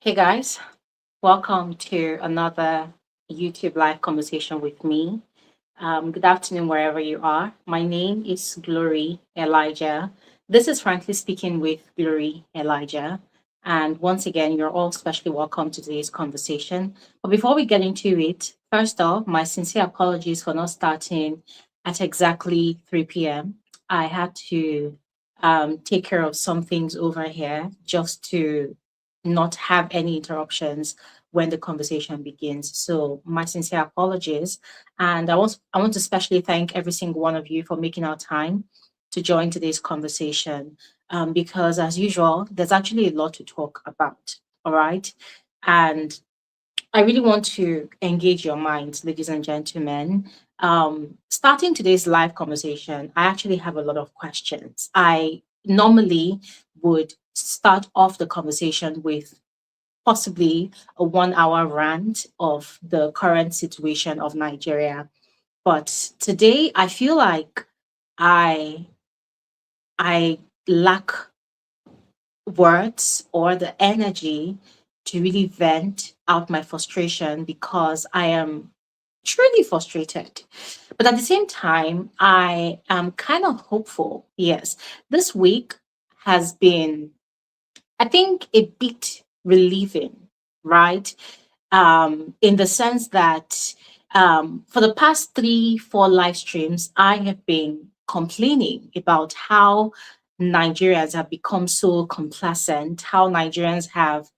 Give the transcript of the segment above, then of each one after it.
Hey guys, welcome to another YouTube live conversation with me. Good afternoon, wherever you are. My name is Glory Elijah. This is Frankly Speaking with Glory Elijah. And once again, you're all specially welcome to today's conversation. But before we get into it, first off, my sincere apologies for not starting at exactly 3 p.m. I had to take care of some things over here just to not have any interruptions when the conversation begins. So my sincere apologies. And I want to especially thank every single one of you for making our time to join today's conversation. Because as usual, there's actually a lot to talk about. All right. And I really want to engage your minds, ladies and gentlemen. Starting today's live conversation, I actually have a lot of questions. I normally would start off the conversation with possibly a 1 hour rant of the current situation of Nigeria. But today I feel like I I lack words or the energy to really vent out my frustration because I am truly frustrated. But at the same time, I am kind of hopeful. Yes, this week has been, I think, a bit relieving, right? In the sense that for the past 3, 4 live streams, I have been complaining about how Nigerians have become so complacent, how Nigerians have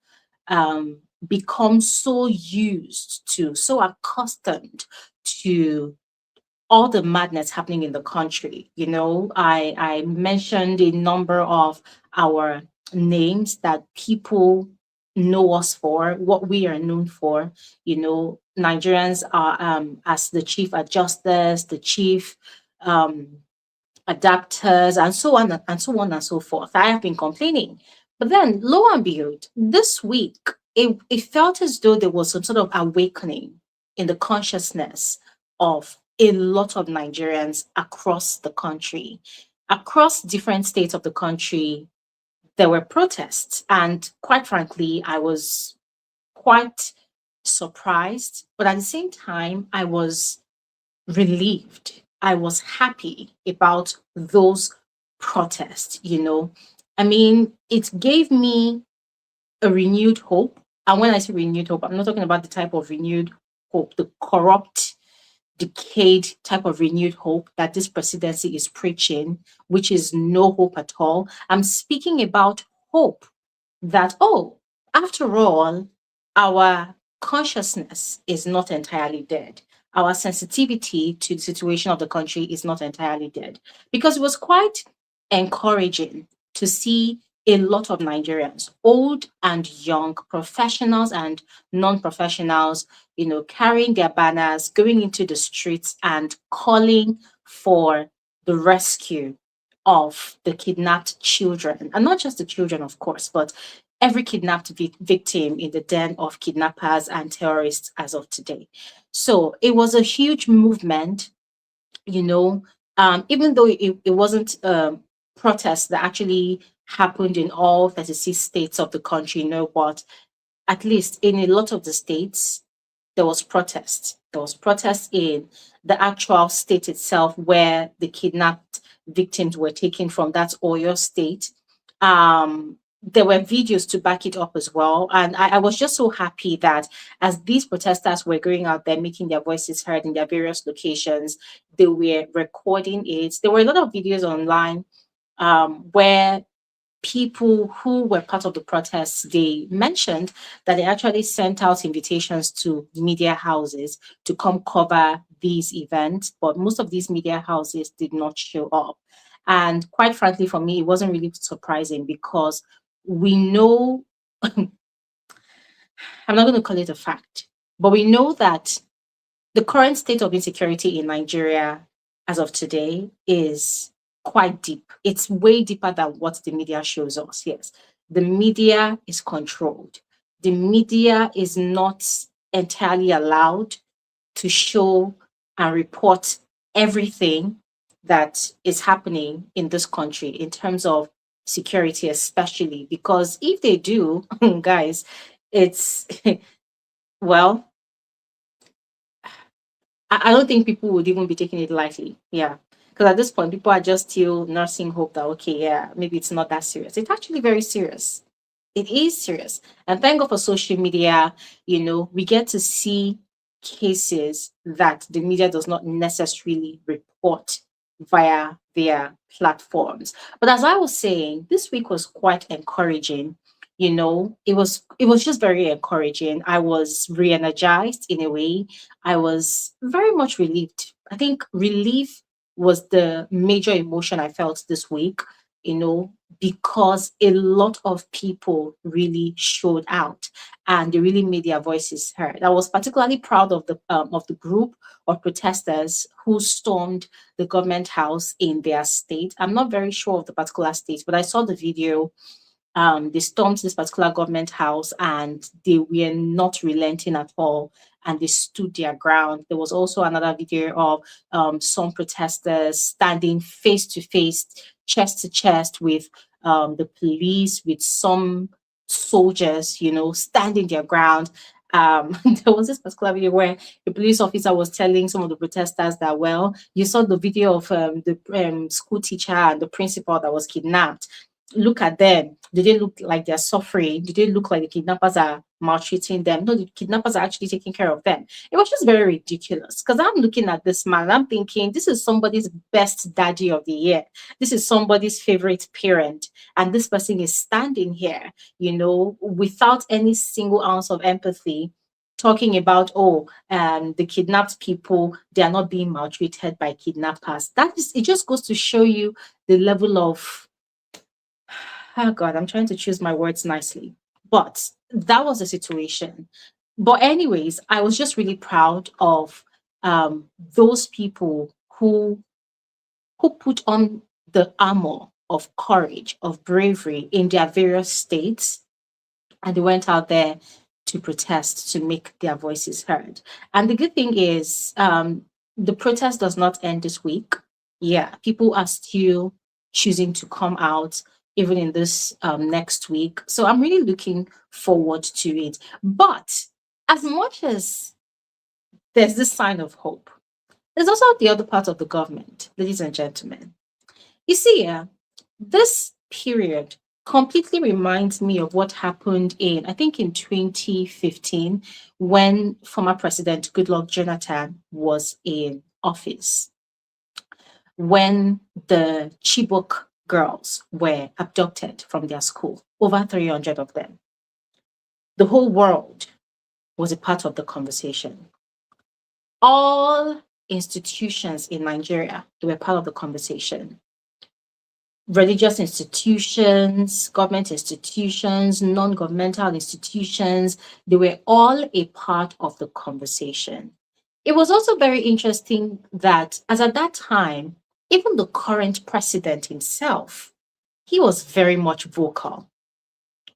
become so used to, so accustomed to all the madness happening in the country. I mentioned a number of our names that people know us for, what we are known for. Nigerians are as the chief adjusters, the chief um, adapters, and so on and so on and so forth. I have been complaining. But then, lo and behold, this week, it felt as though there was some sort of awakening in the consciousness of a lot of Nigerians across the country. Across different states of the country, there were protests. And quite frankly, I was quite surprised. But at the same time, I was relieved. I was happy about those protests. I mean, it gave me a renewed hope. And when I say renewed hope, I'm not talking about the type of renewed hope, the corrupt, decayed type of renewed hope that this presidency is preaching, which is no hope at all. I'm speaking about hope that, oh, after all, our consciousness is not entirely dead. Our sensitivity to the situation of the country is not entirely dead. Because it was quite encouraging to see a lot of Nigerians, old and young, professionals and non professionals, carrying their banners, going into the streets and calling for the rescue of the kidnapped children. And not just the children, of course, but every kidnapped victim in the den of kidnappers and terrorists as of today. So it was a huge movement, you know, even though it wasn't protests that actually happened in all 36 states of the country. You know what? At least in a lot of the states, there was protest. There was protest in the actual state itself where the kidnapped victims were taken from. That's Oyo State. There were videos to back it up as well. And I was just so happy that as these protesters were going out there making their voices heard in their various locations, they were recording it. There were a lot of videos online where people who were part of the protests, they mentioned that they actually sent out invitations to media houses to come cover these events, but most of these media houses did not show up. And quite frankly, for me, it wasn't really surprising because we know, I'm not going to call it a fact, but we know that the current state of insecurity in Nigeria as of today is quite deep. It's way deeper than what the media shows us. Yes, the media is controlled. The media is not entirely allowed to show and report everything that is happening in this country in terms of security, especially because if they do, guys, It's well, I don't think people would even be taking it lightly. Yeah. Because at this point, people are just still nursing hope that, okay, yeah, maybe it's not that serious. It's actually very serious. It is serious. And thank God for social media, we get to see cases that the media does not necessarily report via their platforms. But as I was saying, this week was quite encouraging. It was just very encouraging. I was re-energized in a way. I was very much relieved. I think relief was the major emotion I felt this week, you know, because a lot of people really showed out and they really made their voices heard. I was particularly proud of the group of protesters who stormed the government house in their state. I'm not very sure of the particular state, but I saw the video. They stormed this particular government house and they were not relenting at all and they stood their ground. There was also another video of some protesters standing face to face, chest to chest with the police, with some soldiers, standing their ground. There was this particular video where the police officer was telling some of the protesters that, well, you saw the video of the school teacher and the principal that was kidnapped. Look at them. Do they look like they're suffering? Do they look like the kidnappers are maltreating them? No, the kidnappers are actually taking care of them. It was just very ridiculous because I'm looking at this man and I'm thinking, this is somebody's best daddy of the year. This is somebody's favorite parent. And this person is standing here, without any single ounce of empathy, talking about, oh, the kidnapped people, they are not being maltreated by kidnappers. It just goes to show you the level of, oh God, I'm trying to choose my words nicely. But that was the situation. But anyways, I was just really proud of those people who put on the armor of courage, of bravery in their various states, and they went out there to protest, to make their voices heard. And the good thing is, the protest does not end this week. Yeah, people are still choosing to come out even in this next week. So I'm really looking forward to it. But as much as there's this sign of hope, there's also the other part of the government, ladies and gentlemen. You see, yeah, this period completely reminds me of what happened I think in 2015, when former President Goodluck Jonathan was in office, when the Chibok girls were abducted from their school, over 300 of them. The whole world was a part of the conversation. All institutions in Nigeria, they were part of the conversation. Religious institutions, government institutions, non-governmental institutions, they were all a part of the conversation. It was also very interesting that, as at that time, even the current president himself, he was very much vocal.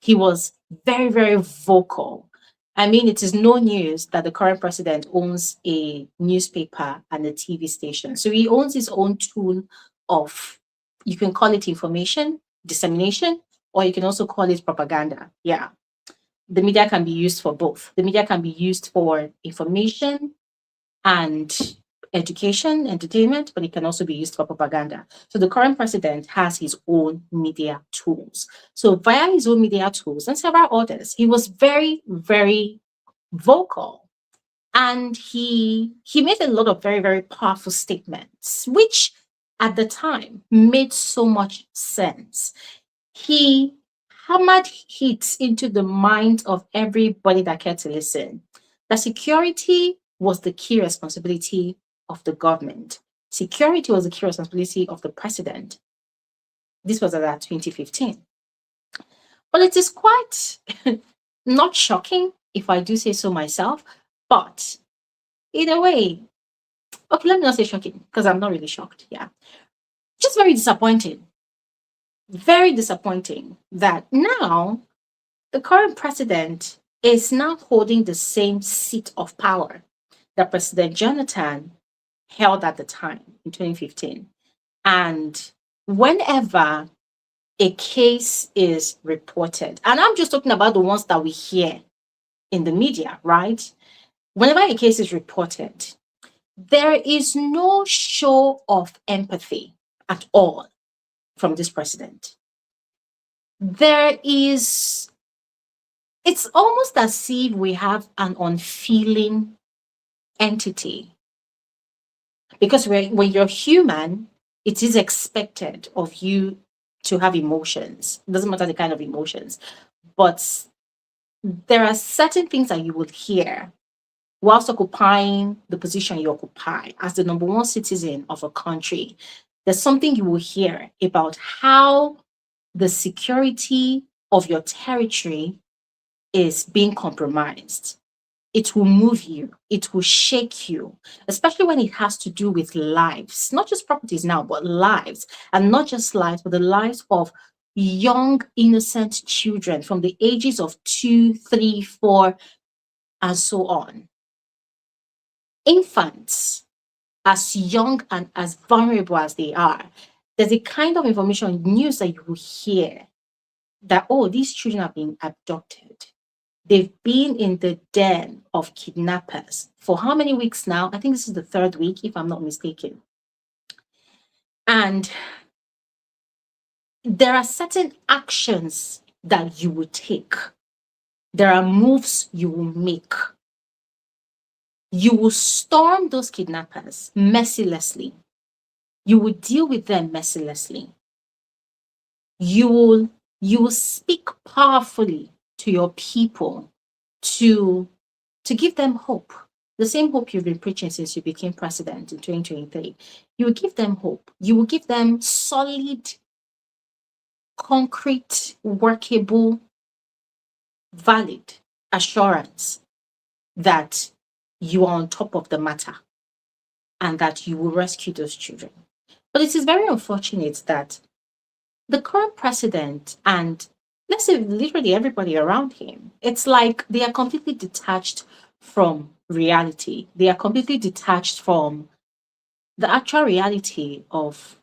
He was very, very vocal. I mean, it is no news that the current president owns a newspaper and a TV station. So he owns his own tool of, you can call it information, dissemination, or you can also call it propaganda. Yeah. The media can be used for both. The media can be used for information and education, entertainment, but it can also be used for propaganda. So the current president has his own media tools. So via his own media tools and several others, he was very, very vocal. And he made a lot of very, very powerful statements, which at the time made so much sense. He hammered hits into the minds of everybody that cared to listen. That security was the key responsibility of the government. Security was the key responsibility of the president. This was at 2015. Well, it is quite not shocking, if I do say so myself, but in a way, okay, let me not say shocking, because I'm not really shocked. Yeah. Just very disappointing. Very disappointing that now the current president is now holding the same seat of power that President Jonathan held at the time in 2015. And whenever a case is reported, and I'm just talking about the ones that we hear, in the media, right? Whenever a case is reported, there is no show of empathy at all from this president. There is, it's almost as if we have an unfeeling entity because when you're human, it is expected of you to have emotions. It doesn't matter the kind of emotions, but there are certain things that you will hear whilst occupying the position you occupy as the number one citizen of a country. There's something you will hear about how the security of your territory is being compromised. It will move you, it will shake you, especially when it has to do with lives, not just properties now, but lives, and not just lives, but the lives of young, innocent children from the ages of 2, 3, 4, and so on. Infants, as young and as vulnerable as they are, there's a kind of information, news that you will hear that, oh, these children are being abducted. They've been in the den of kidnappers for how many weeks now? I think this is the third week, if I'm not mistaken. And there are certain actions that you will take. There are moves you will make. You will storm those kidnappers mercilessly. You will deal with them mercilessly. You will speak powerfully to your people to give them hope. The same hope you've been preaching since you became president in 2023. You will give them hope. You will give them solid, concrete, workable, valid assurance that you are on top of the matter and that you will rescue those children. But it is very unfortunate that the current president and let's say literally everybody around him, it's like they are completely detached from reality. They are completely detached from the actual reality of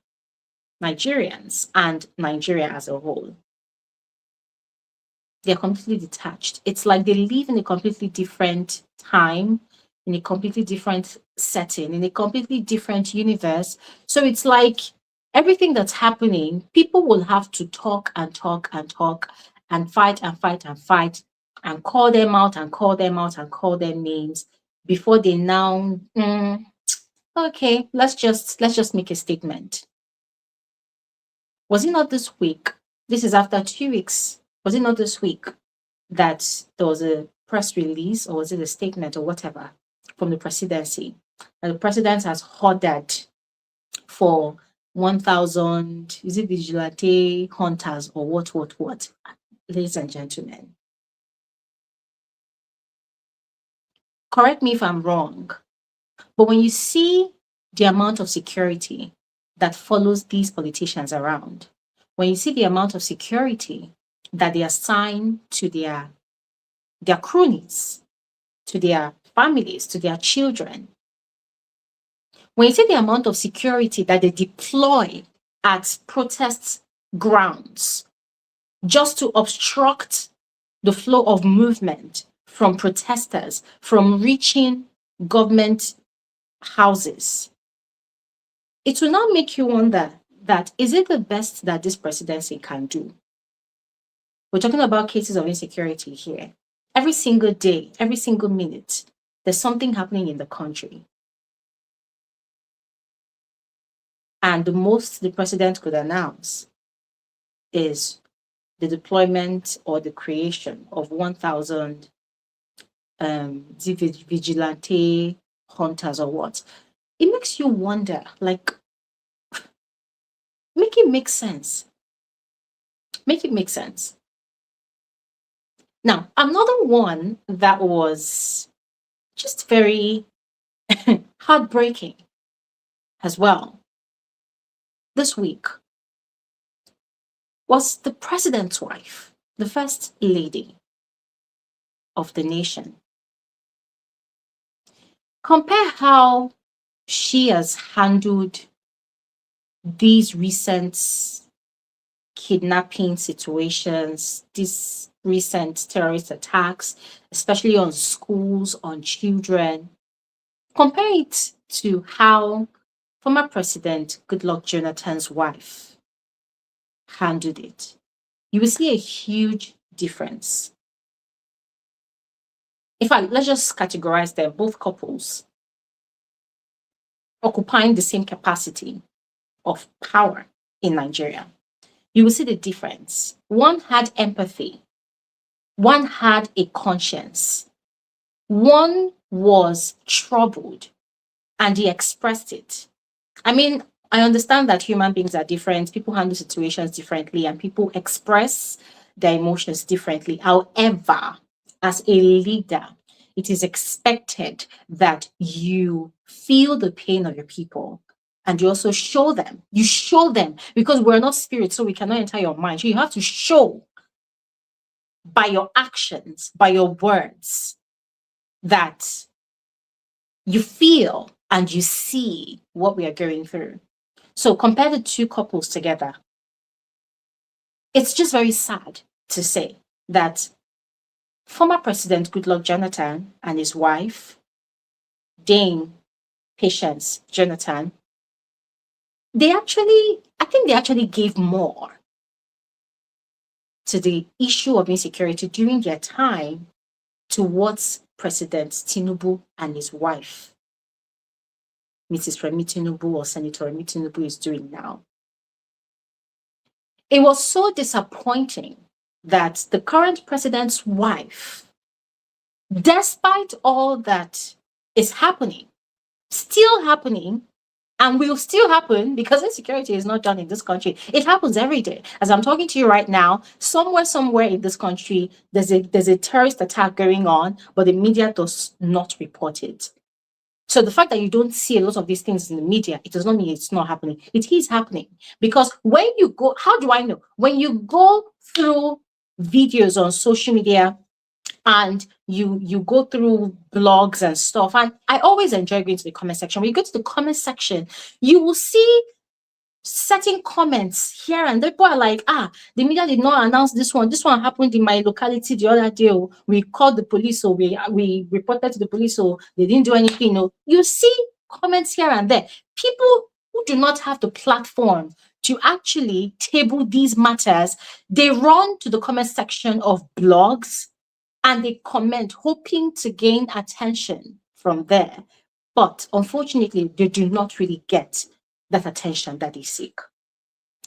Nigerians and Nigeria as a whole. They're completely detached. It's like they live in a completely different time, in a completely different setting, in a completely different universe. So it's like everything that's happening, people will have to talk and talk and talk and fight and fight and fight and call them out and call them out and call them names before they now okay, let's just make a statement. Was it not this week? This is after 2 weeks. Was it not this week that there was a press release or was it a statement or whatever from the presidency? And the president has ordered for 1,000, is it vigilante hunters or what? Ladies and gentlemen, correct me if I'm wrong, but when you see the amount of security that follows these politicians around, when you see the amount of security that they assign to their cronies, to their families, to their children, when you see the amount of security that they deploy at protest grounds just to obstruct the flow of movement from protesters from reaching government houses, it will now make you wonder that is it the best that this presidency can do? We're talking about cases of insecurity here. Every single day, every single minute, there's something happening in the country. And the most the president could announce is the deployment or the creation of 1,000 vigilante hunters or what. It makes you wonder, like, make it make sense. Make it make sense. Now, another one that was just very heartbreaking as well this week was the president's wife, the first lady of the nation. Compare how she has handled these recent kidnapping situations, these recent terrorist attacks, especially on schools, on children, compare it to how former President Goodluck Jonathan's wife handled it. You will see a huge difference. In fact, let's just categorize them, both couples occupying the same capacity of power in Nigeria. You will see the difference. One had empathy, one had a conscience, one was troubled and he expressed it. I mean, I understand that human beings are different, people handle situations differently, and people express their emotions differently. However, as a leader, it is expected that you feel the pain of your people and you also show them. You show them because we're not spirits, so we cannot enter your mind. So you have to show by your actions, by your words, that you feel and you see what we are going through. So compare the two couples together. It's just very sad to say that former President Goodluck Jonathan and his wife, Dame Patience Jonathan, I think they actually gave more to the issue of insecurity during their time towards President Tinubu and his wife, Mrs. Remi Tinubu, or Senator Remi Tinubu, is doing now. It was so disappointing that the current president's wife, despite all that is happening, still happening, and will still happen because insecurity is not done in this country. It happens every day. As I'm talking to you right now, somewhere in this country, there's a terrorist attack going on, but the media does not report it. So the fact that you don't see a lot of these things in the media, it does not mean it's not happening. It is happening. Because when you go, how do I know? When you go through videos on social media and you go through blogs and stuff, and I always enjoy going to the comment section. When you go to the comment section, you will see certain comments here and there. People are like, the media did not announce this one. This one happened in my locality the other day. Oh, we called the police, or we reported to the police, or they didn't do anything. Oh, you see comments here and there. People who do not have the platform to actually table these matters, they run to the comment section of blogs and they comment, hoping to gain attention from there. But unfortunately, they do not really get that attention that they seek.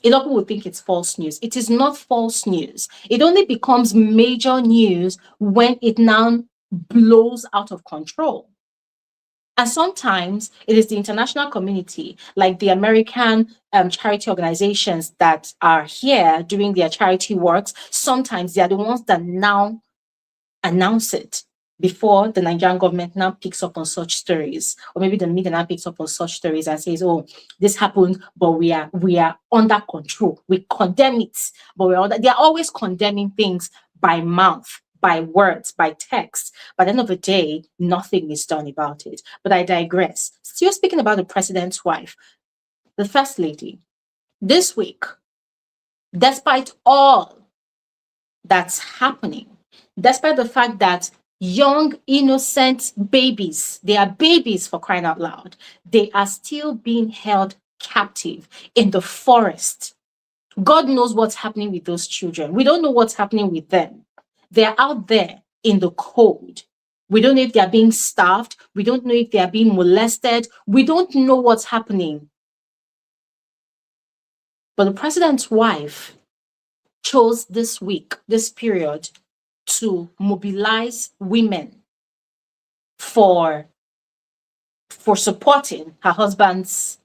A lot of people would think it's false news. It is not false news. It only becomes major news when it now blows out of control. And sometimes it is the international community, like the American charity organizations that are here doing their charity works. Sometimes they are the ones that now announce it before the Nigerian government now picks up on such stories, or maybe the media now picks up on such stories and says, "Oh, this happened, but we are under control. We condemn it, but They are always condemning things by mouth, by words, by text. By the end of the day, nothing is done about it. But I digress. Still speaking about the president's wife, the first lady. This week, despite all that's happening, despite the fact that young, innocent babies, they are babies for crying out loud, they are still being held captive in the forest. God knows what's happening with those children. We don't know what's happening with them. They're out there in the cold. We don't know if they're being starved. We don't know if they are being molested. We don't know what's happening. But the president's wife chose this week, this period, to mobilize women for supporting her husband's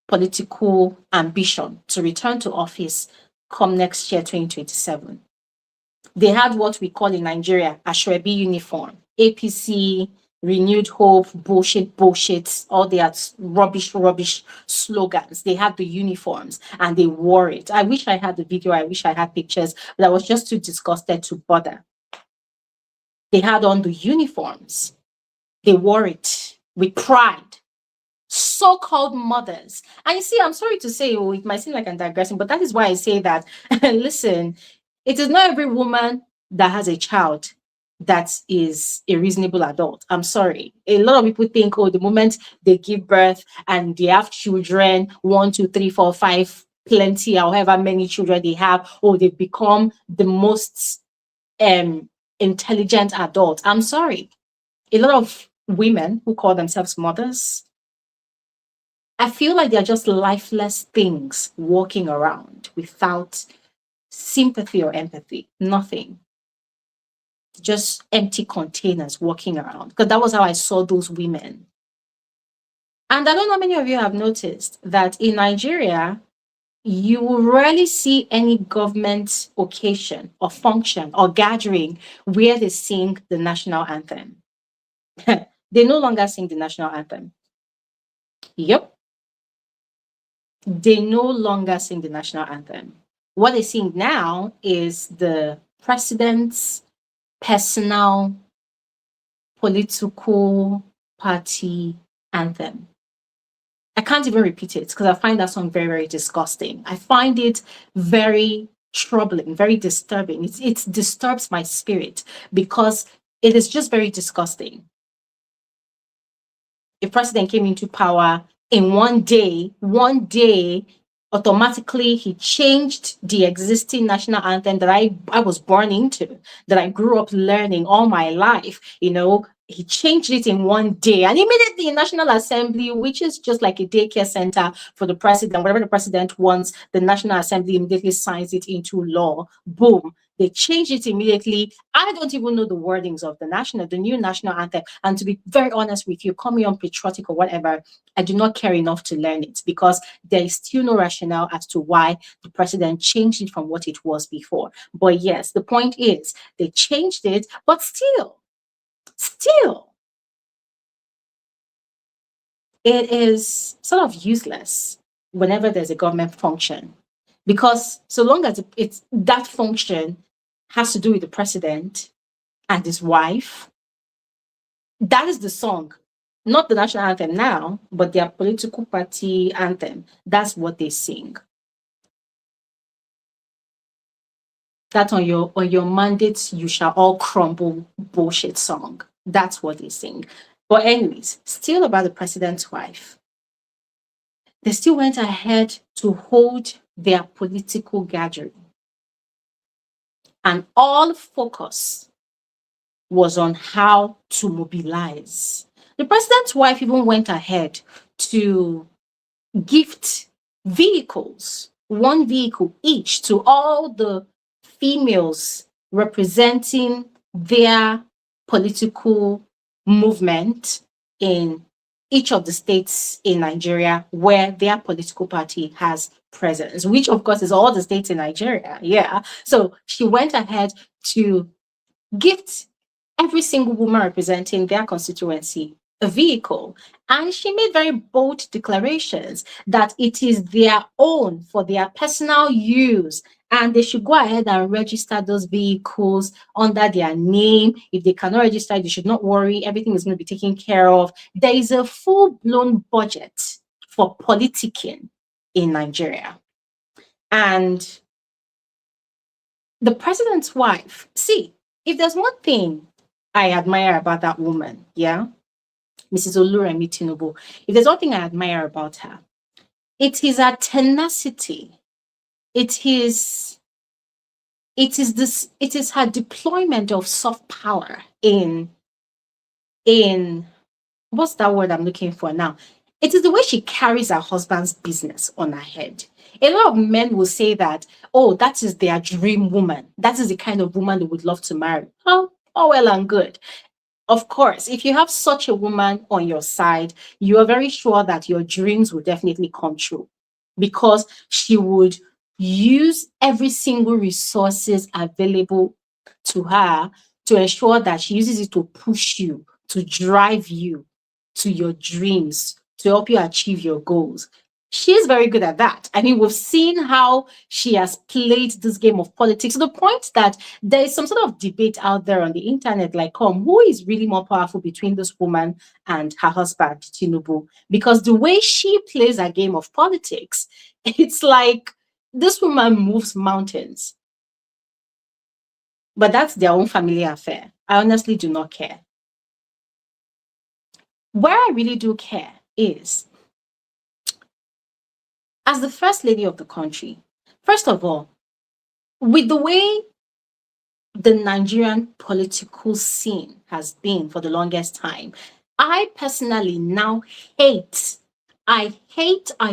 political ambition to return to office come next year, 2027. They had what we call in Nigeria Ashwebi uniform, APC, renewed hope, bullshit, all their rubbish slogans. They had the uniforms and they wore it. I wish I had the video, I wish I had pictures, but I was just too disgusted to bother. They had on the uniforms. They wore it with pride. so-called mothers. And you see, I'm sorry to say, oh, it might seem like I'm digressing, but that is why I say that. Listen, it is not every woman that has a child that is a reasonable adult. I'm sorry. A lot of people think, oh, the moment they give birth and they have children, one, two, three, four, five, plenty, however many children they have, oh, they've become the most intelligent adult. I'm sorry. A lot of women who call themselves mothers, I feel like they're just lifeless things walking around without sympathy or empathy. Nothing. Just empty containers walking around. Because that was how I saw those women. And I don't know how many of you have noticed that in Nigeria, you will rarely see any government occasion or function or gathering where they sing the national anthem. They no longer sing the national anthem. Yep. They no longer sing the national anthem. What they sing now is the president's personal political party anthem. I can't even repeat it because I find that song very, very disgusting. I find it very troubling, very disturbing. It disturbs my spirit because it is just very disgusting. A president came into power in one day, automatically he changed the existing national anthem that I was born into, that I grew up learning all my life. He changed it in one day, and immediately in National Assembly, which is just like a daycare center for the president, whatever the president wants, the National Assembly immediately signs it into law. Boom. They changed it immediately. I don't even know the wordings of the new national anthem. And to be very honest with you, call me unpatriotic or whatever, I do not care enough to learn it because there is still no rationale as to why the president changed it from what it was before. But yes, the point is they changed it, but still, it is sort of useless whenever there's a government function because so long as it's that function has to do with the president and his wife, that is the song, not the national anthem now, but their political party anthem. That's what they sing. That on your mandates you shall all crumble bullshit song. That's what they sing. But anyways, still about the president's wife. They still went ahead to hold their political gathering. And all focus was on how to mobilize. The president's wife even went ahead to gift vehicles, one vehicle each, to all the females representing their political movement in each of the states in Nigeria where their political party has presence, which of course is all the states in Nigeria. Yeah. So she went ahead to gift every single woman representing their constituency a vehicle. And she made very bold declarations that it is their own for their personal use. And they should go ahead and register those vehicles under their name. If they cannot register, they should not worry. Everything is going to be taken care of. There is a full-blown budget for politicking in Nigeria. And the president's wife, see, if there's one thing I admire about that woman, yeah, Mrs. Oluremi Tinubu, if there's one thing I admire about her, it is her tenacity. It is her deployment of soft power in what's that word I'm looking for now? It is the way she carries her husband's business on her head. A lot of men will say that, oh, that is their dream woman. That is the kind of woman they would love to marry. Oh, well and good. Of course, if you have such a woman on your side, you are very sure that your dreams will definitely come true because she would use every single resources available to her to ensure that she uses it to push you, to drive you to your dreams, to help you achieve your goals. She's very good at that. I mean, we've seen how she has played this game of politics to the point that there is some sort of debate out there on the internet, like, who is really more powerful between this woman and her husband, Tinubu? Because the way she plays a game of politics, it's like this woman moves mountains. But that's their own family affair. I honestly do not care. Where I really do care is, as the first lady of the country, first of all, with the way the Nigerian political scene has been for the longest time, I personally now hate, I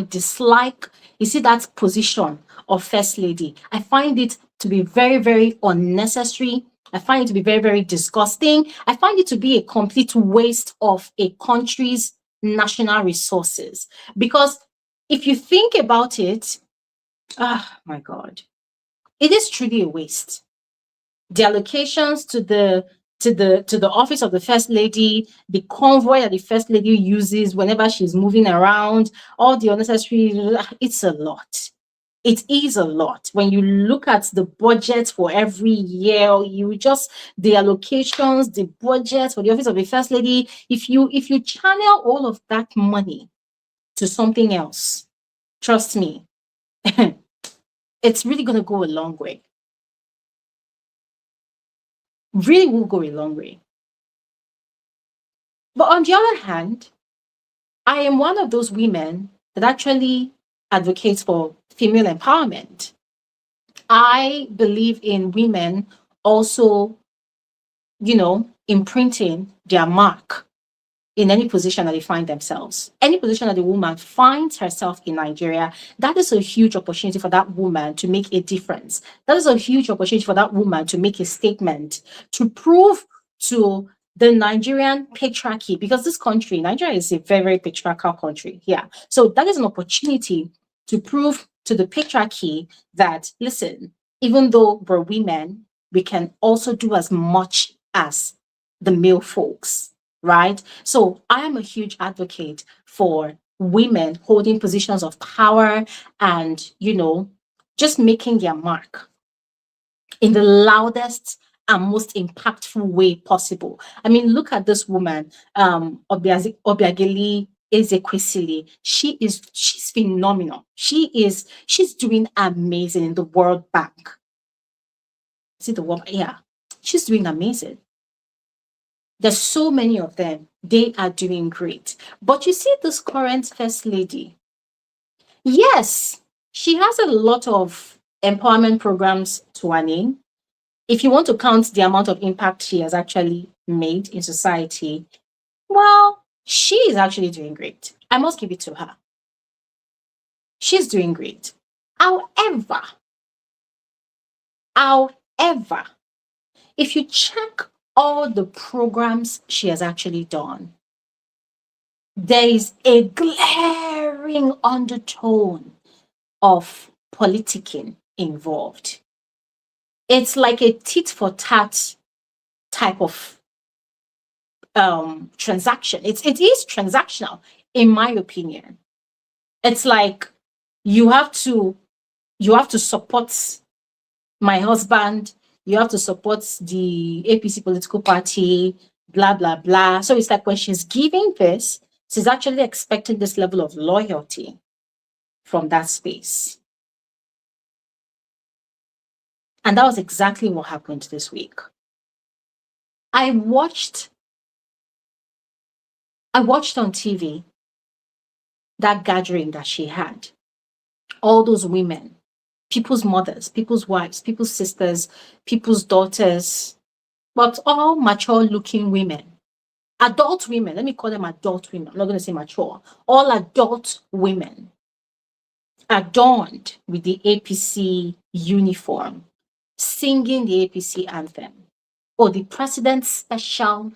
dislike, you see, that position of first lady. I find it to be very, very unnecessary. I find it to be very, very disgusting. I find it to be a complete waste of a country's national resources. Because if you think about it, my God, it is truly a waste. The allocations to the office of the first lady, the convoy that the first lady uses whenever she's moving around, all the unnecessary, it's a lot. It is a lot. When you look at the budget for every year, you just the allocations, the budget for the office of the first lady, if you channel all of that money to something else, trust me, it's really going to go a long way. Really will go a long way. But on the other hand, I am one of those women that actually advocates for female empowerment. I believe in women also, imprinting their mark in any position that they find themselves. Any position that the woman finds herself in Nigeria, that is a huge opportunity for that woman to make a difference. That is a huge opportunity for that woman to make a statement, to prove to the Nigerian patriarchy, because this country, Nigeria, is a very, very patriarchal country. Yeah. So that is an opportunity to prove to the patriarchy that, listen, even though we're women, we can also do as much as the male folks, right? So I am a huge advocate for women holding positions of power and, just making their mark in the loudest and most impactful way possible. I mean, look at this woman, Obiageli Ezekwesili. She's phenomenal. She's doing amazing in the World Bank. See the World, yeah, she's doing amazing. There's so many of them. They are doing great. But you see this current first lady. Yes, she has a lot of empowerment programs to her name. If you want to count the amount of impact she has actually made in society, well, she is actually doing great. I must give it to her. She's doing great. However, if you check all the programs she has actually done, there is a glaring undertone of politicking involved. It's like a tit for tat type of transaction. It is transactional, in my opinion. It's like you have to support my husband, you have to support the APC political party, blah blah blah. So it's like when she's giving this, she's actually expecting this level of loyalty from that space. And that was exactly what happened this week. I watched on TV that gathering that she had. All those women, people's mothers, people's wives, people's sisters, people's daughters, but all mature looking women. Adult women, let me call them adult women. I'm not going to say mature. All adult women adorned with the APC uniform, singing the APC anthem or the president's special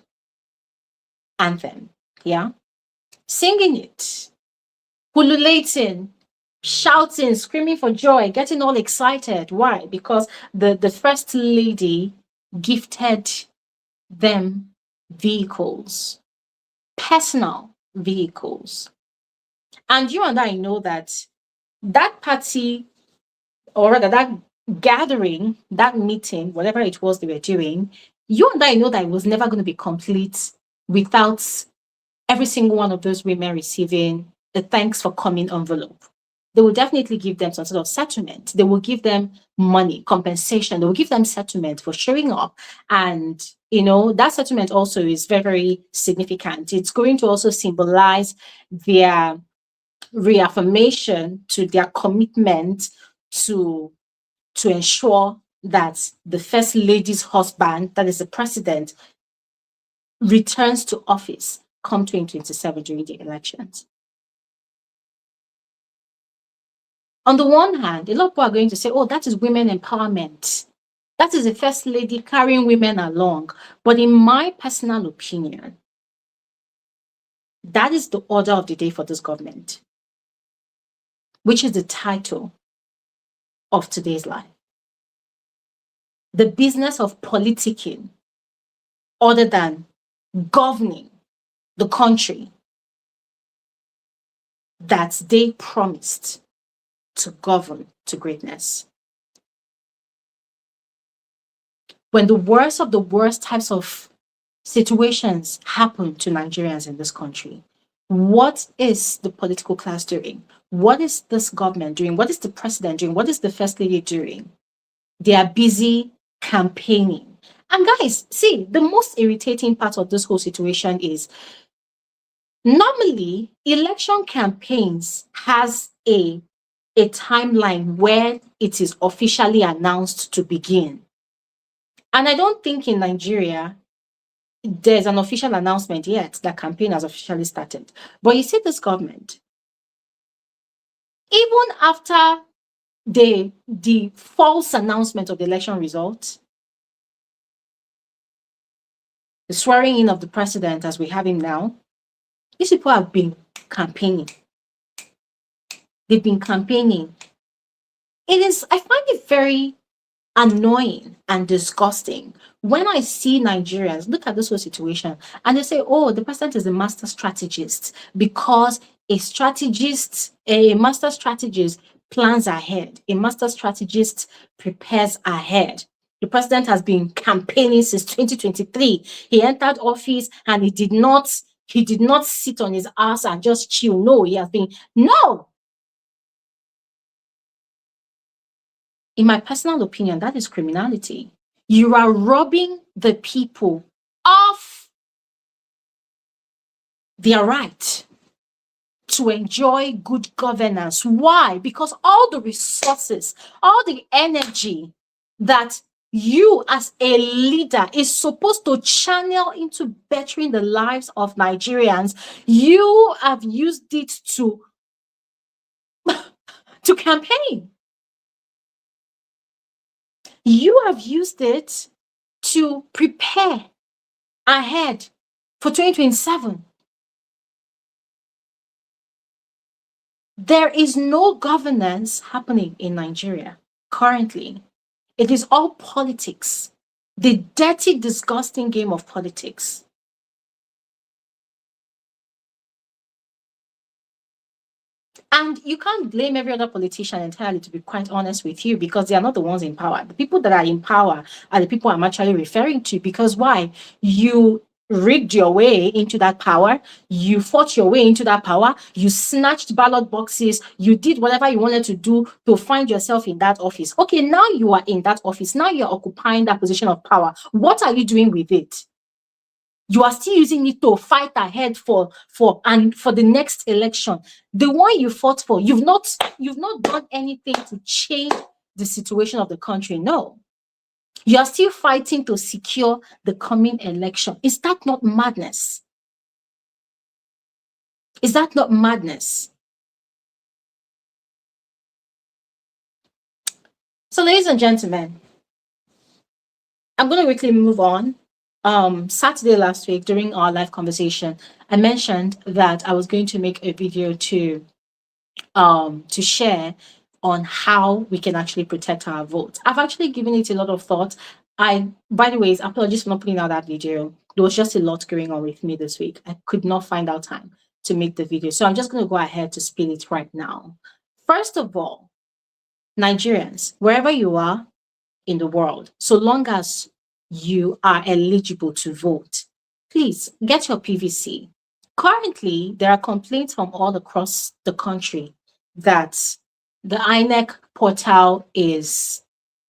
anthem. Yeah. Singing it, pullulating, shouting, screaming for joy, getting all excited. Why? Because the first lady gifted them vehicles, personal vehicles. And you and I know that that party, or rather that gathering, that meeting, whatever it was they were doing, you and I know that it was never going to be complete without every single one of those women receiving a thanks for coming envelope. They will definitely give them some sort of settlement. They will give them money, compensation. They will give them settlement for showing up. And, that settlement also is very, very significant. It's going to also symbolize their reaffirmation to their commitment to ensure that the first lady's husband, that is the president, returns to office come 2027 during the elections. On the one hand, a lot of people are going to say, oh, that is women empowerment. That is the first lady carrying women along. But in my personal opinion, that is the order of the day for this government, which is the title of today's life. The business of politicking other than governing the country that they promised to govern to greatness. When the worst of the worst types of situations happen to Nigerians in this country, what is the political class doing? What is this government doing? What is the president doing? What is the first lady doing? They are busy campaigning. And guys, see, the most irritating part of this whole situation is normally election campaigns has a timeline where it is officially announced to begin. And I don't think in Nigeria there's an official announcement yet that campaign has officially started. But you see this government, even after the false announcement of the election results, the swearing in of the president as we have him now, these people have been campaigning. They've been campaigning. I find it very annoying and disgusting when I see Nigerians look at this whole situation and they say, oh, the president is a master strategist because a master strategist plans ahead. A master strategist prepares ahead. The president has been campaigning since 2023. He entered office and he did not sit on his ass and just chill. No, no. In my personal opinion, that is criminality. You are robbing the people of their right to enjoy good governance. Why? Because all the resources, all the energy that you as a leader is supposed to channel into bettering the lives of Nigerians, you have used it to campaign. You have used it to prepare ahead for 2027. There is no governance happening in Nigeria currently. It is all politics, the dirty, disgusting game of politics. And you can't blame every other politician entirely, to be quite honest with you, because they are not the ones in power. The people that are in power are the people I'm actually referring to. Because why? You rigged your way into that power. You fought your way into that power. You snatched ballot boxes. You did whatever you wanted to do to find yourself in that office. Okay, now you are in that office. Now you're occupying that position of power. What are you doing with it? You are still using it to fight ahead for the next election. The one you fought for, you've not done anything to change the situation of the country. No. You are still fighting to secure the coming election. Is that not madness? Is that not madness? So, ladies and gentlemen, I'm going to quickly move on. Saturday last week during our live conversation, I mentioned that I was going to make a video to share on how we can actually protect our votes. I've actually given it a lot of thought. By the way, apologies for not putting out that video. There was just a lot going on with me this week. I could not find out time to make the video. So I'm just going to go ahead to spill it right now. First of all, Nigerians, wherever you are in the world, so long as you are eligible to vote, please get your PVC. Currently, there are complaints from all across the country that the INEC portal is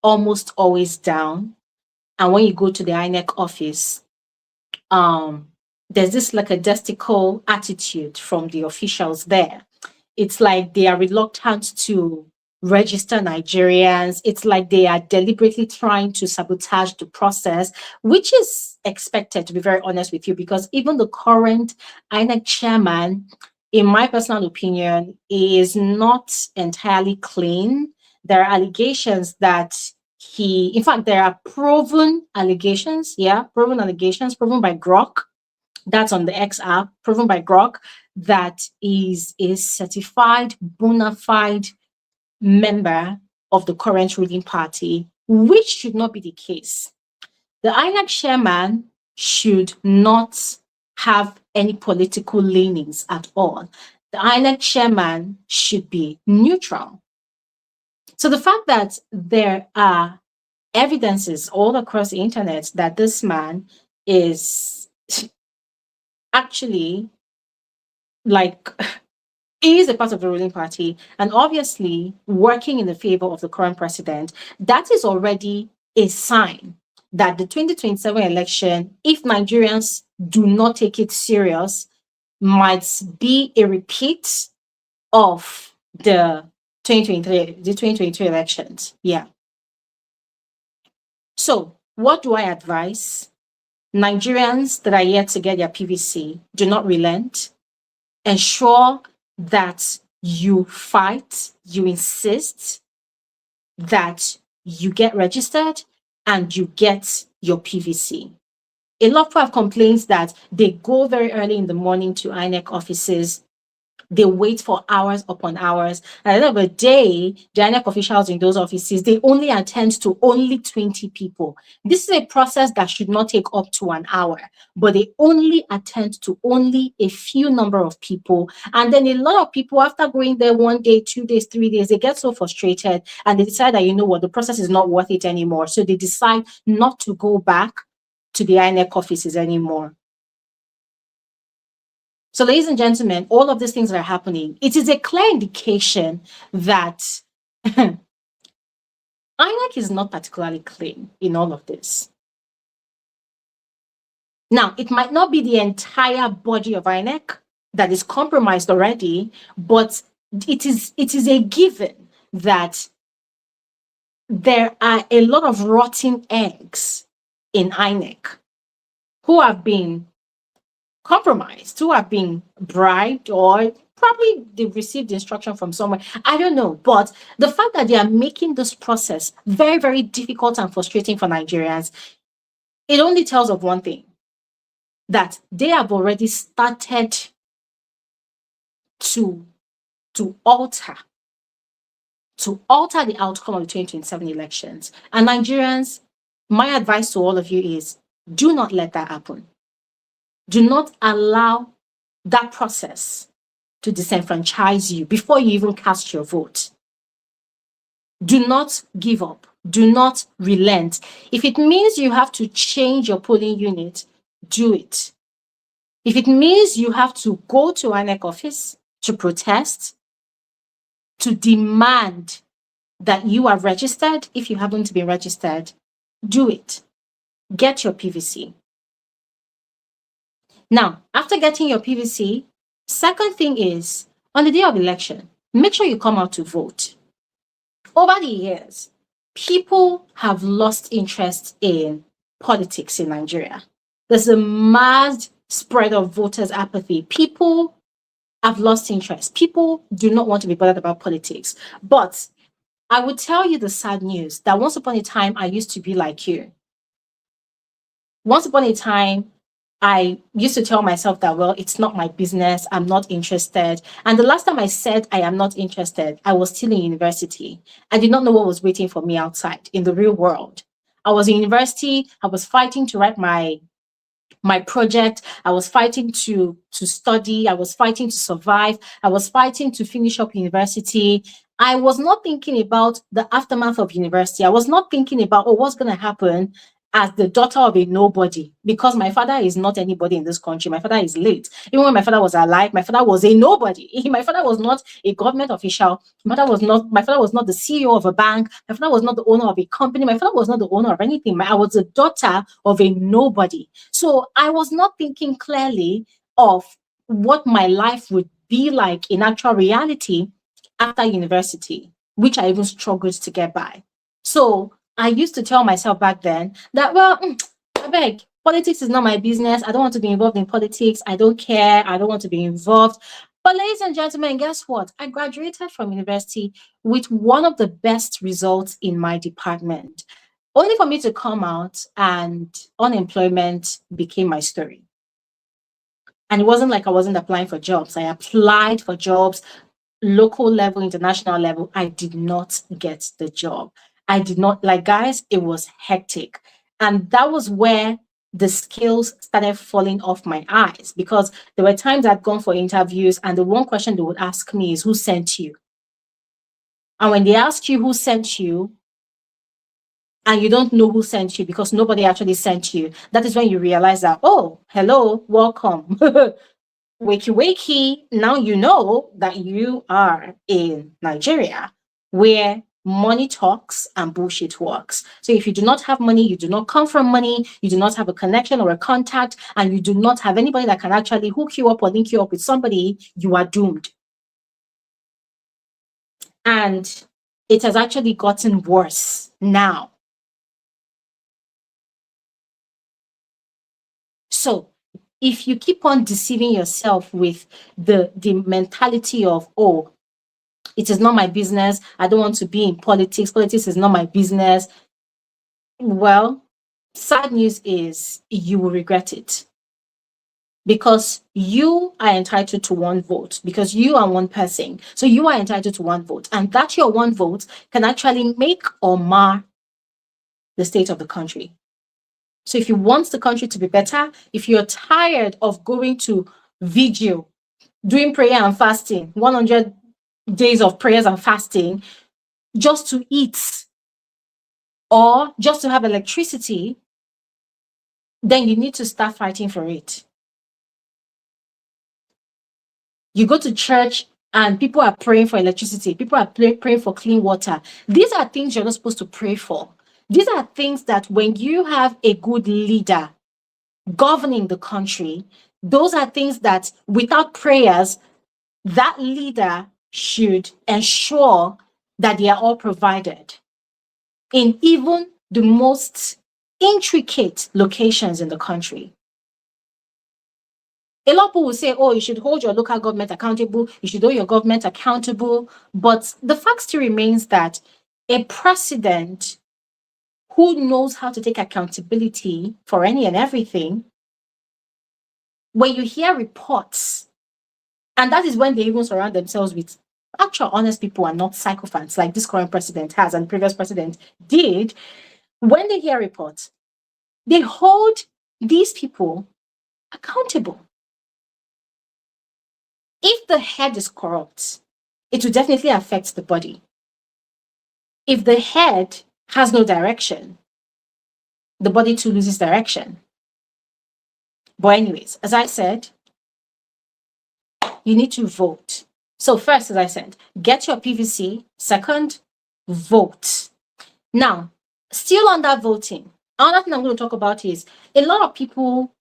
almost always down. And when you go to the INEC office, there's this like a destical attitude from the officials there. It's like they are reluctant to register Nigerians. It's like they are deliberately trying to sabotage the process, which is expected, to be very honest with you, because even the current INEC chairman, in my personal opinion, is not entirely clean. There are allegations that in fact, there are proven allegations, proven allegations, proven by Grok, that's on the X app, proven by Grok, that is a certified, bona fide member of the current ruling party, which should not be the case. The INEC chairman should not have any political leanings at all. The INEC chairman should be neutral. So the fact that there are evidences all across the internet that this man is actually like is a part of the ruling party and obviously working in the favor of the current president, that is already a sign that the 2027 election, if Nigerians do not take it serious, might be a repeat of the 2023 elections. Yeah. So what do I advise? Nigerians that are yet to get their PVC, do not relent. Ensure that you fight, you insist that you get registered and you get your PVC. A lot of people have complaints that they go very early in the morning to INEC offices. They wait for hours upon hours. At the end of the day, the INEC officials in those offices, they only attend to only 20 people. This is a process that should not take up to an hour, but they only attend to only a few number of people. And then a lot of people, after going there 1 day, 2 days, 3 days, they get so frustrated and they decide that, you know what, the process is not worth it anymore. So they decide not to go back to the INEC offices anymore. So, ladies and gentlemen, all of these things that are happening, it is a clear indication that INEC is not particularly clean in all of this. Now, it might not be the entire body of INEC that is compromised already, but it is a given that there are a lot of rotten eggs in INEC who have been compromised, who have been bribed, or probably they've received instruction from somewhere. I don't know. But the fact that they are making this process very, very difficult and frustrating for Nigerians, it only tells of one thing, that they have already started to alter the outcome of the 2027 elections. And Nigerians, my advice to all of you is, do not let that happen. Do not allow that process to disenfranchise you before you even cast your vote. Do not give up. Do not relent. If it means you have to change your polling unit, do it. If it means you have to go to INEC office to protest, to demand that you are registered, if you happen to be registered, do it. Get your PVC. Now, after getting your PVC, second thing is, on the day of election, make sure you come out to vote. Over the years, people have lost interest in politics in Nigeria. There's a mass spread of voters' apathy. People have lost interest. People do not want to be bothered about politics. But I would tell you the sad news that once upon a time, I used to be like you. Once upon a time, I used to tell myself that, well, it's not my business. I'm not interested. And the last time I said I am not interested, I was still in university. I did not know what was waiting for me outside in the real world. I was in university. I was fighting to write my my project. I was fighting to study. I was fighting to survive. I was fighting to finish up university. I was not thinking about the aftermath of university. I was not thinking about, oh, what's going to happen as the daughter of a nobody, because my father is not anybody in this country. My father is late. Even when my father was alive, my father was a nobody. My father was not a government official. My father was not the CEO of a bank. My father was not the owner of a company. My father was not the owner of anything. I was the daughter of a nobody. So I was not thinking clearly of what my life would be like in actual reality after university, which I even struggled to get by. So I used to tell myself back then that, well, I beg, politics is not my business. I don't want to be involved in politics. I don't care. I don't want to be involved. But ladies and gentlemen, guess what? I graduated from university with one of the best results in my department, only for me to come out and unemployment became my story. And it wasn't like I wasn't applying for jobs. I applied for jobs, local level, international level. I did not get the job. I did not, like, guys, it was hectic. And that was where the skills started falling off my eyes, because there were times I'd gone for interviews and the one question they would ask me is, who sent you? And when they ask you who sent you, and you don't know who sent you because nobody actually sent you, that is when you realize that, oh, hello, welcome. Wakey wakey, now you know that you are in Nigeria, where money talks and bullshit works. So if you do not have money, you do not come from money, you do not have a connection or a contact, and you do not have anybody that can actually hook you up or link you up with somebody, you are doomed. And it has actually gotten worse now. So if you keep on deceiving yourself with the mentality of, oh, it is not my business, I don't want to be in politics, politics is not my business, well, sad news is you will regret it, because you are entitled to one vote, because you are one person. So you are entitled to one vote, and that your one vote can actually make or mar the state of the country. So if you want the country to be better, if you're tired of going to vigil, doing prayer and fasting, 100 days of prayers and fasting just to eat or just to have electricity, then you need to start fighting for it. You go to church and people are praying for electricity, people are praying for clean water. These are things you're not supposed to pray for. These are things that when you have a good leader governing the country, those are things that without prayers, that leader should ensure that they are all provided in even the most intricate locations in the country. A lot of people will say, oh, you should hold your local government accountable, you should hold your government accountable. But the fact still remains that a president who knows how to take accountability for any and everything, when you hear reports, and that is when they even surround themselves with actual honest people and not psychopaths like this current president has and the previous president did, when they hear reports, they hold these people accountable. If the head is corrupt, it will definitely affect the body. If the head has no direction, the body too loses direction. But anyways, as I said, you need to vote. So first, as I said, get your PVC. Second, vote. Now, still on that voting, another thing I'm going to talk about is a lot of people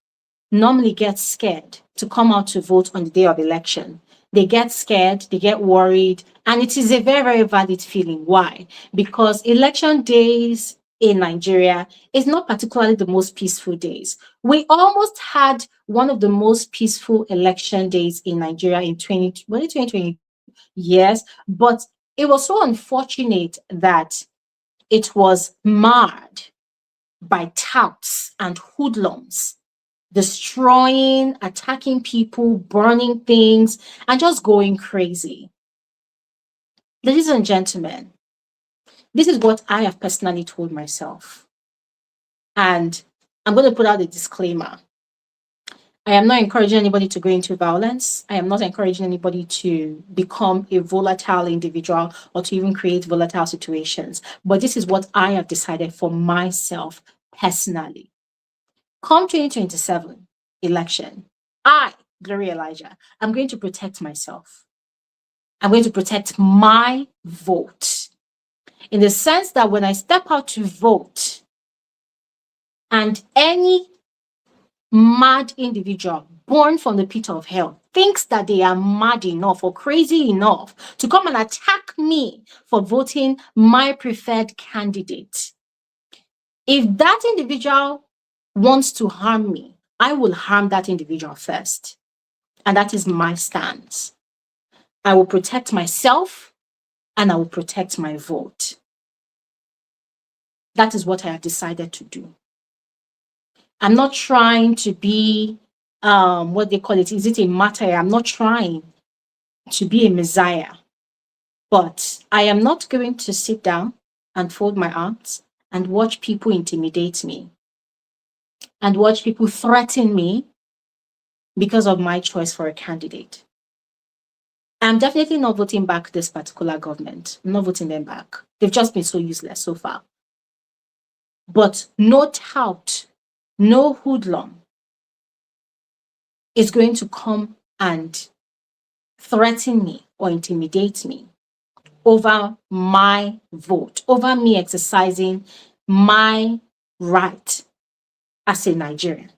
normally get scared to come out to vote on the day of election. They get scared, they get worried, and it is a very, very valid feeling. Why? Because election days in Nigeria is not particularly the most peaceful days. We almost had one of the most peaceful election days in Nigeria in 2020. Yes, but it was so unfortunate that it was marred by touts and hoodlums destroying, attacking people, burning things, and just going crazy. Ladies and gentlemen, this is what I have personally told myself. And I'm going to put out a disclaimer. I am not encouraging anybody to go into violence. I am not encouraging anybody to become a volatile individual or to even create volatile situations. But this is what I have decided for myself personally. Come 2027 election, I, Gloria Elijah, I'm going to protect myself. I'm going to protect my vote in the sense that when I step out to vote and any mad individual born from the pit of hell thinks that they are mad enough or crazy enough to come and attack me for voting my preferred candidate, if that individual wants to harm me, I will harm that individual first. And that is my stance. I will protect myself and I will protect my vote. That is what I have decided to do. I'm not trying to be, what they call it, is it a martyr? I'm not trying to be a messiah, but I am not going to sit down and fold my arms and watch people intimidate me and watch people threaten me because of my choice for a candidate. I'm definitely not voting back this particular government. I'm not voting them back. They've just been so useless so far. But no tout, no hoodlum is going to come and threaten me or intimidate me over my vote, over me exercising my right as a Nigerian.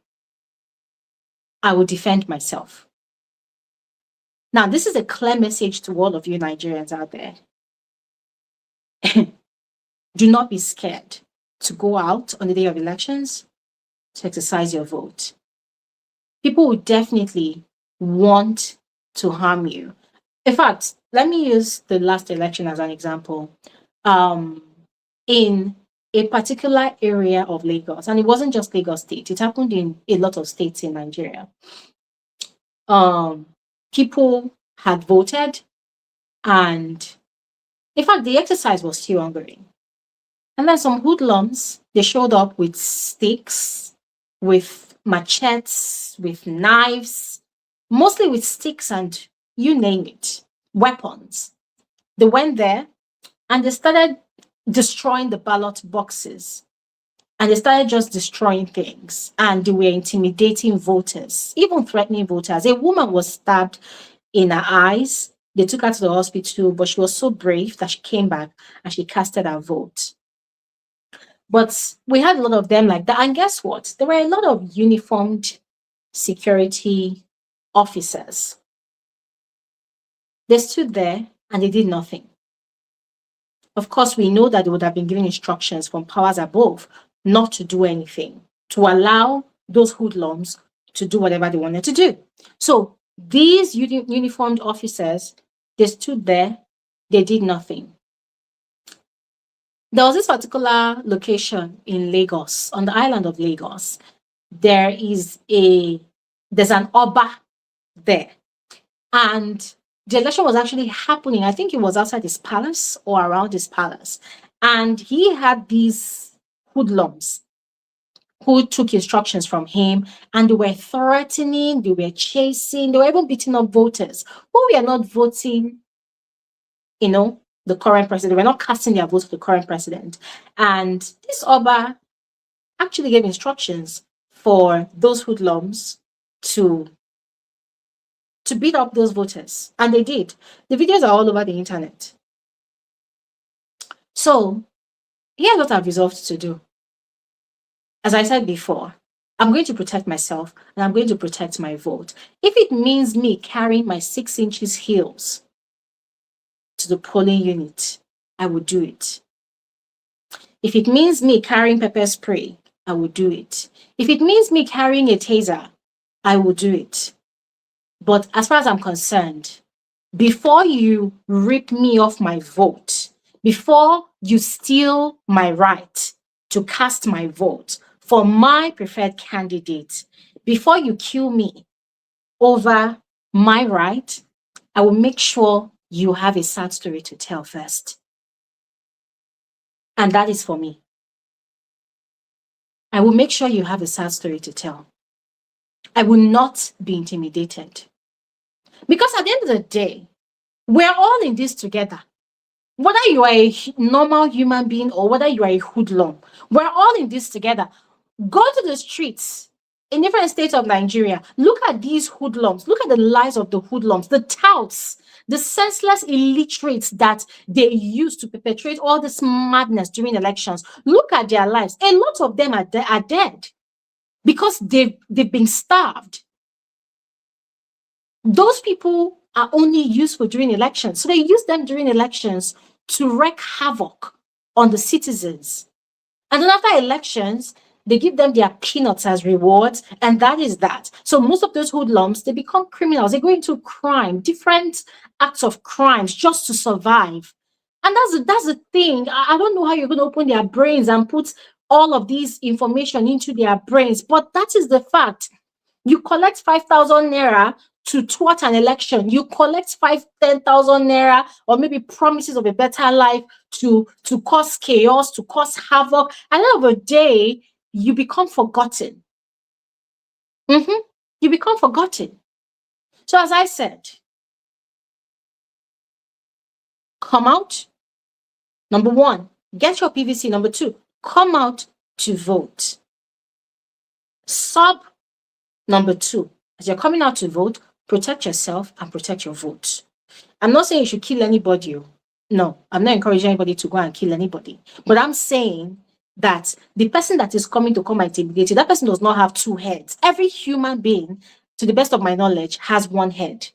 I will defend myself. Now, this is a clear message to all of you Nigerians out there. Do not be scared to go out on the day of elections to exercise your vote. People will definitely want to harm you. In fact, let me use the last election as an example. In a particular area of Lagos, and it wasn't just Lagos State, it happened in a lot of states in Nigeria. People had voted, and in fact, the exercise was still ongoing. And then some hoodlums, they showed up with sticks, with machetes, with knives, mostly with sticks and you name it, weapons. They went there and they started destroying the ballot boxes. And they started just destroying things. And they were intimidating voters, even threatening voters. A woman was stabbed in her eyes. They took her to the hospital, but she was so brave that she came back and she casted her vote. But we had a lot of them like that. And guess what? There were a lot of uniformed security officers. They stood there and they did nothing. Of course, we know that they would have been given instructions from powers above not to do anything, to allow those hoodlums to do whatever they wanted to do. So these uniformed officers, they stood there, they did nothing. There was this particular location in Lagos, on the island of Lagos. There's an Oba there. And the election was actually happening. I think it was outside his palace or around his palace. And he had these hoodlums who took instructions from him, and they were threatening, they were chasing, they were even beating up voters who were not voting, the current president. They were not casting their votes for the current president. And this Oba actually gave instructions for those hoodlums to beat up those voters. And they did. The videos are all over the internet. So here's what I've resolved to do. As I said before, I'm going to protect myself and I'm going to protect my vote. If it means me carrying my 6 inches heels to the polling unit, I will do it. If it means me carrying pepper spray, I will do it. If it means me carrying a taser, I will do it. But as far as I'm concerned, before you rip me off my vote, before you steal my right to cast my vote for my preferred candidate, before you kill me over my right, I will make sure you have a sad story to tell first. And that is for me. I will make sure you have a sad story to tell. I will not be intimidated. Because at the end of the day, we're all in this together. Whether you are a normal human being or whether you are a hoodlum, we're all in this together. Go to the streets in different states of Nigeria. Look at these hoodlums. Look at the lives of the hoodlums, the touts, the senseless illiterates that they use to perpetrate all this madness during elections. Look at their lives. A lot of them are dead because they've been starved. Those people are only useful during elections. So they use them during elections to wreak havoc on the citizens. And then after elections, they give them their peanuts as rewards, and that is that. So most of those hoodlums, they become criminals. They go into crime, different acts of crimes just to survive. And that's the thing. I don't know how you're going to open their brains and put all of these information into their brains, but that is the fact. You collect 5,000 naira to thwart an election. You collect 10,000 naira or maybe promises of a better life to cause chaos, to cause havoc. At the end of the day, you become forgotten. You become forgotten. So as I said, come out. Number one, get your PVC. Number two, come out to vote. Number two, as you're coming out to vote, protect yourself and protect your vote. I'm not saying you should kill anybody. No, I'm not encouraging anybody to go and kill anybody. But I'm saying that the person that is coming to come and intimidate you, that person does not have two heads. Every human being, to the best of my knowledge, has one head.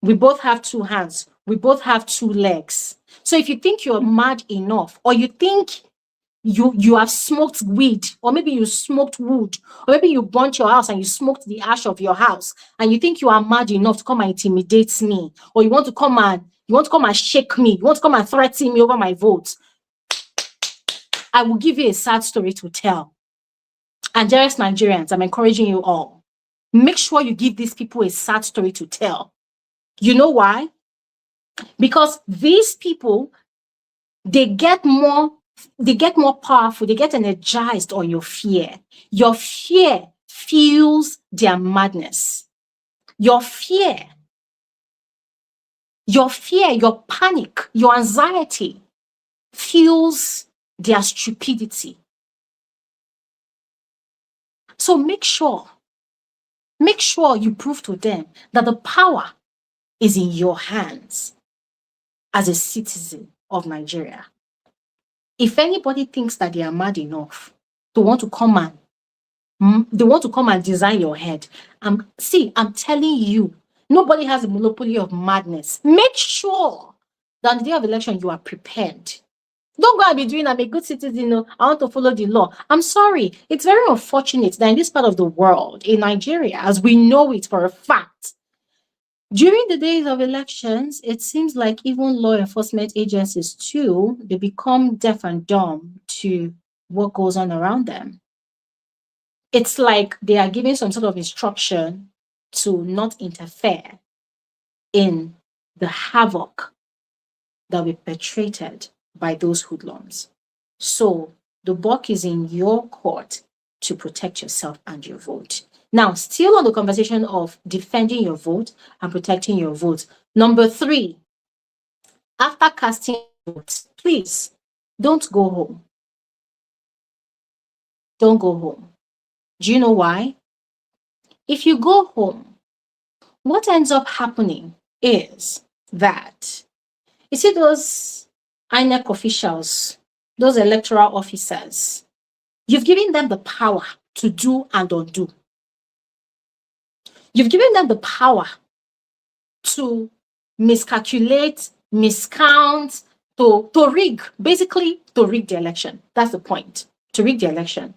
We both have two hands. We both have two legs. So if you think you're mad enough, or you think you have smoked weed, or maybe you smoked wood, or maybe you burnt your house and you smoked the ash of your house, and you think you are mad enough to come and intimidate me, or you want to come and shake me, you want to come and threaten me over my vote, I will give you a sad story to tell. And dearest Nigerians, I'm encouraging you all, make sure you give these people a sad story to tell. You know why? Because these people, they get more powerful, they get energized on your fear. Your fear fuels their madness. Your fear, your panic, your anxiety fuels their stupidity. So make sure you prove to them that the power is in your hands as a citizen of Nigeria. If anybody thinks that they are mad enough to want to come and design your head, I'm telling you, nobody has a monopoly of madness. Make sure that on the day of election you are prepared. Don't go and be doing, I'm a good citizen, I want to follow the law. I'm sorry. It's very unfortunate that in this part of the world, in Nigeria, as we know it for a fact, during the days of elections, it seems like even law enforcement agencies too, they become deaf and dumb to what goes on around them. It's like they are giving some sort of instruction to not interfere in the havoc that will be perpetrated by those hoodlums. So the buck is in your court to protect yourself and your vote. Now, still on the conversation of defending your vote and protecting your vote. Number 3, after casting votes, please don't go home. Don't go home. Do you know why? If you go home, what ends up happening is that, you see those INEC officials, those electoral officers, you've given them the power to do and undo. You've given them the power to miscalculate, miscount, to rig, basically to rig the election. That's the point, to rig the election.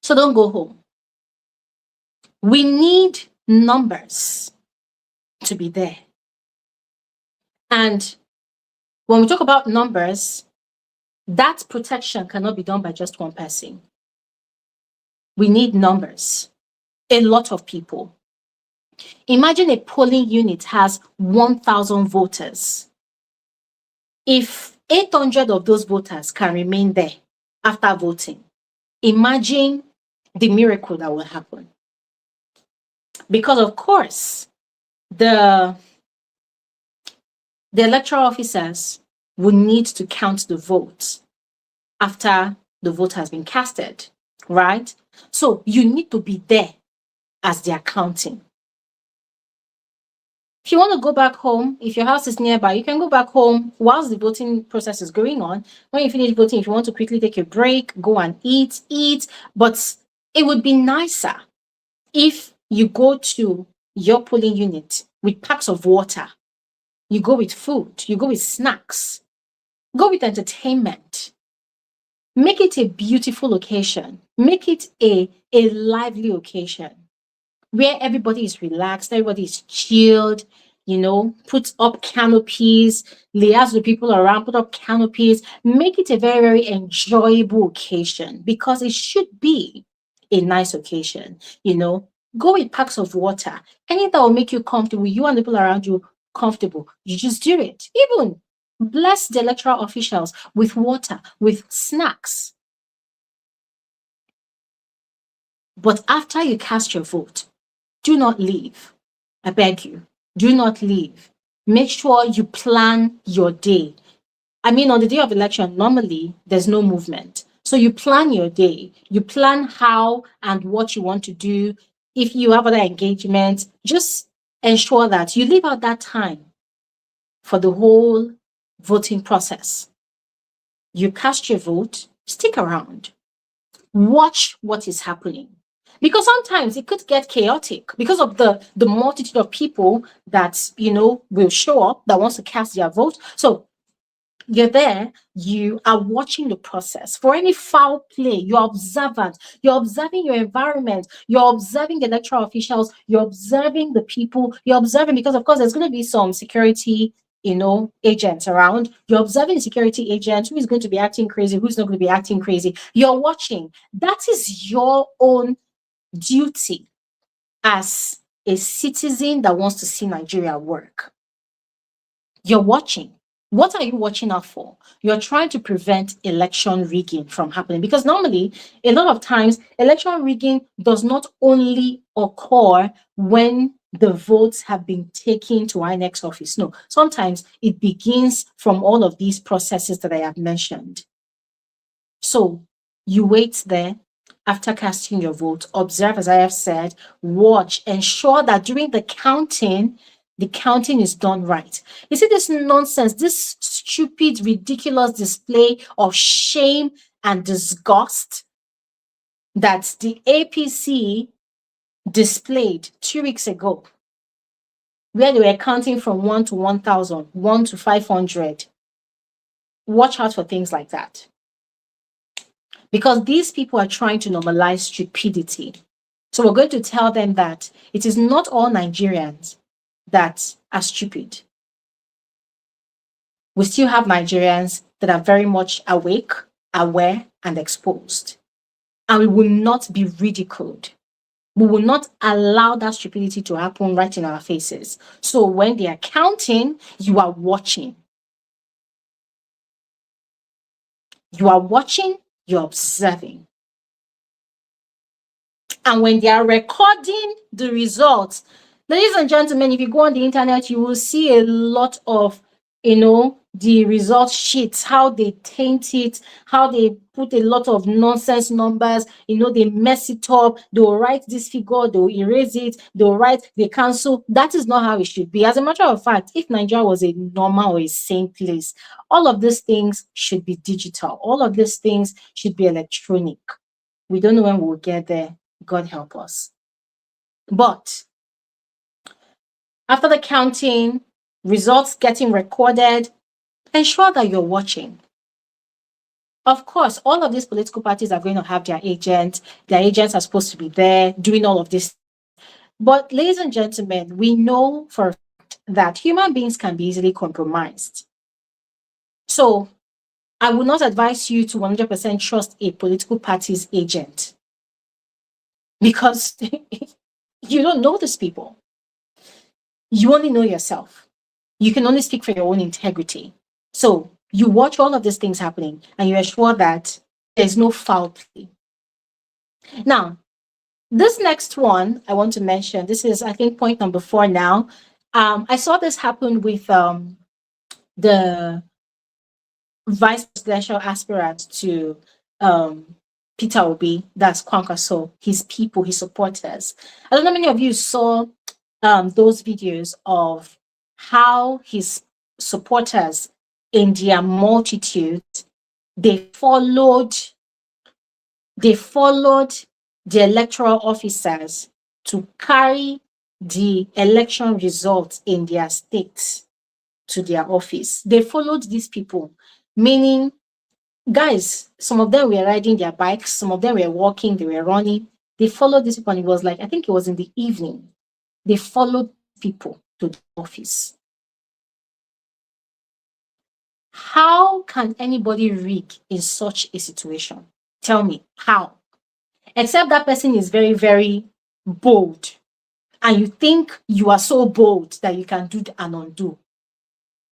So don't go home. We need numbers to be there. And when we talk about numbers, that protection cannot be done by just one person. We need numbers, a lot of people. Imagine a polling unit has 1,000 voters. If 800 of those voters can remain there after voting. Imagine the miracle that will happen. Because of course, the the electoral officers will need to count the votes after the vote has been casted, right? So you need to be there as they are counting. If you want to go back home, if your house is nearby, you can go back home whilst the voting process is going on. When you finish voting, if you want to quickly take a break, go and eat. But it would be nicer if you go to your polling unit with packs of water, you go with food, you go with snacks, go with entertainment. Make it a beautiful occasion. Make it a lively occasion where everybody is relaxed, everybody is chilled, put up canopies, liaise with people around, put up canopies, make it a very, very enjoyable occasion because it should be a nice occasion, Go with packs of water. Anything that will make you comfortable, you and the people around you comfortable, you just do it. Even bless the electoral officials with water, with snacks. But after you cast your vote, do not leave. I beg you, do not leave. Make sure you plan your day. I mean, on the day of election, normally there's no movement. So you plan your day. You plan how and what you want to do. If you have other engagements, just ensure that you leave out that time for the whole voting process. You cast your vote, stick around, watch what is happening. Because sometimes it could get chaotic because of the multitude of people that will show up that wants to cast their vote. So you're there, you are watching the process. For any foul play, you're observant, you're observing your environment, you're observing the electoral officials, you're observing the people, you're observing because of course there's going to be some security agents around. You're observing the security agent who is going to be acting crazy, who's not going to be acting crazy. You're watching. That is your own duty as a citizen that wants to see Nigeria work. You're watching. What are you watching out for? You're trying to prevent election rigging from happening because normally, a lot of times, election rigging does not only occur when the votes have been taken to INEC's office. No, sometimes it begins from all of these processes that I have mentioned. So you wait there after casting your vote, observe, as I have said, watch, ensure that during the counting is done right. You see this nonsense, this stupid, ridiculous display of shame and disgust that the APC displayed 2 weeks ago, where they were counting from 1 to 1,000, 1 to 500. Watch out for things like that. Because these people are trying to normalize stupidity. So we're going to tell them that it is not all Nigerians that are stupid. We still have Nigerians that are very much awake, aware, and exposed. And we will not be ridiculed. We will not allow that stupidity to happen right in our faces. So when they are counting, you are watching. You are watching, you're observing. And when they are recording the results, ladies and gentlemen, if you go on the internet, you will see a lot of, the result sheets, how they taint it, how they put a lot of nonsense numbers, they mess it up, they'll write this figure, they'll erase it, they cancel. That is not how it should be. As a matter of fact, if Nigeria was a normal or a sane place, all of these things should be digital. All of these things should be electronic. We don't know when we'll get there. God help us. But after the counting, results getting recorded, ensure that you're watching. Of course, all of these political parties are going to have their agents. Their agents are supposed to be there doing all of this. But ladies and gentlemen, we know for a fact that human beings can be easily compromised. So I would not advise you to 100% trust a political party's agent because you don't know these people. You only know yourself. You can only speak for your own integrity. So you watch all of these things happening and you ensure that There's no foul play. Now, this next one I want to mention, this is, I think, point number 4 now. I saw this happen with the vice presidential aspirant to Peter Obi, that's Kwankwaso, his people, his supporters. I don't know how many of you saw those videos of how his supporters, in their multitude, they followed the electoral officers to carry the election results in their states to their office. They followed these people, meaning, guys, some of them were riding their bikes, some of them were walking, they were running. They followed these people, and it was like, I think it was in the evening. They followed people to the office. How can anybody rig in such a situation? Tell me, how? Except that person is very, very bold, and you think you are so bold that you can do and undo.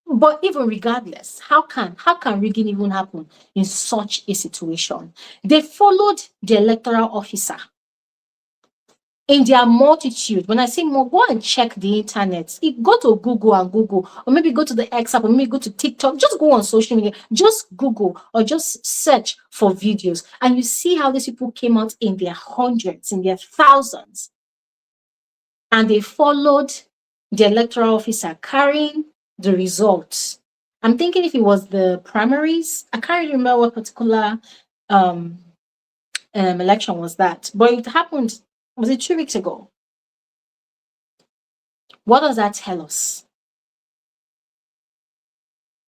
But even regardless, how can rigging even happen in such a situation? They followed the electoral officer in their multitude. When I say more, go and check the internet. Go to Google and Google, or maybe go to the X app, or maybe go to TikTok. Just go on social media, just Google or just search for videos, and you see how these people came out in their hundreds, in their thousands, and they followed the electoral officer carrying the results. I'm thinking if it was the primaries, I can't really remember what particular election was that, but it happened, was it 2 weeks ago? What does that tell us?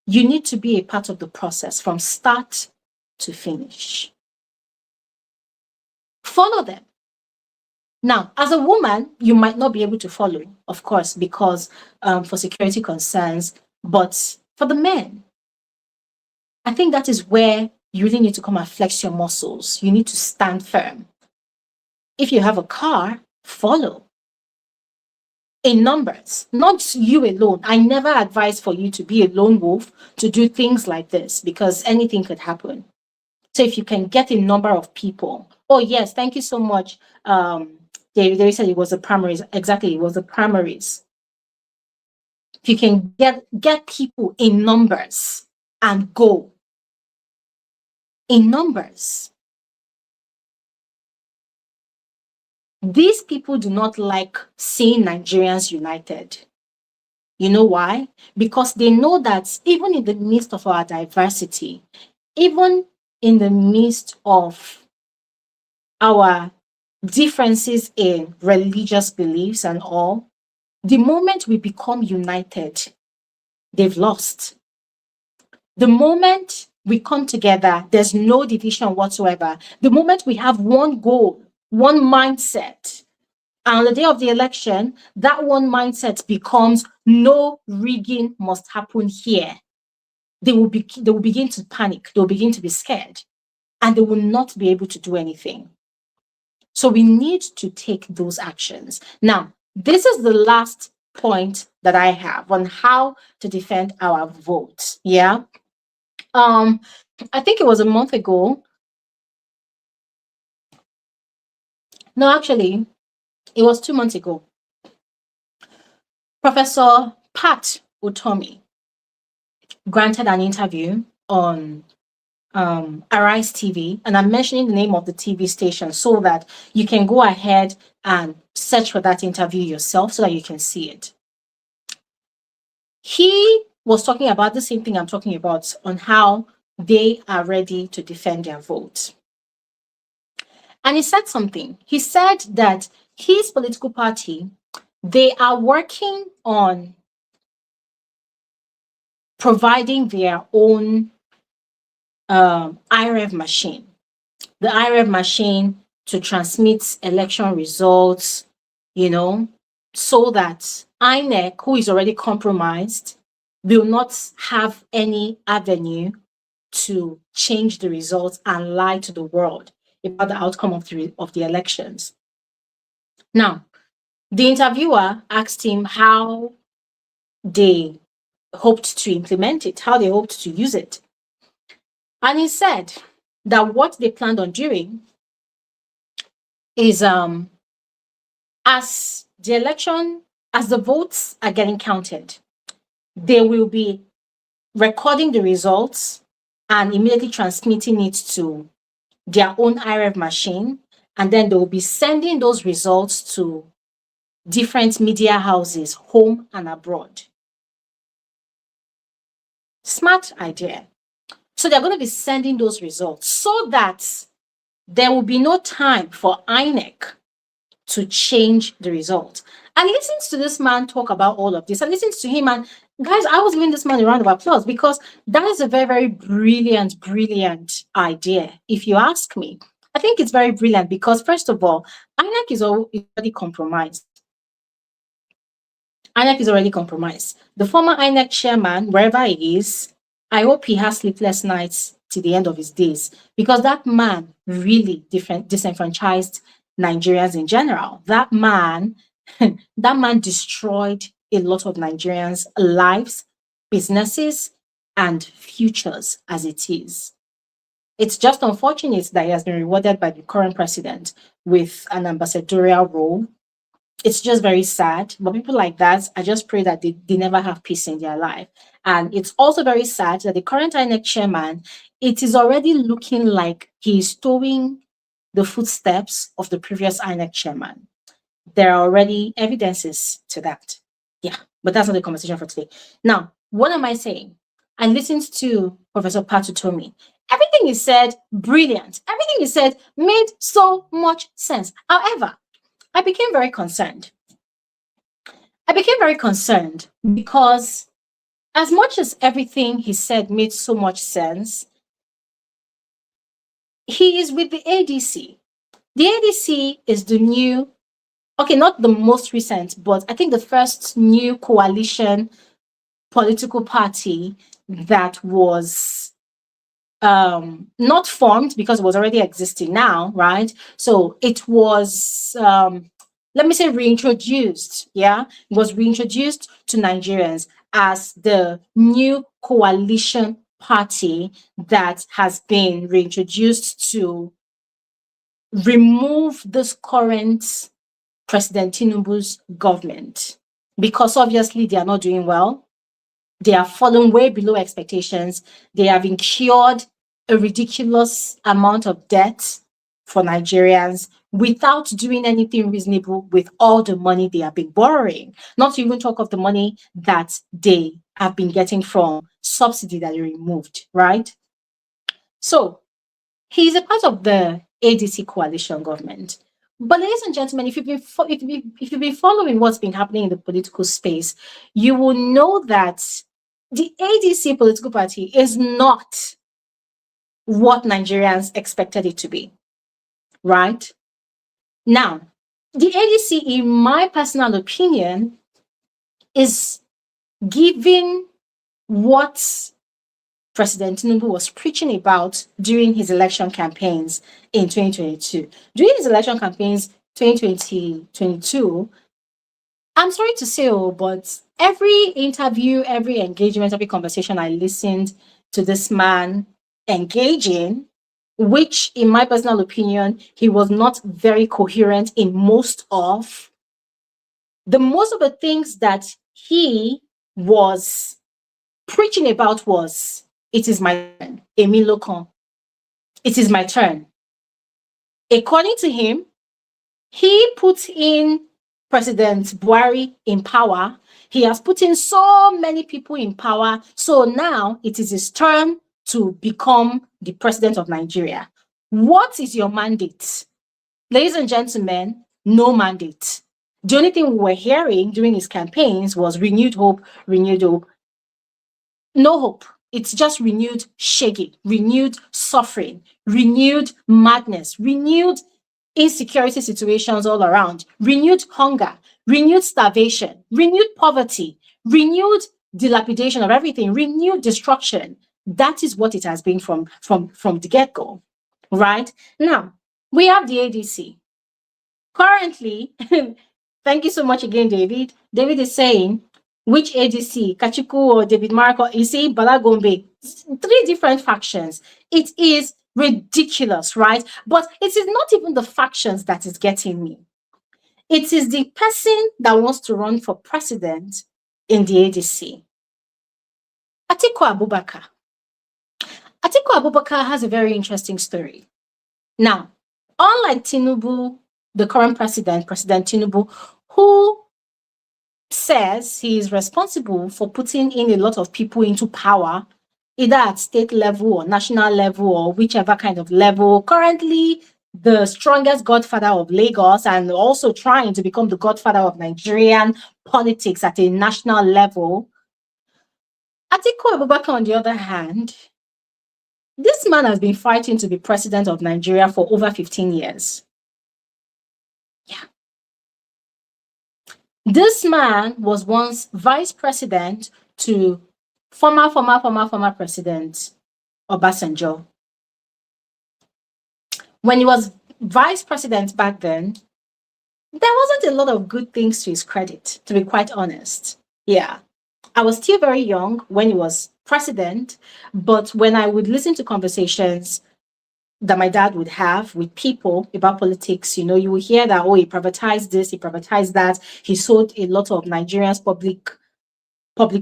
You need to be a part of the process from start to finish. Follow them. Now, as a woman, you might not be able to follow, of course, because for security concerns, but for the men, I think that is where you really need to come and flex your muscles. You need to stand firm. If you have a car, follow. In numbers, not you alone. I never advise for you to be a lone wolf to do things like this, because anything could happen. So if you can get a number of people, oh yes, thank you so much. They said it was the primaries. Exactly, it was the primaries. If you can get people in numbers and go in numbers. These people do not like seeing Nigerians united. You know why? Because they know that even in the midst of our diversity, even in the midst of our differences in religious beliefs and all, the moment we become united, they've lost. The moment we come together, there's no division whatsoever. The moment we have one goal, one mindset, and on the day of the election, that one mindset becomes no rigging must happen here. They will begin to panic. They will begin to be scared, and they will not be able to do anything. So we need to take those actions. Now, this is the last point that I have on how to defend our vote. Yeah. I think it was a month ago. No, actually, it was 2 months ago. Professor Pat Utomi granted an interview on Arise TV, and I'm mentioning the name of the TV station so that you can go ahead and search for that interview yourself so that you can see it. He was talking about the same thing I'm talking about, on how they are ready to defend their vote. And he said something. He said that his political party, they are working on providing their own IREV machine. The IREV machine to transmit election results, so that INEC, who is already compromised, will not have any avenue to change the results and lie to the world about the outcome of the elections. Now, the interviewer asked him how they hoped to implement it, how they hoped to use it. And he said that what they planned on doing is as the election, as the votes are getting counted, they will be recording the results and immediately transmitting it to their own IRF machine, and then they will be sending those results to different media houses, home and abroad. Smart idea. So they're going to be sending those results so that there will be no time for INEC to change the result. And listens to this man talk about all of this, and listens to him, and guys, I was giving this man a round of applause because that is a very, very brilliant, brilliant idea. If you ask me, I think it's very brilliant because, first of all, INEC is already compromised. INEC is already compromised. The former INEC chairman, wherever he is, I hope he has sleepless nights to the end of his days because that man really disenfranchised Nigerians in general. That man, that man destroyed a lot of Nigerians' lives, businesses, and futures as it is. It's just unfortunate that he has been rewarded by the current president with an ambassadorial role. It's just very sad. But people like that, I just pray that they never have peace in their life. And it's also very sad that the current INEC chairman, it is already looking like he's towing the footsteps of the previous INEC chairman. There are already evidences to that. Yeah, but that's not the conversation for today. Now, what am I saying? I listened to Professor Patutomi. Everything he said, brilliant. Everything he said made so much sense. However, I became very concerned. I became very concerned because as much as everything he said made so much sense, he is with the ADC. The ADC is the new, okay, not the most recent, but I think the first new coalition political party that was not formed because it was already existing now, right? So it was, let me say, reintroduced. Yeah, it was reintroduced to Nigerians as the new coalition party that has been reintroduced to remove this current President Tinubu's government because obviously they are not doing well. They have fallen way below expectations. They have incurred a ridiculous amount of debt for Nigerians without doing anything reasonable with all the money they have been borrowing. Not to even talk of the money that they have been getting from subsidy that they removed, right? So he's a part of the ADC coalition government. But ladies and gentlemen, if you've been following what's been happening in the political space, you will know that the ADC political party is not what Nigerians expected it to be, right? Now, the ADC, in my personal opinion, is giving what President Tinubu was preaching about during his election campaigns in 2022. During his election campaigns 2022, I'm sorry to say, but every interview, every engagement, every conversation I listened to this man engaging, which in my personal opinion, he was not very coherent in most of the things that he was preaching about was, it is my turn, Emi Lokan. It is my turn. According to him, he put in President Buhari in power. He has put in so many people in power. So now it is his turn to become the president of Nigeria. What is your mandate? Ladies and gentlemen, no mandate. The only thing we were hearing during his campaigns was renewed hope, renewed hope. No hope. It's just renewed shaking, renewed suffering, renewed madness, renewed insecurity situations all around, renewed hunger, renewed starvation, renewed poverty, renewed dilapidation of everything, renewed destruction. That is what it has been from the get-go, right? Now, we have the ADC. Currently, thank you so much again, David. David is saying, which ADC, Kachiku or David Marco? You see, Balagombe, three different factions. It is Ridiculous, right? But it is not even the factions that is getting me. It is the person that wants to run for president in the ADC. Atiku Abubakar. Atiku Abubakar has a very interesting story. Now, unlike Tinubu, the current president, President Tinubu, who says he is responsible for putting in a lot of people into power, either at state level or national level or whichever kind of level. Currently, the strongest godfather of Lagos and also trying to become the godfather of Nigerian politics at a national level. Atiku Abubakar, on the other hand, this man has been fighting to be president of Nigeria for over 15 years. Yeah. This man was once vice president to former president Obasanjo. When he was vice president back then, there wasn't a lot of good things to his credit, to be quite honest. Yeah. I was still very young when he was president, but when I would listen to conversations that my dad would have with people about politics, you would hear that, oh, he privatized this, he privatized that, he sold a lot of Nigerians' public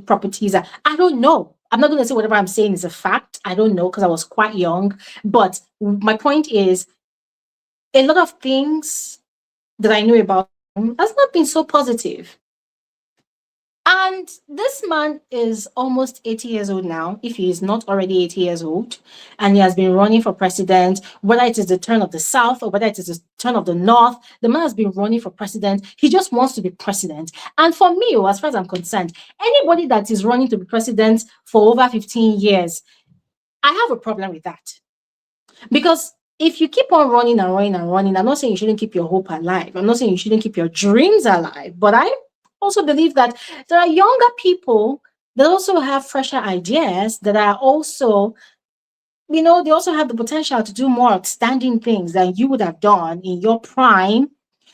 properties. I don't know. I'm not going to say whatever I'm saying is a fact. I don't know because I was quite young. But my point is, a lot of things that I know about him has not been so positive. And this man is almost 80 years old now, if he is not already 80 years old, and he has been running for president, whether it is the turn of the South or whether it is the turn of the North. The man has been running for president. He just wants to be president. And for me, as far as I'm concerned, anybody that is running to be president for over 15 years, I have a problem with that. Because if you keep on running and running and running, I'm not saying you shouldn't keep your hope alive. I'm not saying you shouldn't keep your dreams alive, but I also believe that there are younger people that also have fresher ideas that are also, they also have the potential to do more outstanding things than you would have done in your prime.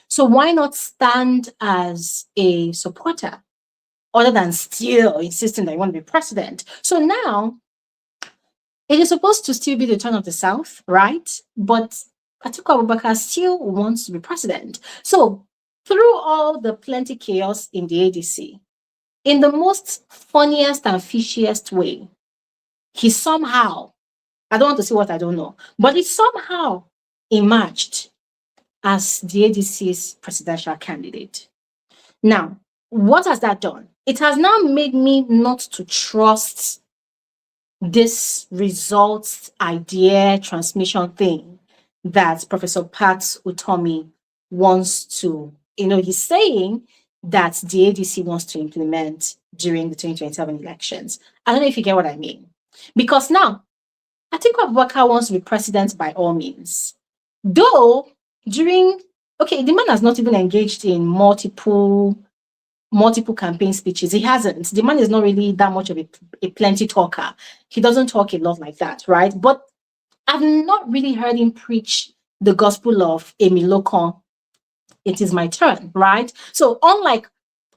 So why not stand as a supporter other than still insisting that you want to be president? So now it is supposed to still be the turn of the South, right? But Atiku Abubakar still wants to be president. So through all the plenty chaos in the ADC, in the most funniest and fishiest way, he somehow, I don't want to say what I don't know, but he somehow emerged as the ADC's presidential candidate. Now, what has that done? It has now made me not to trust this results idea transmission thing that Professor Pat Utomi wants to, he's saying that the ADC wants to implement during the 2027 elections. I don't know if you get what I mean. Because now, Atiku Abubakar wants to be president by all means. Though, the man has not even engaged in multiple campaign speeches. He hasn't. The man is not really that much of a plenty talker. He doesn't talk a lot like that, right? But I've not really heard him preach the gospel of Emi Lokon. It is my turn, right? So unlike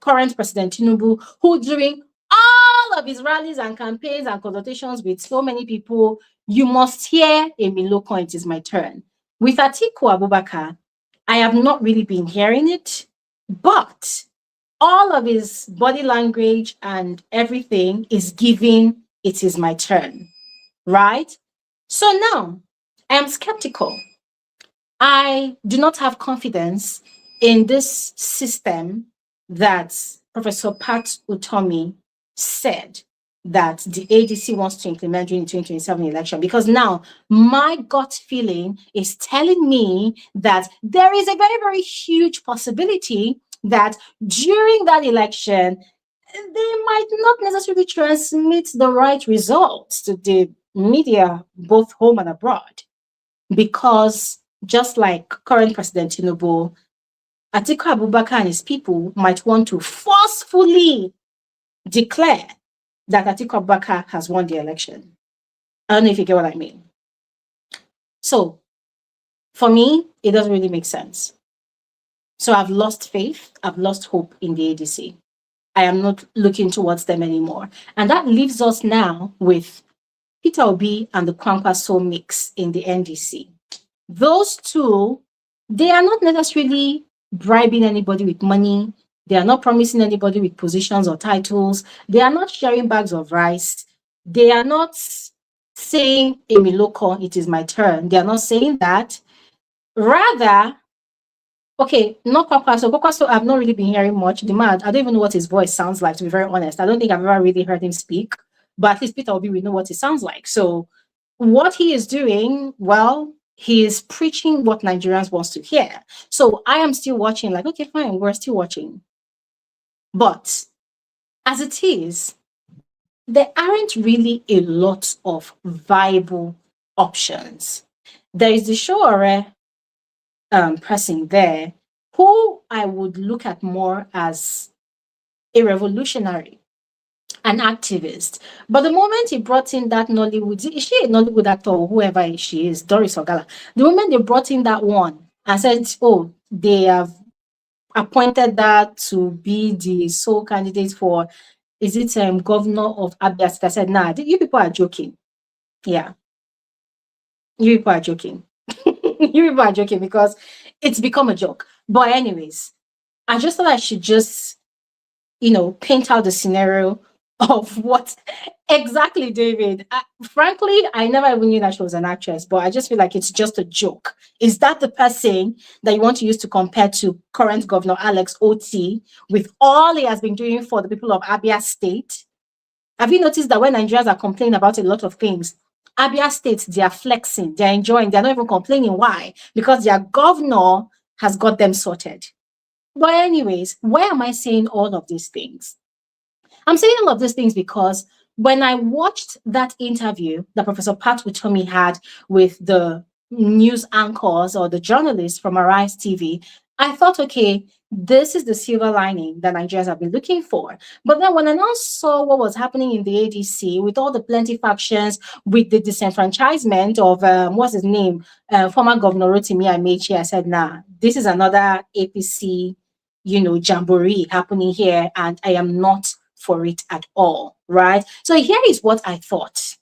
current President Tinubu, who during all of his rallies and campaigns and consultations with so many people, you must hear Emi Lokon, it is my turn. With Atiku Abubakar, I have not really been hearing it, but all of his body language and everything is giving it is my turn, right? So now I am skeptical. I do not have confidence in this system that Professor Pat Utomi said that the ADC wants to implement during the 2027 election, because now my gut feeling is telling me that there is a very, very huge possibility that during that election, they might not necessarily transmit the right results to the media, both home and abroad. Because just like current President Tinubu, Atiku Abubakar and his people might want to forcefully declare that Atiku Abubakar has won the election. I don't know if you get what I mean. So, for me, it doesn't really make sense. So I've lost faith, I've lost hope in the ADC. I am not looking towards them anymore. And that leaves us now with Peter Obi and the Kwankwaso mix in the NDC. Those two, they are not necessarily bribing anybody with money. They are not promising anybody with positions or titles. They are not sharing bags of rice. They are not saying, Emiloko, it is my turn. They are not saying that. Rather, okay, not Kwakwaso. Kwakwaso, I've not really been hearing much. The man, I don't even know what his voice sounds like, to be very honest. I don't think I've ever really heard him speak. But at least Peter Obi, we know what it sounds like. So what he is doing, well, he is preaching what Nigerians wants to hear. So I am still watching, like, okay, fine, we're still watching. But as it is, there aren't really a lot of viable options. There is the Shoore person there who I would look at more as a revolutionary, an activist. But the moment he brought in that Nollywood, is she a Nollywood actor or whoever she is, Doris Ogala? The moment they brought in that one and said, oh, they have appointed that to be the sole candidate for, is it governor of Abia State? I said, nah, you people are joking. Yeah, you people are joking. You people are joking because it's become a joke. But anyways, I just thought I should just, paint out the scenario of what exactly David. Frankly, I never even knew that she was an actress, but I just feel like it's just a joke. Is that the person that you want to use to compare to current Governor Alex Oti with all he has been doing for the people of Abia State? Have you noticed that when Nigerians are complaining about a lot of things, Abia State, they are flexing, they're enjoying, they're not even complaining. Why? Because their governor has got them sorted. But anyways, why am I saying all of these things? I'm saying all of these things because when I watched that interview that Professor Pat Utomi had with the news anchors or the journalists from Arise TV, I thought, okay, this is the silver lining that Nigerians have been looking for. But then when I now saw what was happening in the ADC with all the plenty factions, with the disenfranchisement of, what's his name, former Governor Rotimi Amechi, I said, nah, this is another APC, jamboree happening here, and I am not for it at all, right? So here is what I thought,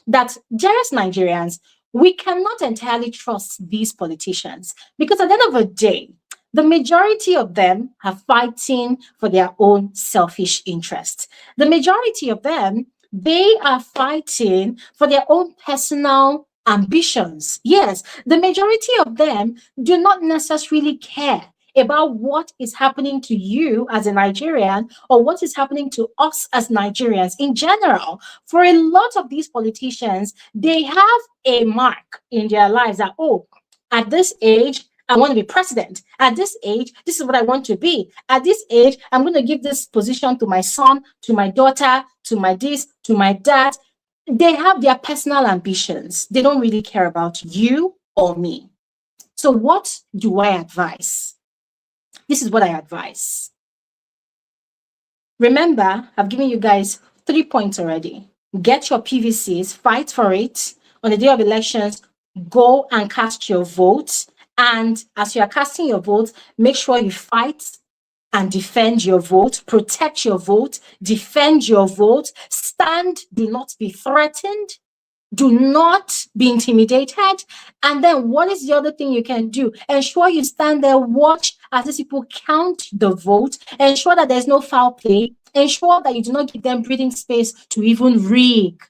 that dearest Nigerians, we cannot entirely trust these politicians because at the end of the day, the majority of them are fighting for their own selfish interests. The majority of them, they are fighting for their own personal ambitions. Yes, the majority of them do not necessarily care about what is happening to you as a Nigerian or what is happening to us as Nigerians in general. For a lot of these politicians, they have a mark in their lives that, oh, at this age, I want to be president. At this age, this is what I want to be. At this age, I'm going to give this position to my son, to my daughter, to my this, to my dad. They have their personal ambitions. They don't really care about you or me. So what do I advise? This is what I advise. Remember, I've given you guys 3 points already. Get your PVCs, fight for it. On the day of elections, go and cast your vote. And as you are casting your vote, make sure you fight and defend your vote, protect your vote, defend your vote, stand, do not be threatened. Do not be intimidated. And then what is the other thing you can do? Ensure you stand there, watch as these people count the vote. Ensure that there's no foul play. Ensure that you do not give them breathing space to even rig.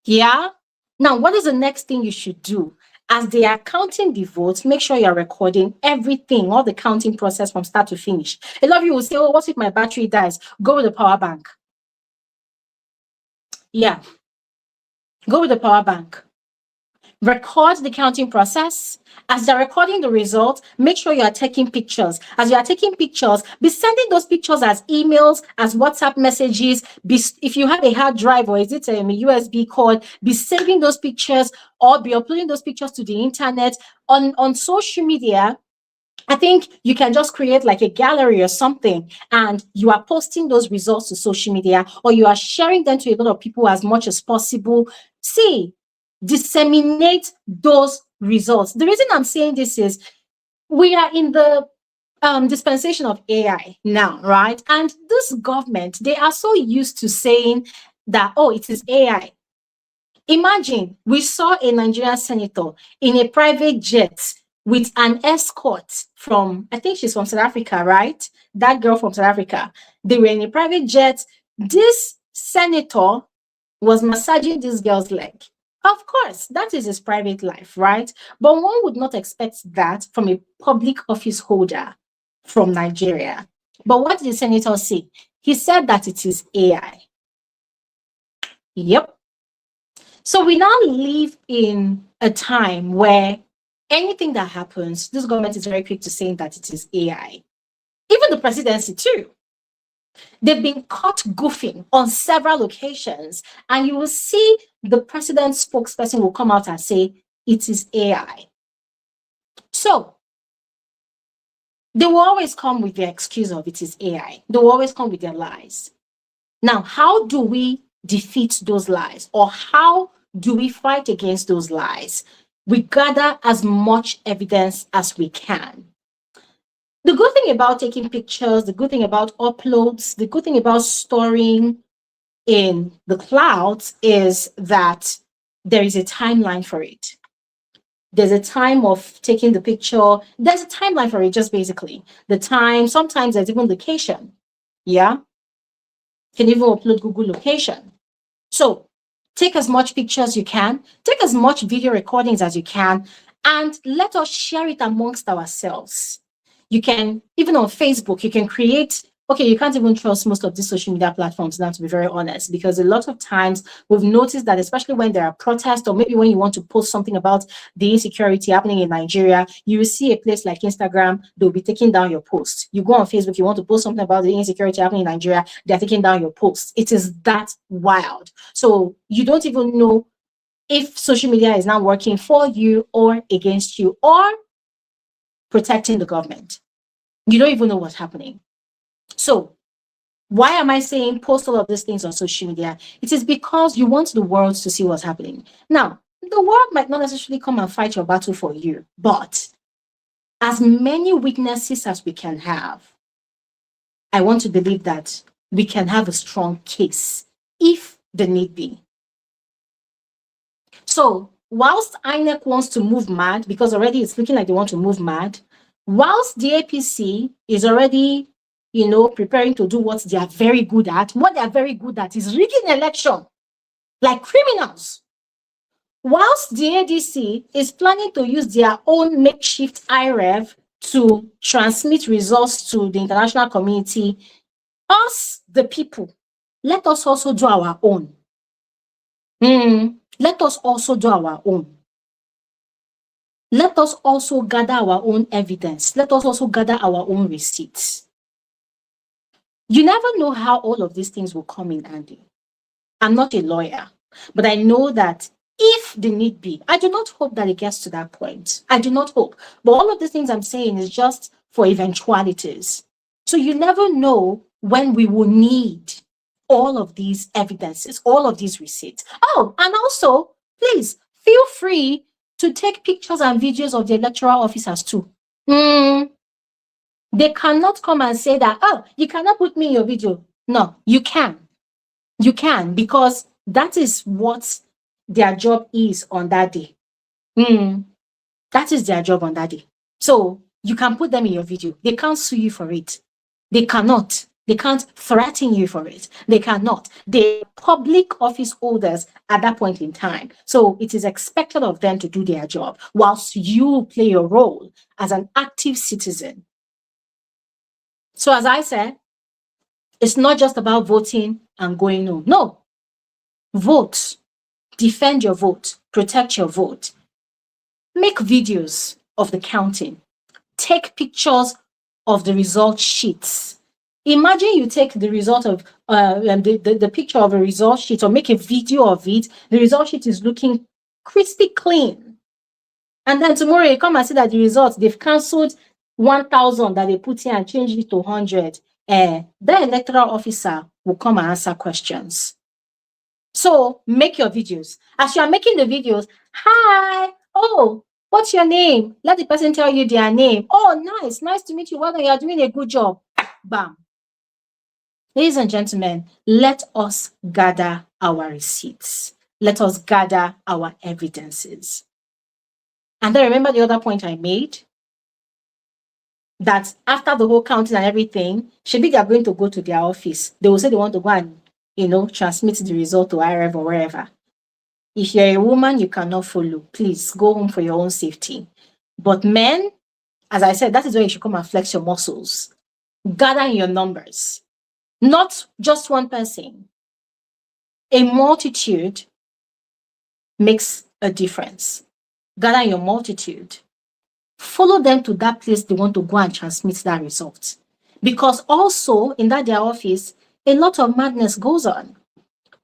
Yeah? Now, what is the next thing you should do? As they are counting the votes, make sure you're recording everything, all the counting process from start to finish. A lot of you will say, oh, what if my battery dies? Go with the power bank. Yeah. Go with the power bank. Record the counting process. As you're recording the result, make sure you are taking pictures. As you are taking pictures, be sending those pictures as emails, as WhatsApp messages. If you have a hard drive or is it a USB cord, be saving those pictures or be uploading those pictures to the internet. On social media, I think you can just create like a gallery or something, and you are posting those results to social media, or you are sharing them to a lot of people as much as possible. See, disseminate those results. The reason I'm saying this is we are in the dispensation of AI now, right? And this government, they are so used to saying that, oh, it is AI. Imagine we saw a Nigerian senator in a private jet with an escort from, I think she's from South Africa, right? That girl from South Africa. They were in a private jet. This senator was massaging this girl's leg. Of course, that is his private life, right? But one would not expect that from a public office holder from Nigeria. But what did the senator say? He said that it is AI. Yep. So we now live in a time where anything that happens, this government is very quick to saying that it is AI. Even the presidency too. They've been caught goofing on several occasions, and you will see the president's spokesperson will come out and say it is AI. So they will always come with the excuse of it is AI. They will always come with their lies. Now, how do we defeat those lies, or how do we fight against those lies? We gather as much evidence as we can. The good thing about taking pictures, the good thing about uploads, the good thing about storing in the clouds is that there is a timeline for it. There's a time of taking the picture. There's a timeline for it, just basically. The time, sometimes there's even location. Yeah. You can even upload Google location. So take as much pictures as you can, take as much video recordings as you can, and let us share it amongst ourselves. You can, even on Facebook, you can create, okay, you can't even trust most of these social media platforms now, to be very honest, because a lot of times we've noticed that, especially when there are protests, or maybe when you want to post something about the insecurity happening in Nigeria, you will see a place like Instagram, they'll be taking down your post. You go on Facebook, you want to post something about the insecurity happening in Nigeria, they're taking down your post. It is that wild. So you don't even know if social media is now working for you or against you, or protecting the government. You don't even know what's happening. So why am I saying post all of these things on social media? It is because you want the world to see what's happening. Now, the world might not necessarily come and fight your battle for you, but as many witnesses as we can have, I want to believe that we can have a strong case if the need be. So whilst INEC wants to move mad, because already it's looking like they want to move mad, whilst the APC is already, preparing to do what they are very good at, what they are very good at is rigging election like criminals. Whilst the ADC is planning to use their own makeshift IREV to transmit results to the international community, us, the people, let us also do our own. Let us also do our own. Let us also gather our own evidence. Let us also gather our own receipts. You never know how all of these things will come in handy. I'm not a lawyer, but I know that if the need be, I do not hope that it gets to that point. I do not hope. But all of these things I'm saying is just for eventualities. So you never know when we will need all of these evidences, all of these receipts. Oh, and also, please feel free to take pictures and videos of the electoral officers too. They cannot come and say that, oh, you cannot put me in your video. No, you can. You can, because that is what their job is on that day. That is their job on that day. So you can put them in your video. They can't sue you for it. They cannot. They can't threaten you for it. They cannot. They're public office holders at that point in time. So it is expected of them to do their job whilst you play your role as an active citizen. So as I said, it's not just about voting and going home. No. Vote. Defend your vote. Protect your vote. Make videos of the counting. Take pictures of the result sheets. Imagine you take the result of the picture of a result sheet, or make a video of it. The result sheet is looking crispy clean. And then tomorrow you come and see that the results, they've cancelled 1,000 that they put here and changed it to 100. The electoral officer will come and answer questions. So make your videos. As you are making the videos, hi, oh, what's your name? Let the person tell you their name. Oh, nice to meet you. Well, you are doing a good job. Bam. Ladies and gentlemen, let us gather our receipts. Let us gather our evidences. And then remember the other point I made, that after the whole counting and everything, maybe they are going to go to their office. They will say they want to go and, transmit the result to IRF or wherever. If you're a woman, you cannot follow. Please go home for your own safety. But men, as I said, that is where you should come and flex your muscles. Gather in your numbers. Not just one person. A multitude makes a difference. Gather in your multitude. Follow them to that place they want to go and transmit that result. Because also in that their office, a lot of madness goes on.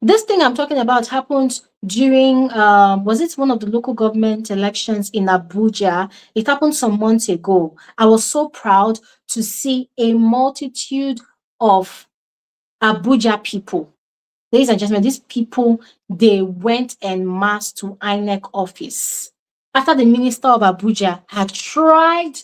This thing I'm talking about happened during, was it one of the local government elections in Abuja? It happened some months ago. I was so proud to see a multitude of Abuja people. Ladies and gentlemen, these people, they went en masse to INEC office. After the minister of Abuja had tried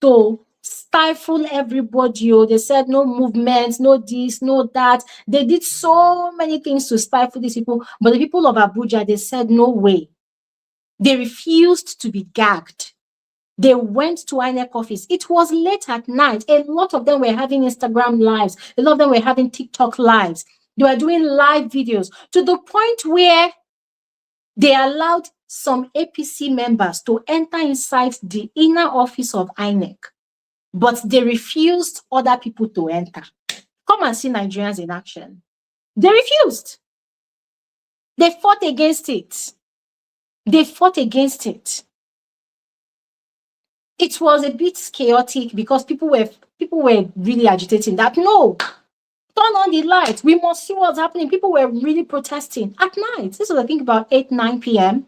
to stifle everybody, they said no movement, no this, no that. They did so many things to stifle these people, but the people of Abuja, they said no way. They refused to be gagged. They went to INEC office. It was late at night. A lot of them were having Instagram lives. A lot of them were having TikTok lives. They were doing live videos to the point where they allowed some APC members to enter inside the inner office of INEC, but they refused other people to enter. Come and see Nigerians in action. They refused. They fought against it. They fought against it. It was a bit chaotic because people were really agitating that no, turn on the light. We must see what's happening. People were really protesting at night. This was, I think, about 8, 9 p.m.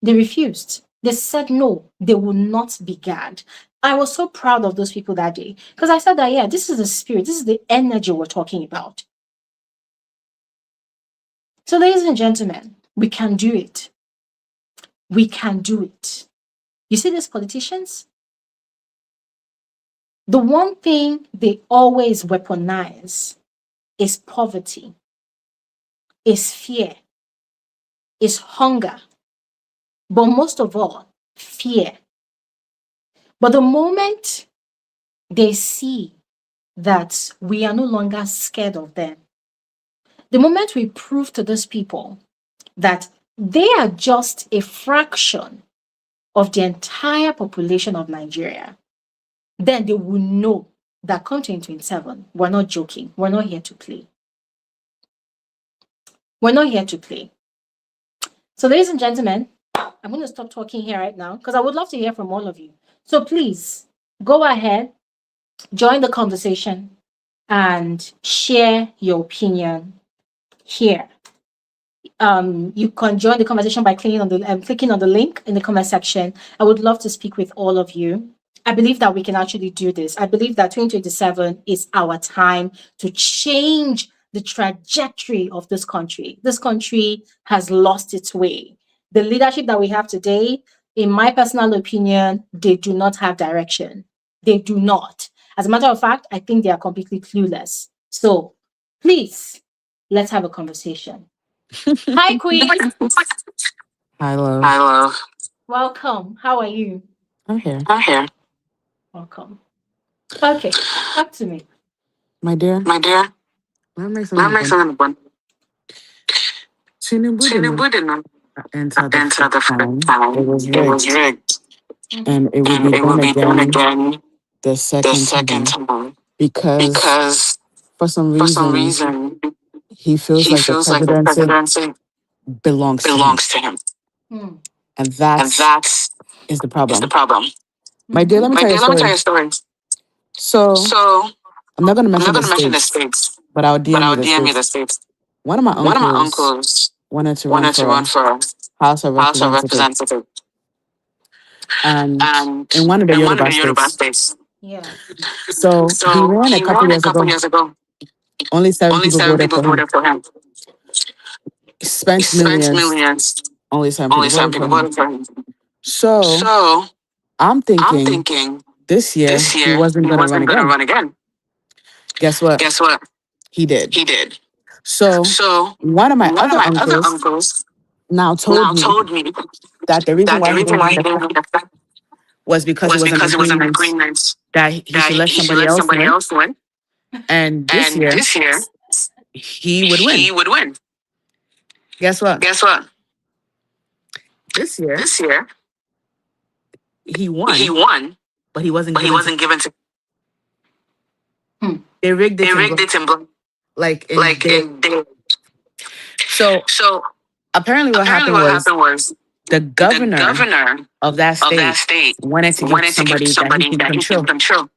They refused. They said no, they will not be gagged. I was so proud of those people that day because I said that, yeah, this is the spirit, this is the energy we're talking about. So, ladies and gentlemen, we can do it. We can do it. You see these politicians? The one thing they always weaponize is poverty, is fear, is hunger, but most of all, fear. But the moment they see that we are no longer scared of them, the moment we prove to those people that they are just a fraction of the entire population of Nigeria, then they will know that come 2027, we're not joking. We're not here to play. We're not here to play. So, ladies and gentlemen, I'm going to stop talking here right now because I would love to hear from all of you. So please go ahead, join the conversation, and share your opinion here. You can join the conversation by clicking on the link in the comment section. I would love to speak with all of you. I believe that we can actually do this. I believe that 2027 is our time to change the trajectory of this country. This country has lost its way. The leadership that we have today, in my personal opinion, they do not have direction. They do not. As a matter of fact, I think they are completely clueless. So please, let's have a conversation. Hi, Queen. Hi, love. Hi, love. Welcome. How are you? I'm here. I'm here. Welcome. Okay, talk to me. My dear, My dear, let me let me say say one. Tinubu did not Tinubu did not enter the enter first the first time. It time. was It was rigged. rigged. And it will And be it done will be done again again the the second second time. time. Because Because for some for some reason, reason, he feels he like the feels like the presidency presidency belongs to him. belongs to him. Hmm. And And that that is the is the problem. problem. My dear, let me My tell you a dear, let me tell story. you a story. So So I'm not going to I'm mention not the going to mention the states, states, but I'll but DM you I'll the DM you the states. states. One of my One of my uncles uncles wanted to run wanted to run for for House of House of Representatives. Representatives. And And in one of the in one of Yoruba the Yoruba states. states. Yeah. So he So ran a he couple ran a years couple ago. years ago. Only 7 Only people 7 voted people for him. voted for him. He He spent spent millions. millions. Only 7 Only people 7 voted for people him. voted for him. So So I'm I'm thinking thinking this year this he year wasn't he going to run wasn't going to again. run again. Guess what? Guess what? He did. He did. So So one of my one of other my other uncles uncles now told now me told me that the reason that why the he reason didn't why win he the didn't fight win the fight was because it was was an because it was an agreement agreement that he that should let he should somebody let else somebody win. else win. And this And year, this year, he would he win. would win. Guess what? Guess what? This year, This year, he he won, won, but he wasn't but he given to. wasn't given to. Hmm. They rigged They it in rigged blood, it in blood, like in like they. in they. So So apparently, what apparently, happened what was happened was the the governor governor of that of that state state wanted to give to wanted to give to somebody that he somebody can that he can control. control.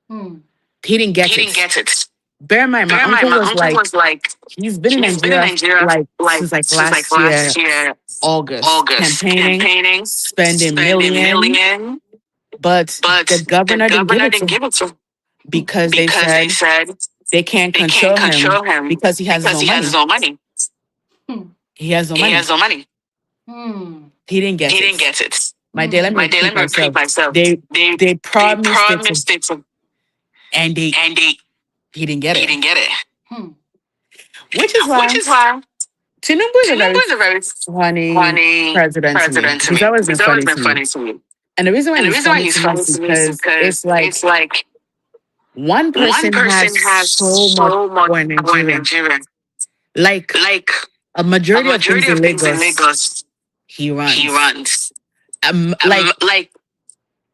Hmm. He didn't He get didn't it. get it. Bear in mind, my Bear in mind, uncle my was uncle like, was like, he's been in he's been in Nigeria Nigeria like like since like since like last year, last year, August, August, campaigning, campaigning, spending spending millions, million, but the but the governor didn't give governor it to didn't him give it to him because they because they said said they can't they can't control him control him because he has his because own he has his money. own money. Hmm. He has no He money. has no money. Hmm. He didn't get He it. didn't get it. My dear, let me My day, repeat let me repeat myself. myself. They They they they promised it to, promised it to, and and they he didn't get he it. didn't get it. Hmm. Which is Which why is why Tinubu is a Tinubu very is a very funny funny president to me. president to He's me. always been He's always funny been to me. funny to me. And the reason why And the he's reason why funny he's to me funny is to me is because because it's like it's like one one person has person has so much so much power in power in Nigeria. Nigeria. Like Like a a majority of things majority in of things in Lagos, Lagos, he he runs. runs. Like Like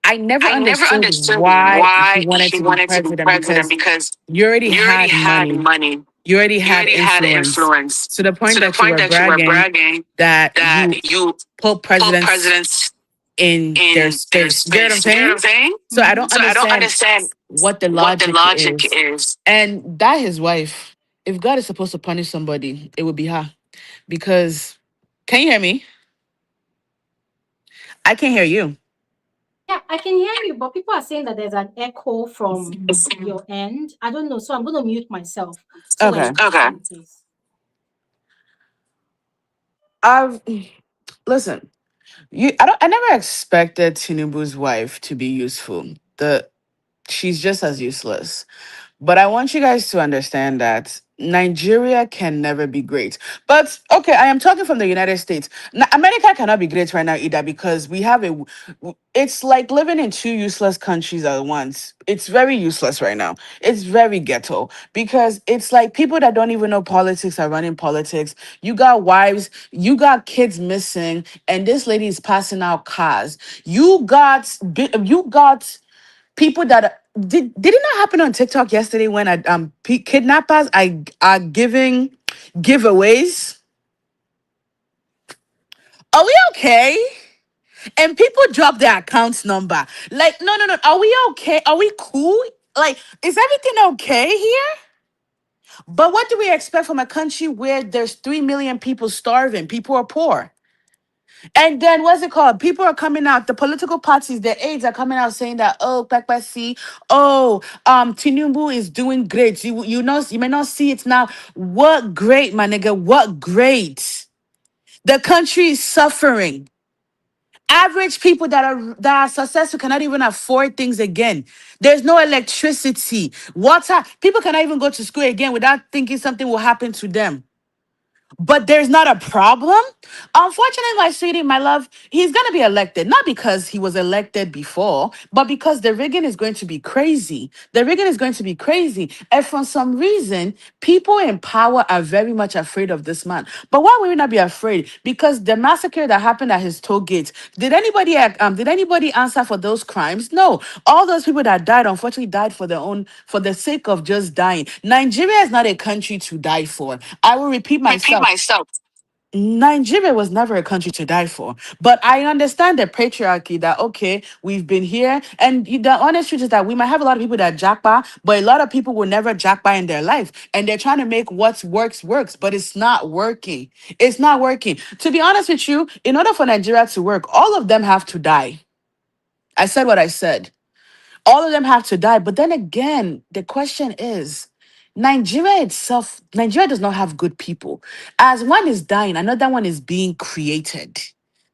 I never I never understood understood why he why wanted he to be wanted to be president president because because you already you already had had money, money. you already You had already had influence influence to the point to the that you point were that you were bragging bragging that that you you put put presidents presidents in their in their space. You get what I'm space. You get what saying? I'm saying? So I don't So I don't understand understand what the what the logic logic is. is. And that his wife, if God is supposed to punish somebody, it would be her. Because can you hear me? I can't hear you. Yeah, I can hear you, but people are saying that there's an echo from your end. I don't know, so I'm going to mute myself so that Okay. you can okay. Please. I've listen. I never expected Tinubu's wife to be useful. She's just as useless. But I want you guys to understand that Nigeria can never be great. But okay, I am talking from the United States. America cannot be great right now either because we have it's like living in two useless countries at once. It's very useless right now. It's very ghetto because it's like people that don't even know politics are running politics. You got wives, you got kids missing, and this lady is passing out cars. You got people that did it not happen on TikTok yesterday when kidnappers are giving giveaways? Are we okay? And people drop their account number. Like, no, no, no. Are we okay? Are we cool? Like, is everything okay here? But what do we expect from a country where there's 3 million people starving? People are poor. And then what's it called? People are coming out, the political parties, the aides are coming out saying that, oh, Pekpa see, oh, Tinubu is doing great. You may not see it now. What great, my nigga, what great. The country is suffering. Average people that are successful cannot even afford things again. There's no electricity, water. People cannot even go to school again without thinking something will happen to them. But there's not a problem. Unfortunately, my sweetie, my love, he's going to be elected. Not because he was elected before, but because the rigging is going to be crazy. The rigging is going to be crazy. And for some reason, people in power are very much afraid of this man. But why would we not be afraid? Because the massacre that happened at his toll gate, did anybody answer for those crimes? No. All those people that died, unfortunately, died for the sake of just dying. Nigeria is not a country to die for. I will repeat Repeat myself. myself. Nigeria was never a country to die for. But I understand the patriarchy that, okay, we've been here. And the honest truth is that we might have a lot of people that jackpot, but a lot of people will never jackpot in their life. And they're trying to make what works, but it's not working. It's not working. To be honest with you, in order for Nigeria to work, all of them have to die. I said what I said. All of them have to die. But then again, the question is, Nigeria does not have good people. As one is dying, another one is being created.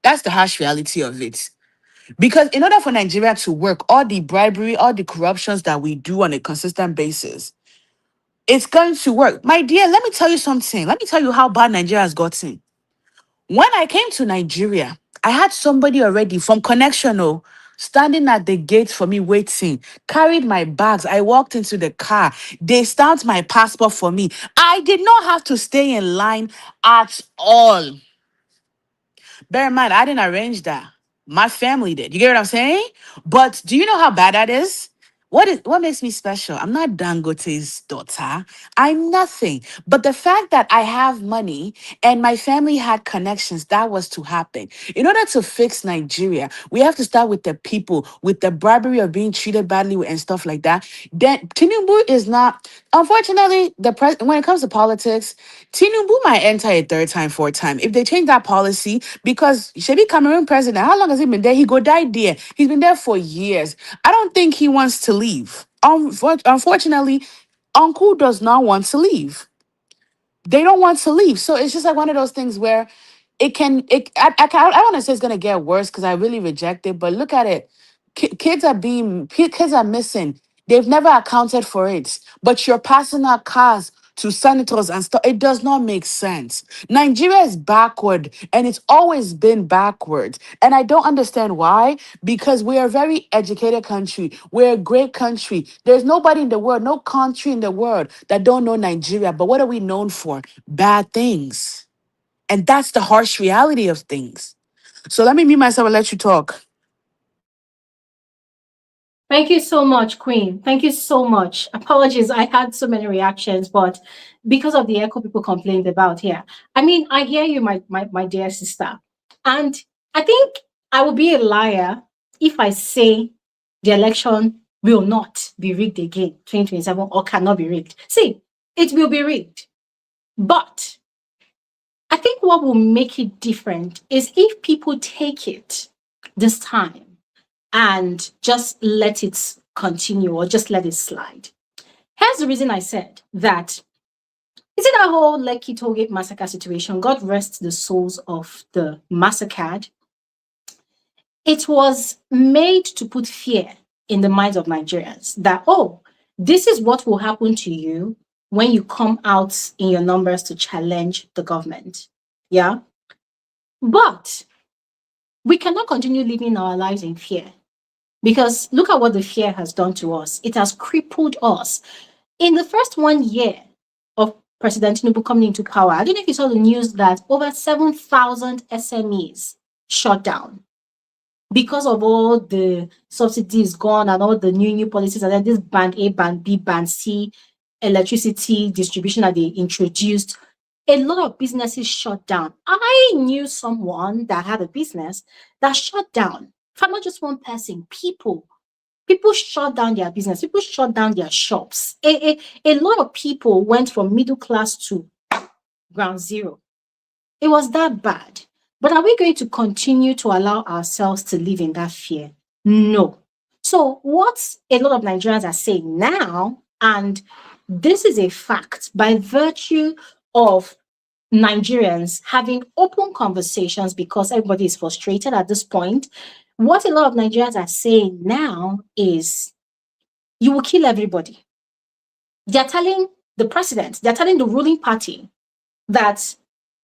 That's the harsh reality of it. Because in order for Nigeria to work, all the bribery, all the corruptions that we do on a consistent basis, it's going to work. My dear, let me tell you something. Let me tell you how bad Nigeria has gotten. When I came to Nigeria, I had somebody already from Connection, standing at the gate for me, waiting, carried my bags. I walked into the car. They stamped my passport for me. I did not have to stay in line at all. Bear in mind, I didn't arrange that. My family did. You get what I'm saying? But do you know how bad that is? What makes me special? I'm not Dangote's daughter. I'm nothing. But the fact that I have money and my family had connections, that was to happen. In order to fix Nigeria, we have to start with the people, with the bribery of being treated badly and stuff like that. Then Tinubu is not. Unfortunately, when it comes to politics, Tinubu might enter a third time, fourth time if they change that policy. Because Shebi Cameroon president, how long has he been there? He go die there. He's been there for years. I don't think he wants to leave. Unfortunately, Uncle does not want to leave. They don't want to leave. So it's just like one of those things where I want to say it's going to get worse because I really reject it. But look at it. Kids are missing. They've never accounted for it. But you're passing out cars to senators and stuff. It does not make sense. Nigeria is backward and it's always been backward. And I don't understand why, because we are a very educated country. We're a great country. There's nobody in the world, no country in the world that don't know Nigeria. But what are we known for? Bad things. And that's the harsh reality of things. So let me mute myself and let you talk. Thank you so much, Queen. Thank you so much. Apologies, I had so many reactions, but because of the echo people complained about here. I mean, I hear you, my dear sister. And I think I will be a liar if I say the election will not be rigged again, 2027, or cannot be rigged. See, it will be rigged. But I think what will make it different is if people take it this time and just let it continue or just let it slide. Here's the reason I said that. Is it that whole Lekki Tollgate massacre situation? God rest the souls of the massacred. It was made to put fear in the minds of Nigerians that, oh, this is what will happen to you when you come out in your numbers to challenge the government. Yeah. But we cannot continue living our lives in fear. Because look at what the fear has done to us. It has crippled us. In the first 1 year of President Tinubu coming into power, I don't know if you saw the news that over 7,000 SMEs shut down because of all the subsidies gone and all the new policies. And then this band A, band B, band C, electricity distribution that they introduced. A lot of businesses shut down. I knew someone that had a business that shut down. For not just one person, people shut down their business, people shut down their shops. A lot of people went from middle class to ground zero. It was that bad. But are we going to continue to allow ourselves to live in that fear? No. So, what a lot of Nigerians are saying now, and this is a fact by virtue of Nigerians having open conversations because everybody is frustrated at this point. What a lot of Nigerians are saying now is you will kill everybody. They're telling the president, they're telling the ruling party that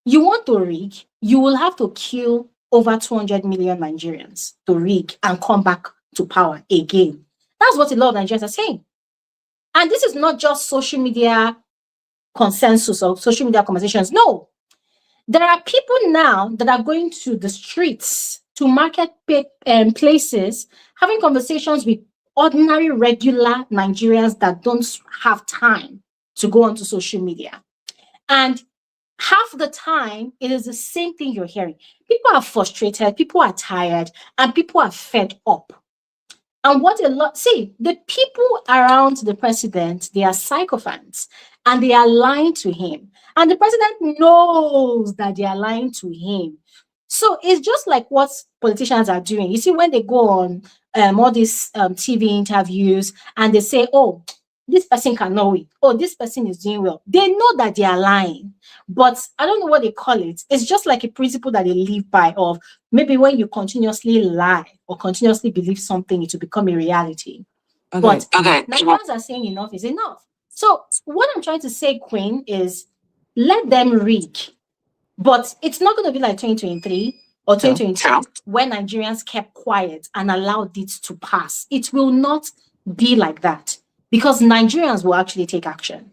you want to rig, you will have to kill over 200 million Nigerians to rig and come back to power again. That's what a lot of Nigerians are saying. And this is not just social media consensus or social media conversations. No, there are people now that are going to the streets, to market places, having conversations with ordinary, regular Nigerians that don't have time to go onto social media. And half the time, it is the same thing you're hearing. People are frustrated, people are tired, and people are fed up. And what a lot, see, the people around the president, they are sycophants and they are lying to him. And the president knows that they are lying to him. So it's just like what politicians are doing. You see, when they go on all these TV interviews and they say, oh, this person cannot win. Oh, this person is doing well. They know that they are lying. But I don't know what they call it. It's just like a principle that they live by of maybe when you continuously lie or continuously believe something, it will become a reality. Okay. But Nigerians are saying enough is enough. So what I'm trying to say, Queen, is let them rig. But it's not going to be like 2023 or True. 2022 when Nigerians kept quiet and allowed it to pass. It will not be like that because Nigerians will actually take action.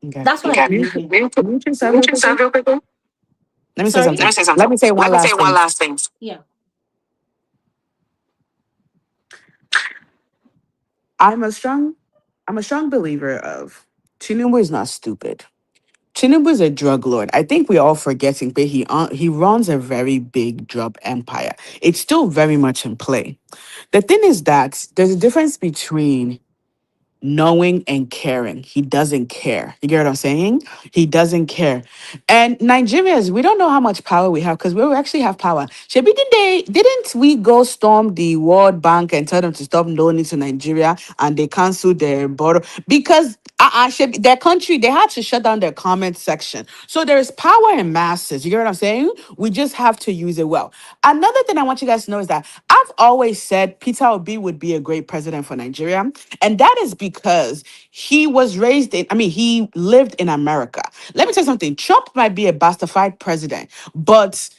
Okay. That's what I believe Mutual, in. mutual several people. Let me say Sorry? something. Let me say one last thing. Yeah. I'm a strong, I'm a strong believer of Tinubu is not stupid. Tinubu is a drug lord. I think we're all forgetting, but he runs a very big drug empire. It's still very much in play. The thing is that there's a difference between knowing and caring. He doesn't care. You get what I'm saying? He doesn't care. And Nigerians, we don't know how much power we have because we actually have power. Shebi, didn't we go storm the World Bank and tell them to stop loaning to Nigeria and they canceled their border because their country, they had to shut down their comment section. So there is power in masses. You get what I'm saying? We just have to use it well. Another thing I want you guys to know is that I've always said Peter Obi would be a great president for Nigeria. And that is because he was raised in, I mean, he lived in America. Let me tell you something. Trump might be a bastified president, but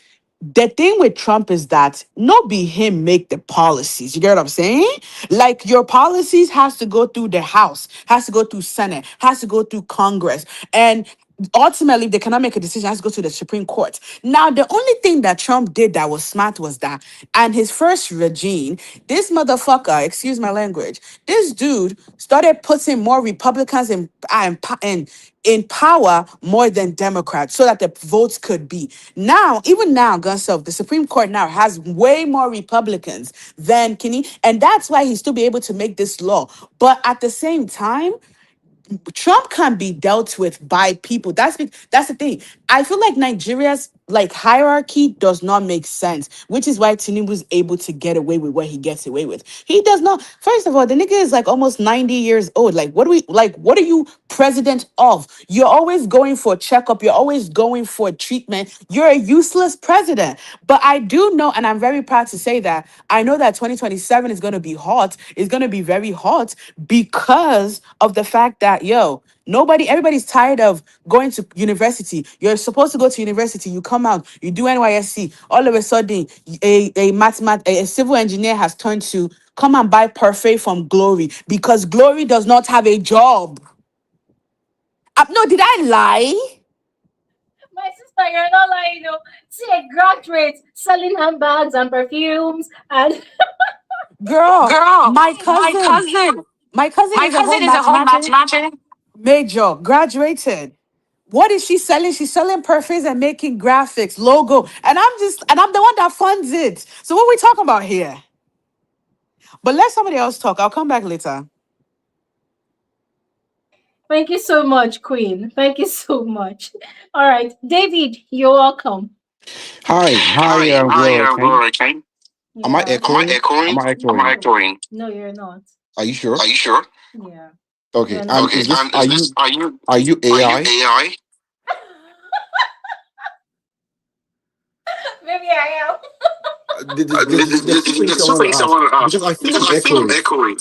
the thing with Trump is that not be him make the policies. You get what I'm saying? Like your policies has to go through the House, has to go through Senate, has to go through Congress. And ultimately, if they cannot make a decision, it has to go to the Supreme Court. Now, the only thing that Trump did that was smart was that, and his first regime, this motherfucker, excuse my language, this dude started putting more Republicans in power more than Democrats so that the votes could be. Now, even now, Gunsel, the Supreme Court now has way more Republicans than Kenny, and that's why he still be able to make this law. But at the same time, Trump can be dealt with by people. That's the thing. I feel like Nigeria's like hierarchy does not make sense, which is why Tinubu is able to get away with what he gets away with. He does not. First of all, the nigga is like almost 90 years old. Like, what do we like? What are you president of? You're always going for a checkup. You're always going for treatment. You're a useless president. But I do know, and I'm very proud to say that I know that 2027 is going to be hot. It's going to be very hot because of the fact that, yo, everybody's tired of going to university. You're supposed to go to university, you come out, you do NYSC, all of a sudden, a civil engineer has turned to come and buy parfait from Glory because Glory does not have a job. No, did I lie? My sister, you're not like, see a graduate selling handbags and perfumes and Girl, Girl, my my cousin, cousin, my cousin my is a whole cousin is a match whole match matching matching. major, graduated. What is she selling? She's selling perfumes and making graphics, logo. And I'm the one that funds it. So what we talking about here? But let somebody else talk. I'll come back later. thank you so much, Queen. Thank you so much. All right, David, you're welcome. Hi, Glory King. Glory King. Am I Yeah. Am I echoing? Am echoing? I Am I echoing? echoing? No, you're not. Are you sure? Are you sure? Yeah, Okay. you're And not. Okay, is this and is this are you are you AI? AI? Maybe I am. There's two things I Two want to things I ask want to ask because I think because I'm I think I'm echoing. echoing.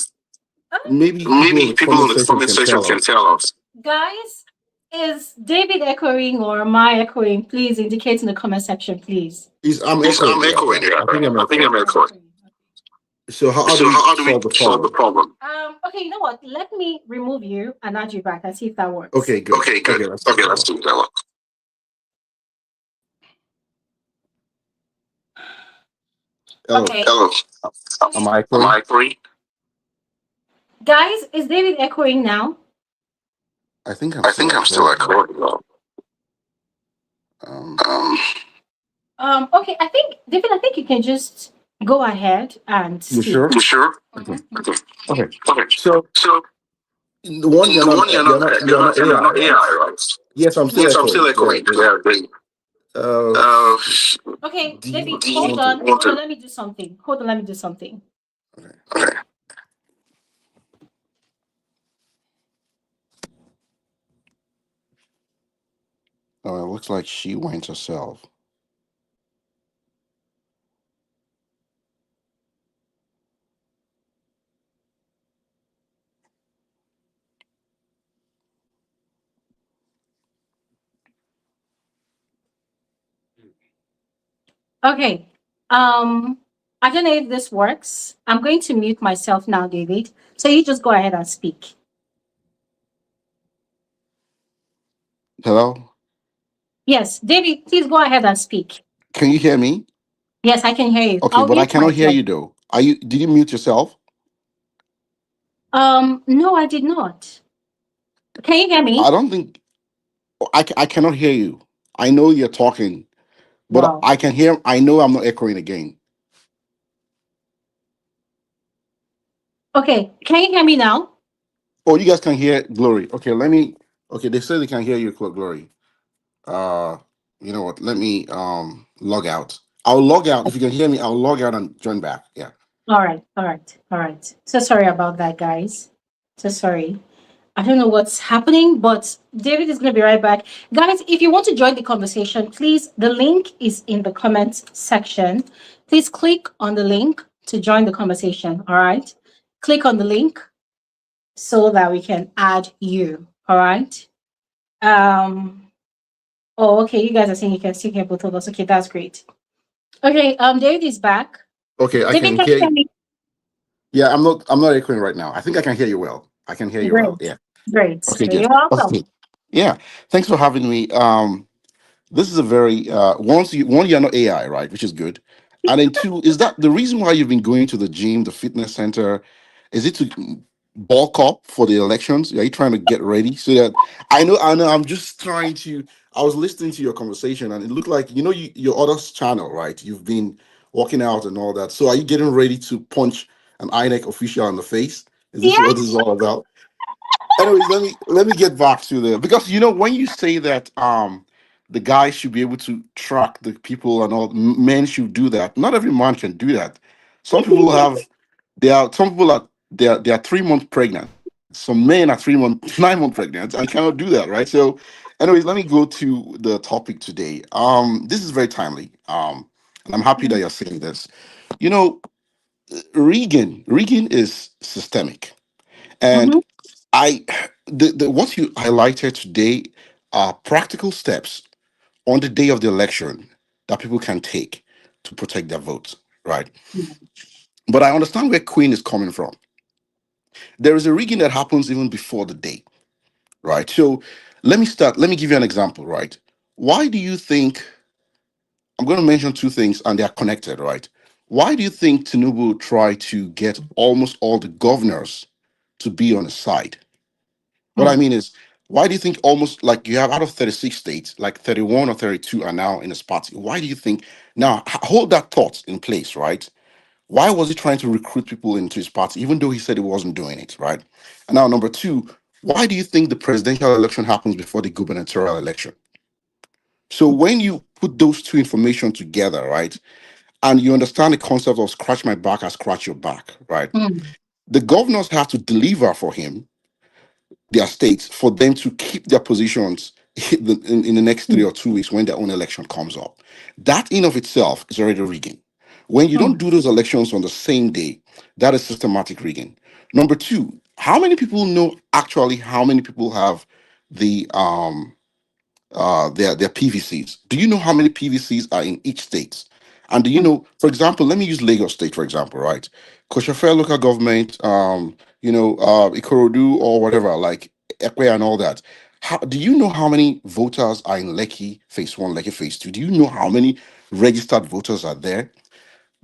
Maybe people in Maybe the people comment in the section comment can section tell can us. tell us. Guys, is David echoing or am I echoing? Please indicate in the comment section, please. Is I'm Is I'm echoing? Yeah, echoing yeah. here. I think I'm I think I'm echoing. You're echoing. echoing. Okay. So how do So we how do we solve the solve the problem? problem? Okay, you know what? Let me remove you and add you back and see if that works. Okay, good. Okay, good. Okay, let's do Okay, that let's one. do that one. Hello. Okay. Hello. Am I Am echoing? I echoing? Guys, is David echoing now? I think I'm I still think I'm still echoing. echoing. Um, Um, Okay, David, I think you can just go ahead and you speak. sure? you sure? Okay. Okay. Okay. Okay. So So the one the one you're not you're AI, not right? AI, right? Yes, I'm still Yes, I'm still echoing. Yeah, echoing. great. Yeah, great. Uh, Uh, Okay, do David, you hold want to? on. want Hold on, to? let me do something. Hold on, let me do something. Okay. Okay. Oh, it looks like she went herself. Okay. Um, I don't know if this works. I'm going to mute myself now, David. So you just go ahead and speak. Hello? Yes, David, please go ahead and speak. Can you hear me? Yes, I can hear you. Okay, I'll but I mute cannot hear myself. you though. Are you did you mute yourself? No, I did not. Can you hear I me? don't think I cannot hear you. I know you're talking, but Wow. I can hear I know I'm not echoing again. Okay, can you hear me now? Oh, you guys can hear Glory. Okay, let me okay, they say they can hear you, Glory. Uh you know what? Let me log out. I'll log out. If you can hear me, I'll log out and join back. Yeah. All right, all right, all right. So sorry about that, guys. So sorry. I don't know what's happening, but David is going to be right back. Guys, if you want to join the conversation, please, the link is in the comments section. Please click on the link to join the conversation. All right. Click on the link so that we can add you. All right. Um, oh, okay. You guys are saying you can still hear both of us. Okay, that's great. Okay, David is back. Okay, I David, can can you hear hear you. me? Yeah, I'm not echoing right now. I think I can hear you well. I can hear you well. Great. Yeah. Great. Okay, You're good. welcome. Okay. Yeah. Thanks for having me. This is a very one, you're not AI, right? Which is good. And then two, is that the reason why you've been going to the gym, the fitness center? Is it to bulk up for the elections? Are you trying to get ready so that I know I'm just trying to I was listening to your conversation and it looked like your other channel, right? You've been working out and all that. So are you getting ready to punch an INEC official in the face? Is this what this is all about? Anyways, let me get back to the because when you say that the guy should be able to track the people and all men should do that. Not every man can do that. Some people have some people are they are 3 months pregnant. Some men are 3 months 9 months pregnant and cannot do that, right? So anyways, let me go to the topic today. This is very timely. And I'm happy that you're saying this. You know, Regan is systemic. And Mm-hmm. I the what you highlighted today are practical steps on the day of the election that people can take to protect their votes, right? But I understand where Queen is coming from. There is a rigging that happens even before the day, right? So let me give you an example, right? Why do you think I'm going to mention two things and they are connected, right? Why do you think Tinubu tried to get almost all the governors to be on his side? What I mean is, why do you think almost like you have out of 36 states, like 31 or 32 are now in his party? Why do you think now hold that thought in place, right? Why was he trying to recruit people into his party, even though he said he wasn't doing it, right? And now, number two, why do you think the presidential election happens before the gubernatorial election? So when you put those two information together, right, and you understand the concept of scratch my back, I scratch your back, right? Mm-hmm. The governors have to deliver for him their states for them to keep their positions in the next 3 or 2 weeks when their own election comes up. That in of itself is already rigging. When you don't do those elections on the same day, that is systematic rigging. Number two, how many people know actually how many people have the their PVCs? Do you know how many PVCs are in each state? And do you know, for example, let me use Lagos State for example, right? Kosher local government, Ikorodu or whatever, like Ekwe and all that. How do you know how many voters are in Lekki phase one, Lekki phase two? Do you know how many registered voters are there?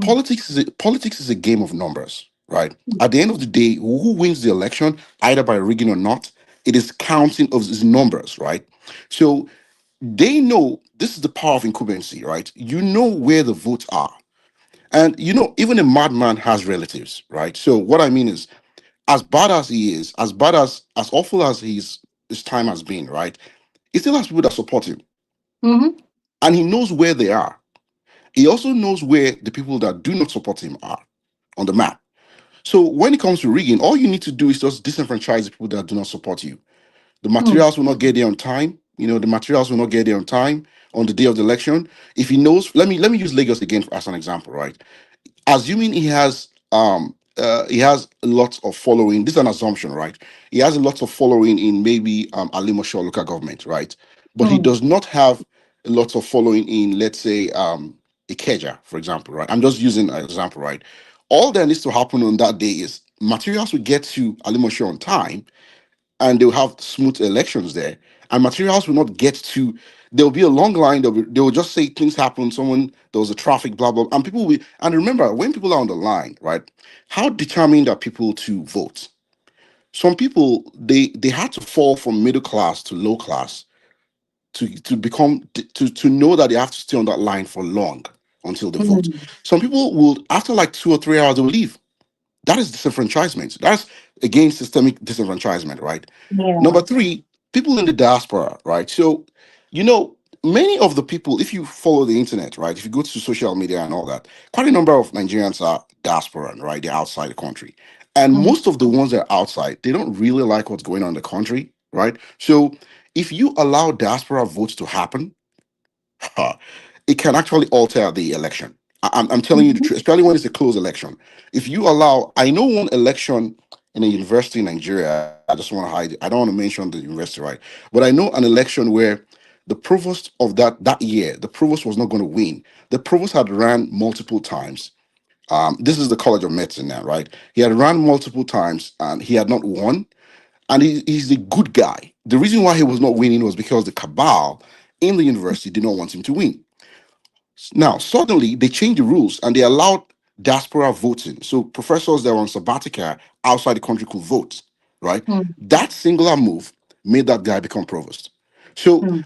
Politics is a game of numbers, right? At the end of the day, who wins the election, either by rigging or not, it is counting of these numbers, right? So they know this is the power of incumbency, right? You know where the votes are. And even a madman has relatives, right? So what I mean is, as bad as he is, as awful as his time has been, right? He still has people that support him. Mm-hmm. And he knows where they are. He also knows where the people that do not support him are on the map. So when it comes to rigging, all you need to do is just disenfranchise the people that do not support you. The materials will not get there on time. The materials will not get there on time on the day of the election. If he knows, let me use Lagos again as an example, right? Assuming he has lots of following. This is an assumption, right? He has a lot of following in maybe Alimosho local government, right? But he does not have lots of following in, let's say, Ikeja, for example, right? I'm just using an example, right? All that needs to happen on that day is materials will get to Alimosho on time, and they'll have smooth elections there. And materials will not get to. There'll be a long line. They will just say things happen. Someone there was a traffic, blah blah, and people will. And remember, when people are on the line, right? How determined are people to vote? Some people they had to fall from middle class to low class to become to know that they have to stay on that line for long until they vote. Mm. Some people will, after like 2 or 3 hours, they will leave. That is disenfranchisement. That's again systemic disenfranchisement, right? Yeah. Number three, people in the diaspora, right? So, you know, many of the people, if you follow the internet, right, if you go to social media and all that, quite a number of Nigerians are diaspora, right? They're outside the country. And Mm. most of the ones that are outside, they don't really like what's going on in the country, right? So if you allow diaspora votes to happen, it can actually alter the election. I'm telling you the Mhm. truth, especially when it's a close election. If you allow, I know one election in a university in Nigeria, I just want to hide, I don't want to mention the university, right? But I know an election where the provost of that year, the provost was not going to win. The provost had ran multiple times. This is the College of Medicine now, right? He had run multiple times and he had not won. And he's a good guy. The reason why he was not winning was because the cabal in the university did not want him to win. Now, suddenly they changed the rules and they allowed diaspora voting. So professors that were on sabbatical outside the country could vote, right? Mm. That singular move made that guy become provost. So Mm.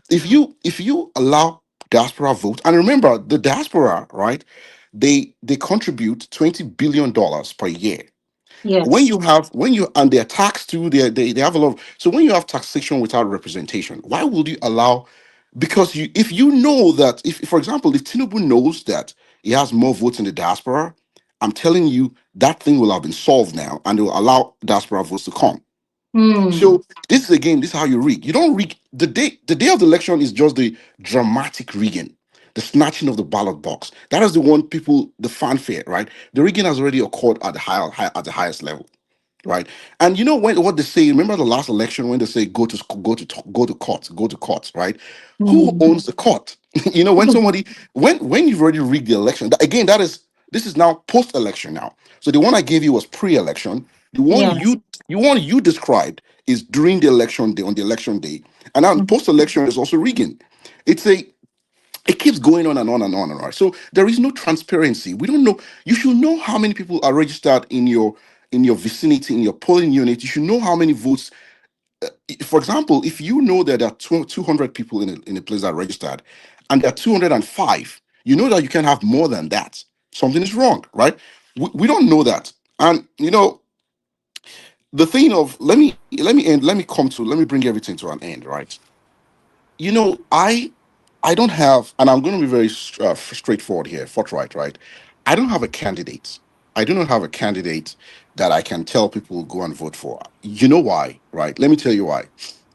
if you allow diaspora vote, and remember the diaspora, right? They contribute $20 billion per year. Yes. When you and they're taxed too, they have a lot of, so when you have taxation without representation, why would you allow, because you, if you know that, if for example, if Tinubu knows that he has more votes in the diaspora, I'm telling you that thing will have been solved now and they will allow diaspora votes to come. Mm. So this is again, this is how you rig. You don't rig the day of the election is just the dramatic rigging, the snatching of the ballot box. That is the one people, the fanfare, right? The rigging has already occurred at the at the highest level, right? And you know when what they say. Remember the last election when they say go to court, right? Who Mm. owns the court? You know when somebody when you've already rigged the election. Again, that is this is now post election now. So the one I gave you was pre election. The one Yeah. you described is during the election day on the election day, and now Mm. post election is also rigging. It's a it keeps going on and on and on and on. So there is no transparency. We don't know. You should know how many people are registered in your vicinity, in your polling unit. You should know how many votes. For example, if you know that there are 200 people in a place that are registered, and there are 205, you know that you can have more than that. Something is wrong, right? We don't know that, and you know the thing of let me bring everything to an end, right? You know, I don't have, and I'm going to be very straightforward here, forthright, right? I don't have a candidate. I do not have a candidate that I can tell people go and vote for. You know why, right? Let me tell you why.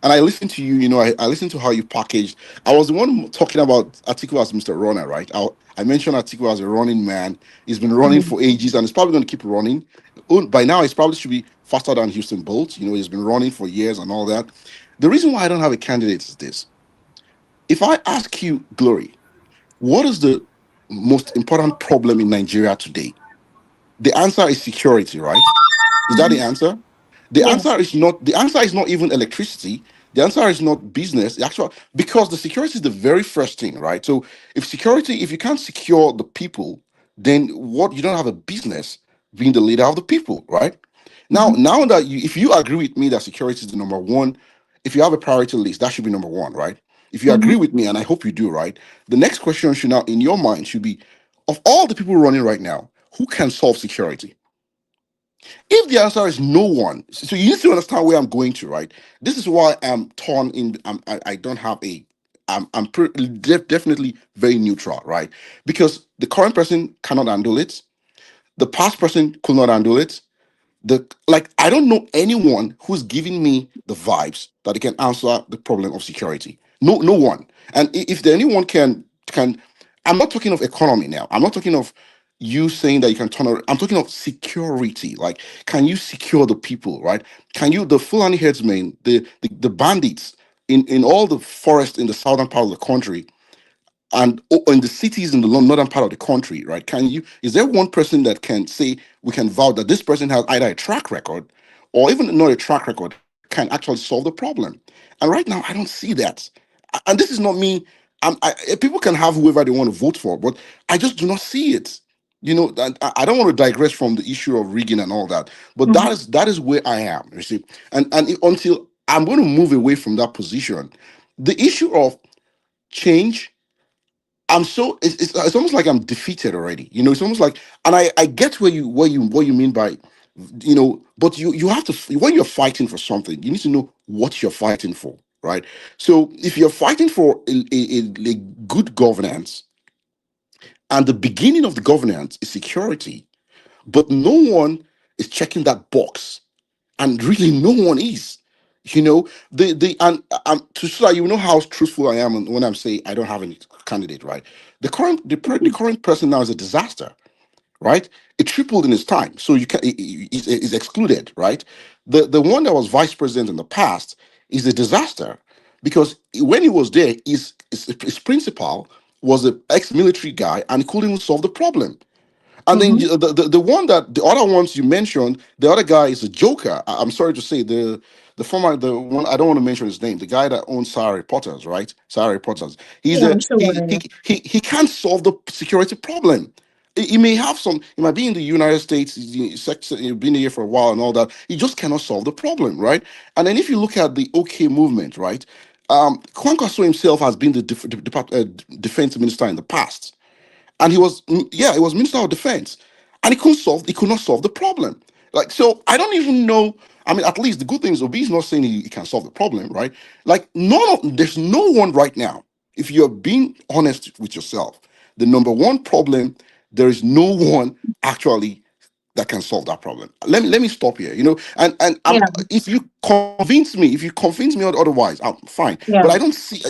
And I listened to you, you know, I listened to how you packaged. I was the one talking about Atiku as Mr. Runner, right? I mentioned Atiku as a running man. He's been running Mm. for ages and he's probably going to keep running. By now, he's probably should be faster than Houston Bolt. You know, he's been running for years and all that. The reason why I don't have a candidate is this. If I ask you, Glory, what is the most important problem in Nigeria today? The answer is security, right? Is that the Mhm. answer? The Yeah. answer is not. The answer is not even electricity. The answer is not business. The actual, because the security is the very first thing, right? So if you can't secure the people, then what, you don't have a business being the leader of the people, right? Mhm. Now that you, if you agree with me that security is the number one, if you have a priority list, that should be number one, right? If you Mhm. agree with me, and I hope you do, right? The next question should now, in your mind, should be, of all the people running right now, who can solve security? If the answer is no one, so you need to understand where I'm going to, right? This is why I'm torn in. I don't have a. Definitely very neutral, right? Because the current person cannot handle it. The past person could not handle it. The like I don't know anyone who's giving me the vibes that they can answer the problem of security. No one. And if there anyone can, I'm not talking of economy now. I'm not talking of you saying that you can turn around. I'm talking of security. Like, can you secure the people, right? Can you, the Fulani headsmen, the bandits in all the forest in the southern part of the country, and in the cities in the northern part of the country, right? Can you? Is there one person that can say we can vouch that this person has either a track record, or even not a track record, can actually solve the problem? And right now, I don't see that. And this is not me. People can have whoever they want to vote for, but I just do not see it. And I don't want to digress from the issue of rigging and all that, but Mhm. that is where I am. You see, until I'm going to move away from that position, the issue of change, it's almost like I'm defeated already. It's almost like, and I get what you mean by, but you have to, when you're fighting for something, you need to know what you're fighting for, right? So if you're fighting for a good governance, and the beginning of the governance is security, but no one is checking that box, and really no one is. The to, so that you know how truthful I am when I'm saying I don't have any candidate, right? The current person now is a disaster, right? It tripled in his time, so you can is excluded, right? The one that was vice president in the past is a disaster, because when he was there, his principal was an ex-military guy and couldn't even solve the problem. And then Mhm. the one that the other ones you mentioned, the other guy is a joker. I'm sorry to say, the one, I don't want to mention his name, the guy that owns Sarah Reporters, right? Sarah Reporters. He's Yeah, a I'm sure. he can't solve the security problem. He may have some. He might be in the United States. He's been here for a while and all that. He just cannot solve the problem, right? And then if you look at the OK movement, right? Kwankwaso himself has been the defense minister in the past, and he was minister of defense, and he could not solve the problem. Like, so I don't even know. I mean, at least the good thing is Obi is not saying he can solve the problem, right? Like, there's no one right now, if you're being honest with yourself, the number one problem, there is no one actually that can solve that problem. Let me stop here. And Yeah, if you convince me otherwise, I'm fine. But yeah. I don't see.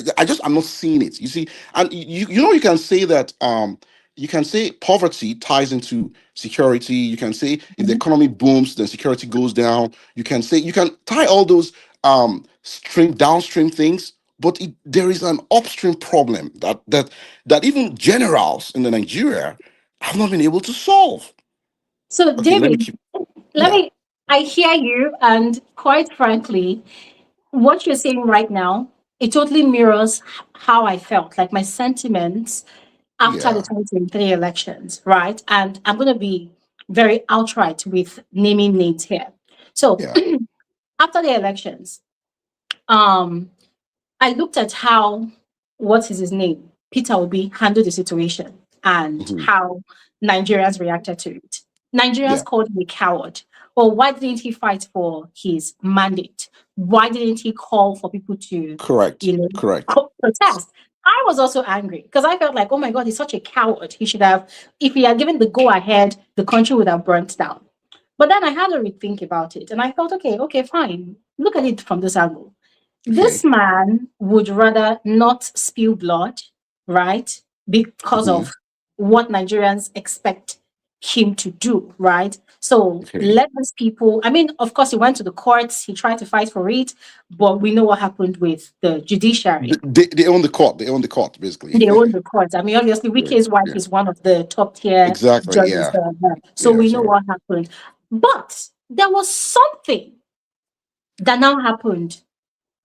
I'm not seeing it. You see, and you can say that. You can say poverty ties into security. You can say if the Mhm. economy booms, then security goes down. You can tie all those stream downstream things. But there is an upstream problem that even generals in the Nigeria have not been able to solve. So, Okay, let me David, keep. let Yeah, me. I hear you, and quite frankly, what you're saying right now, it totally mirrors how I felt, like my sentiments after the yeah, 2023 elections, right? And I'm going to be very outright with naming names here. So, yeah. after the elections, um, I looked at how, what is his name? Peter Obi handled the situation and Hmm. how Nigerians reacted to it. Nigerians Yeah. called him a coward. Well, why didn't he fight for his mandate? Why didn't he call for people to, Correct. you know, Correct. protest? I was also angry because I felt like, oh my God, he's such a coward. He should have, if he had given the go ahead, the country would have burnt down. But then I had to rethink about it and I thought, okay, fine. Look at it from this angle. This Okay. man would rather not spill blood, right? Because Hmm. of what Nigerians expect him to do, right? So Okay. let these people, I mean, of course, he went to the courts, he tried to fight for it, but we know what happened with the judiciary. They own the court. They own the court, basically. They own the courts. I mean, obviously, Yeah. Wike's wife Yeah. is one of the top tier Exactly. judges. Yeah. So Yeah. we know So. what happened. But there was something that now happened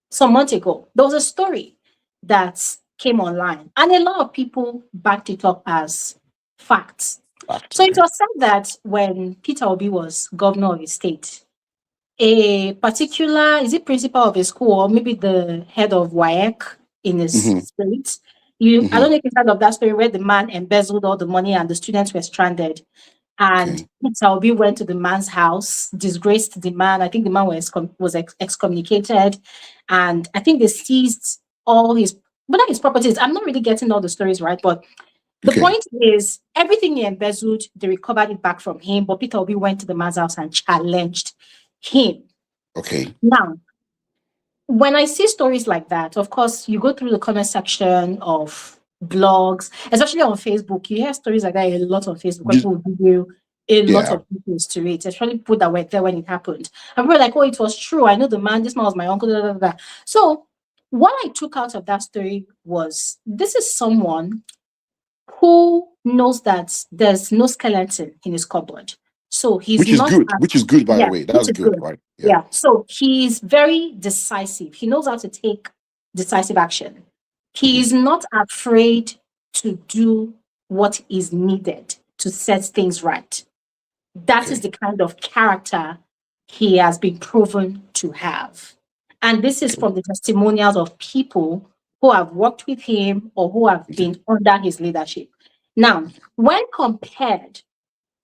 some months ago. There was a story that came online, and a lot of people backed it up as facts. Fact. So it Okay. was said that when Peter Obi was governor of his state, a particular, is it principal of a school or maybe the head of WAEC in his Hmm. state? I Hmm. don't know if you've heard of that story where the man embezzled all the money and the students were stranded. And Okay. Peter Obi went to the man's house, disgraced the man. I think the man was excommunicated. And I think they seized all his, but not his properties. I'm not really getting all the stories right. But the Okay. point is, everything he embezzled, they recovered it back from him. But Peter Obi went to the man's house and challenged him. Okay. Now, when I see stories like that, of course, you go through the comment section of blogs, especially on Facebook. You hear stories like that a lot on Facebook where Ju- people will give you a lot Yeah. of details to it, especially people that were there when it happened. And we were like, oh, it was true. I know the man. This man was my uncle. Da, da, da, da. So What I took out of that story was this is someone who knows that there's no skeleton in his cupboard. So he's Which is not, good. Which is good, by the yeah, way. which That's is good, good. right? Yeah. Yeah. So he's very decisive. He knows how to take decisive action. He Mhm. is not afraid to do what is needed to set things right. That is Okay. the kind of character he has been proven to have. And this is Okay. from the testimonials of people who have worked with him or who have Okay. been under his leadership. Now, when compared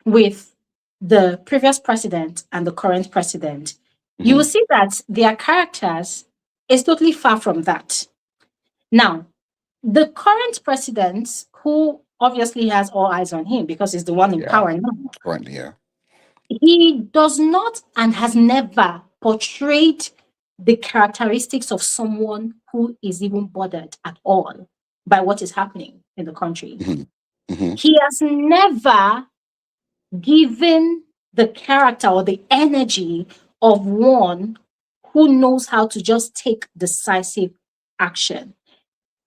with the previous president and the current president, you will Mhm. see that their characters is totally far from that. Now, the current president, who obviously has all eyes on him because he's the one in Yeah. power now, Right. Yeah. he does not and has never portrayed the characteristics of someone who is even bothered at all by what is happening in the country. Mhm. Mhm. He has never given the character or the energy of one who knows how to just take decisive action.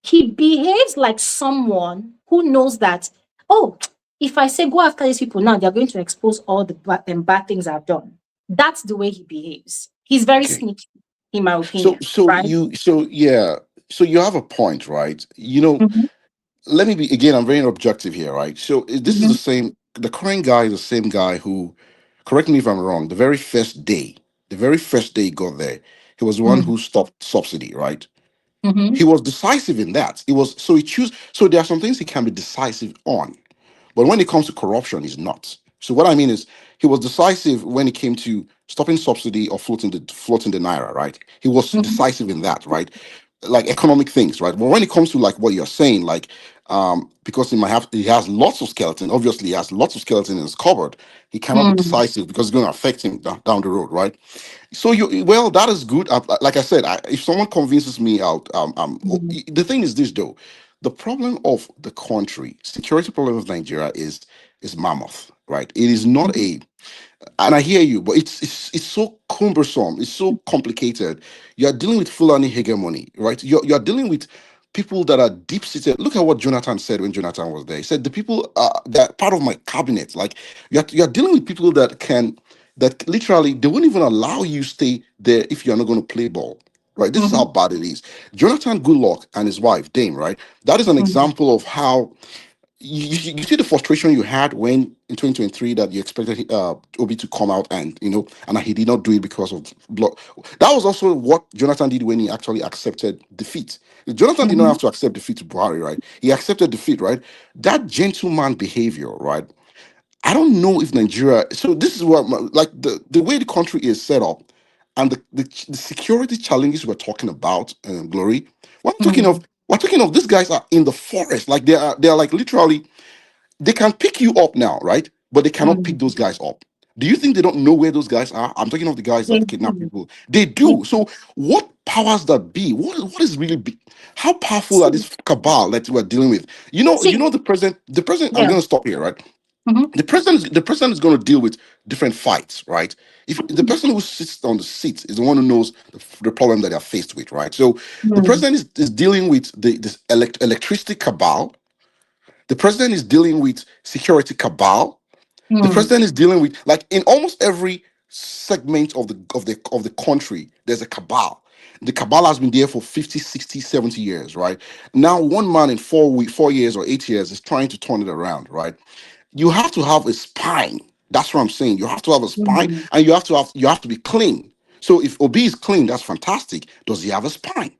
He behaves like someone who knows that, oh, if I say go after these people now, they're going to expose all the bad things I've done. That's the way he behaves. He's very Okay. sneaky, in my So opinion, so right? you so yeah. So you have a point, right? Mhm, Let me be again. I'm very objective here, right? So this is the mhm, same. The current guy is the same guy who, correct me if I'm wrong. The very first day he got there, he was the one mhm, who stopped subsidy, right? He mhm, was decisive in that. It was so he choose. So there are some things he can be decisive on, but when it comes to corruption, he's not. So what I mean is, he was decisive when it came to stopping subsidy or floating the naira, right? He was mhm, decisive in that, right? Like economic things, right? But when it comes to like what you're saying, like because he has lots of skeleton. Obviously, he has lots of skeleton in his cupboard. He cannot be mhm, decisive because it's going to affect him down the road, right? So you well, that is good. Like I said, if someone convinces me out, mhm, the thing is this though, the problem of the country, security problem of Nigeria is mammoth, right? It is not mhm, a and I hear you, but it's so cumbersome, it's so complicated. You're dealing with Fulani hegemony, right? You're dealing with people that are deep seated. Look at what Jonathan said when Jonathan was there. He said the people that part of my cabinet, like you're dealing with people that literally they won't even allow you stay there if you're not going to play ball. Right, this is how mhm, bad it is. Jonathan Goodluck and his wife Dame, right? That is an mhm, example of how you see the frustration you had when in 2023 that you expected Obi to come out and and he did not do it because of block. That was also what Jonathan did when he actually accepted defeat. Jonathan did not have mhm, to accept defeat to Buhari, right? He accepted defeat, right? That gentleman behavior, right? I don't know if Nigeria. So this is what like the way the country is set up, and the security challenges we're talking about, Glory. We're not talking of mhm, we're talking of these guys are in the forest, like they are like literally they can pick you up now, right? But they cannot pick mhm. those guys up. Do you think they don't know where those guys are? I'm talking of the guys They that kidnap do. people. They They do. So what powers that be? What is really be? How powerful are see, this cabal that we're dealing with? see, The president. The president. I'm yeah. going to stop here, right? Mhm, The president is going to deal with different fights, right? If the mhm, person who sits on the seat is the one who knows the problem that they're faced with, right? So the mhm, president is dealing with this electricity cabal. The president is dealing with security cabal. The mhm, president is dealing with like in almost every segment of the country, there's a cabal. The cabal has been there for 50, 60, 70 years, right? Now, one man in 4 years or 8 years is trying to turn it around, right? You have to have a spine. That's what I'm saying. You have to have a spine, mhm. and you have to be clean. So if Obi is clean, that's fantastic. Does he have a spine?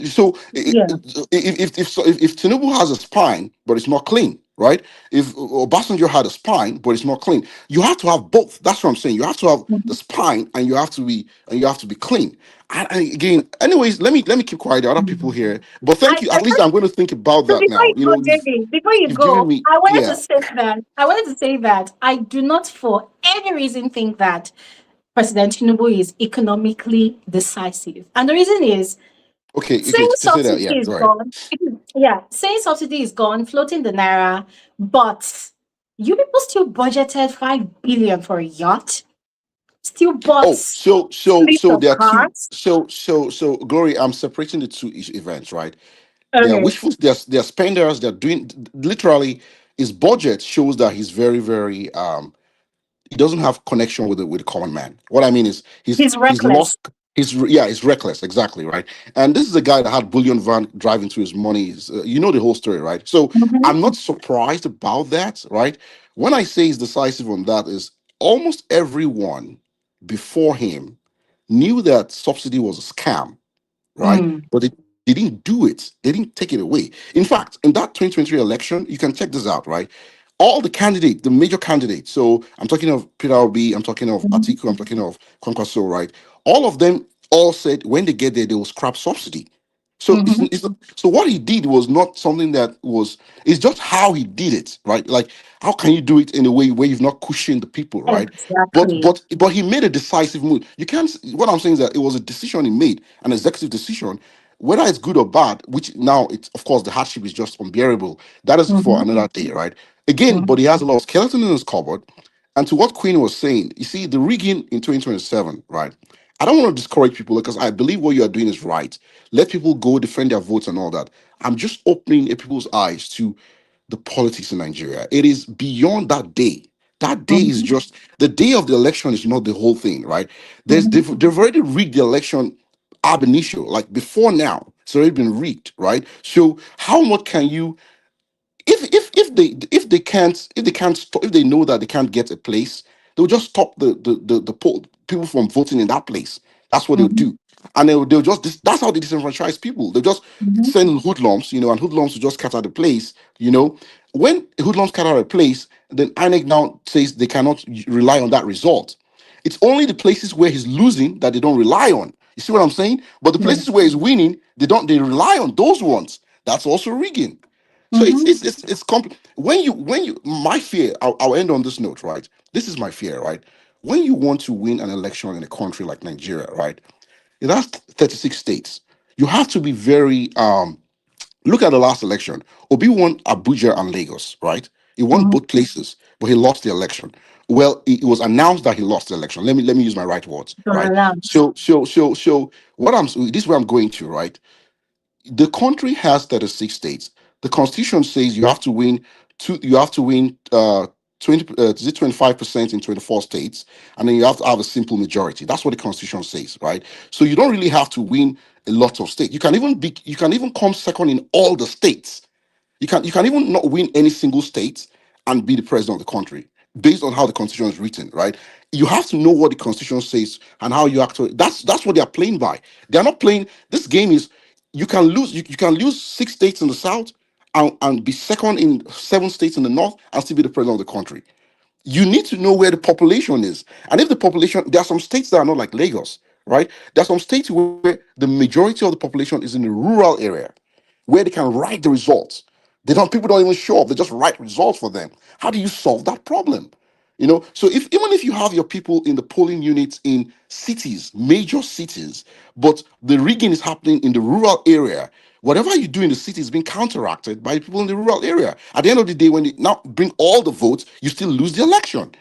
So Yeah. if Tinubu has a spine but it's not clean, right? If Obasanjo had a spine but it's not clean, you have to have both. That's what I'm saying. You have to have the Mhm. spine and you have to be clean. And again, anyways, let me keep quiet. There are other people Mhm. here, but thank you. I At least I'm going to think about So that before now. you go, JB, before you You've given go, me I wanted to yeah. say that I do not for any reason think that President Tinubu is economically decisive. And the reason is Okay, saying to say that, subsidy yeah, is go ahead. gone. Yeah, saying subsidy is gone, floating the naira, but you people still budgeted 5 billion for a yacht. still bought Oh, fleet of there are two. cars. Glory, I'm separating the two events, right? They are Okay. wishful. They are spenders. They're doing literally. His budget shows that he's very, very he doesn't have connection with the common man. What I mean is He's he's reckless. lost. He's reckless, exactly right. And this is a guy that had bullion van driving to his money. You know the whole story, right? So Mhm. I'm not surprised about that, right? When I say he's decisive on that, is almost everyone before him knew that subsidy was a scam, right? Mm. But they didn't do it. They didn't take it away. In fact, in that 2023 election, you can check this out, right? All the candidates, the major candidates. So I'm talking of Peter Obi, I'm talking of Mhm. Atiku, I'm talking of Kwankwaso, right? All of them all said when they get there, they will scrap subsidy. So Mhm. so what he did was not something that was. It's just how he did it, right? Like how can you do it in a way where you've not cushioned the people, right? Exactly. But he made a decisive move. You can't. What I'm saying is that it was a decision he made, an executive decision, whether it's good or bad. Which now it's of course the hardship is just unbearable. That is for Mhm. another day, right? Again, Mhm. but he has a lot of skeleton in his cupboard. And to what Queen was saying, you see, the rigging in 2027, right? I don't want to discourage people because I believe what you are doing is right. Let people go defend their votes and all that. I'm just opening people's eyes to the politics in Nigeria. It is beyond that day. That day is Mhm. just the day of the election is not the whole thing, right? Mhm. They've already rigged the election ab initio, like before now. It's already been rigged, right? So how much can you if they know that they can't get a place, they'll just stop the poll, people from voting in that place. That's what they'll Mhm. do, and they'll just that's how they disenfranchise people. They'll just Mhm. send hoodlums, and hoodlums will just scatter the place. When hoodlums scatter a place, then INEC now says they cannot rely on that result. It's only the places where he's losing that they don't rely on. You see what I'm saying? But the Yeah. places where he's winning, they rely on those ones. That's also rigging. So Mhm. when you my fear. I'll end on this note, right? This is my fear, right? When you want to win an election in a country like Nigeria, right? It has 36 states. You have to be very look at the last election. Obi won Abuja and Lagos, right? He won Mhm. both places, but he lost the election. Well, it was announced that he lost the election. Let me use my right words, It was right? announced. So what I'm this is where I'm going to, right? The country has 36 states. The constitution says you have to win 20 is it 25% in 24 states, and then you have to have a simple majority. That's what the constitution says, right? So you don't really have to win a lot of states. You can even come second in all the states. You can even not win any single state and be the president of the country based on how the constitution is written, right? You have to know what the constitution says and how you actually. That's what they are playing by. They are not playing. This game is you can lose 6 states in the south and be second in 7 states in the north and still be the president of the country. You need to know where the population is. And if the population, there are some states that are not like Lagos, right? There are some states where the majority of the population is in the rural area where they can write the results. People don't even show up, they just write results for them. How do you solve that problem? So if even if you have your people in the polling units in cities, major cities, but the rigging is happening in the rural area, whatever you do in the city is being counteracted by people in the rural area. At the end of the day, when they now bring all the votes, you still lose the election.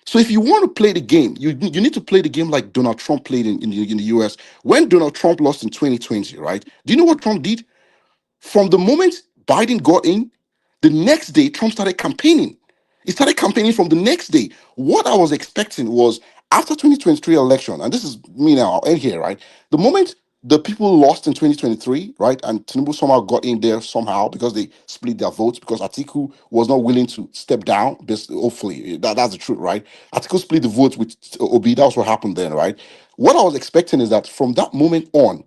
So if you want to play the game, you need to play the game like Donald Trump played in the US. When Donald Trump lost in 2020, right? Do you know what Trump did? From the moment Biden got in, the next day Trump started campaigning. He started campaigning from the next day. What I was expecting was after 2023 election, and this is me now, I'll end here, right? The moment the people lost in 2023, right, and Tinubu somehow got in there somehow because they split their votes because Atiku was not willing to step down. Hopefully, that's the truth, right? Atiku split the votes with Obi. That was what happened then, right? What I was expecting is that from that moment on,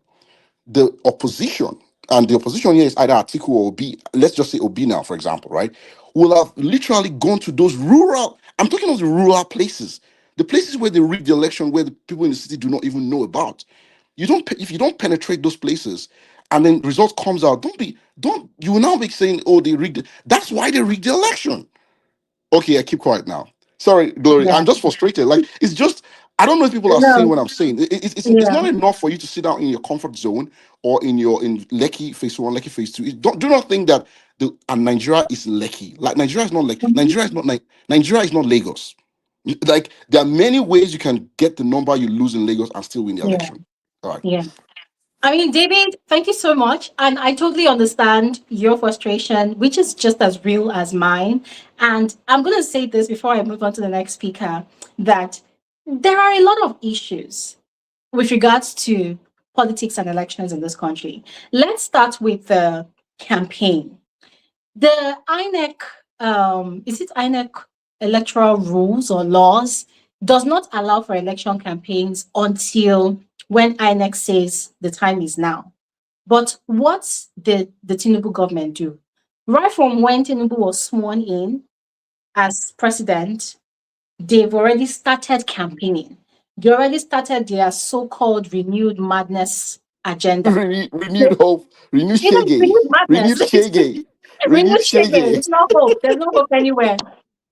the opposition, and the opposition here is either Atiku or Obi, let's just say Obi now, for example, right, will have literally gone to those I'm talking of the rural places, the places where they rig the election, where the people in the city do not even know about. If you don't penetrate those places, and then result comes out, don't you will now be saying, oh, they rigged it. That's why they rigged the election. Okay, I keep quiet now. Sorry, Glory. Yeah. I'm just frustrated. Like it's just I don't know if people are seeing No. what I'm saying. It's Yeah. not enough for you to sit down in your comfort zone or in Lekki phase one, Lekki phase two. Do not think that Nigeria is Lekki. Like Nigeria is not like Mhm. Nigeria is not Lagos. Like there are many ways you can get the number you lose in Lagos and still win the Yeah. election. All right. Yeah. I mean, David, thank you so much. And I totally understand your frustration, which is just as real as mine. And I'm going to say this before I move on to the next speaker, that there are a lot of issues with regards to politics and elections in this country. Let's start with the campaign. The INEC, is it INEC electoral rules or laws, does not allow for election campaigns until when INEC says the time is now. But what did the Tinubu government do? Right from when Tinubu was sworn in as president, they've already started campaigning. They already started their so-called renewed madness agenda. Renewed hope, renewed Even shege, renewed madness. renewed shege, renewed Renewed shame. shege. There's no hope. There's no hope anywhere.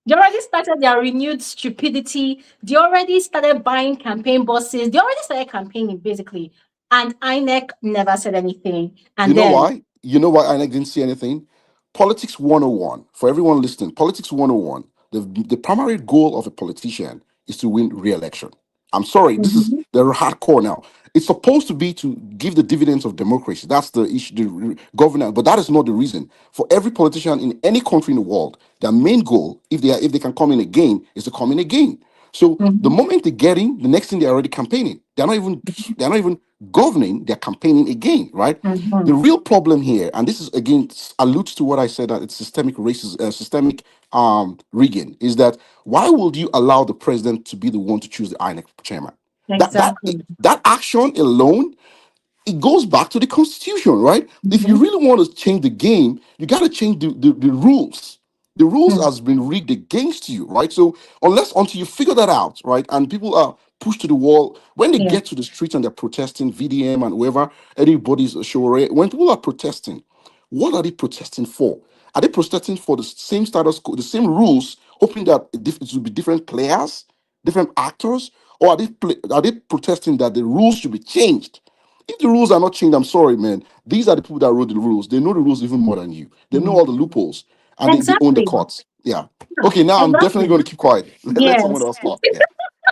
They already started their renewed stupidity. They already started buying campaign buses. They already started campaigning, basically. And INEC never said anything. You And know then, why? You know why INEC didn't see anything? Politics 101. For everyone listening, Politics 101. The primary goal of a politician is to win re-election. I'm sorry, this is mhm, the hardcore now. It's supposed to be to give the dividends of democracy. That's the issue, governance, but that is not the reason. For every politician in any country in the world, their main goal, if they can come in again, is to come in again. So the mhm, moment they get in, the next thing they're already campaigning. They're not even governing, they're campaigning again, right? The mhm, real problem here, and this is again alludes to what I said, that it's systemic racism, systemic rigging, is that why would you allow the president to be the one to choose the INEC chairman? That that exactly. that action alone, it goes back to the constitution, right? If you Mhm, really want to change the game, you got to change the rules. The rules mhm, has been rigged against you, right? So until you figure that out, right, and people are pushed to the wall when they yeah, get to the streets and they're protesting, VDM and whoever, anybody's sure. When people are protesting, what are they protesting for? Are they protesting for the same status quo, the same rules, hoping that it will be different players, different actors, or are they protesting that the rules should be changed? If the rules are not changed, I'm sorry, man. These are the people that wrote the rules. They know the rules even more than you. They know mhm. all the loopholes, and they own the Exactly. courts. Yeah. Yeah, Okay, now I'm definitely exactly. going to keep quiet. Let someone Yes. else talk. Yeah.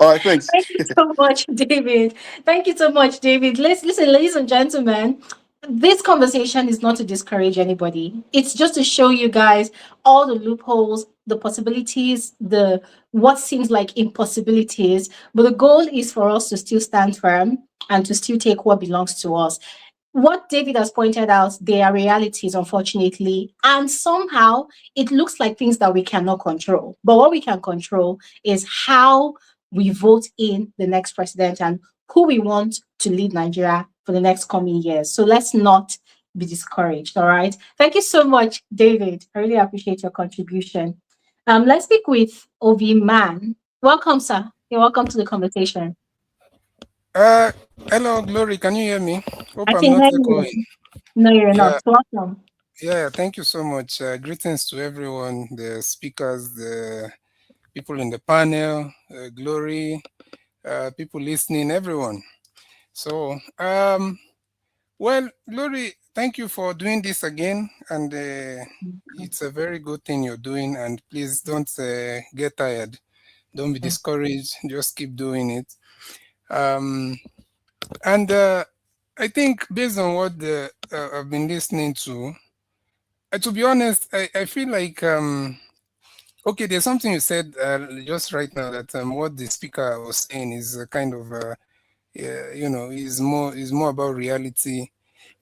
All right. Thanks. Thank you so much, David. Thank you so much, David. Listen, ladies and gentlemen. This conversation is not to discourage anybody. It's just to show you guys all the loopholes, the possibilities, the what seems like impossibilities. But the goal is for us to still stand firm and to still take what belongs to us. What David has pointed out, they are realities, unfortunately. And somehow it looks like things that we cannot control. But what we can control is how we vote in the next president and who we want to lead Nigeria for the next coming years. So let's not be discouraged. All right. Thank you so much, David. I really appreciate your contribution. Let's speak with Ovi Man. Welcome, sir. You're welcome to the conversation. Uh, Hello, Glory. Can you hear me? Hope I I'm can not hear echoing. you. No, you're Yeah, not. Welcome. yeah. Thank you so much. Greetings to everyone, the speakers, the people in the panel, Glory, people listening, everyone. So, well, Glory, thank you for doing this again, and it's a very good thing you're doing. And please don't get tired. Don't be discouraged. Just keep doing it. Um, And I think based on what I've been listening to be honest, I feel like okay, there's something you said just right now that what the speaker was saying is kind of yeah, is more about reality.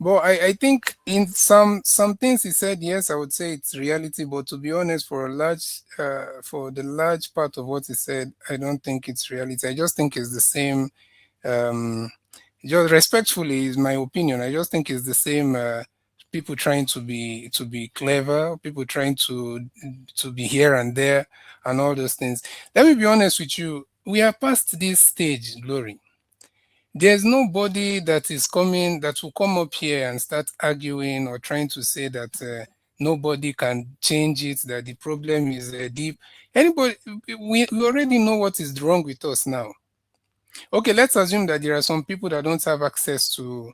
But I think in some things he said, yes, I would say it's reality. But to be honest, for the large part of what he said, I don't think it's reality. I just think it's the same. Um, just respectfully is my opinion. I just think it's the same. People trying to be clever, people trying to be here and there, and all those things. Let me be honest with you. We are past this stage, Glory. There's nobody that is coming that will come up here and start arguing or trying to say that nobody can change it, that the problem is deep. Anybody, we already know what is wrong with us now. Okay, let's assume that there are some people that don't have access to.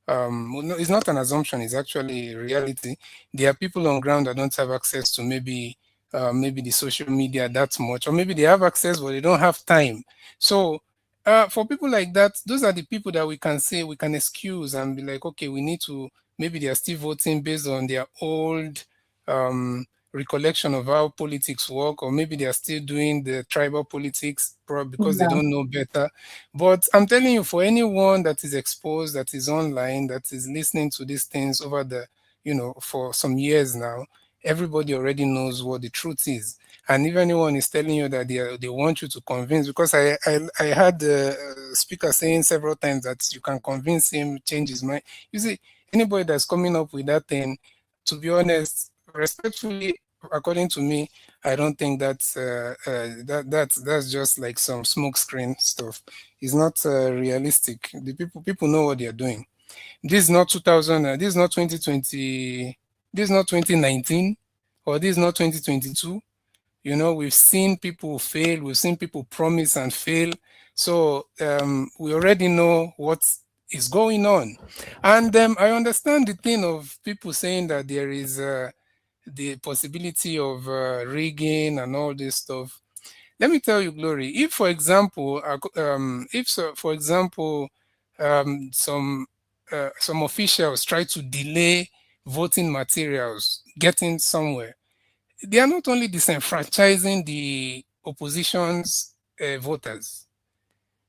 No, it's not an assumption; it's actually a reality. There are people on ground that don't have access to maybe maybe the social media that much, or maybe they have access but they don't have time. So for people like that, those are the people that we can say we can excuse and be like, okay, we need to, maybe they are still voting based on their old um, recollection of how politics work, or maybe they are still doing the tribal politics because they Yeah. don't know better. But I'm telling you, for anyone that is exposed, that is online, that is listening to these things over the, for some years now, everybody already knows what the truth is. And if anyone is telling you that they want you to convince, because I had the speaker saying several times that you can convince him, change his mind. You see, anybody that's coming up with that thing, to be honest, respectfully, according to me, I don't think that's just like some smoke screen stuff. It's not realistic. The people know what they are doing. This is not 2000. This is not 2020. This is not 2019, or this is not 2022. We've seen people fail. We've seen people promise and fail. So we already know what is going on. And I understand the thing of people saying that there is the possibility of rigging and all this stuff. Let me tell you, Glory, if for example, if so, for example, some officials try to delay voting materials getting somewhere, they are not only disenfranchising the opposition's voters,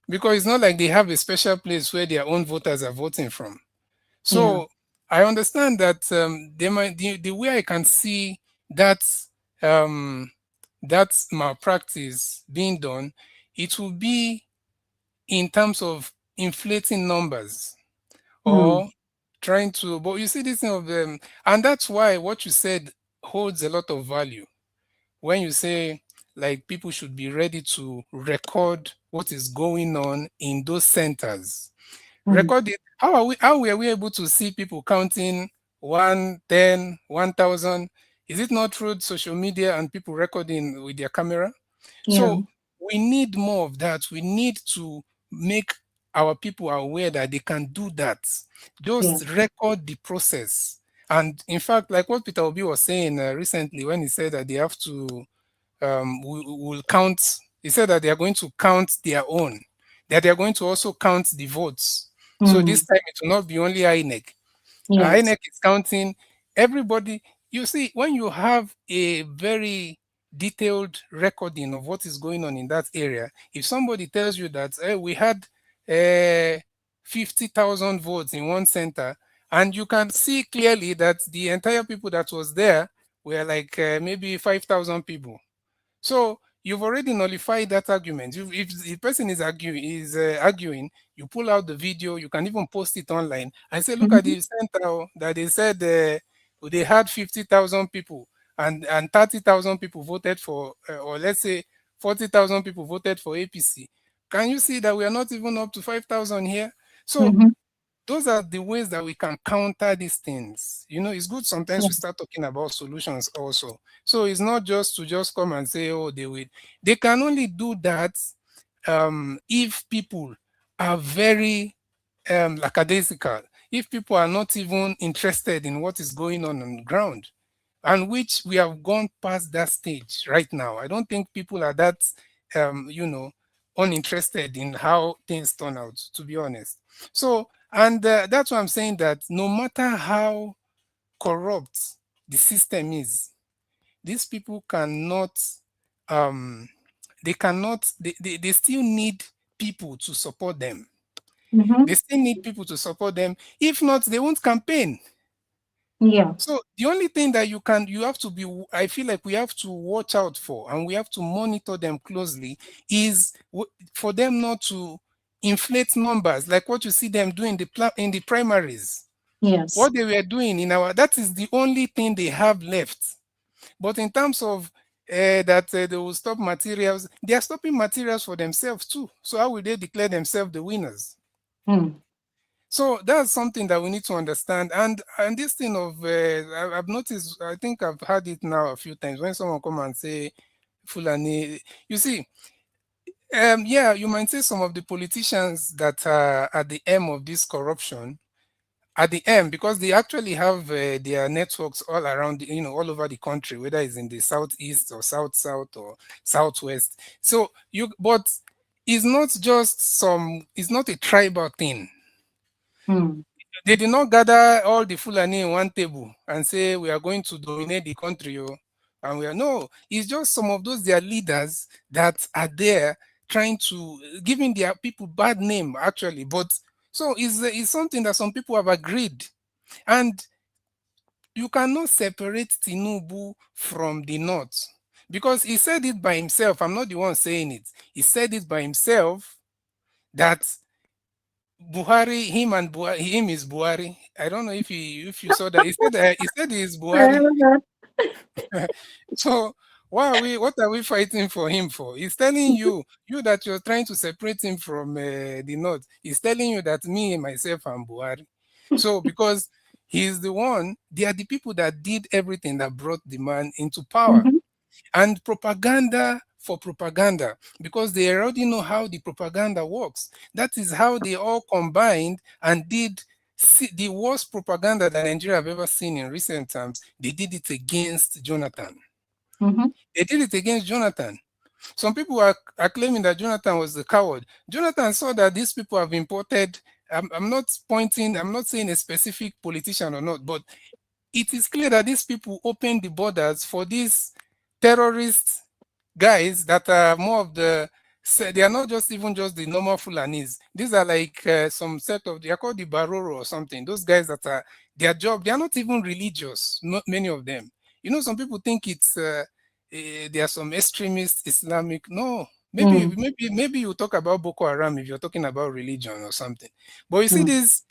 because it's not like they have a special place where their own voters are voting from. Yeah. So I understand that they might, the way I can see that um, that malpractice being done, it will be in terms of inflating numbers, Mm. or trying to. But you see this thing of them, and that's why what you said holds a lot of value when you say like people should be ready to record what is going on in those centers. Mm. Record it. How were we able to see people counting 1, 10, 1,000? Is it not through social media and people recording with their camera? Yeah. So we need more of that. We need to make our people aware that they can do that. Yeah. Just record the process. And in fact, like what Peter Obi was saying recently when he said that they have to will count. He said that they are going to count their own, that they are going to also count the votes. So this Mm. time it will not be only INEC. Yes. INEC is counting everybody. You see, when you have a very detailed recording of what is going on in that area, if somebody tells you that we had 50,000 votes in one center, and you can see clearly that the entire people that was there were like maybe 5,000 people, so you've already nullified that argument. If the person is arguing, you pull out the video. You can even post it online and say, "Look at Mhm. the center that they said they had 50,000 people, and 30,000 people voted for, or let's say 40,000 people voted for APC. Can you see that we are not even up to 5,000 here?" So Mhm. those are the ways that we can counter these things. It's good sometimes Yeah. we start talking about solutions also. So it's not just to just come and say, oh, they will. They can only do that if people are very lackadaisical, if people are not even interested in what is going on the ground, and which we have gone past that stage right now. I don't think people are that, um, you know, uninterested in how things turn out, to be honest. So, and that's why I'm saying that no matter how corrupt the system is, these people cannot, um, they cannot, they still need people to support them. Mhm. They still need people to support them. If not, they won't campaign. Yeah. So the only thing that you have to be, I feel like we have to watch out for, and we have to monitor them closely, is for them not to inflate numbers like what you see them doing in the primaries. Yes. What they were doing that is the only thing they have left. But in terms of that they will stop materials, they are stopping materials for themselves too. So how will they declare themselves the winners? Mm. So that's something that we need to understand. And this thing of I've noticed, I think I've had it now a few times when someone come and say Fulani. You see, yeah, you might say some of the politicians that are at the end of this corruption at the end, because they actually have their networks all around, all over the country, whether it's in the southeast or south or southwest. So but it's not a tribal thing. Mm. They did not gather all the Fulani in one table and say we are going to dominate the country. Oh, and we are no, it's just some of those their leaders that are there trying to giving their people bad name actually. But so it's something that some people have agreed. And you cannot separate Tinubu from the North because he said it by himself. I'm not the one saying it. He said it by himself that Buhari, him is Buhari. I don't know if you saw that. He said he is Buhari. So what are we fighting for him for? He's telling you that you're trying to separate him from the North. He's telling you that me myself am Buhari. So because he's the one, they are the people that did everything that brought the man into power. Mhm. And propaganda for propaganda, because they already know how the propaganda works. That is how they all combined and did the worst propaganda that Nigeria have ever seen in recent times. They did it against Jonathan. Mhm. They did it against Jonathan. Some people are claiming that Jonathan was the coward. Jonathan saw that these people have imported. I'm not saying a specific politician or not, but it is clear that these people opened the borders for these terrorist guys that are more of they are not just even just the normal Fulanis. These are like some set of, they are called the Baroro or something. Those guys that are, their job, they are not even religious, not many of them. Some people think there are some extremist Islamic. No, Mm. maybe you talk about Boko Haram if you're talking about religion or something. But you see Mm. these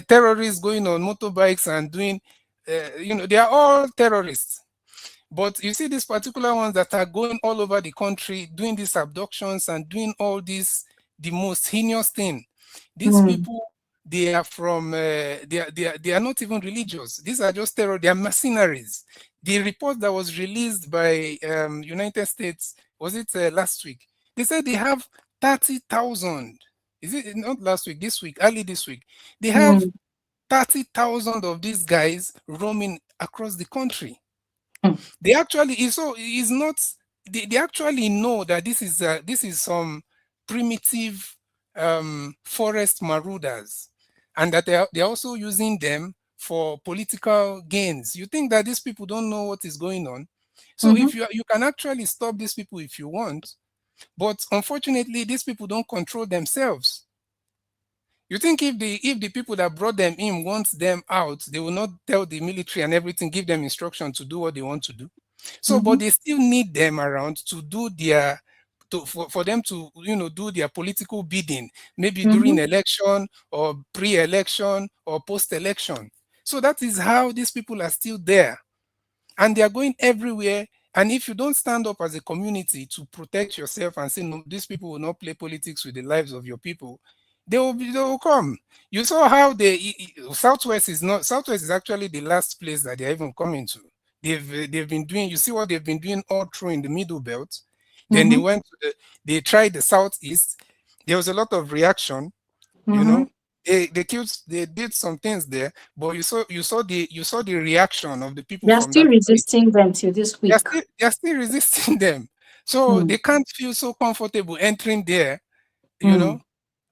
terrorists going on motorbikes and doing, they are all terrorists. But you see these particular ones that are going all over the country doing these abductions and doing all this, the most heinous thing. These Mm. people, they are from, they are not even religious. These are just terror. They are mercenaries. The report that was released by United States, was it last week? They said they have 30,000. Is it not last week? This week, early this week, they have Mm. 30,000 of these guys roaming across the country. Mm. They actually is not, they actually know that this is some primitive forest marauders, and that they're also using them for political gains. You think that these people don't know what is going on? So Mhm. if you can actually stop these people if you want, but unfortunately these people don't control themselves. You think if the people that brought them in want them out, they will not tell the military and everything, give them instruction to do what they want to do. So, but Mhm. they still need them around to do their for them to do their political bidding, maybe during Mhm. election or pre-election or post-election. So that is how these people are still there, and they are going everywhere. And if you don't stand up as a community to protect yourself and say no, these people will not play politics with the lives of your people, they will come. You saw how Southwest is actually the last place that they're even coming to. They've been doing, you see what they've been doing all through in the middle belt. Then Mhm. they tried the southeast. There was a lot of reaction, you know. Mhm. They did some things there, but you saw the reaction of the people They are from still that place. resisting them till this week. They're still resisting them. So Mm. they can't feel so comfortable entering there, you know.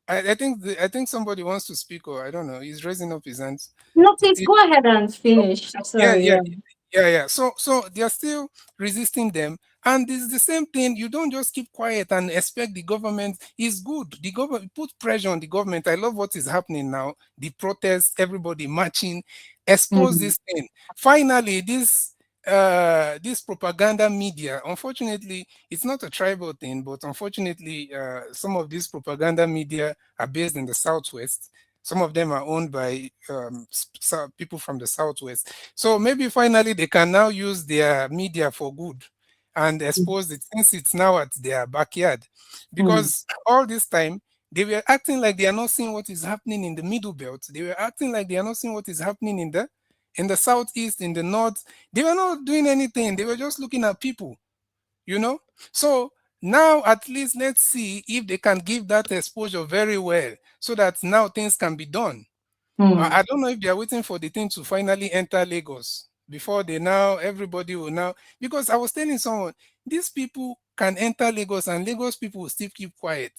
Mm. I think somebody wants to speak, or I don't know, he's raising up his hands. No, please go ahead and finish. Yeah, Sorry. yeah, Yeah. yeah. So they are still resisting them, and it's the same thing. You don't just keep quiet and expect the government is good. The government put pressure on the government. I love what is happening now. The protests, everybody marching, expose Mm. this thing. Finally, this propaganda media. Unfortunately, it's not a tribal thing, but unfortunately, some of these propaganda media are based in the southwest. Some of them are owned by people from the southwest. So maybe finally they can now use their media for good and expose it, since it's now at their backyard. Mm. Because all this time they were acting like they are not seeing what is happening in the middle belt. They were acting like they are not seeing what is happening in the southeast, in the north. They were not doing anything. They were just looking at people, you know. So now at least let's see if they can give that exposure very well, so that now things can be done. Hmm. I don't know if they are waiting for the thing to finally enter Lagos before they now, everybody will now, because I was telling someone, these people can enter Lagos and Lagos people will still keep quiet.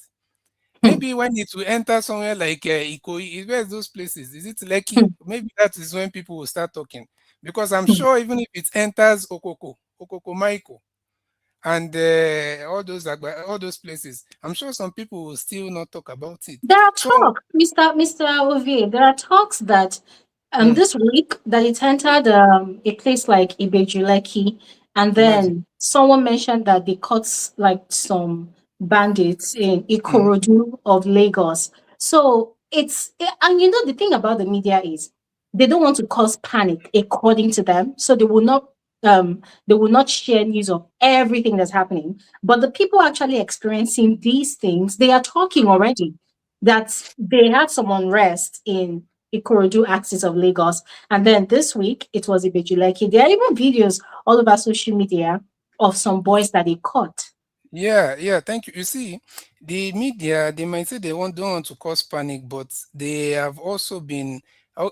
Hmm. Maybe when it will enter somewhere like Ikoyi, where's those places? Is it Lekki? Hmm. Maybe that is when people will start talking. Because I'm Hmm. sure even if it enters Okoko Maiko, and all those places, I'm sure some people will still not talk about it. There are So, talks, Mr. Ovi, there are talks that mm, this week that it entered a place like Ibejuleki, and imagine. then someone mentioned that they caught like some bandits in Mm, Ikorodu of Lagos. So and you know the thing about the media is they don't want to cause panic according to them, so they will not share news of everything that's happening. But the people actually experiencing these things, they are talking already that they had some unrest in Ikorodu axis of Lagos. And then this week, it was Ibejuleki. There are even videos all over social media of some boys that they caught. yeah, yeah, thank you. You see, the media, they might say they don't want to cause panic, but they have also been,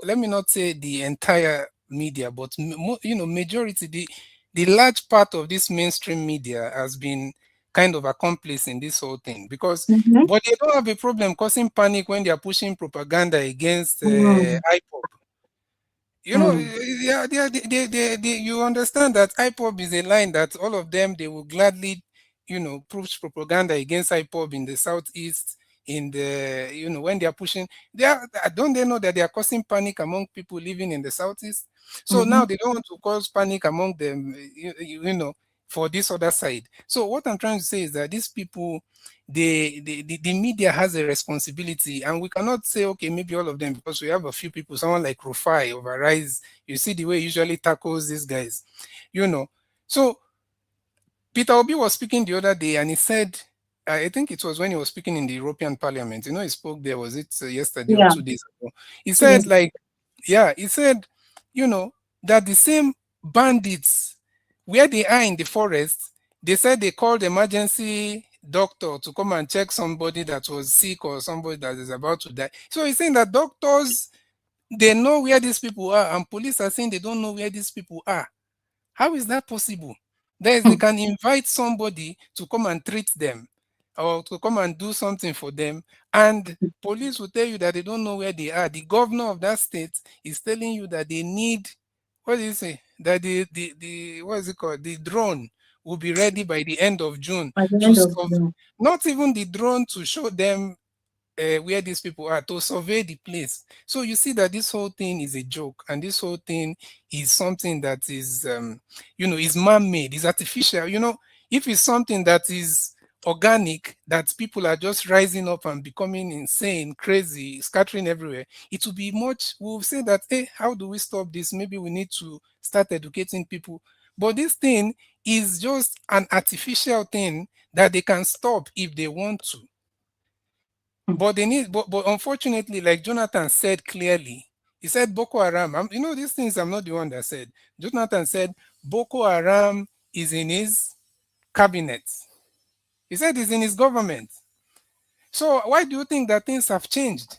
let me not say the entire media, but majority, the large part of this mainstream media has been kind of accomplice in this whole thing because, Mhm. but they don't have a problem causing panic when they are pushing propaganda against Mm, IPOB. mm, Yeah, you understand that IPOB is a line that all of them they will gladly, push propaganda against IPOB in the southeast. In the when they are pushing, don't they know that they are causing panic among people living in the southeast? So now mhm, they don't want to cause panic among them, for this other side. So what I'm trying to say is that these people, the media has a responsibility, and we cannot say okay maybe all of them because we have a few people, someone like Rufai over Rise. You see the way he usually tackles these guys, you know. So Peter Obi was speaking the other day, and he said, I think it was when he was speaking in the European Parliament. He spoke there. Was it yesterday or yeah, 2 days ago? He 2 days. said, like, yeah, he said, that the same bandits where they are in the forest, they said they called emergency doctor to come and check somebody that was sick or somebody that is about to die. So he's saying that doctors they know where these people are, and police are saying they don't know where these people are. How is that possible? They Hmm. can invite somebody to come and treat them or to come and do something for them, and police will tell you that they don't know where they are. The governor of that state is telling you that they need, what do you say? That the what is it called? The drone will be ready by the end of June By the to end of solve, June. not even the drone to show them where these people are, to survey the place. So you see that this whole thing is a joke, and this whole thing is something that is, is man-made, is artificial. If it's something that is organic, that people are just rising up and becoming insane, crazy, scattering everywhere, it will be much. We'll say that, hey, how do we stop this? Maybe we need to start educating people. But this thing is just an artificial thing that they can stop if they want to. Hmm. But they need, but unfortunately, like Jonathan said clearly, he said Boko Haram. These things. I'm not the one that said. Jonathan said Boko Haram is in his cabinet. He said he's in his government. So why do you think that things have changed?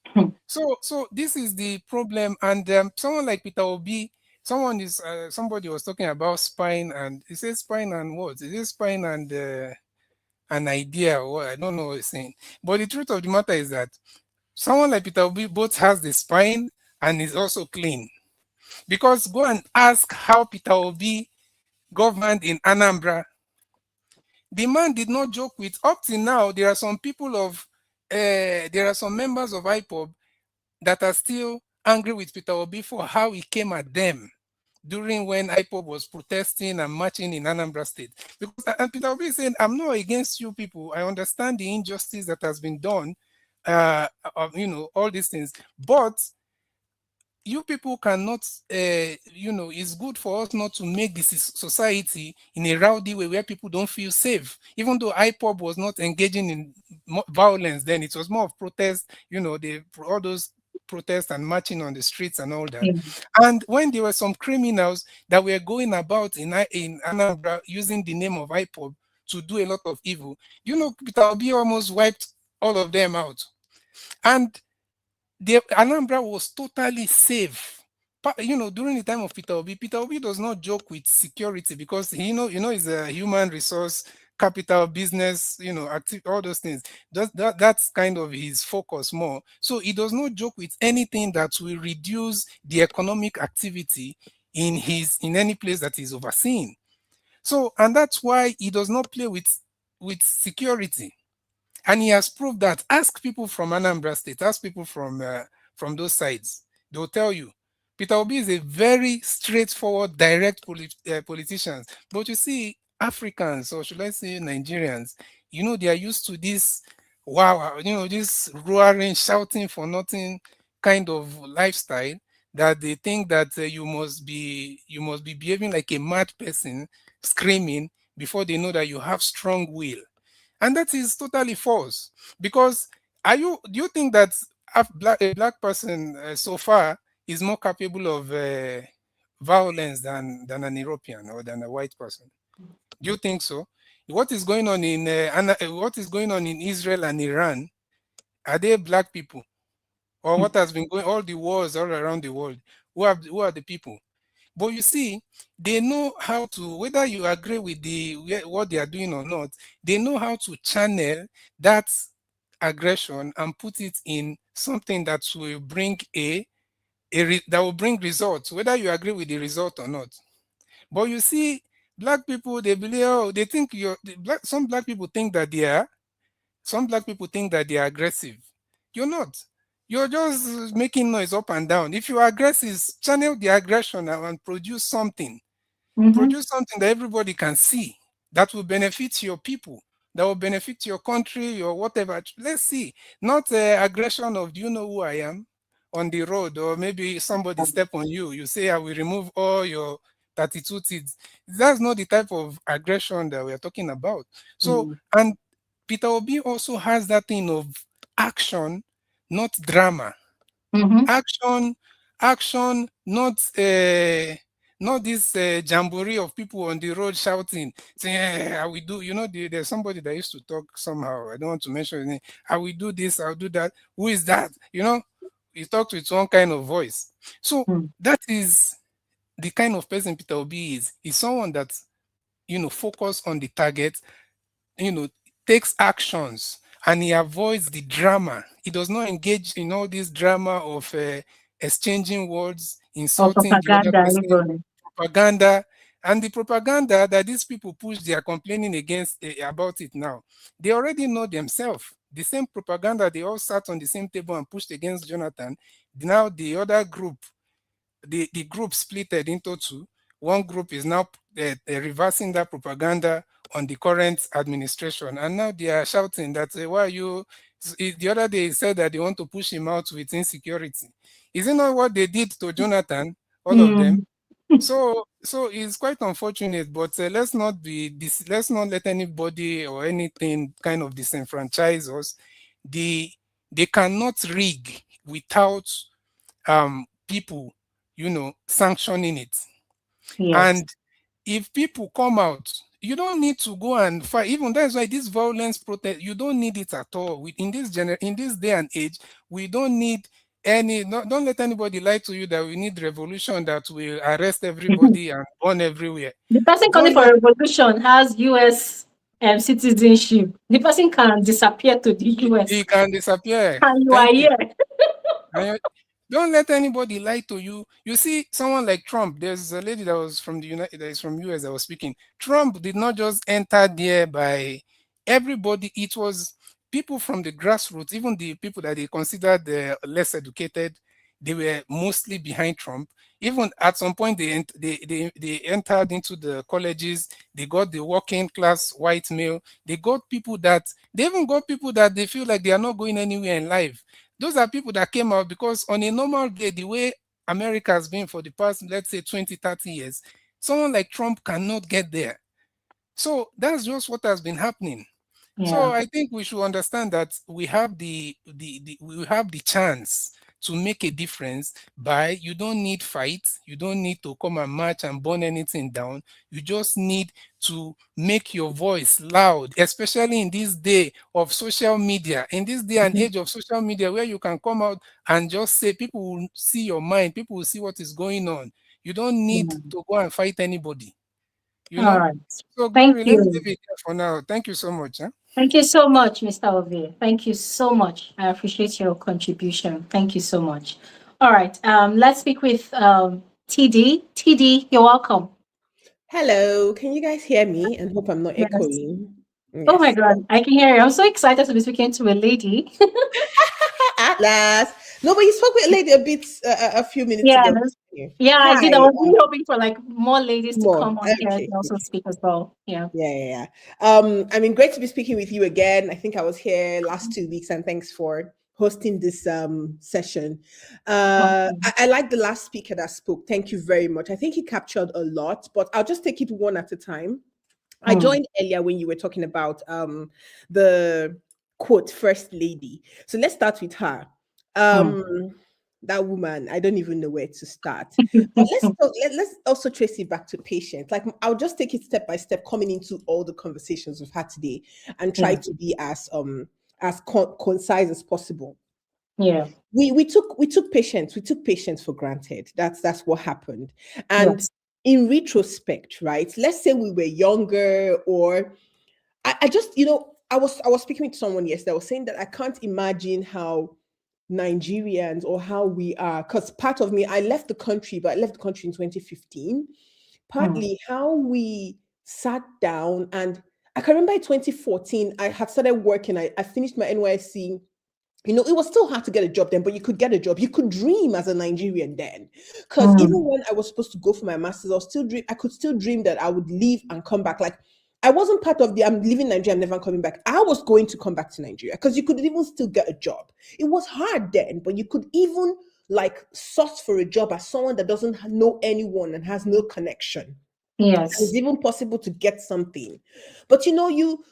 Hmm. So this is the problem. And someone like Peter Obi, somebody was talking about spine, and he says spine and what? Is it spine and an idea? Or I don't know what he's saying. But the truth of the matter is that someone like Peter Obi both has the spine and is also clean. Because go and ask how Peter Obi governed in Anambra. The man did not joke with. Up till now, there are some there are some members of IPOB that are still angry with Peter Obi for how he came at them during when IPOB was protesting and marching in Anambra State. Because and Peter Obi is saying, I'm not against you people. I understand the injustice that has been done, all these things. But you people cannot, it's good for us not to make this society in a rowdy way where people don't feel safe. Even though IPOB was not engaging in violence, then it was more of protest, all those protests and marching on the streets and all that. Yeah. And when there were some criminals that were going about in Anambra using the name of IPOB to do a lot of evil, Peter Obi almost wiped all of them out. And the Anambra was totally safe. During the time of Peter Obi does not joke with security because he's a human resource, capital, business, all those things. That's kind of his focus more. So he does not joke with anything that will reduce the economic activity in any place that he's overseeing. So, and that's why he does not play with security. And he has proved that. Ask people from Anambra State, ask people from those sides. They'll tell you. Peter Obi is a very straightforward, direct politician. But you see, Africans, or should I say Nigerians, they are used to this wow, this roaring, shouting for nothing kind of lifestyle, that they think that you must be behaving like a mad person, screaming before they know that you have strong will. And that is totally false. Because do you think that a black person so far is more capable of violence than an European or than a white person? Do you think so? What is going on in Israel and Iran? Are they black people? Or what has been going, all the wars all around the world? Who are the people? But you see, they know how to, whether you agree with what they are doing or not, they know how to channel that aggression and put it in something that will bring that will bring results, whether you agree with the result or not. But you see, black people, they believe, oh, they think some black people think that they are aggressive. You're not. You're just making noise up and down. If you are aggressive, channel the aggression and Mm-hmm. produce something that everybody can see, that will benefit your people, that will benefit your country, your whatever. Let's see, not aggression of, do you know who I am, on the road, or maybe somebody step on you, you say I will remove all your 32 teeth. That's not the type of aggression that we are talking about. So, and Peter Obi also has that thing of action, not drama. Mm-hmm. Action, action, not this jamboree of people on the road shouting, saying, I will do, there's somebody that used to talk somehow. I don't want to mention his name. I will do this, I'll do that. Who is that? He talks with one kind of voice. So that is the kind of person Peter Obi is. He's someone that, focus on the target, you know, takes actions, and he avoids the drama. He does not engage in all this drama of exchanging words, Or insulting the other propaganda, person, even. propaganda. And the propaganda that these people push, they are complaining against about it now. They already know themselves. The same propaganda they all sat on the same table and pushed against Jonathan. Now the other group, the group splitted into two. One group is now reversing that propaganda on the current administration, and now they are shouting that why are you? The other day he said that they want to push him out with insecurity. Is it not what they did to Jonathan? All of them. Mm. So it's quite unfortunate, but let's not let anybody or anything kind of disenfranchise us. They cannot rig without people, sanctioning it. Yes. And if people come out, you don't need to go and fight. Even that's why this violence protest, you don't need it at all. In this day and age, we don't need don't let anybody lie to you that we need revolution that will arrest everybody and burn everywhere. The person calling Don't for let revolution has US citizenship. The person can disappear to the US He can disappear. and you are Thank you. here. And don't let anybody lie to you. You see, someone like Trump, there's a lady that was from the United, that is from US that was speaking. Trump did not just enter there by everybody. It was people from the grassroots, even the people that they considered less educated. They were mostly behind Trump. Even at some point, they entered into the colleges. They got the working class white male. They even got people that they feel like they are not going anywhere in life. Those are people that came out because on a normal day, the way America has been for the past, let's say, 20, 30 years, someone like Trump cannot get there. So that's just what has been happening. Yeah. So I think we should understand that we have the chance to make a difference by, you don't need fights, you don't need to come and march and burn anything down. You just need to make your voice loud, especially in this day of social media, in this day and Mhm. age of social media, where you can come out and just say, people will see your mind, people will see what is going on. You don't need Yeah. to go and fight anybody, you All know. right. So, Thank Glory, let me you. leave it there for now. Thank you so much. Huh? Thank you so much, Mr. Ovie. Thank you so much. I appreciate your contribution. Thank you so much. All right. Let's speak with TD. TD, you're welcome. Hello, can you guys hear me? And hope I'm not Yes. echoing. Oh my Yes. God, I can hear you. I'm so excited to be speaking to a lady. At last. No, but you spoke with a lady a bit a few minutes Yes. ago. Yeah, I Hi. did. I was really hoping for like more ladies to More. come on here and Okay. also speak as well. Yeah. Yeah. I mean, great to be speaking with you again. I think I was here last 2 weeks, and thanks for hosting this session. Awesome. I like the last speaker that spoke. Thank you very much. I think he captured a lot, but I'll just take it one at a time. I Hmm. joined earlier when you were talking about the quote first lady. So let's start with her. Hmm. Um that woman, I don't even know where to start. But let's also trace it back to patience. Like I'll just take it step by step, coming into all the conversations we've had today, and try Yeah. to be as concise as possible. Yeah. We took patience for granted. That's what happened. And Yes. in retrospect, right? Let's say we were younger, or I just, I was speaking with someone yesterday. I was saying that I can't imagine how Nigerians, or how we are, because part of me, I left the country, but I left the country in 2015. Hmm. Partly how we sat down, and I can remember in 2014, I had started working. I finished my NYC. It was still hard to get a job then, but you could get a job. You could dream as a Nigerian then. Because even Hmm. when I was supposed to go for my master's, I could still dream that I would leave and come back. Like, I wasn't part of the I'm leaving Nigeria, I'm never coming back. I was going to come back to Nigeria because you could even still get a job. It was hard then, but you could even like source for a job as someone that doesn't know anyone and has no connection. It's Yes. even possible to get something. But you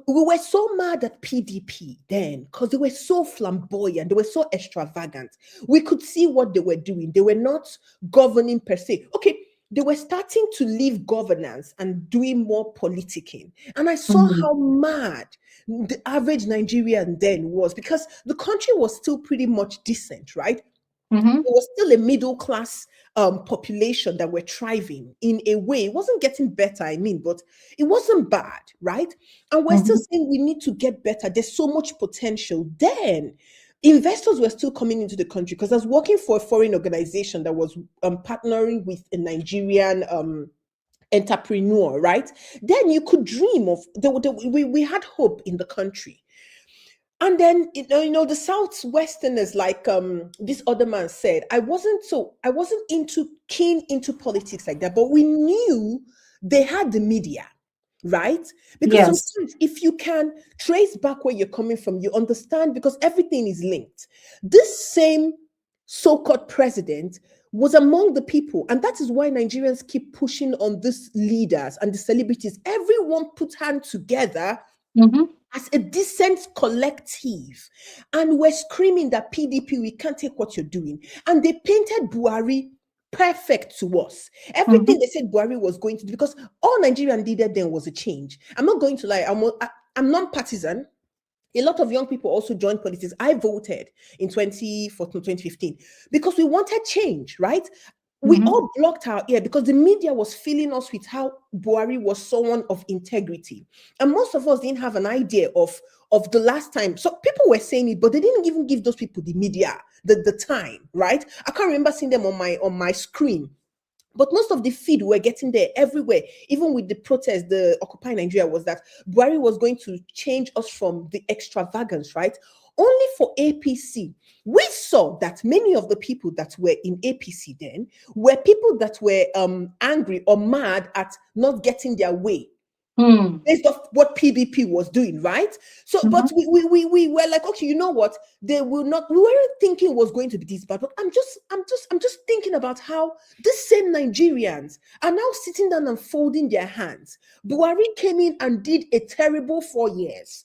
we were so mad at PDP then because they were so flamboyant, they were so extravagant. We could see what they were doing. They were not governing per se. Okay, they were starting to leave governance and doing more politicking. And I saw Hmm. how mad the average Nigerian then was, because the country was still pretty much decent, right? Hmm. It was still a middle class population that were thriving in a way. It wasn't getting better, I mean, but it wasn't bad, right? And we're still Hmm. saying we need to get better. There's so much potential. Then investors were still coming into the country, because I was working for a foreign organization that was partnering with a Nigerian entrepreneur, right? Then you could dream of we had hope in the country. And then the Southwesterners, like this other man said, I wasn't into keen into politics like that, but we knew they had the media, right? Because Yes. sometimes if you can trace back where you're coming from, you understand, because everything is linked. This same so-called president was among the people, and that is why Nigerians keep pushing on these leaders and the celebrities. Everyone put hand together Hmm. as a decent collective, and we're screaming that PDP, we can't take what you're doing. And they painted Buhari perfect to us. Hmm. Everything they said Buhari was going to do, because all Nigerian needed then was a change. I'm not going to lie, I'm non-partisan. A lot of young people also joined politics. I voted in 2014, 2015, because we wanted change, right? We Hmm. all blocked our ear because the media was filling us with how Buhari was someone of integrity. And most of us didn't have an idea of the last time. So people were saying it, but they didn't even give those people the media, the time, right? I can't remember seeing them on my screen. But most of the feed we're getting there everywhere, even with the protest, the Occupy Nigeria, was that Buhari was going to change us from the extravagance, right? Only for APC. We saw that many of the people that were in APC then were people that were angry or mad at not getting their way Hmm. based off what PDP was doing, right? So, Hmm. but we were like, okay, you know what? They will not. We weren't thinking it was going to be this bad, but I'm just thinking about how these same Nigerians are now sitting down and folding their hands. Buhari came in and did a terrible 4 years.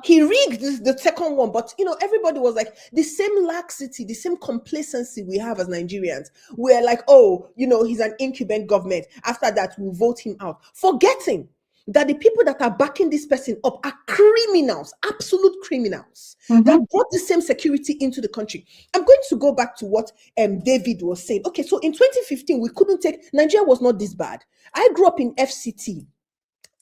He rigged the second one, but everybody was like the same laxity, the same complacency we have as Nigerians. We're like, oh, he's an incumbent government. After that, we'll vote him out, forgetting that the people that are backing this person up are criminals, absolute criminals that Mhm. brought the same security into the country. I'm going to go back to what David was saying. Okay, so in 2015, we couldn't take Nigeria was not this bad. I grew up in FCT.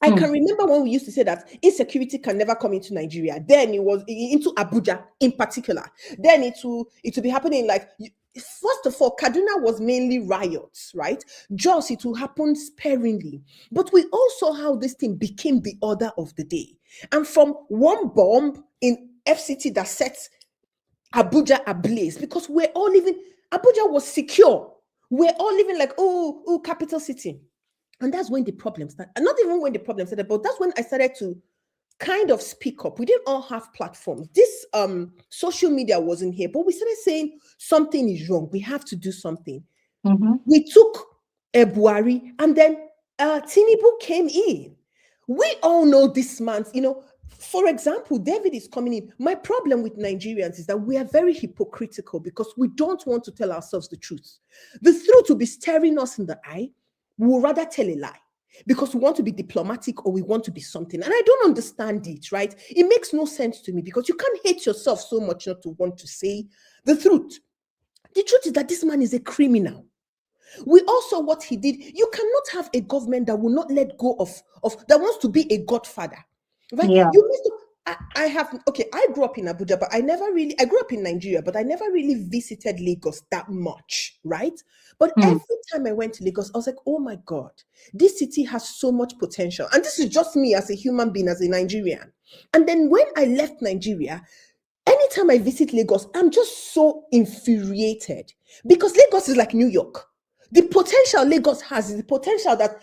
I can Mm. remember when we used to say that insecurity can never come into Nigeria. Then it was into Abuja in particular. Then it will be happening like first of all, Kaduna was mainly riots, right? Jos, it will happen sparingly. But we also how this thing became the order of the day. And from one bomb in FCT that sets Abuja ablaze because we're all living, Abuja was secure. We're all living like, oh, capital city. And that's when the problem started. And not even when the problem started, but that's when I started to kind of speak up. We didn't all have platforms. This social media wasn't here, but we started saying something is wrong. We have to do something. Mhm. We took Buhari, and then Tinubu came in. We all know this man, for example, David is coming in. My problem with Nigerians is that we are very hypocritical because we don't want to tell ourselves the truth. The truth will be staring us in the eye. We will rather tell a lie because we want to be diplomatic or we want to be something. And I don't understand it, right? It makes no sense to me because you can't hate yourself so much not to want to say the truth. The truth is that this man is a criminal. We also what he did. You cannot have a government that will not let go of that wants to be a godfather, right? Yeah. You need to. I have okay. I grew up in Abuja, but I grew up in Nigeria, but I never really visited Lagos that much, right? But Mm. every time I went to Lagos, I was like, oh my God, this city has so much potential. And this is just me as a human being, as a Nigerian. And then when I left Nigeria, anytime I visit Lagos, I'm just so infuriated because Lagos is like New York. The potential Lagos has is the potential that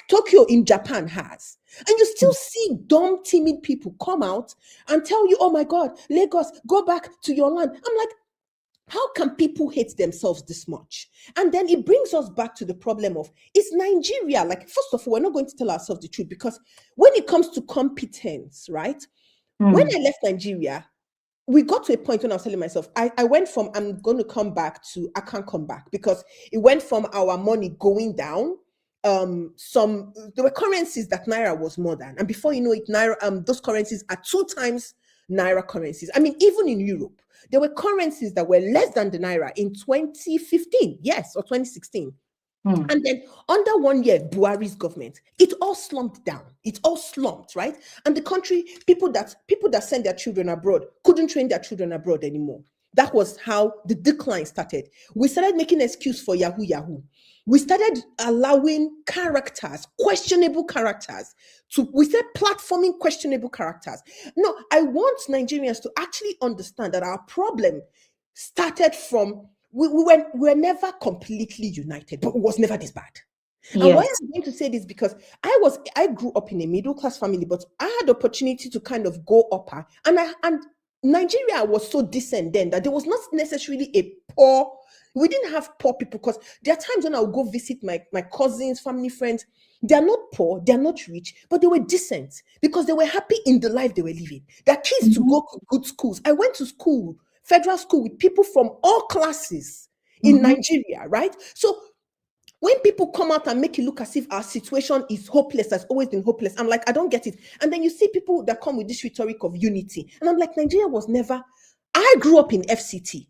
Tokyo in Japan has. And you still see dumb, timid people come out and tell you, oh my God, Lagos, go back to your land. I'm like, how can people hate themselves this much? And then it brings us back to the problem of, is Nigeria, like, first of all, we're not going to tell ourselves the truth because when it comes to competence, right? When Mm. I left Nigeria, we got to a point when I was telling myself, I went from I'm going to come back to I can't come back because it went from our money going down. There were currencies that Naira was more than, and before you know it, Naira those currencies are two times Naira currencies. I mean, even in Europe, there were currencies that were less than the Naira in 2015, yes, or 2016. Mm. And then under 1 year, Buhari's government, it all slumped down. It all slumped, right? And the country, people that send their children abroad couldn't train their children abroad anymore. That was how the decline started. We started making excuse for Yahoo Yahoo. We started allowing characters, questionable characters, we started platforming questionable characters. No, I want Nigerians to actually understand that our problem started from we were never completely united, but it was never this bad. And why Yes. I'm going to say this because I grew up in a middle class family, but I had opportunity to kind of go upper, and Nigeria was so decent then that there was not necessarily a poor. We didn't have poor people because there are times when I would go visit my cousins, family, friends. They are not poor, they are not rich, but they were decent because they were happy in the life they were living. Their kids to Mhm. go to good schools. I went to school, federal school, with people from all classes in Mhm. Nigeria, right? So when people come out and make it look as if our situation is hopeless, has always been hopeless, I'm like, I don't get it. And then you see people that come with this rhetoric of unity. And I'm like, Nigeria was never, I grew up in FCT.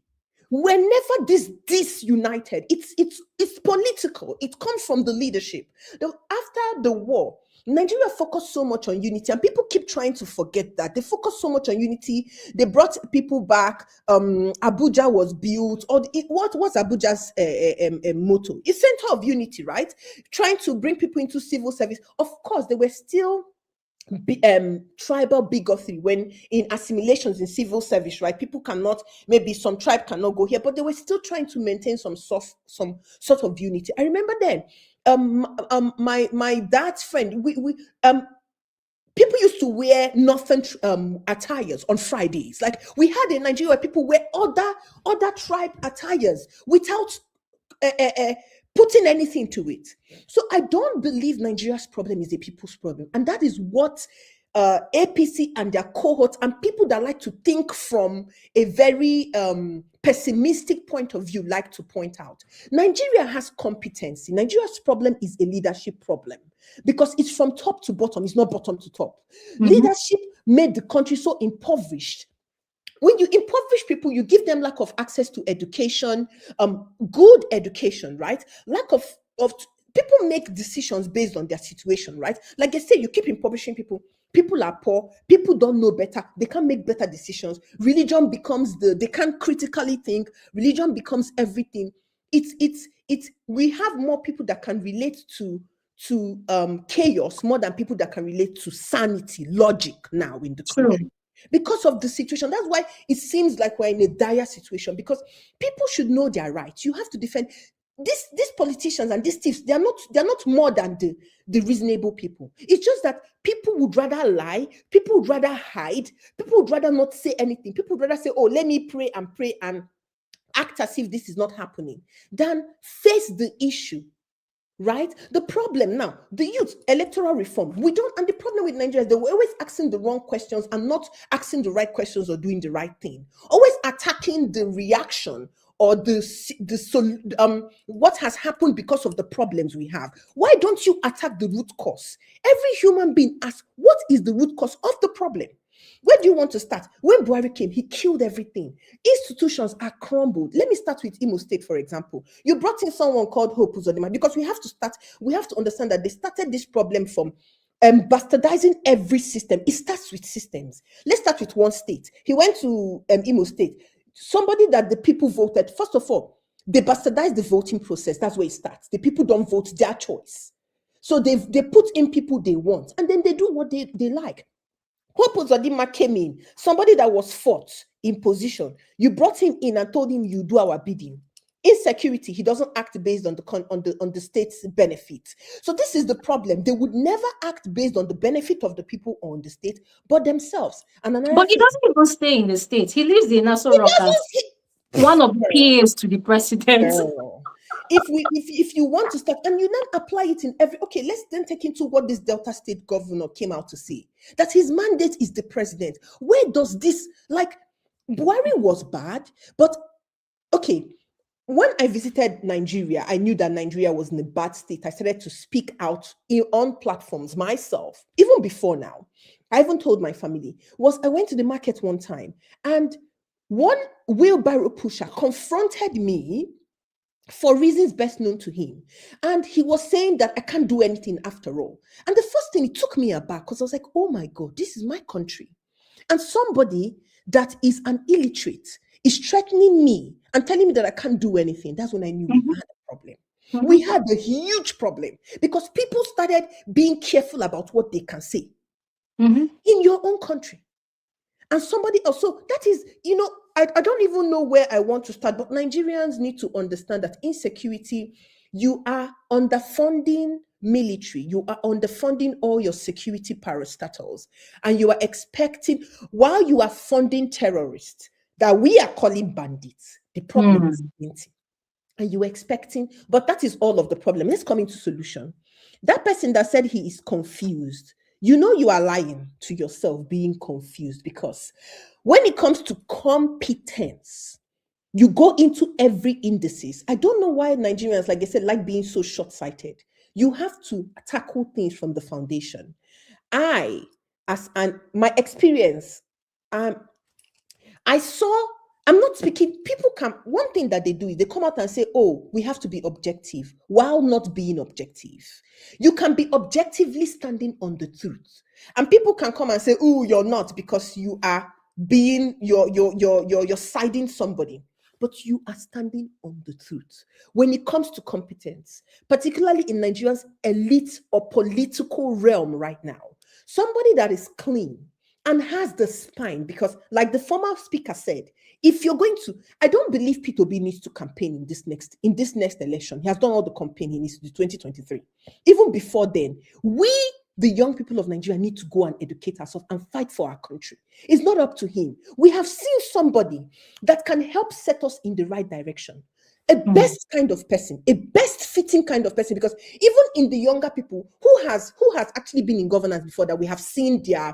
We're never this disunited. It's political. It comes from the leadership. After the war, Nigeria focused so much on unity, and people keep trying to forget that. They focused so much on unity. They brought people back. Abuja was built. What was Abuja's motto? It's center of unity, right? Trying to bring people into civil service. Of course, they were still tribal bigotry when in assimilations in civil service, right? People cannot, maybe some tribe cannot go here, but they were still trying to maintain some sort of unity. I remember then, my dad's friend, we people used to wear northern attires on Fridays. Like we had in Nigeria, where people wear other tribe attires without uh, uh, uh, putting anything to it. So I don't believe Nigeria's problem is a people's problem, and that is what APC and their cohorts and people that like to think from a very pessimistic point of view like to point out. Nigeria has competency. Nigeria's problem is a leadership problem because it's from top to bottom. It's not bottom to top. Leadership made the country so impoverished. When you impoverish people, you give them lack of access to education, good education, right? Lack of people make decisions based on their situation, right? Like I say, you keep impoverishing people. People are poor. People don't know better. They can't make better decisions. Religion becomes they can't critically think. Religion becomes everything. We have more people that can relate to chaos more than people that can relate to sanity, logic now in the country. True. Because of the situation. That's why it seems like we're in a dire situation because people should know their rights. You have to defend these politicians and these thieves. They're not more than the reasonable people. It's just that people would rather lie, people would rather hide, people would rather not say anything. People would rather say, oh, let me pray and act as if this is not happening, than face the issue. Right? The problem now, the youth, electoral reform. And the problem with Nigeria is they were always asking the wrong questions and not asking the right questions or doing the right thing. Always attacking the reaction or what has happened because of the problems we have. Why don't you attack the root cause? Every human being asks, what is the root cause of the problem? Where do you want to start? When Buhari came, he killed everything. Institutions are crumbled. Let me start with Imo State, for example. You brought in someone called Hope Uzodinma because we have to understand that they started this problem from bastardizing every system. It starts with systems. Let's start with one state. He went to Imo State. Somebody that the people voted, first of all, they bastardized the voting process. That's where it starts. The people don't vote their choice. So they put in people they want, and then they do what they like. Hope Uzodinma came in, somebody that was fought in position. You brought him in and told him you do our bidding. Insecurity, he doesn't act based on the state's benefit. So this is the problem. They would never act based on the benefit of the people on the state, but themselves. And But he doesn't even stay in the States. He lives in Nassau he Rock as one of the PAs to the president. if you want to start and you then apply it in every, okay, let's then take into what this Delta State governor came out to say, that his mandate is the president. Where does this, like, Buhari was bad, but okay, when I visited Nigeria, I knew that Nigeria was in a bad state. I started to speak out on platforms myself, even before now. I even told my family, I went to the market one time and one wheelbarrow pusher confronted me for reasons best known to him. And he was saying that I can't do anything after all. And the first thing, it took me aback because I was like, oh my God, this is my country. And somebody that is an illiterate is threatening me and telling me that I can't do anything. That's when I knew we had a problem. We had a huge problem because people started being careful about what they can say in your own country. And somebody else. So that is, I don't even know where I want to start, but Nigerians need to understand that insecurity, you are underfunding military, you are underfunding all your security parastatals, and you are expecting, while you are funding terrorists that we are calling bandits, the problem is plenty. And you are expecting, but that is all of the problem. Let's come into solution. That person that said he is confused, you are lying to yourself being confused, because when it comes to competence, you go into every indices. I don't know why Nigerians, like I said, like being so short-sighted. You have to tackle things from the foundation. My experience, I'm not speaking, one thing that they do is they come out and say, oh, we have to be objective, while not being objective. You can be objectively standing on the truth. And people can come and say, oh, you're not, because you are you're siding somebody. But you are standing on the truth. When it comes to competence, particularly in Nigeria's elite or political realm right now, somebody that is clean and has the spine, because like the former speaker said, if you're going to, I don't believe Peter Obi needs to campaign in this next election. He has done all the campaign he needs to do 2023. Even before then, we, the young people of Nigeria, need to go and educate ourselves and fight for our country. It's not up to him. We have seen somebody that can help set us in the right direction. a Mm. best kind of person, a best fitting kind of person. Because even in the younger people who has actually been in governance before, that we have seen their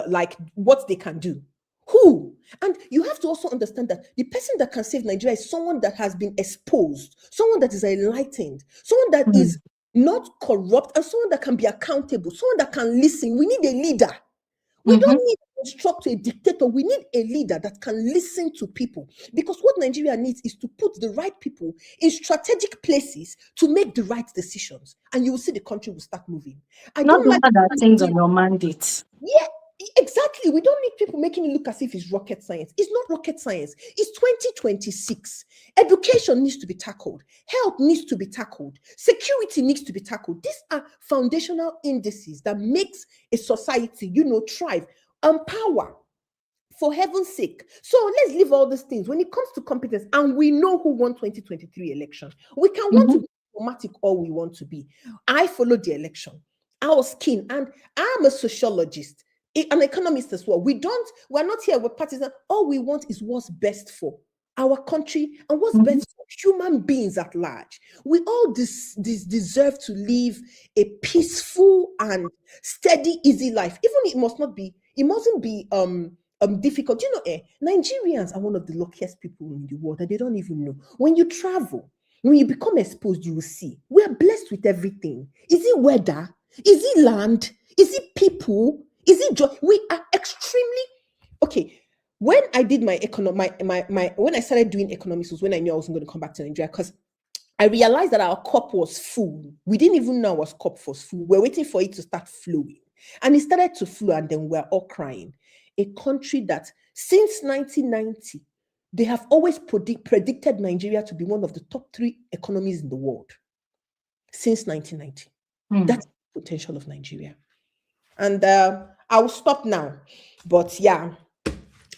like what they can do. Who? And you have to also understand that the person that can save Nigeria is someone that has been exposed, someone that is enlightened, someone that Mm. is not corrupt, and someone that can be accountable, someone that can listen. We need a leader. We Mm-hmm. don't need to instruct a dictator. We need a leader that can listen to people. Because what Nigeria needs is to put the right people in strategic places to make the right decisions. And you will see the country will start moving. I Not don't the like one that things on your mandate. yeah, exactly. We don't need people making it look as if it's rocket science. It's not rocket science. It's 2026. Education needs to be tackled. Health needs to be tackled. Security needs to be tackled. These are foundational indices that makes a society, thrive. And power, for heaven's sake. So let's leave all these things. When it comes to competence, and we know who won 2023 election, we can want Mm-hmm. to be diplomatic all we want to be. I followed the election. I was keen, and I'm a sociologist, an economist as well. We're not here with partisan. All we want is what's best for our country and what's Mm-hmm. best for human beings at large. We all deserve to live a peaceful and steady, easy life. Even it mustn't be difficult. Nigerians are one of the luckiest people in the world, and they don't even know. When you travel, when you become exposed, you will see we are blessed with everything. Is it weather? Is it land? Is it people? Is it joy? We are extremely okay. When I did my when I started doing economics was when I knew I wasn't going to come back to Nigeria, because I realized that our cup was full. We didn't even know our cup was full. We're waiting for it to start flowing. And it started to flow, and then we're all crying. A country that since 1990, they have always predicted Nigeria to be one of the top 3 economies in the world since 1990. Mm. That's the potential of Nigeria. And I'll stop now. But yeah,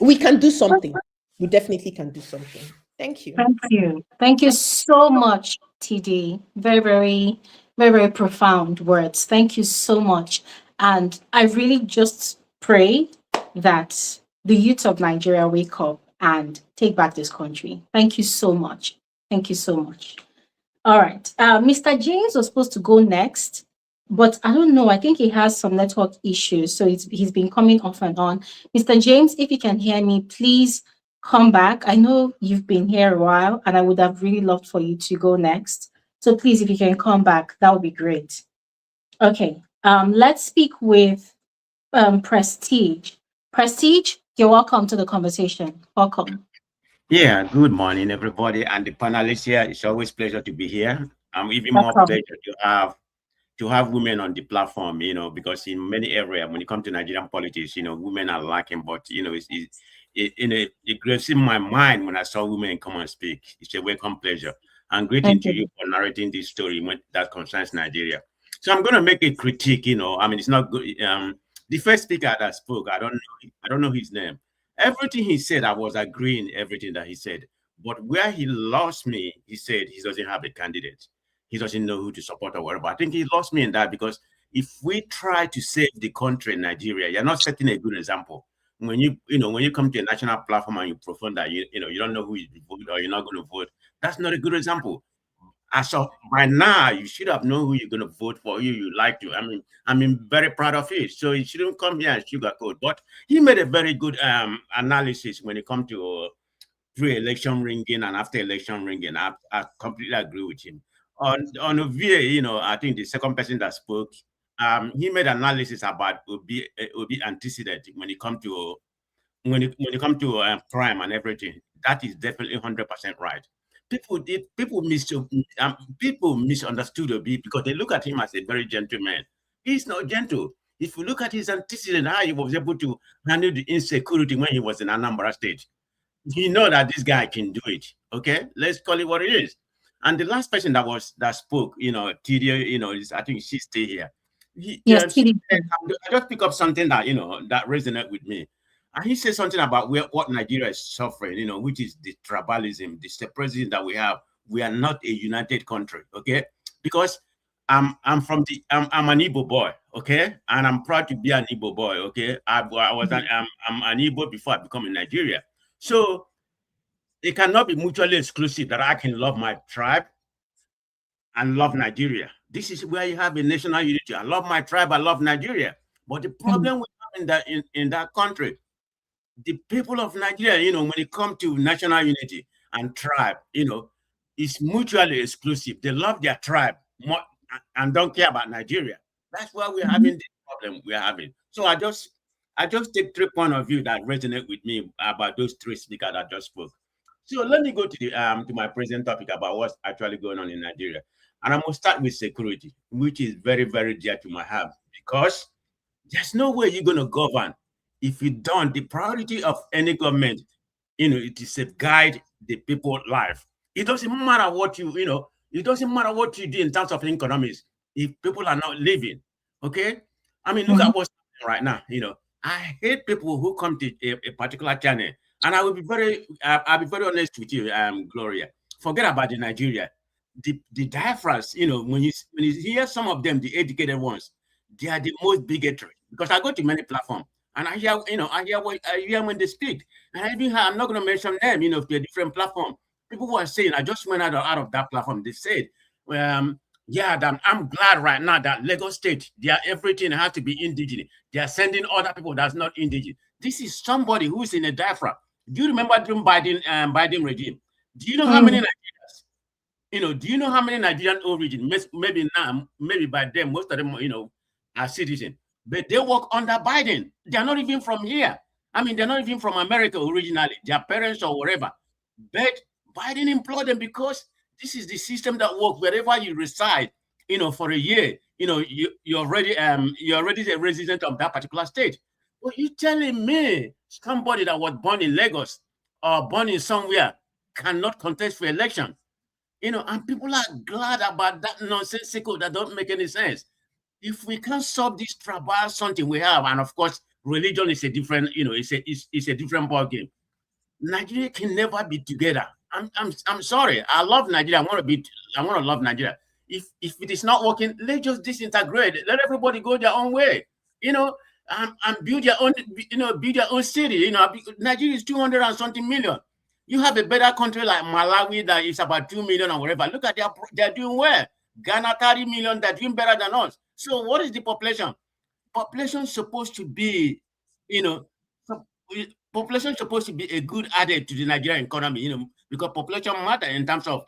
we can do something. We definitely can do something. Thank you. Thank you. Thank you so much, TD. Very, very, very, very profound words. Thank you so much. And I really just pray that the youth of Nigeria wake up and take back this country. Thank you so much. Thank you so much. All right. Mr. James was supposed to go next, but I don't know. I think he has some network issues. So he's been coming off and on. Mr. James, if you can hear me, please come back. I know you've been here a while, and I would have really loved for you to go next. So please, if you can come back, that would be great. Okay. Let's speak with Prestige. Prestige, you're welcome to the conversation. Welcome. Yeah, good morning, everybody, and the panelists here. It's always pleasure to be here. Even more Welcome. pleasure to have women on the platform. Because in many areas, when it comes to Nigerian politics, women are lacking. But it graves in my mind when I saw women come and speak. It's a welcome pleasure, and greeting Thank to you you. for narrating this story that concerns Nigeria. So I'm going to make a critique. It's not good. The first speaker that spoke, I don't know his name. Everything he said, I was agreeing everything that he said. But where he lost me, he said he doesn't have a candidate. He doesn't know who to support or whatever. I think he lost me in that, because if we try to save the country in Nigeria, you're not setting a good example. When you come to a national platform and you profess that you don't know who you vote or you're not going to vote, that's not a good example. As of by now, you should have known who you're going to vote for, who you like to. I'm very proud of it. So you shouldn't come here and sugarcoat. But he made a very good analysis when it comes to pre-election ringing and after election ringing. I completely agree with him. On Ovie, I think the second person that spoke, he made analysis about Obi antecedent when it comes to crime and everything. That is definitely 100% right. People misunderstood Obi because they look at him as a very gentleman. He's not gentle. If you look at his antecedent, how he was able to handle the insecurity when he was in Anambra State, you know that this guy can do it. Okay, let's call it what it is. And the last person that spoke, TD, I think she stay here. Yes, She TD. said, I just pick up something that that resonated with me. And he said something about what Nigeria is suffering, which is the tribalism, the separatism that we have. We are not a united country, okay? Because I'm an Igbo boy, okay, and I'm proud to be an Igbo boy, okay. I'm an Igbo before I become in Nigeria. So It cannot be mutually exclusive that I can love my tribe and love Nigeria. This is where you have a national unity. I love my tribe, I love Nigeria. But the Mm. problem we have in that country, the people of Nigeria, when it comes to national unity and tribe, it's mutually exclusive. They love their tribe more and don't care about Nigeria. That's why we're Mhm. having this problem we're having. So I just take 3 points of view that resonate with me about those 3 speakers that just spoke. So let me go to my present topic about what's actually going on in Nigeria. And I'm gonna start with security, which is very, very dear to my heart because there's no way you're going to govern if you don't. The priority of any government, it is to guide the people's life. It doesn't matter what it doesn't matter what you do in terms of economics if people are not living. Okay, I mean, look Mhm. at what's happening right now. I hate people who come to a particular channel, and I'll be very honest with you, Gloria. Forget about the Nigeria, the diaphragms. When you hear some of them, the educated ones, they are the most bigotry because I go to many platforms and I hear when they speak. And I'm not going to mention them, to a different platform. People who are saying, I just went out of that platform. They said, yeah, I'm glad right now that Lagos State, everything has to be indigenous. They are sending other people that's not indigenous. This is somebody who's in a diaphragm. Do you remember during Biden regime? Do you know how many Mm. Nigerians do you know how many Nigerian origin? Maybe now, maybe by then, most of them, are citizens. But they work under Biden. They're not even from here. I mean, they're not even from America originally. Their parents or whatever. But Biden employed them because this is the system that works wherever you reside. For a year, you're already a resident of that particular state. But you telling me somebody that was born in Lagos or born in somewhere cannot contest for election? And people are glad about that nonsensical that don't make any sense. If we can't solve this tribal something we have, and of course, religion is a different, it's a different ball game. Nigeria can never be together. I'm sorry. I love Nigeria. I want to love Nigeria. If it is not working, let's just disintegrate. Let everybody go their own way. You know, and build your own. Build your own city. Nigeria is 200 and something million. You have a better country like Malawi that is about 2 million or whatever. Look at they're doing well. Ghana 30 million. They're doing better than us. So what is the population? Population supposed to be, you know, population supposed to be a good added to the Nigerian economy, because population matter in terms of,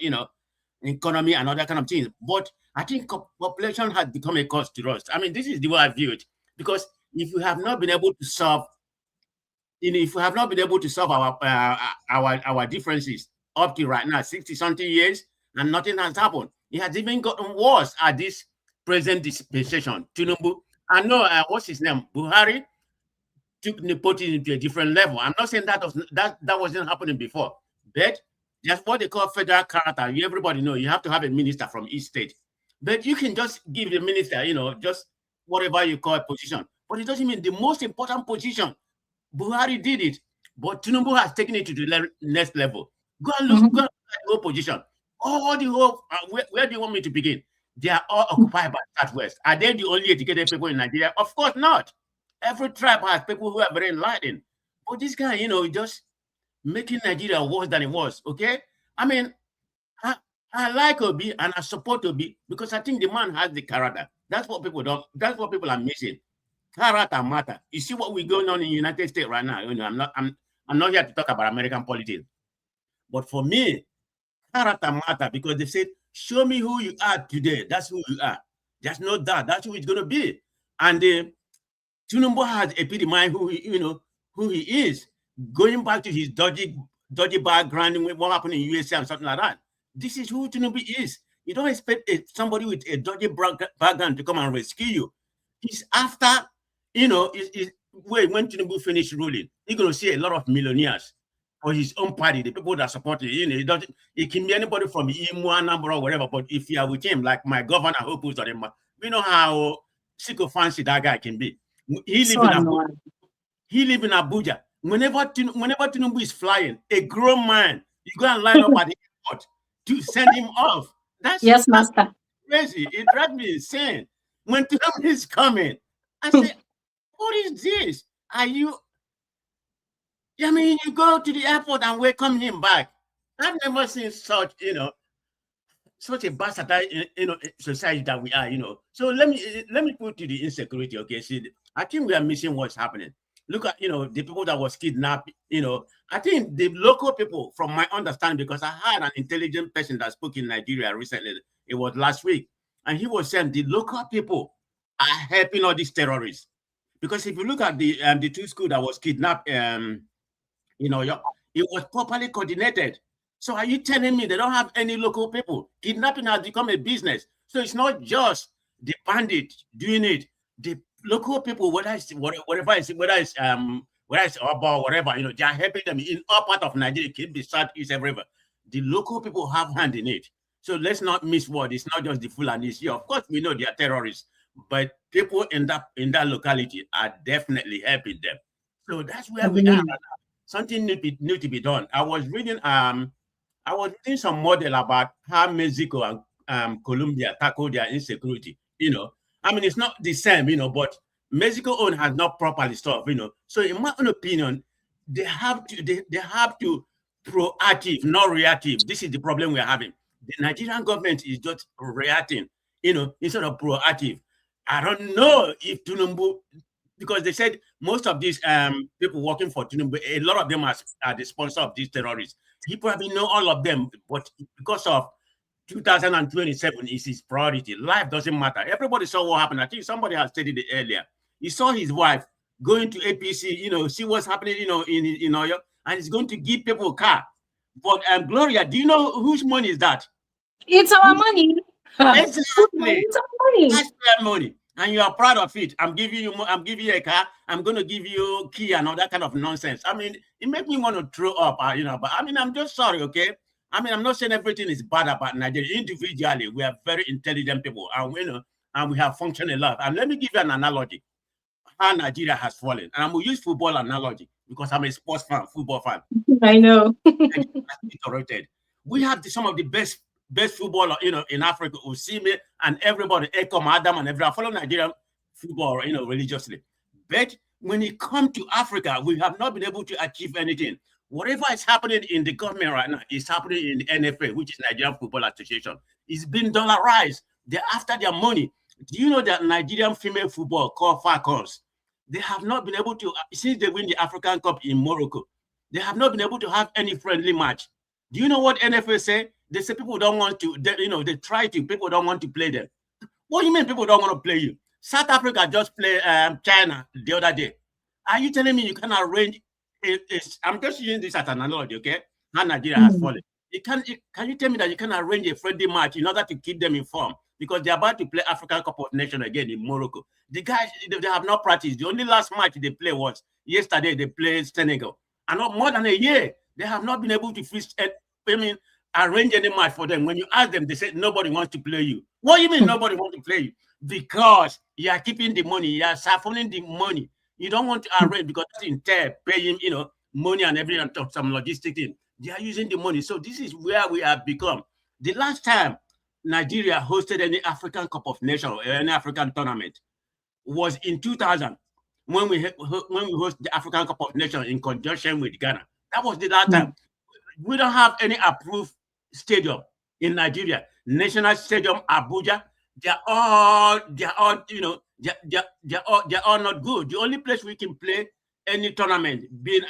economy and other kind of things. But I think population has become a cost to us. I mean, this is the way I view it. Because if you have not been able to solve, if we have not been able to solve our differences up to right now, 60 something years, and nothing has happened. It has even gotten worse at this present dispensation. Tinubu, I know what's his name, Buhari, took nepotism to a different level. I'm not saying that wasn't happening before, but that's what they call federal character. Everybody know you have to have a minister from each state, but you can just give the minister, just whatever you call a position. But it doesn't mean the most important position. Buhari did it, but Tinubu has taken it to the next level. Go and look at Mhm. the whole position. All the whole, where do you want me to begin? They are all occupied by Southwest. Are they the only educated people in Nigeria? Of course not. Every tribe has people who are very enlightened. But this guy, just making Nigeria worse than it was. Okay. I mean, I, I like Obi and I support Obi because I think the man has the character. That's what people don't. That's what people are missing. Character matter. You see what we're going on in the United States right now. I'm not here to talk about American politics. But for me, character matter because they said, "Show me who you are today. That's who you are. There's no doubt. That's who it's going to be." And Tinubu has epitomized who he is, going back to his dodgy background and what happened in USA and something like that. This is who Tinubu is. You don't expect somebody with a dodgy background to come and rescue you. He's after, when Tinubu finished ruling, you're going to see a lot of millionaires for his own party, the people that support it. It can be anybody from Imo, Anambra, or whatever. But if you are with him, like my governor, Hope Uzodinma, we know how sycophancy that guy can be. He live So in Abuja. annoying. Whenever Tinubu is flying, a grown man, you go and line up at the airport to send him off. Yes, That's master. crazy. It drives me insane. When Tinubu is coming, I say, what is this? I mean, you go to the airport and welcome him back. I've never seen such, such a versatile, society that we are, So let me put to the insecurity. Okay, see, I think we are missing what's happening. Look at, the people that was kidnapped. I think the local people, from my understanding, because I had an intelligent person that spoke in Nigeria recently. It was last week, and he was saying the local people are helping all these terrorists. Because if you look at the two school that was kidnapped, it was properly coordinated. So are you telling me they don't have any local people? Kidnapping has become a business. So it's not just the bandit doing it. The local people, whether it's Oba or whatever, they are helping them in all part of Nigeria, keep the south, east, everywhere. The local people have hand in it. So let's not miss what it's not just the Fulanis. Yeah, of course we know they are terrorists, but people in that locality are definitely helping them. So that's where we are. Agree. Something need to be done. I was reading some model about how Mexico and Colombia tackle their insecurity. I mean, it's not the same, but Mexico own has not properly solved. So in my own opinion, they have to proactive, not reactive. This is the problem we're having. The Nigerian government is just reacting, instead of proactive. I don't know if Tinubu, because they said most of these people working for Tinubu, a lot of them are the sponsor of these terrorists. He probably know all of them, but because of 2027 is his priority. Life doesn't matter. Everybody saw what happened. I think somebody has stated it earlier. He saw his wife going to APC, see what's happening, in Oyo, and he's going to give people a car. But Gloria, do you know whose money is that? It's our money. Exactly. It's our money. That's their money, and you are proud of it. I'm giving you. I'm giving you a car. I'm going to give you key and all that kind of nonsense. I mean, it makes me want to throw up. But I mean, I'm just sorry. Okay. I mean, I'm not saying everything is bad about Nigeria. Individually, we are very intelligent people, and and we have functioned a lot. And let me give you an analogy how Nigeria has fallen. And I'm going to use football analogy because I'm a sports fan, football fan. I know. Deteriorated. We have some of the best footballer, in Africa. Usime and everybody, Ekom, Adam, and everyone follow Nigerian football, religiously. But when it comes to Africa, we have not been able to achieve anything. Whatever is happening in the government right now is happening in the NFA, which is Nigerian Football Association. It's been dollarized. They're after their money. Do you know that Nigerian female football called Falcons? They have not been able to, since they win the African Cup in Morocco, they have not been able to have any friendly match. Do you know what NFA say? They say people don't want to, they try to, people don't want to play them. What do you mean people don't want to play you? South Africa just played China the other day. Are you telling me you can arrange, I'm just using this as an analogy, okay? How Nigeria has fallen. Can you tell me that you can arrange a friendly match in order to keep them informed? Because they're about to play African Cup of Nations again in Morocco. The guys, they have not practiced. The only last match they played was yesterday. They played Senegal. And not more than a year, they have not been able to arrange any match for them. When you ask them, they say nobody wants to play you. What do you mean nobody wants to play you? Because you are keeping the money, you are siphoning the money. You don't want to arrange because that's entail paying, money and everything, some logistic thing. They are using the money. So this is where we have become. The last time Nigeria hosted any African Cup of Nations or any African tournament was in 2000 when we hosted the African Cup of Nations in conjunction with Ghana. That was the last time. We don't have any approved stadium in Nigeria. National Stadium, Abuja, they're all not good. The only place we can play any tournament being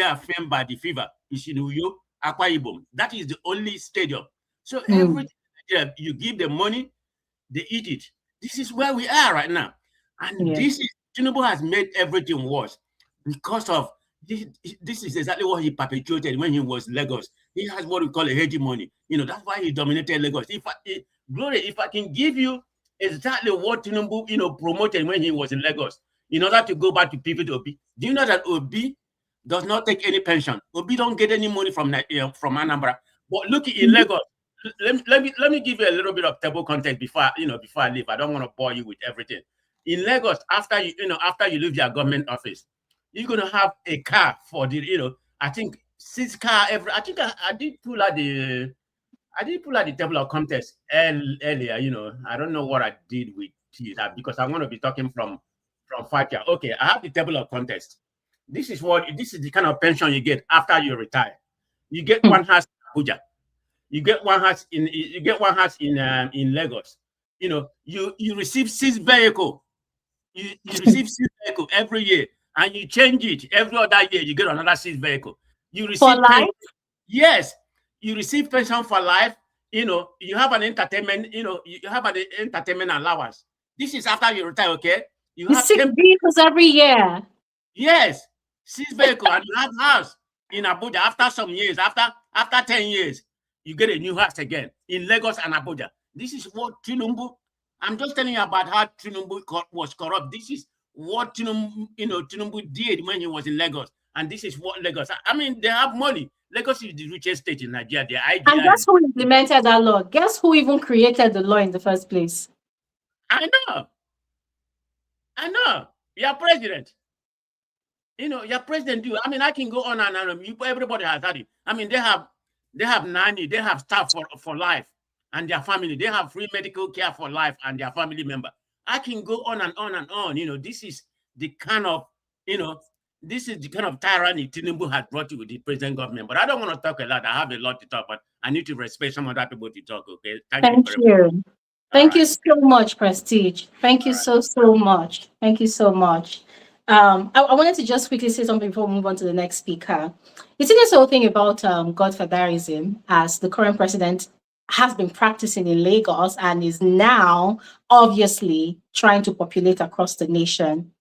affirmed by the FIFA is in Uyo, Akwa Ibom. That is the only stadium. So everything you give them money, they eat it. This is where we are right now. And Yes. Tinubu has made everything worse because of this is exactly what he perpetuated when he was Lagos. He has what we call a hegemony. That's why he dominated Lagos. Gloria, if I can give you exactly what Tinubu, promoted when he was in Lagos, in order to go back to pivot Obi. Do you know that Obi does not take any pension? Obi don't get any money from Anambra. But look in Lagos, let me give you a little bit of table content before I leave. I don't want to bore you with everything. In Lagos, after you leave your government office, you're gonna have a car for the I think 6 car every. I think I did pull out the table of contents earlier. I don't know what I did with it because I'm going to be talking from 5 years. Okay, I have the table of contents. This is the kind of pension you get after you retire. You get one house Abuja. You get one house in Lagos. You know, you receive 6 vehicle. You receive 6 vehicle every year, and you change it every other year. You get another 6 vehicle. You For receive pension. life? Yes, you receive pension for life. You know, you have an entertainment. You know, you have an entertainment allowance. This is after you retire. Okay, you It's have six 10. vehicles every year. Yes, 6 vehicle, and you have house in Abuja. After some years, after 10 years, you get a new house again in Lagos and Abuja. This is what Tinubu. I'm just telling you about how Tinubu was corrupt. This is what Tinubu did when he was in Lagos, and this is what Lagos. I mean, they have money. Lagos is the richest state in Nigeria. Their And IGR guess is. who implemented that law? Guess who even created the law in the first place? I know. I know. Your president. You know, your president do. I mean, I can go on and on. Everybody has had it. I mean, they have nanny, they have staff for life and their family. They have free medical care for life and their family member. I can go on and on and on. You know, this is the kind of, you know, this is the kind of tyranny Tinubu has brought to the present government. But I don't want to talk a lot. I have a lot to talk, but I need to respect some other people to talk. Okay, thank you Thank very much. you. All Thank right, you so much, Prestige. Thank you all right. so much. Thank you so much. I wanted to just quickly say something before we move on to the next speaker. You see this whole thing about godfatherism, as the current president has been practicing in Lagos and is now obviously trying to populate across the nation.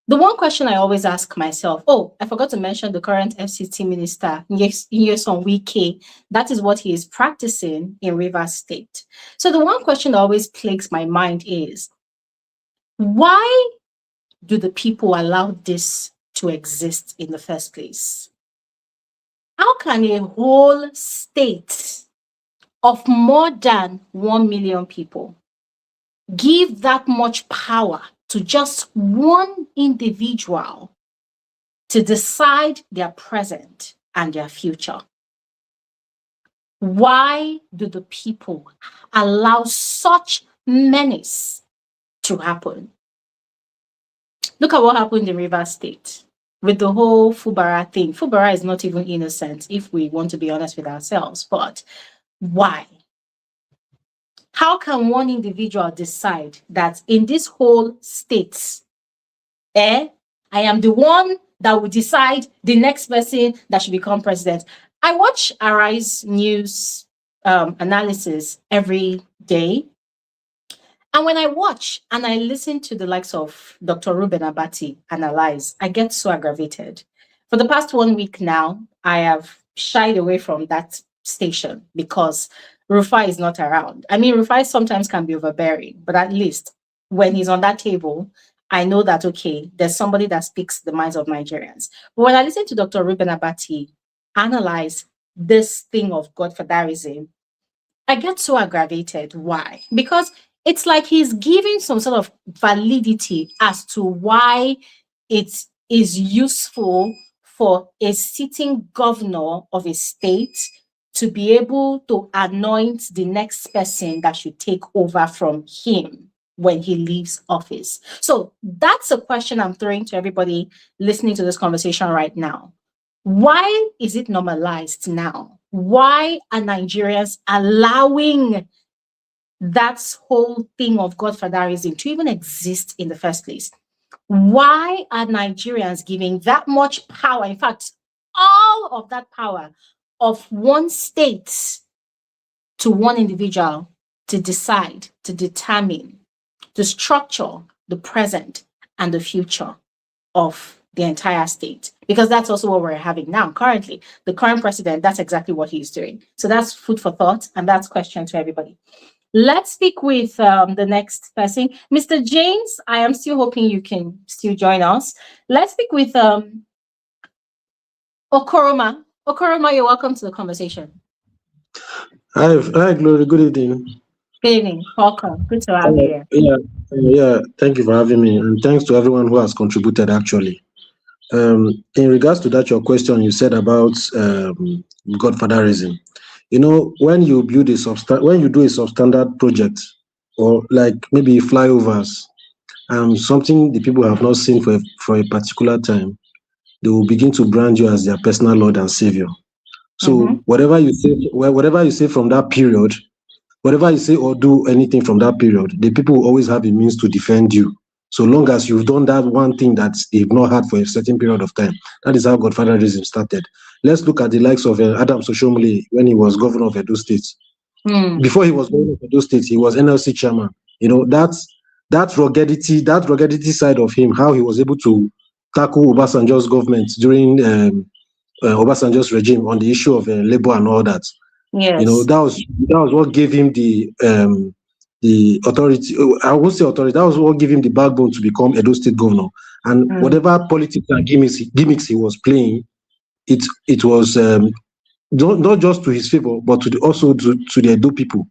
The one question I always ask myself, oh, I forgot to mention the current FCT minister, Nyesom Wike. That is what he is practicing in Rivers State. So the one question that always plagues my mind is, why do the people allow this to exist in the first place? How can a whole state of more than 1 million people give that much power to just one individual to decide their present and their future? Why do the people allow such menace to happen? Look at what happened in Rivers State with the whole Fubara thing. Fubara is not even innocent, if we want to be honest with ourselves. But why? How can one individual decide that in this whole state, I am the one that will decide the next person that should become president? I watch Arise News analysis every day. And when I watch and I listen to the likes of Dr. Ruben Abati analyze, I get so aggravated. For the past 1 week now, I have shied away from that station because Rufai is not around. I mean, Rufai sometimes can be overbearing, but at least when he's on that table, I know that, okay, there's somebody that speaks the minds of Nigerians. But when I listen to Dr. Ruben Abati analyze this thing of godfatherism, I get so aggravated. Why? Because it's like he's giving some sort of validity as to why it is useful for a sitting governor of a state to be able to anoint the next person that should take over from him when he leaves office. So that's a question I'm throwing to everybody listening to this conversation right now. Why is it normalized now? Why are Nigerians allowing that whole thing of godfatherism to even exist in the first place? Why are Nigerians giving that much power? In fact, all of that power of one state to one individual to decide, to determine, to structure the present and the future of the entire state? Because that's also what we're having now. Currently, the current president, that's exactly what he's doing. So that's food for thought, and that's question to everybody. Let's speak with the next person. Mr. James, I am still hoping you can still join us. Let's speak with Okoroma. Okoroma, you're welcome to the conversation. Hi, Glory. Good evening. Good evening. Welcome. Good to have you here. Yeah. Thank you for having me, and thanks to everyone who has contributed. Actually, in regards to that, your question you said about godfatherism. You know, when you build when you do a substandard project, or like maybe flyovers, something the people have not seen for a particular time, they will begin to brand you as their personal Lord and Savior. So whatever you say from that period, whatever you say or do anything from that period, the people will always have a means to defend you. So long as you've done that one thing that they've not had for a certain period of time. That is how godfatherism started. Let's look at the likes of Adam Soshomole when he was governor of Edo State. Before he was governor of Edo State, he was NLC chairman. You know, that ruggedity side of him, how he was able to tackle Obasanjo's government during Obasanjo's regime on the issue of labor and all that. You know, Yes. that was what gave him the authority. I won't say authority. That was what gave him the backbone to become Edo State governor. And whatever politics and gimmicks he was playing, it was not just to his favor, but also to the Edo people.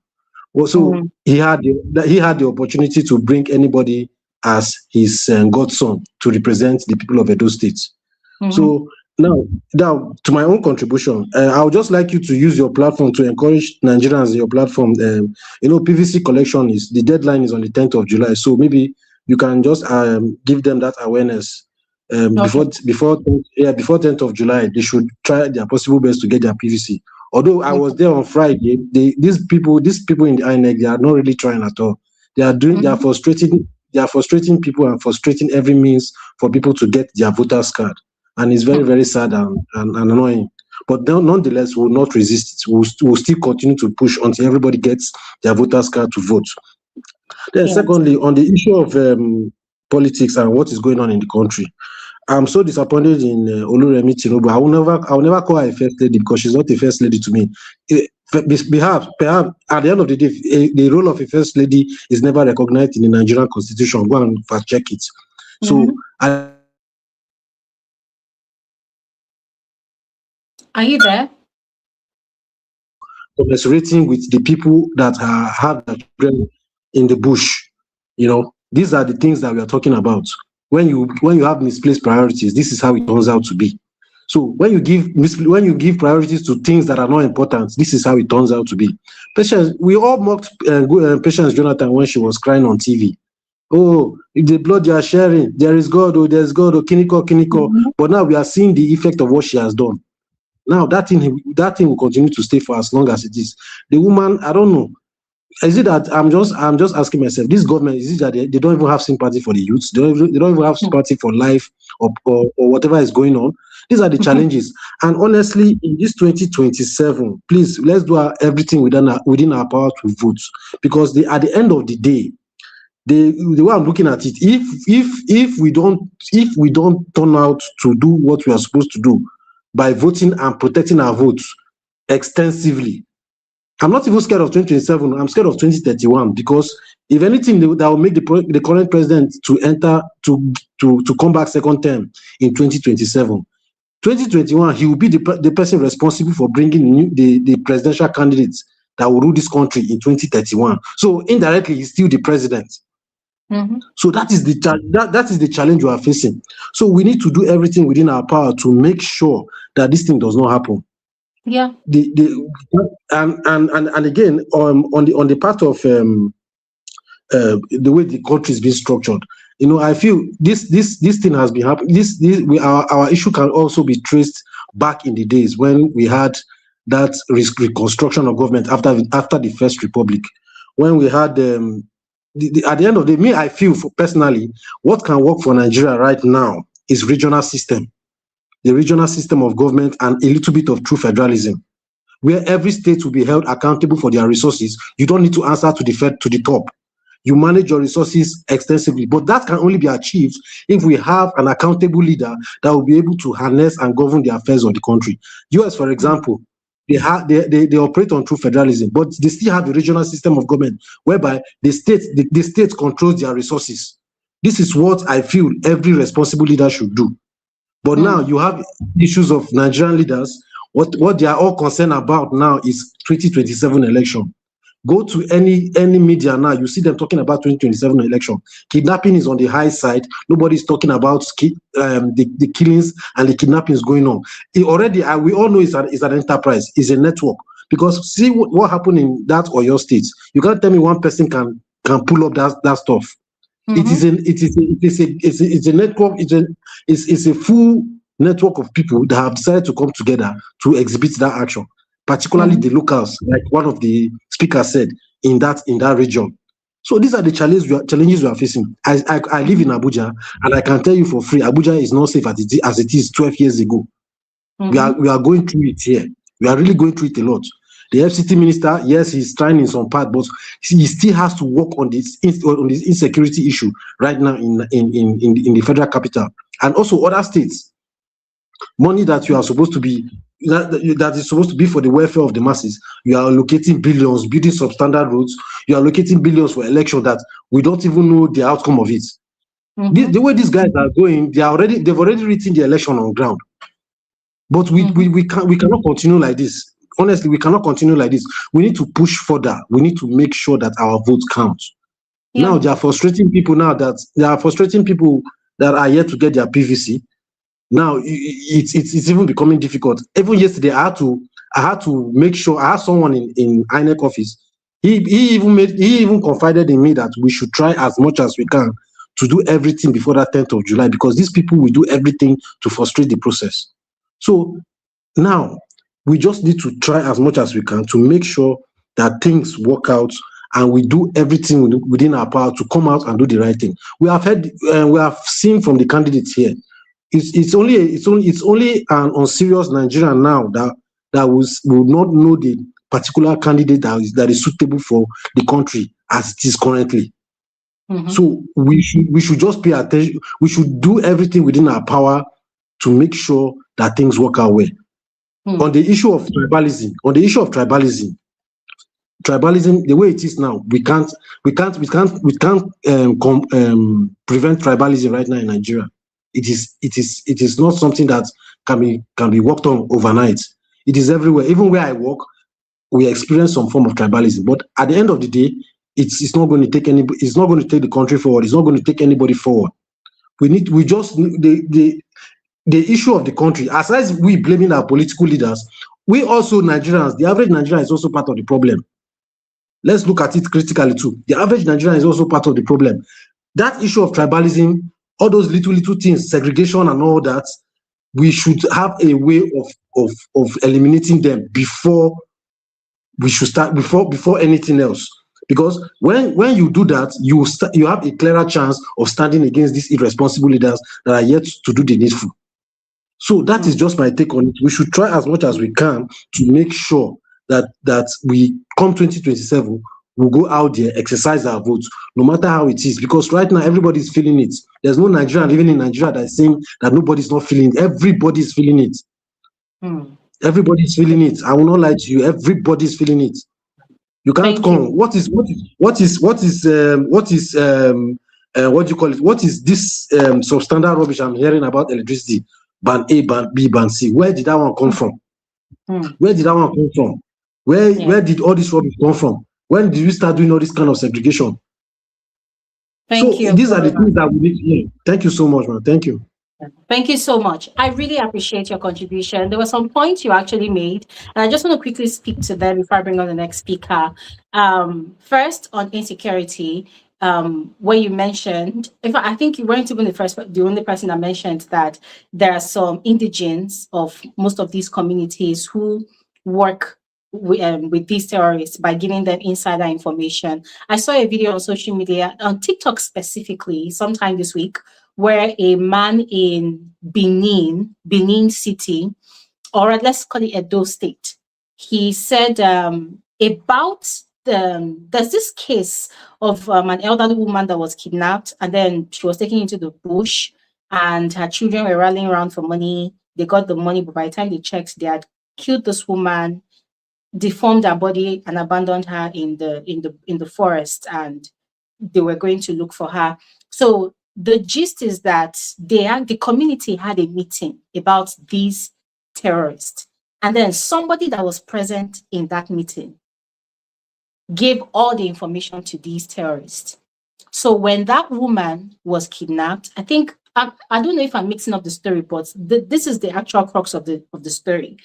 Also, he had the opportunity to bring anybody as his godson to represent the people of Edo State. So now to my own contribution, I would just like you to use your platform to encourage Nigerians in your platform. PVC collection the deadline is on the 10th of July. So maybe you can just give them that awareness. Before 10th of July, they should try their possible best to get their PVC. Although I was there on Friday, these people in the INEC, they are not really trying at all. They are frustrating people and frustrating every means for people to get their voters card. And it's very, very sad and annoying. But nonetheless, we will not resist it. We'll still continue to push until everybody gets their voters card to vote. Then secondly, on the issue of politics and what is going on in the country, I'm so disappointed in Oluremi Tinubu. I will never call her a first lady because she's not a first lady to me. Perhaps at the end of the day, the role of a first lady is never recognized in the Nigerian constitution. Go and fact check it. So Are you there? Commiserating with the people that have their children in the bush. You know, these are the things that we are talking about. When you have misplaced priorities, this is how it turns out to be. So when you give priorities to things that are not important, this is how it turns out to be. Patience, we all mocked Patience Jonathan when she was crying on TV. Oh, the blood you are sharing, there is God, oh, there's God, oh, kiniko. But now we are seeing the effect of what she has done. Now that thing will continue to stay for as long as it is. The woman, I don't know. Is it that I'm just asking myself, this government, is it that they don't even have sympathy for the youths? They don't even have sympathy for life or whatever is going on? These are the challenges. And honestly, in this 2027, please, let's do everything within our power to vote. Because at the end of the day, the way I'm looking at it, if we don't turn out to do what we are supposed to do by voting and protecting our votes extensively, I'm not even scared of 2027. I'm scared of 2031 because if anything, that will make the current president to enter to come back second term in 2027. 2021, he will be the person responsible for bringing the presidential candidates that will rule this country in 2031. So indirectly, he's still the president. So that is the challenge we are facing. So we need to do everything within our power to make sure that this thing does not happen. Yeah. And again, on the part of the way the country is being structured, you know, I feel this thing has been happening. Our issue can also be traced back in the days when we had that reconstruction of government after the First Republic, when we had at the end of the day, I feel personally, what can work for Nigeria right now is regional system. The regional system of government and a little bit of true federalism, where every state will be held accountable for their resources. You don't need to answer to the top. You manage your resources extensively, but that can only be achieved if we have an accountable leader that will be able to harness and govern the affairs of the country. US, for example, they operate on true federalism, but they still have the regional system of government whereby the state controls their resources. This is what I feel every responsible leader should do. But now you have issues of Nigerian leaders. What they are all concerned about now is 2027 election. Go to any media now, you see them talking about 2027 election. Kidnapping is on the high side. Nobody's talking about the killings and the kidnappings going on. We all know it's an enterprise, it's a network. Because see what happened in that Oyo state. You can't tell me one person can pull up that stuff. It's a network. It's a full network of people that have decided to come together to exhibit that action, particularly the locals, like one of the speakers said, in that region. So these are the challenges we are facing. I live in Abuja, and I can tell you for free, Abuja is not safe as it is 12 years ago. We are going through it here. We are really going through it a lot. The FCT minister, yes, he's trying in some part, but he still has to work on this insecurity issue right now in the federal capital and also other states. Money that you are supposed to be that is supposed to be for the welfare of the masses, you are allocating billions, building substandard roads. You are allocating billions for election that we don't even know the outcome of it. The way these guys are going, they've already written the election on ground. But we cannot continue like this. Honestly, we cannot continue like this. We need to push further. We need to make sure that our votes count. Now they are frustrating people that are yet to get their PVC. Now it's even becoming difficult. Even yesterday, I had to make sure I had someone in INEC office. He even confided in me that we should try as much as we can to do everything before that 10th of July, because these people will do everything to frustrate the process. So now we just need to try as much as we can to make sure that things work out, and we do everything within our power to come out and do the right thing. We have seen from the candidates here. It's only an unserious Nigerian now that will not know the particular candidate that is suitable for the country as it is currently. So we should just pay attention. We should do everything within our power to make sure that things work our way. On the issue of tribalism, the way it is now, we can't prevent tribalism right now in Nigeria. It is not something that can be worked on overnight. It is everywhere. Even where I work, we experience some form of tribalism. But at the end of the day, it's not going to take the country forward. It's not going to take anybody forward. The issue of the country, as we blaming our political leaders, we also Nigerians, the average Nigerian is also part of the problem. Let's look at it critically too. The average Nigerian is also part of the problem. That issue of tribalism, all those little things, segregation and all that, we should have a way of eliminating them before we should start, before anything else. Because when you do that, you have a clearer chance of standing against these irresponsible leaders that are yet to do the needful. So that is just my take on it. We should try as much as we can to make sure that we come 2027, we'll go out there, exercise our votes, no matter how it is. Because right now, everybody's feeling it. There's no Nigerian living in Nigeria that is saying that nobody's not feeling it. Everybody's feeling it. Everybody's feeling it. I will not lie to you. Everybody's feeling it. You can't come. What do you call it? What is this substandard rubbish I'm hearing about electricity? Band A, band B, band C. Where did that one come from? Where did that one come from? Where did all this rubbish come from? When did we start doing all this kind of segregation? Thank you. These are the things that we need to hear. Thank you so much, man. Thank you. Thank you so much. I really appreciate your contribution. There were some points you actually made, and I just want to quickly speak to them before I bring on the next speaker. First, on insecurity, where you mentioned, in fact, I think you weren't even the only person that mentioned that there are some indigents of most of these communities who work with these terrorists by giving them insider information. I saw a video on social media, on TikTok specifically, sometime this week, where a man in Benin City, or let's call it Edo State, he said about there's this case of an elderly woman that was kidnapped, and then she was taken into the bush, and her children were rallying around for money. They got the money, but by the time they checked, they had killed this woman, deformed her body, and abandoned her in the forest, and they were going to look for her. So the gist is that the community had a meeting about these terrorists, and then somebody that was present in that meeting gave all the information to these terrorists. So when that woman was kidnapped, I think I don't know if I'm mixing up the story, but this is the actual crux of the story.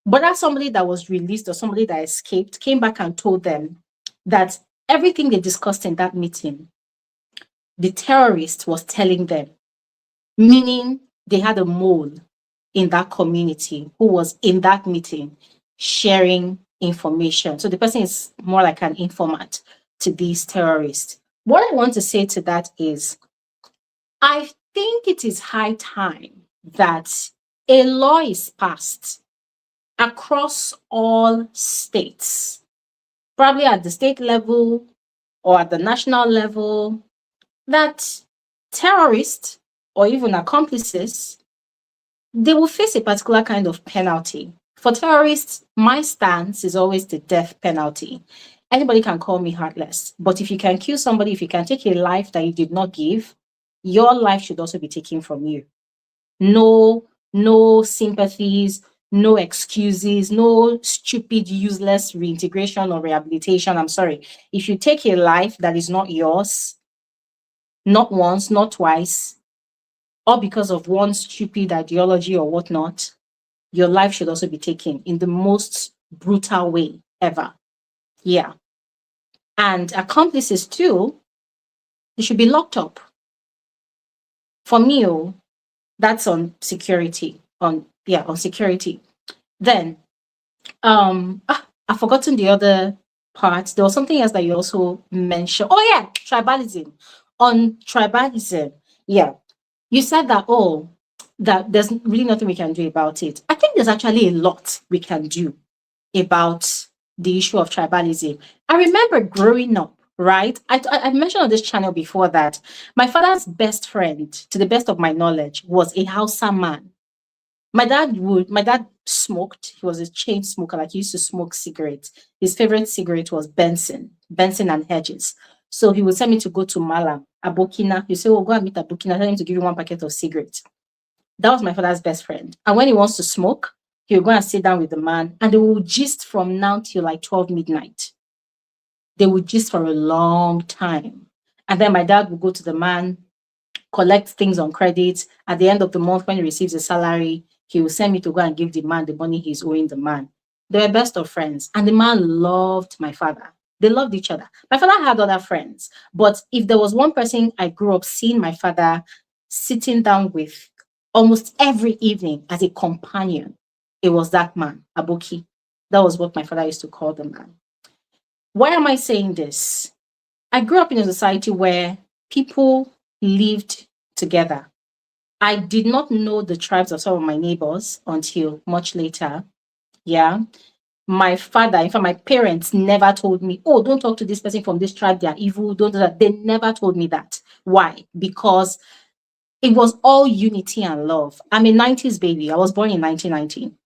But as somebody that was released or somebody that escaped came back and told them that everything they discussed in that meeting, the terrorist was telling them, meaning they had a mole in that community who was in that meeting sharing information. So the person is more like an informant to these terrorists. What I want to say to that is, I think it is high time that a law is passed across all states, probably at the state level or at the national level, that terrorists or even accomplices, they will face a particular kind of penalty. For terrorists, my stance is always the death penalty. Anybody can call me heartless, but if you can kill somebody, if you can take a life that you did not give, your life should also be taken from you. No sympathies, no excuses, no stupid, useless reintegration or rehabilitation. I'm sorry. If you take a life that is not yours, not once, not twice, or because of one stupid ideology or whatnot, your life should also be taken in the most brutal way ever. Yeah. And accomplices too, they should be locked up. For me, that's on security. On security. Then I've forgotten the other part. There was something else that you also mentioned. Oh yeah, tribalism. On tribalism, yeah. You said that, that there's really nothing we can do about it. I think there's actually a lot we can do about the issue of tribalism. I remember growing up, right? I mentioned on this channel before that my father's best friend, to the best of my knowledge, was a Hausa man. My dad smoked. He was a chain smoker. Like, he used to smoke cigarettes. His favorite cigarette was Benson and Hedges. So he would send me to go to Malam, Abokina. You say, oh, go and meet Abokina. Tell him to give you one packet of cigarettes. That was my father's best friend. And when he wants to smoke, he will go and sit down with the man, and they will gist from now till like 12 midnight. They would gist for a long time. And then my dad would go to the man, collect things on credit. At the end of the month, when he receives a salary, he will send me to go and give the man the money he's owing the man. They were best of friends. And the man loved my father. They loved each other. My father had other friends. But if there was one person I grew up seeing my father sitting down with almost every evening as a companion, it was that man, Aboki. That was what my father used to call the man. Why am I saying this? I grew up in a society where people lived together. I did not know the tribes of some of my neighbors until much later. Yeah. My father, in fact, my parents never told me, oh, don't talk to this person from this tribe, they are evil, don't do that. They never told me that. Why? Because it was all unity and love. I'm a 90s baby. I was born in 1990.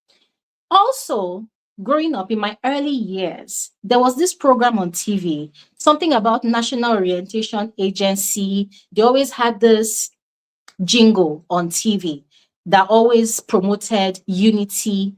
Also, growing up in my early years, there was this program on TV, something about National Orientation Agency. They always had this jingle on TV that always promoted unity,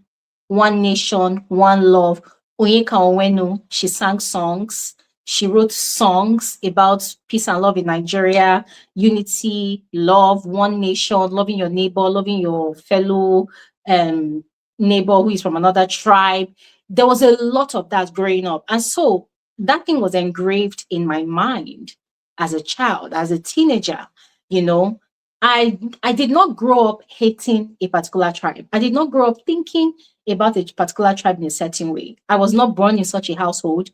one nation, one love. Onyeka Onwenu, she sang songs. She wrote songs about peace and love in Nigeria, unity, love, one nation, loving your neighbor, loving your fellow neighbor who is from another tribe. There was a lot of that growing up. And so that thing was engraved in my mind as a child, as a teenager. You know, I did not grow up hating a particular tribe. I did not grow up thinking about a particular tribe in a certain way. I was not born in such a household.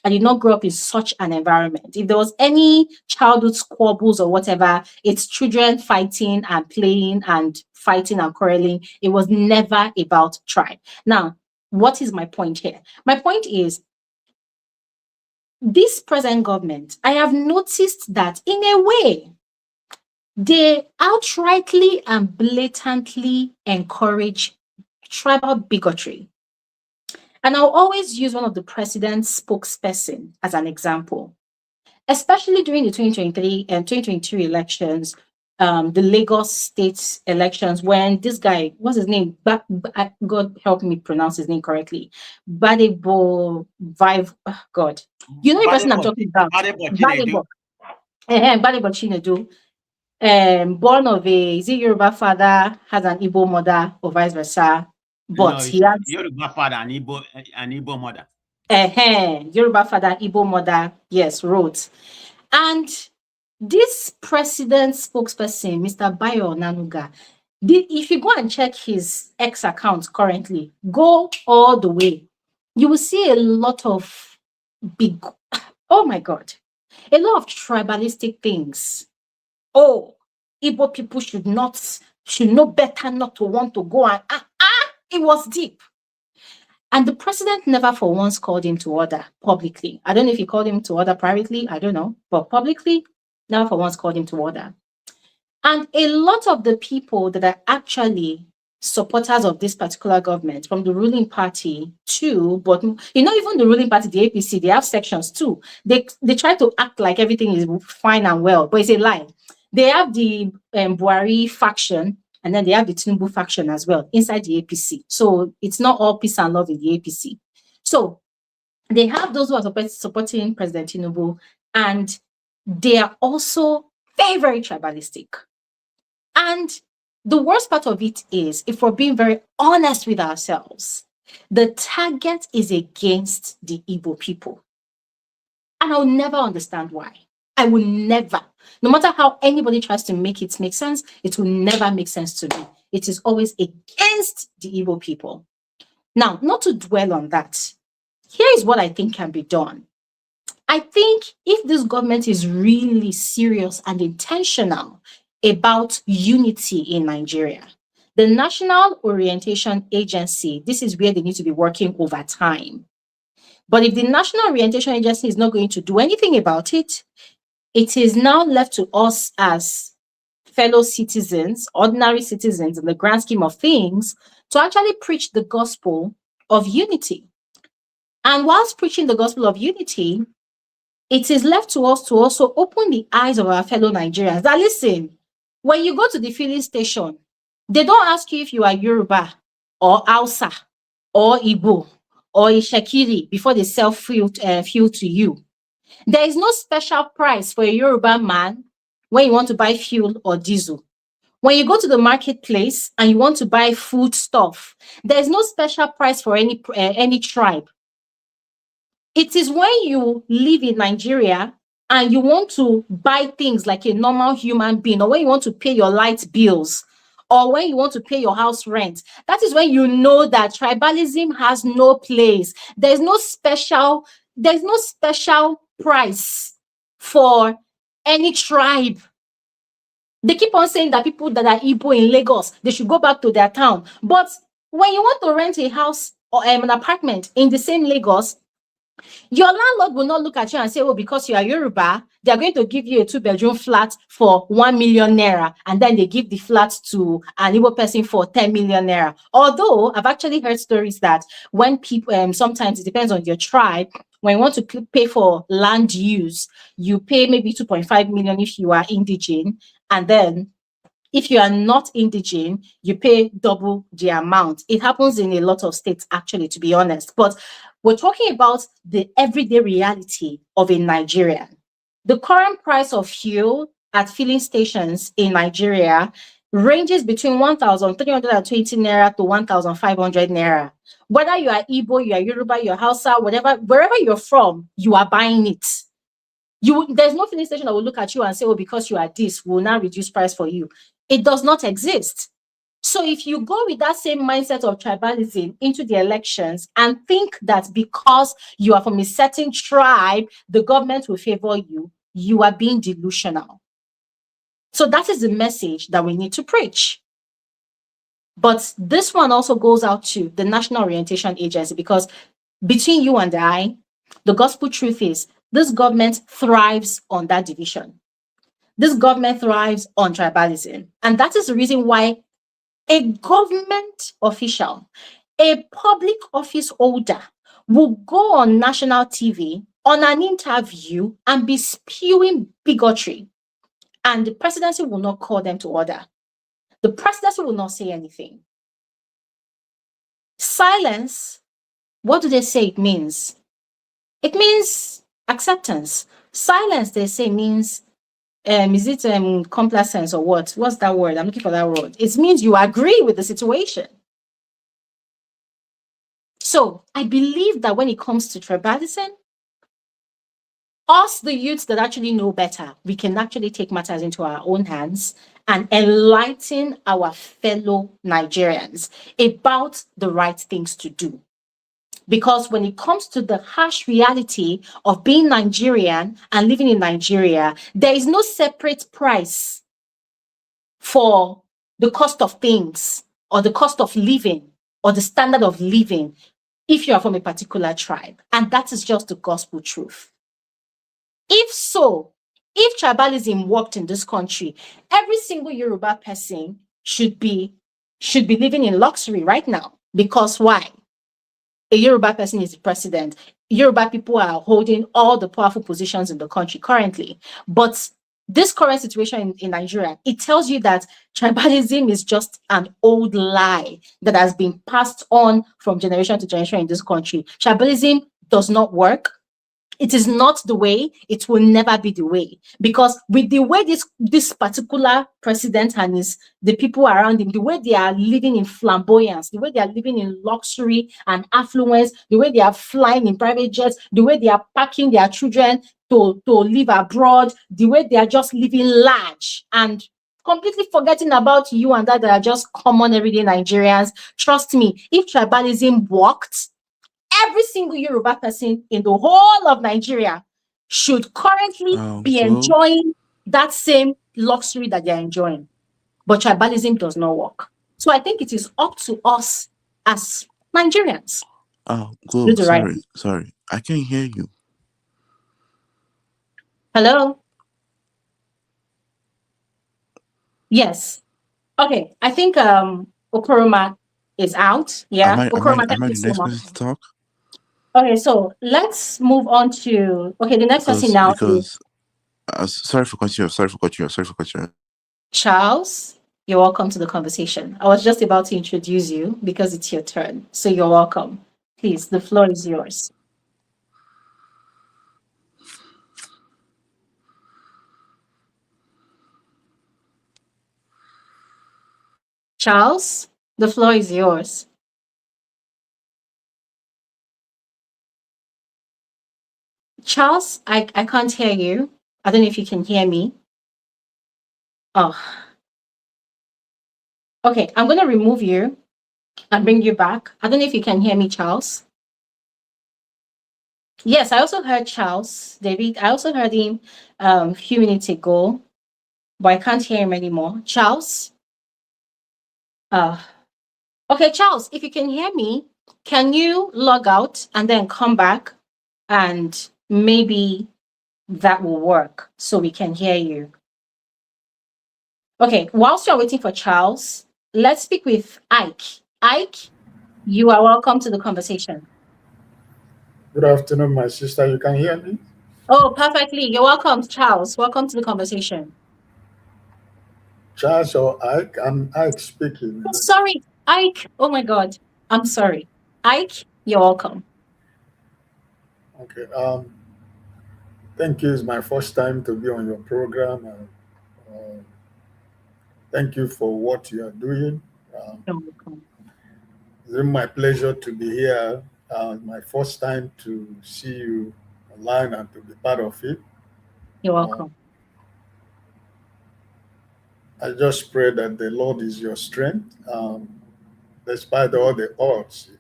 I did not grow up in such an environment. If there was any childhood squabbles or whatever, it's children fighting and playing and fighting and quarreling. It was never about tribe. Now, what is my point here? My point is, this present government, I have noticed that in a way, they outrightly and blatantly encourage tribal bigotry. And I'll always use one of the president's spokesperson as an example, especially during the 2023 and 2022 elections, the Lagos state elections, when this guy, what's his name? God help me pronounce his name correctly. Badebo Vive, God. You know the person I'm talking about? Badebo. Badebo Chinedu. Born of is it Yoruba father, has an Igbo mother, or vice versa. But No, he has Yoruba father and Igbo mother. Yoruba father, Igbo mother, yes, wrote. And this president spokesperson, Mr. Bayo Nanuga, If you go and check his X account currently, go all the way, you will see a lot of big, oh my God, a lot of tribalistic things. Oh, Igbo people should know better not to want to go and it was deep. And the president never for once called him to order publicly. I don't know if he called him to order privately, I don't know, but publicly, never for once called him to order. And a lot of the people that are actually supporters of this particular government from the ruling party too, but even the ruling party, the APC, they have sections too. They try to act like everything is fine and well, but it's a lie. They have the Buhari faction, and then they have the Tinubu faction as well inside the APC. So it's not all peace and love in the APC. So they have those who are supporting President Tinubu, and they are also very, very tribalistic. And the worst part of it is, if we're being very honest with ourselves, the target is against the Igbo people. And I'll never understand why. I will never. No matter how anybody tries to make it make sense, it will never make sense to me. It is always against the Igbo people. Now, not to dwell on that, here is what I think can be done. I think if this government is really serious and intentional about unity in Nigeria, the National Orientation Agency, this is where they need to be working over time. But if the National Orientation Agency is not going to do anything about it, it is now left to us as fellow citizens, ordinary citizens in the grand scheme of things, to actually preach the gospel of unity. And whilst preaching the gospel of unity, it is left to us to also open the eyes of our fellow Nigerians that, listen, when you go to the filling station, they don't ask you if you are Yoruba or Hausa or Igbo or Ishekiri before they sell fuel to you. There is no special price for a Yoruba man when you want to buy fuel or diesel. When you go to the marketplace and you want to buy food stuff, there is no special price for any tribe. It is when you live in Nigeria and you want to buy things like a normal human being, or when you want to pay your light bills, or when you want to pay your house rent, that is when you know that tribalism has no place. There's no special price for any tribe. They keep on saying that people that are Igbo in Lagos, they should go back to their town. But when you want to rent a house or an apartment in the same Lagos, your landlord will not look at you and say, oh, because you are Yoruba, they are going to give you a 2-bedroom flat for 1 million naira, and then they give the flat to an Igbo person for 10 million naira. Although I've actually heard stories that when people, sometimes it depends on your tribe, when you want to pay for land use, you pay maybe 2.5 million if you are indigene, and then if you are not indigene, you pay double the amount. It happens in a lot of states, actually, to be honest. But we're talking about the everyday reality of a Nigerian. The current price of fuel at filling stations in Nigeria ranges between 1,320 naira to 1,500 naira. Whether you are Igbo, you are Yoruba, you are Hausa, wherever you're from, you are buying it. There's no filling station that will look at you and say, oh, because you are this, we'll now reduce price for you. It does not exist. So if you go with that same mindset of tribalism into the elections and think that because you are from a certain tribe, the government will favor you, you are being delusional. So that is the message that we need to preach. But this one also goes out to the National Orientation Agency, because between you and I, the gospel truth is this government thrives on that division. This government thrives on tribalism. And that is the reason why a government official, a public office holder will go on national TV on an interview and be spewing bigotry. And the presidency will not call them to order. The presidency will not say anything. Silence, what do they say it means? It means acceptance. Silence, they say, means is it complacence or what? What's that word? I'm looking for that word. It means you agree with the situation. So I believe that when it comes to tribalism, us, the youths that actually know better, we can actually take matters into our own hands and enlighten our fellow Nigerians about the right things to do. Because when it comes to the harsh reality of being Nigerian and living in Nigeria, there is no separate price for the cost of things or the cost of living or the standard of living if you are from a particular tribe. And that is just the gospel truth. If so, if tribalism worked in this country, every single Yoruba person should be living in luxury right now. Because why? A Yoruba person is the president. Yoruba people are holding all the powerful positions in the country currently. But this current situation in Nigeria, it tells you that tribalism is just an old lie that has been passed on from generation to generation in this country. Tribalism does not work. It is not the way. It will never be the way, because with the way this particular president and the people around him, the way they are living in flamboyance, the way they are living in luxury and affluence, the way they are flying in private jets, the way they are packing their children to live abroad, the way they are just living large and completely forgetting about you and that are just common everyday Nigerians. Trust me, if tribalism worked, every single Yoruba person in the whole of Nigeria should currently be So enjoying that same luxury that they're enjoying. But tribalism does not work. So I think it is up to us as Nigerians to do Go. the right Sorry, thing. sorry. I can't hear you. Hello? Yes. Okay. I think Okoroma is out. Am Yeah. I am I Okoroma, thank am I you the so next much. person to talk? Okay, so let's move on to the next person now is Because sorry for cutting you. Sorry for cutting you. Charles. You're welcome to the conversation. I was just about to introduce you because it's your turn. So you're welcome. Please, the floor is yours. Charles, the floor is yours. Charles, I can't hear you. I don't know if you can hear me. Oh, okay. I'm going to remove you and bring you back. I don't know if you can hear me, Charles. Yes, I also heard Charles, David. I also heard him a few minutes ago, but I can't hear him anymore. Charles? Uh, okay, Charles, if you can hear me, can you log out and then come back and maybe that will work so we can hear you. Okay, whilst you're waiting for Charles, let's speak with Ike. Ike, you are welcome to the conversation. Good afternoon, my sister. You can hear me? Oh, perfectly. You're welcome, Charles. Welcome to the conversation. Charles or Ike? I'm Ike speaking. Oh, sorry, Ike. Oh my God. I'm sorry. Ike, you're welcome. Okay. Thank you. It's my first time to be on your program. Thank you for what you are doing. Um, You're welcome. it's been my pleasure to be here. My first time to see you online and to be part of it. You're Uh, welcome. I just pray that the Lord is your strength, despite all the odds.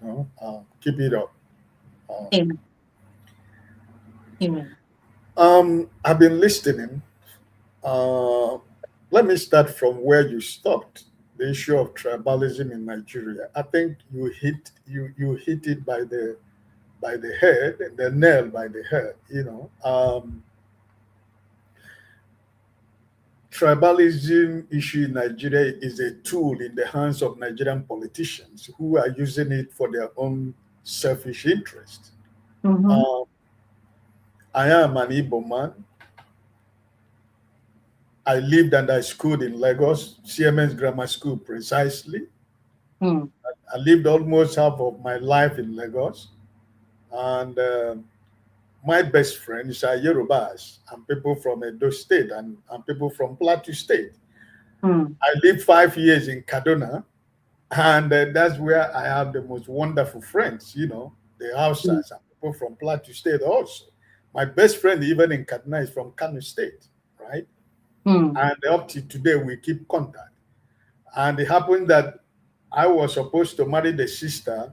Keep it up. Uh, Amen. Amen. I've been listening. Uh, Let me start from where you stopped. The issue of tribalism in Nigeria. I think you hit it by the head, the nail by the head. Tribalism issue in Nigeria is a tool in the hands of Nigerian politicians who are using it for their own selfish interest. Mm-hmm. Uh, I am an Igbo man. I lived and I schooled in Lagos, CMS Grammar School precisely. Mm. I lived almost half of my life in Lagos, and my best friends are Yorubas and people from Edo State and people from Plateau State. Mm. I lived 5 years in Kaduna, and that's where I have the most wonderful friends, the Mm. Hausas and people from Plateau State also. My best friend, even in Kaduna, is from Kano State, right? Mm. and up to today we keep contact. And it happened that I was supposed to marry the sister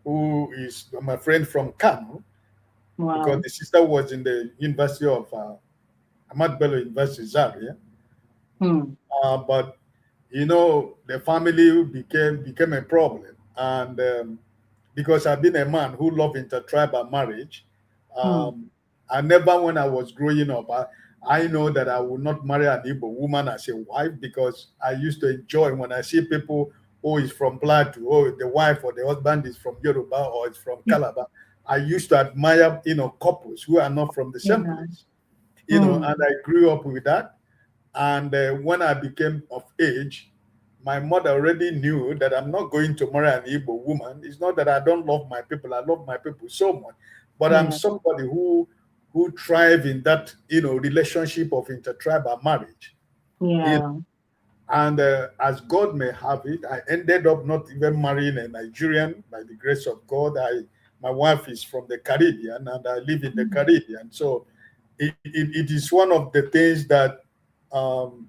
who is my friend from Kano, because Wow. the sister was in the University of Ahmad Bello University, Zaria. Mm. But the family became a problem, and because I've been a man who loved intertribal marriage, Mm. um, I never, when I was growing up, I know that I would not marry an Igbo woman as a wife, because I used to enjoy when I see people who is from Plateau, or the wife or the husband is from Yoruba or is from Calabar. I used to admire, couples who are not from the same Yeah. place, Mm. and I grew up with that. And when I became of age, my mother already knew that I'm not going to marry an Igbo woman. It's not that I don't love my people. I love my people so much. But I'm Yeah. somebody who thrive in that, relationship of intertribal marriage. You know, Yeah. and as God may have it, I ended up not even marrying a Nigerian by the grace of God. My wife is from the Caribbean and I live in the Mm. Caribbean. So it is one of the things that um,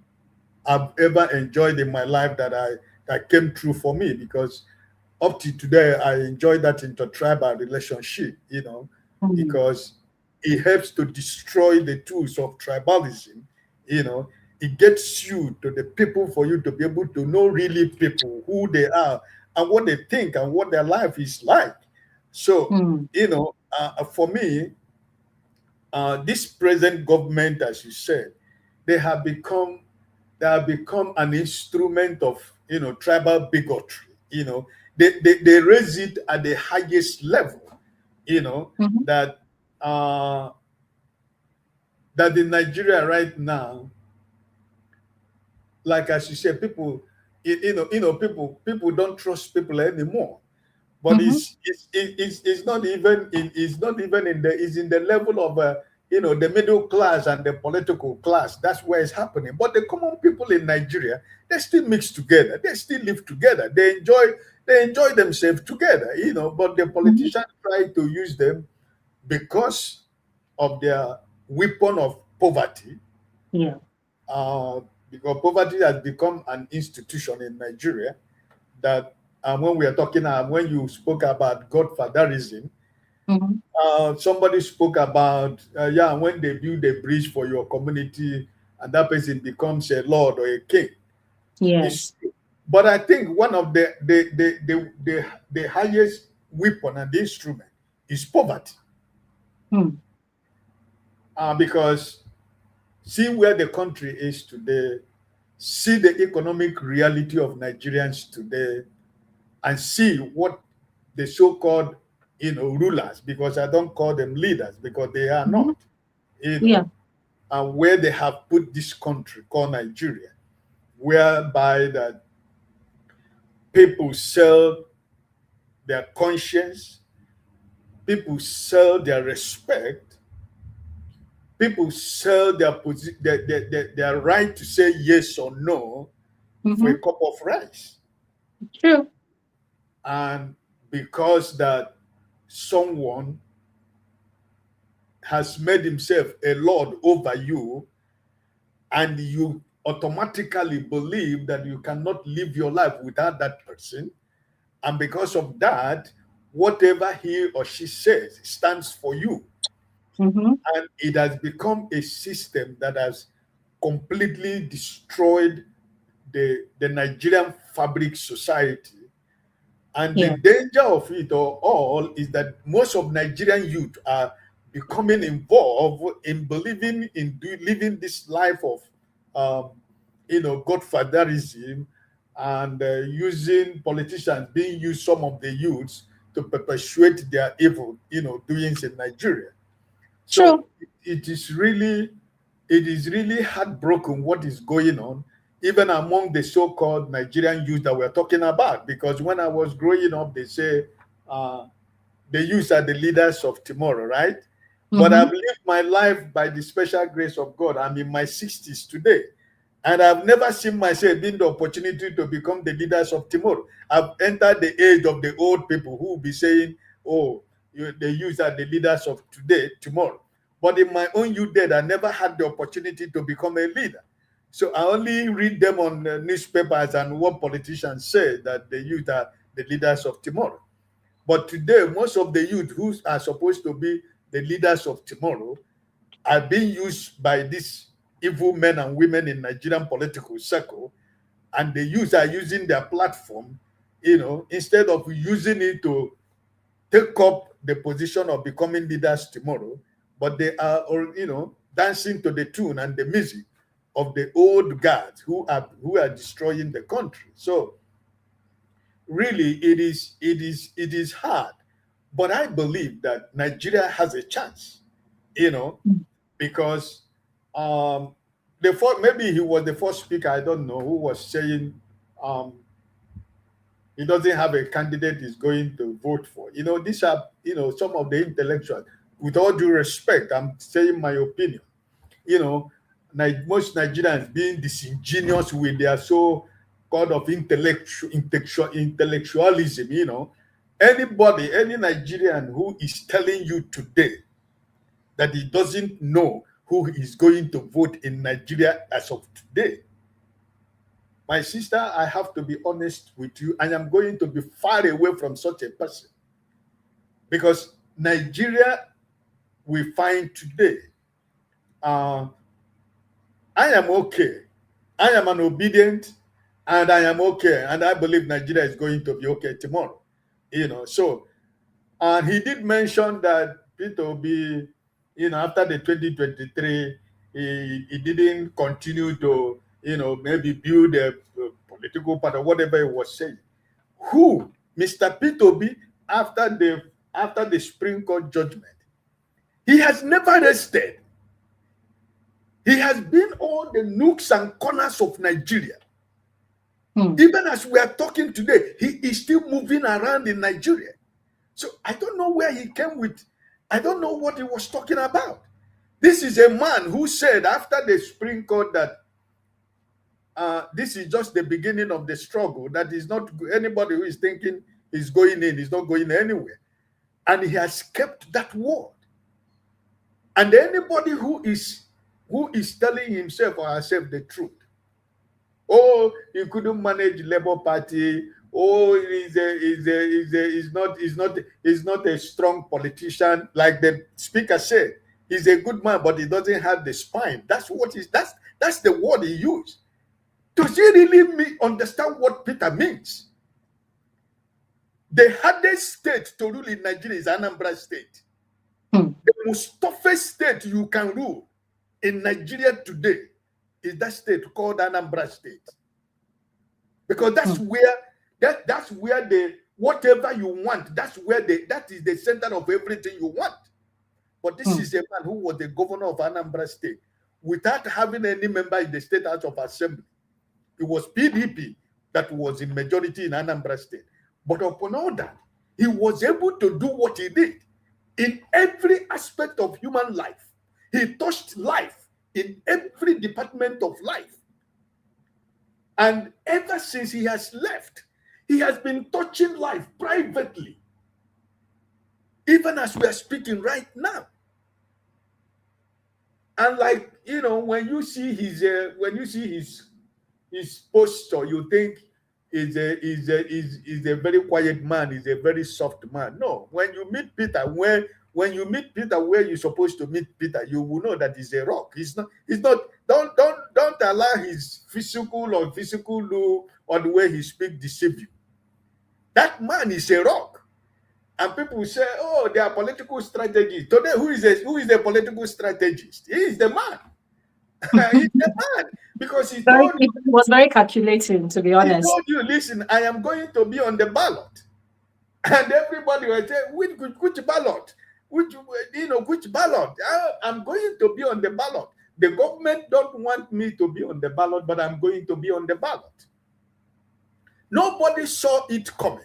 I've ever enjoyed in my life, that came true for me, because up to today I enjoy that intertribal relationship, Mm. because it helps to destroy the tools of tribalism. you know it gets you to the people, for you to be able to know really people, who they are and what they think and what their life is like. So, Mm. for me, this present government, as you said, they have become an instrument of tribal bigotry. They raise it at the highest level. You know Mhm. that uh, that in Nigeria right now, like as you said, people, people don't trust people anymore. But Mhm. it's not even in the it's in the level of the middle class and the political class. That's where it's happening. But the common people in Nigeria, they still mix together, they still live together, they enjoy themselves together. But the Mhm. politicians try to use them because of their weapon of poverty. Yeah. uh, because poverty has become an institution in Nigeria, that when we are talking, when you spoke about godfatherism, Mhm. somebody spoke about, yeah, when they build a bridge for your community and that person becomes a lord or a king. It's, Yes. but I think one of the highest weapon and instrument is poverty, Mm. because see where the country is today, see the economic reality of Nigerians today, and see what the so-called rulers, because I don't call them leaders because they are Mhm. not, you Yeah. know and where they have put this country called Nigeria, whereby that people sell their conscience, people sell their respect, people sell their right to say yes or no for a Mhm. cup of rice. True. And because that someone has made himself a lord over you, and you automatically believe that you cannot live your life without that person, and because of that, whatever he or she says stands for you. Mhm. And it has become a system that has completely destroyed the Nigerian fabric society. And the Yeah. danger of it all is that most of Nigerian youth are becoming involved in believing in living this life of, godfatherism, and using politicians, being used, some of the youths, to perpetuate their evil, doings in Nigeria. So True. it is really heartbroken what is going on, even among the so-called Nigerian youth that we're talking about. Because when I was growing up, they say uh, the youth are the leaders of tomorrow, right? But I've Mhm. lived my life by the special grace of God. I'm in my 60s today. And I've never seen myself being the opportunity to become the leaders of tomorrow. I've entered the age of the old people who will be saying, oh, the youth are the leaders of today, tomorrow. But in my own youth days, I never had the opportunity to become a leader. So I only read them on newspapers and what politicians say that the youth are the leaders of tomorrow. But today, most of the youth who are supposed to be the leaders of tomorrow are being used by these evil men and women in Nigerian political circle, and the youth are using their platform, instead of using it to take up the position of becoming leaders tomorrow, but they are, dancing to the tune and the music of the old guards who are destroying the country. So really, it is hard, but I believe that Nigeria has a chance, because maybe he was the first speaker, I don't know, who was saying um, he doesn't have a candidate he's going to vote for. These are, some of the intellectuals. With all due respect, I'm saying my opinion. Most Nigerians being disingenuous with their so called of intellectualism. Any Nigerian who is telling you today that he doesn't know who is going to vote in Nigeria as of today, my sister, I have to be honest with you. I am going to be far away from such a person, because Nigeria we find today, I am okay. I am an obedient, and I am okay, and I believe Nigeria is going to be okay tomorrow. So, and he did mention that Peter Obi, after the 2023, he didn't continue to, maybe build a political party or whatever he was saying. Who, Mr. Peter Obi, after the Supreme Court judgment, he has never rested. He has been all the nooks and corners of Nigeria. Even as we are talking today, he is still moving around in Nigeria. So I don't know where he came with. I don't know what he was talking about. This is a man who said after the Supreme Court that this is just the beginning of the struggle, that is not anybody who is thinking he's going in, is not going anywhere. And he has kept that word. And anybody who is telling himself or herself the truth, oh, he couldn't manage Labour Party, oh, he's not a strong politician, like the speaker said, he's a good man, but he doesn't have the spine. That's the word he used. Does he really understand what Peter means? The hardest state to rule in Nigeria is Anambra State. The most toughest state you can rule in Nigeria today is that state called Anambra State. Because that's where the whatever you want, that is the center of everything you want. But this is a man who was the governor of Anambra State without having any member in the State House of Assembly. It was PDP that was in majority in Anambra State. But upon all that, he was able to do what he did in every aspect of human life. He touched life in every department of life. And ever since he has left, he has been touching life privately, even as we are speaking right now. And when you see his posture, you think he's a very quiet man, he's a very soft man. No, when you meet Peter, when you meet Peter where you're supposed to meet Peter, you will know that he's a rock. He's not. Don't allow his physical look or the way he speaks deceive you. That man is a rock. And people say, oh, they are political strategists. Today, who is a political strategist? He is the man. He's the man. Because he was very calculating, to be honest. He told you, listen, I am going to be on the ballot. And everybody will say, which ballot? Which ballot? I'm going to be on the ballot. The government don't want me to be on the ballot, but I'm going to be on the ballot. Nobody saw it coming.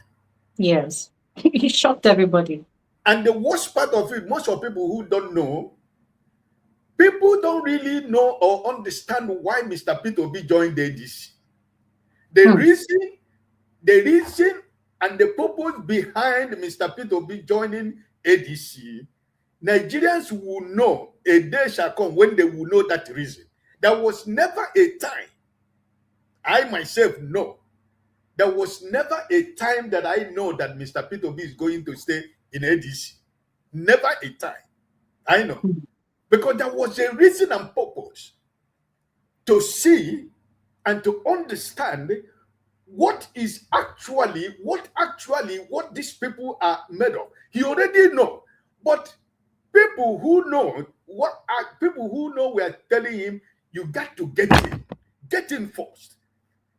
Yes. He shocked everybody. And the worst part of it, most of people who don't know, people don't really know or understand why Mr. Peter Obi joined the ADC. The reason and the purpose behind Mr. Peter Obi joining ADC, Nigerians will know, a day shall come when they will know that reason. There was never a time, I myself know, there was never a time that I know that Mr. Peter B is going to stay in ADC. Never a time. I know. Because there was a reason and purpose to see and to understand what these people are made of. He already know. But people who know we are telling him, you got to get in first.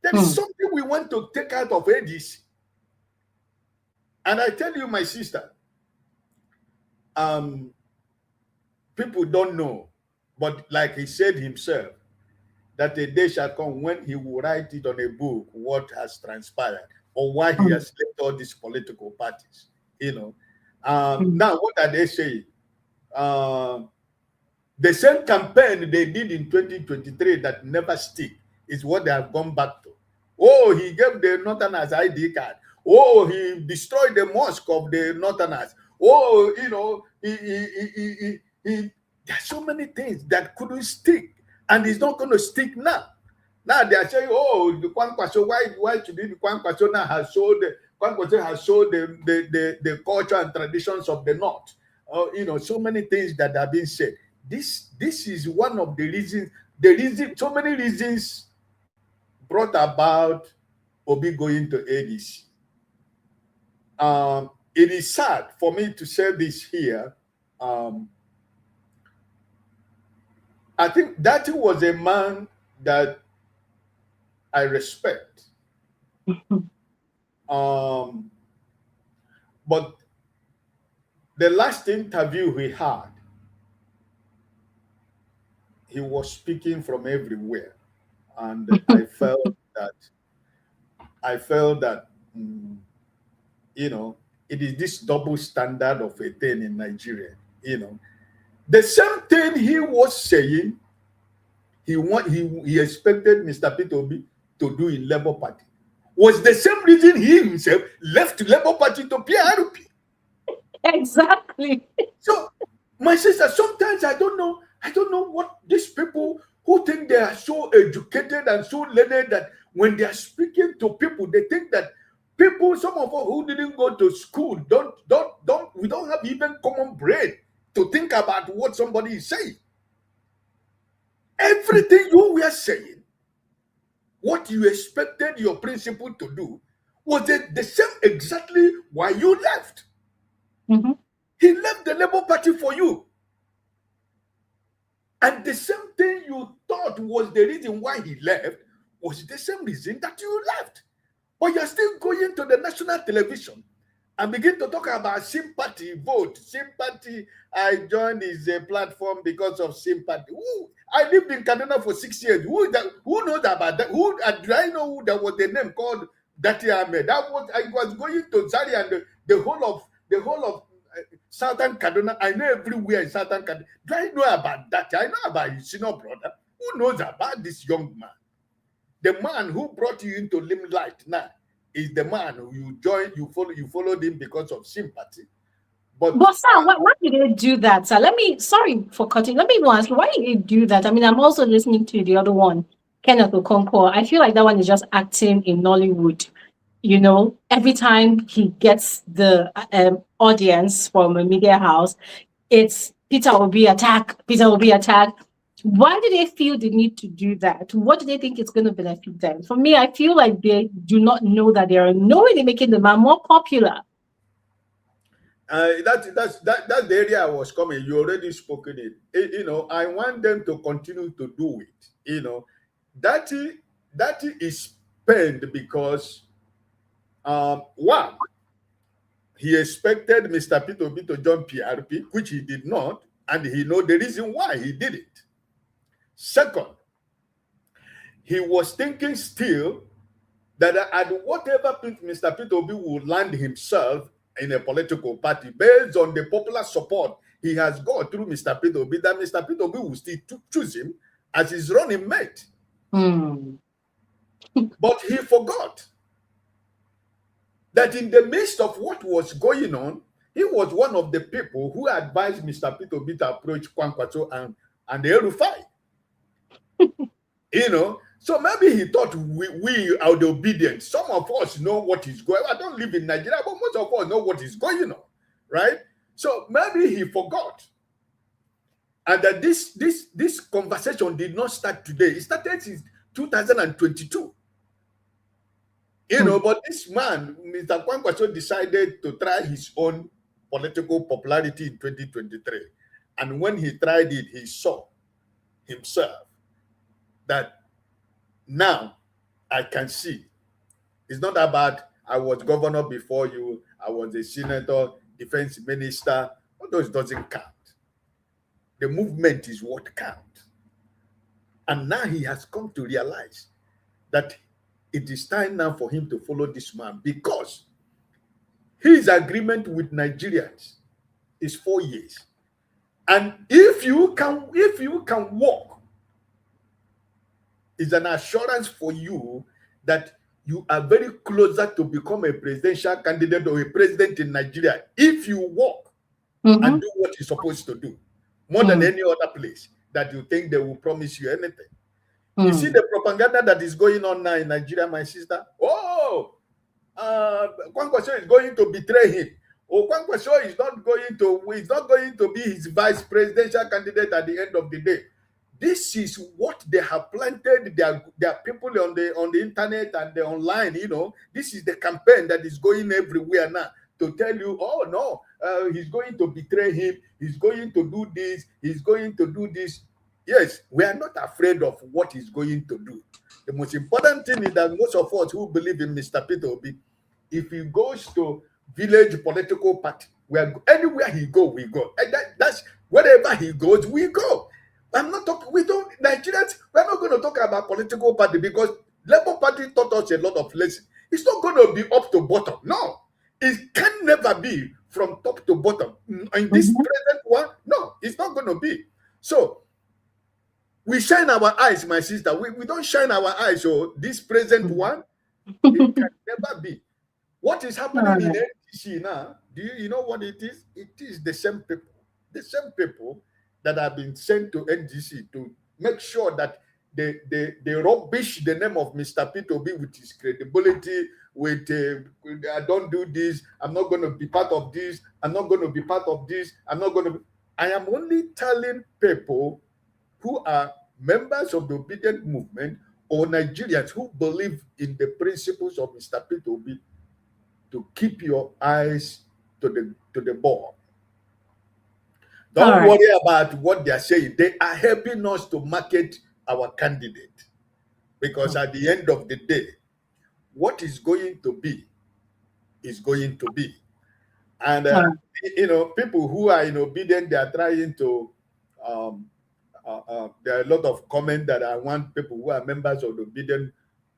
There is something we want to take out of ADC. And I tell you, my sister, people don't know, but like he said himself, that a day shall come when he will write it on a book what has transpired or why he has left all these political parties. Now, what are they saying? The same campaign they did in 2023 that never stick is what they have gone back to. Oh, he gave the Northerners ID card. Oh, he destroyed the mosque of the Northerners. Oh, there's so many things that couldn't stick, and it's not going to stick now. Now they are saying, oh, the Kwankwaso, why should the Kwankwaso now has showed the culture and traditions of the North? So many things that have been said. This is one of the reasons. So many reasons brought about Obi going to ADC. It is sad for me to say this here. I think that was a man that I respect. But the last interview we had, he was speaking from everywhere. And I felt that, it is this double standard of a thing in Nigeria. The same thing he was saying, he expected Mr. Peter Obi to do in Labour Party, was the same reason he himself left Labour Party to PRP. Exactly. So, my sister, sometimes I don't know what these people who think they are so educated and so learned that when they are speaking to people, they think that people, some of us who didn't go to school, we don't have even common brain to think about what somebody is saying. Everything you were saying, what you expected your principal to do, was the same exactly why you left. He left the Labour Party for you. And the same thing you thought was the reason why he left was the same reason that you left. But you're still going to the national television and begin to talk about sympathy, vote, sympathy. I joined his platform because of sympathy. I lived in Kaduna for 6 years. Who knows about that? Do I know who there was the name called Dati Ahmed? I was going to Zaria and the whole of Southern Kaduna. I know everywhere in Southern Kaduna. Do I know about that? I know about his senior brother. Who knows about this young man? The man who brought you into limelight now is the man who you followed him because of sympathy. But sir, why did they do that, sir? Sorry for cutting. Let me even ask you, why did they do that? I mean, I'm also listening to the other one, Kenneth Okonkwo. I feel like that one is just acting in Nollywood. Every time he gets the audience from a media house, it's Peter Obi attack. Why do they feel the need to do that? What do they think is going to benefit them? For me, I feel like they do not know that they are knowingly making the man more popular. That's the area I was coming. You already spoken it. I want them to continue to do it. That is pained because one, he expected Mr. Peter Obi to join PRP, which he did not, and he know the reason why he did it. Second, he was thinking still that at whatever point Mr. Peter Obi will land himself in a political party based on the popular support he has got through Mr. Peter Obi, that Mr. Peter Obi will still choose him as his running mate. But he forgot that in the midst of what was going on, he was one of the people who advised Mr. Peter Obi to approach Kwankwaso and the El-Rufai. So maybe he thought we are the obedient. Some of us know what is going on. I don't live in Nigeria, but most of us know what is going on, right? So maybe he forgot. And that this conversation did not start today. It started in 2022. But this man, Mr. Kwankwaso, decided to try his own political popularity in 2023. And when he tried it, he saw himself that now I can see. It's not about I was governor before you, I was a senator, defense minister. All those doesn't count. The movement is what counts. And now he has come to realize that it is time now for him to follow this man, because his agreement with Nigerians is 4 years. And if you can walk, it's an assurance for you that you are very closer to become a presidential candidate or a president in Nigeria if you walk and do what you're supposed to do, more than any other place that you think they will promise you anything. You see the propaganda that is going on now in Nigeria, my sister? Oh, Kwankwaso is going to betray him. Oh, Kwankwaso is not going to be his vice presidential candidate at the end of the day. This is what they have planted. Their people on the internet and the online. This is the campaign that is going everywhere now to tell you, oh no, he's going to betray him. He's going to do this. He's going to do this. Yes, we are not afraid of what he's going to do. The most important thing is that most of us who believe in Mr. Peter Obi, if he goes to village political party, anywhere he go, we go. And that's wherever he goes, we go. I'm not talking. Nigerians. We're not going to talk about political party because Labour Party taught us a lot of lessons. It's not going to be up to bottom. No, it can never be from top to bottom. In this present one, no, it's not going to be. So we shine our eyes, my sister. We don't shine our eyes. So this present one, it can never be. What is happening in NDC now? Do you know what it is? It is the same people that have been sent to NDC to make sure that they rubbish the name of Mr. P2B with his credibility, with I don't do this, I'm not going to be part of this, I'm not going to be part of this, I am only telling people who are members of the obedient movement or Nigerians who believe in the principles of Mr. P2B to keep your eyes to the ball. Don't worry about what they are saying. They are helping us to market our candidate. Because at the end of the day, what is going to be is going to be. And, people who are obedient, they are trying to, there are a lot of comments that I want people who are members of the obedient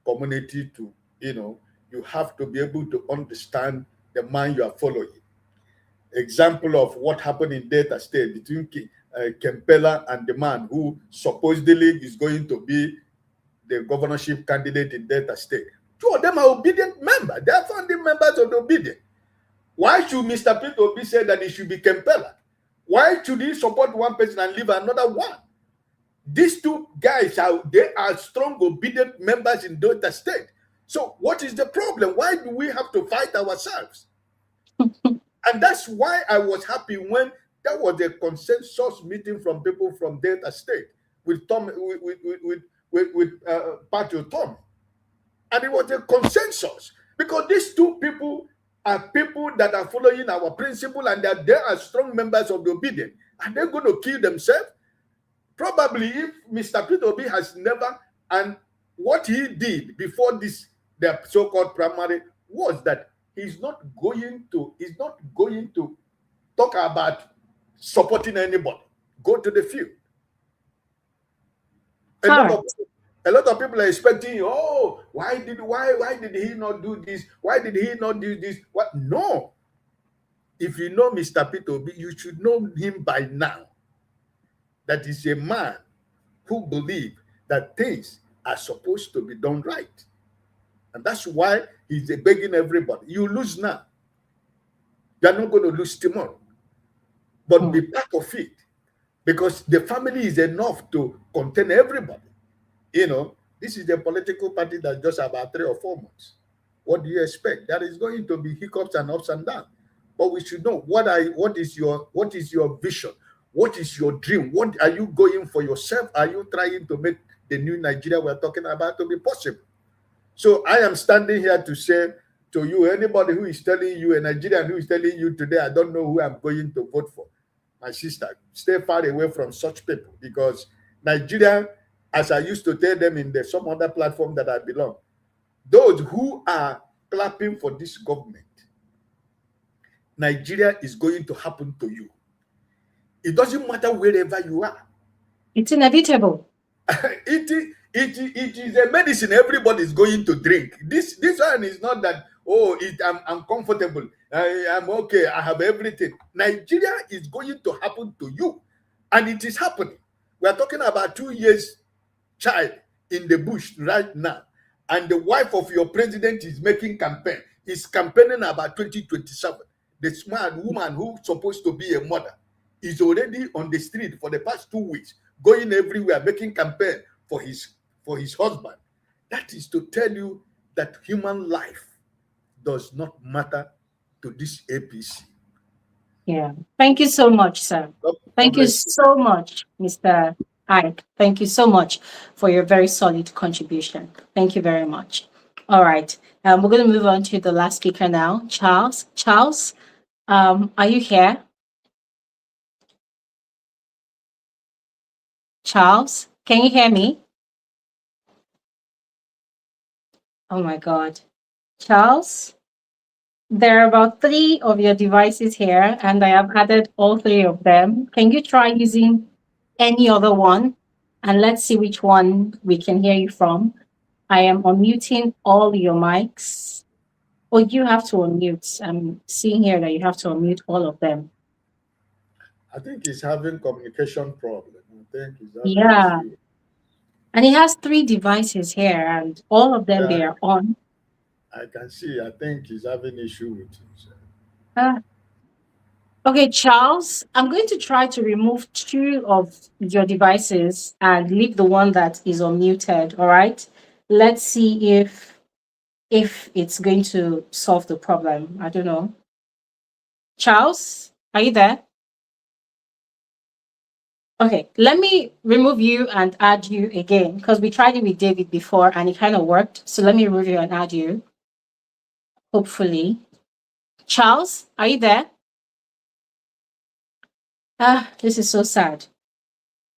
community to, you have to be able to understand the man you are following. Example of what happened in Delta State between Kempela and the man who supposedly is going to be the governorship candidate in Delta State. Two of them are obedient members. They are founding members of the obedient. Why should Mr. Peter Obi say that it should be Kempela? Why should he support one person and leave another one? These two guys they are strong obedient members in Delta State. So what is the problem? Why do we have to fight ourselves? And that's why I was happy when there was a consensus meeting from people from Delta State with Patriot Tom. And it was a consensus because these two people are people that are following our principle and that they are strong members of the obedient. Are they going to kill themselves? Probably if Mr. Peter Obi has never, and what he did before this, the so-called primary, was that he's not going to talk about supporting anybody. Go to the field. A lot of people are expecting, oh, why did he not do this? Why did he not do this? What? No. If you know Mr. Peter Obi, you should know him by now. That is a man who believes that things are supposed to be done right. And that's why he's begging everybody. You lose now. You're not going to lose tomorrow. But be part of it. Because the family is enough to contain everybody. You know, this is the political party that just about 3 or 4 months. What do you expect? There is going to be hiccups and ups and downs. But we should know what is your vision? What is your dream? What are you going for yourself? Are you trying to make the new Nigeria we're talking about to be possible? So I am standing here to say to you, anybody who is telling you, a Nigerian who is telling you today, I don't know who I'm going to vote for, my sister, stay far away from such people, because Nigeria, as I used to tell them in some other platform that I belong, those who are clapping for this government, Nigeria is going to happen to you. It doesn't matter wherever you are. It's inevitable. it is a medicine everybody is going to drink. This one is not that, oh, I'm comfortable, I'm okay, I have everything. Nigeria is going to happen to you, and it is happening. We are talking about 2 years child in the bush right now, and the wife of your president is making campaign, is campaigning about 2027. The smart woman who's supposed to be a mother is already on the street for the past 2 weeks, going everywhere making campaign for his husband. That is to tell you that human life does not matter to this APC. Yeah. Thank you so much, sir. Thank you so much, Mr. Ike. Thank you so much for your very solid contribution. Thank you very much. All right. We're going to move on to the last speaker now, Charles. Charles, are you here? Charles, can you hear me? Oh my God. Charles, there are about 3 of your devices here, and I have added all 3 of them. Can you try using any other one? And let's see which one we can hear you from. I am unmuting all your mics. Oh, you have to unmute. I'm seeing here that you have to unmute all of them. I think he's having communication problem. I think he's having Yeah. issue. And he has 3 devices here, and all of them, they are on. I can see. I think he's having issue with himself. Okay, Charles, I'm going to try to remove 2 of your devices and leave the one that is unmuted. All right. Let's see if it's going to solve the problem. I don't know. Charles, are you there? Okay, let me remove you and add you again, because we tried it with David before and it kind of worked. So let me remove you and add you. Hopefully. Charles, are you there? This is so sad.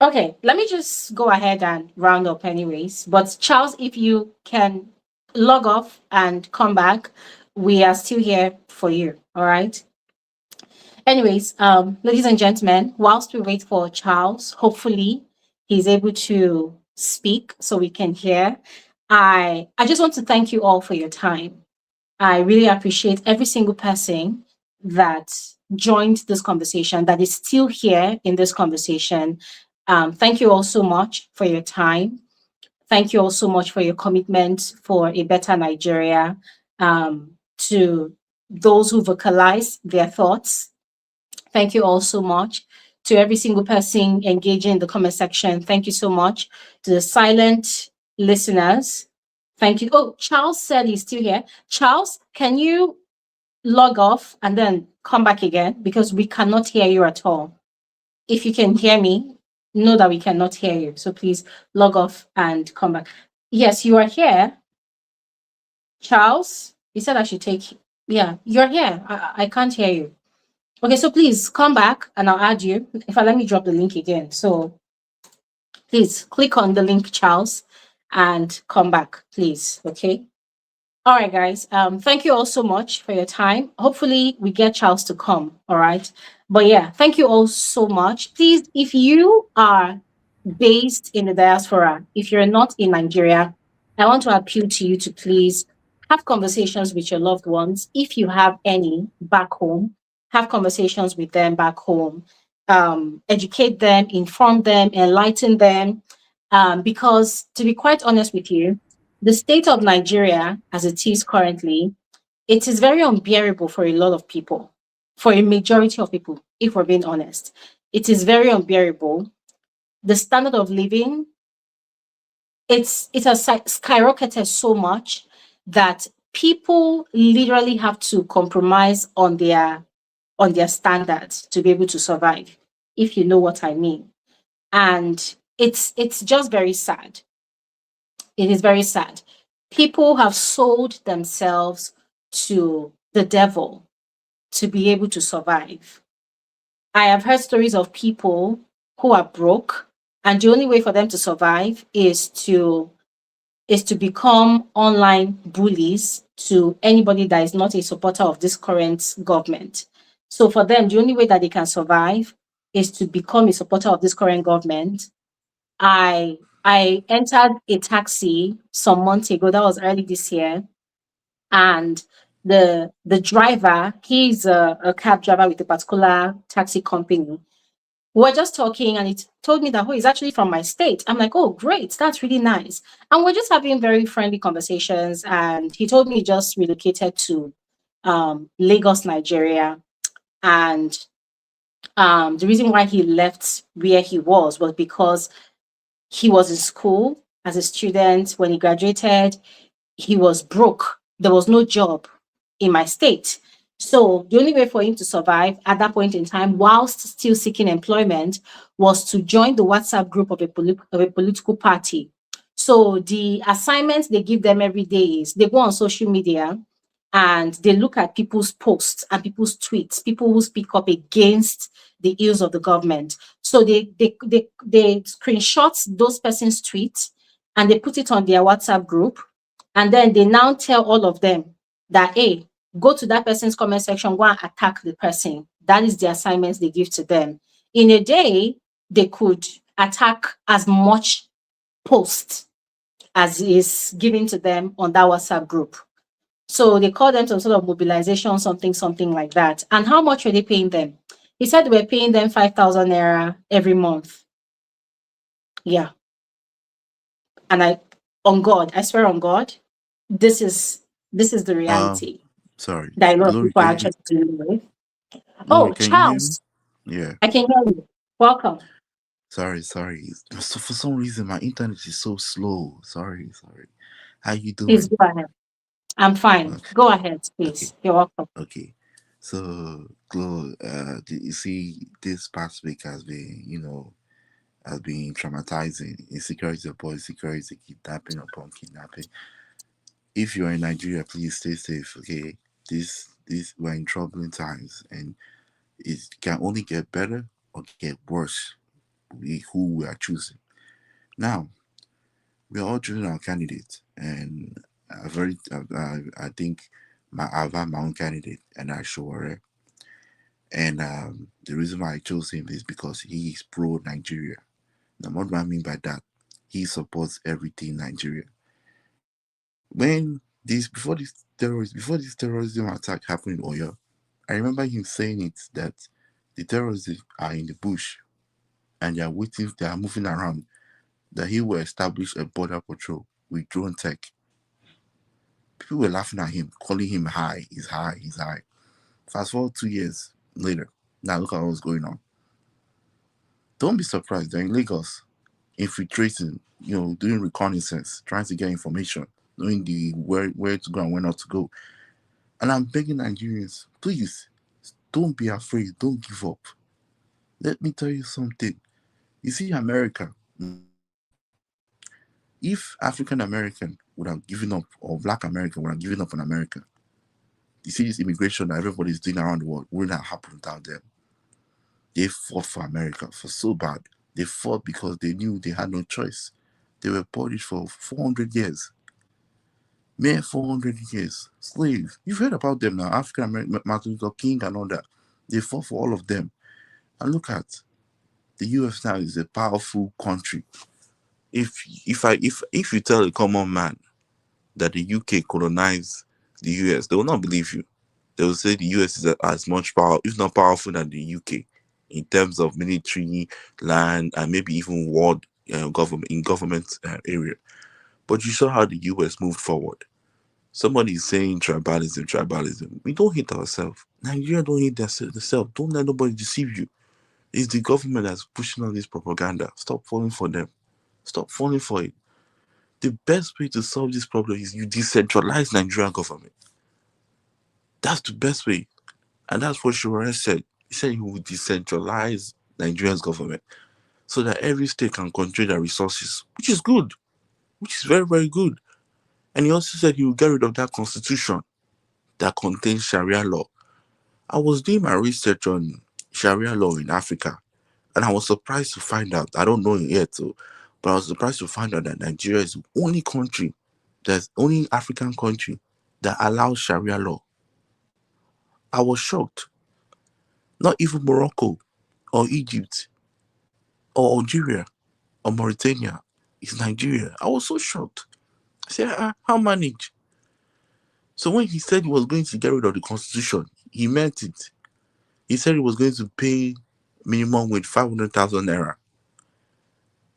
Okay, let me just go ahead and round up anyways. But Charles, if you can log off and come back, we are still here for you. All right. Anyways, ladies and gentlemen, whilst we wait for Charles, hopefully he's able to speak so we can hear. I just want to thank you all for your time. I really appreciate every single person that joined this conversation, that is still here in this conversation. Thank you all so much for your time. Thank you all so much for your commitment for a better Nigeria. To those who vocalize their thoughts, thank you all so much. To every single person engaging in the comment section, thank you so much. To the silent listeners, thank you. Oh, Charles said he's still here. Charles, can you log off and then come back again? Because we cannot hear you at all. If you can hear me, know that we cannot hear you. So please log off and come back. Yes, you are here. Charles, you said I should take, yeah, you're here. I can't hear you. Okay, so please come back and I'll add you. If I let me drop the link again. So please click on the link, Charles, and come back, please. Okay. All right, guys. Thank you all so much for your time. Hopefully we get Charles to come. All right. But yeah, thank you all so much. Please, if you are based in the diaspora, if you're not in Nigeria, I want to appeal to you to please have conversations with your loved ones. If you have any back home, have conversations with them back home. Educate them, inform them, enlighten them. Because to be quite honest with you, the state of Nigeria as it is currently, it is very unbearable for a lot of people, for a majority of people, if we're being honest. It is very unbearable. The standard of living, it has skyrocketed so much that people literally have to compromise on their standards to be able to survive, if you know what I mean. And it's just very sad. It is very sad. People have sold themselves to the devil to be able to survive. I have heard stories of people who are broke, and the only way for them to survive is to become online bullies to anybody that is not a supporter of this current government. So for them, the only way that they can survive is to become a supporter of this current government. I entered a taxi some months ago, that was early this year, and the driver, he's a cab driver with a particular taxi company. We're just talking, and he told me that, oh, he's actually from my state. I'm like, oh, great, that's really nice. And we're just having very friendly conversations. And he told me he just relocated to Lagos, Nigeria. And the reason why he left where he was because he was in school as a student. When he graduated, he was broke. There was no job in my state. So the only way for him to survive at that point in time, whilst still seeking employment, was to join the WhatsApp group of a political party. So the assignments they give them every day is they go on social media and they look at people's posts and people's tweets, people who speak up against the ills of the government. So they screenshot those persons' tweets and they put it on their WhatsApp group, and then they now tell all of them that, hey, go to that person's comment section, go and attack the person. That is the assignments they give to them. In a day, they could attack as much post as is given to them on that WhatsApp group. So they call them some sort of mobilization, something like that. And how much were they paying them? He said they were paying them 5,000 naira every month. Yeah. And on God, I swear on God, this is the Um, reality sorry, that a lot of Glory, people are can you actually dealing with. Glory, Oh, can you hear me? Charles, Yeah. I can hear you. Welcome. Sorry. So for some reason my internet is so slow. Sorry. How you Please doing? go ahead. I'm Uh, fine. Go ahead, okay, please. You're welcome. okay. So, Glo, you see, this past week has been traumatizing. Insecurity upon insecurity, kidnapping upon kidnapping. If you're in Nigeria, please stay safe. Okay, this we're in troubling times, and it can only get better or get worse. Who we are choosing now. We are all choosing our candidate, and I think I've had my own candidate, and I sure. And the reason why I chose him is because he is pro Nigeria. Now, what do I mean by that? He supports everything Nigeria. When before this terrorism attack happened in Oyo, I remember him saying it that the terrorists are in the bush and they are moving around, that he will establish a border patrol with drone tech. People were laughing at him, calling him high. He's high. He's high. Fast forward 2 years later. Now look at what's going on. Don't be surprised. They're in Lagos, infiltrating, doing reconnaissance, trying to get information, knowing the where to go and where not to go. And I'm begging Nigerians, please, don't be afraid. Don't give up. Let me tell you something. You see, America. If African American would have given up, or Black American would have given up on America, you see this immigration that everybody's doing around the world wouldn't have happened without them. They fought for America for so bad. They fought because they knew they had no choice. They were punished for 400 years. Mere 400 years. Slaves. You've heard about them now. African American, Martin Luther King and all that. They fought for all of them. And look at the US now is a powerful country. If you tell a common man that the UK colonized the US, they will not believe you. They will say the US is as much power, if not powerful, than the UK in terms of military, land, and maybe even world government area. But you saw how the US moved forward. Somebody is saying tribalism. We don't hate ourselves. Nigeria don't hate themselves. Don't let nobody deceive you. It's the government that's pushing on this propaganda. Stop falling for them. Stop falling for it. The best way to solve this problem is you decentralize Nigerian government. That's the best way. And that's what Shimon said. He said he would decentralize Nigeria's government so that every state can control their resources, which is good, which is very, very good. And he also said he would get rid of that constitution that contains Sharia law. I was doing my research on Sharia law in Africa, and I was surprised to find out, I don't know it yet, so, but I was surprised to find out that Nigeria is the only country, there's only African country that allows Sharia law. I was shocked. Not even Morocco or Egypt or Algeria or Mauritania. It's Nigeria. I was so shocked. I said, how manage? So when he said he was going to get rid of the constitution, he meant it. He said he was going to pay minimum wage 500,000 naira.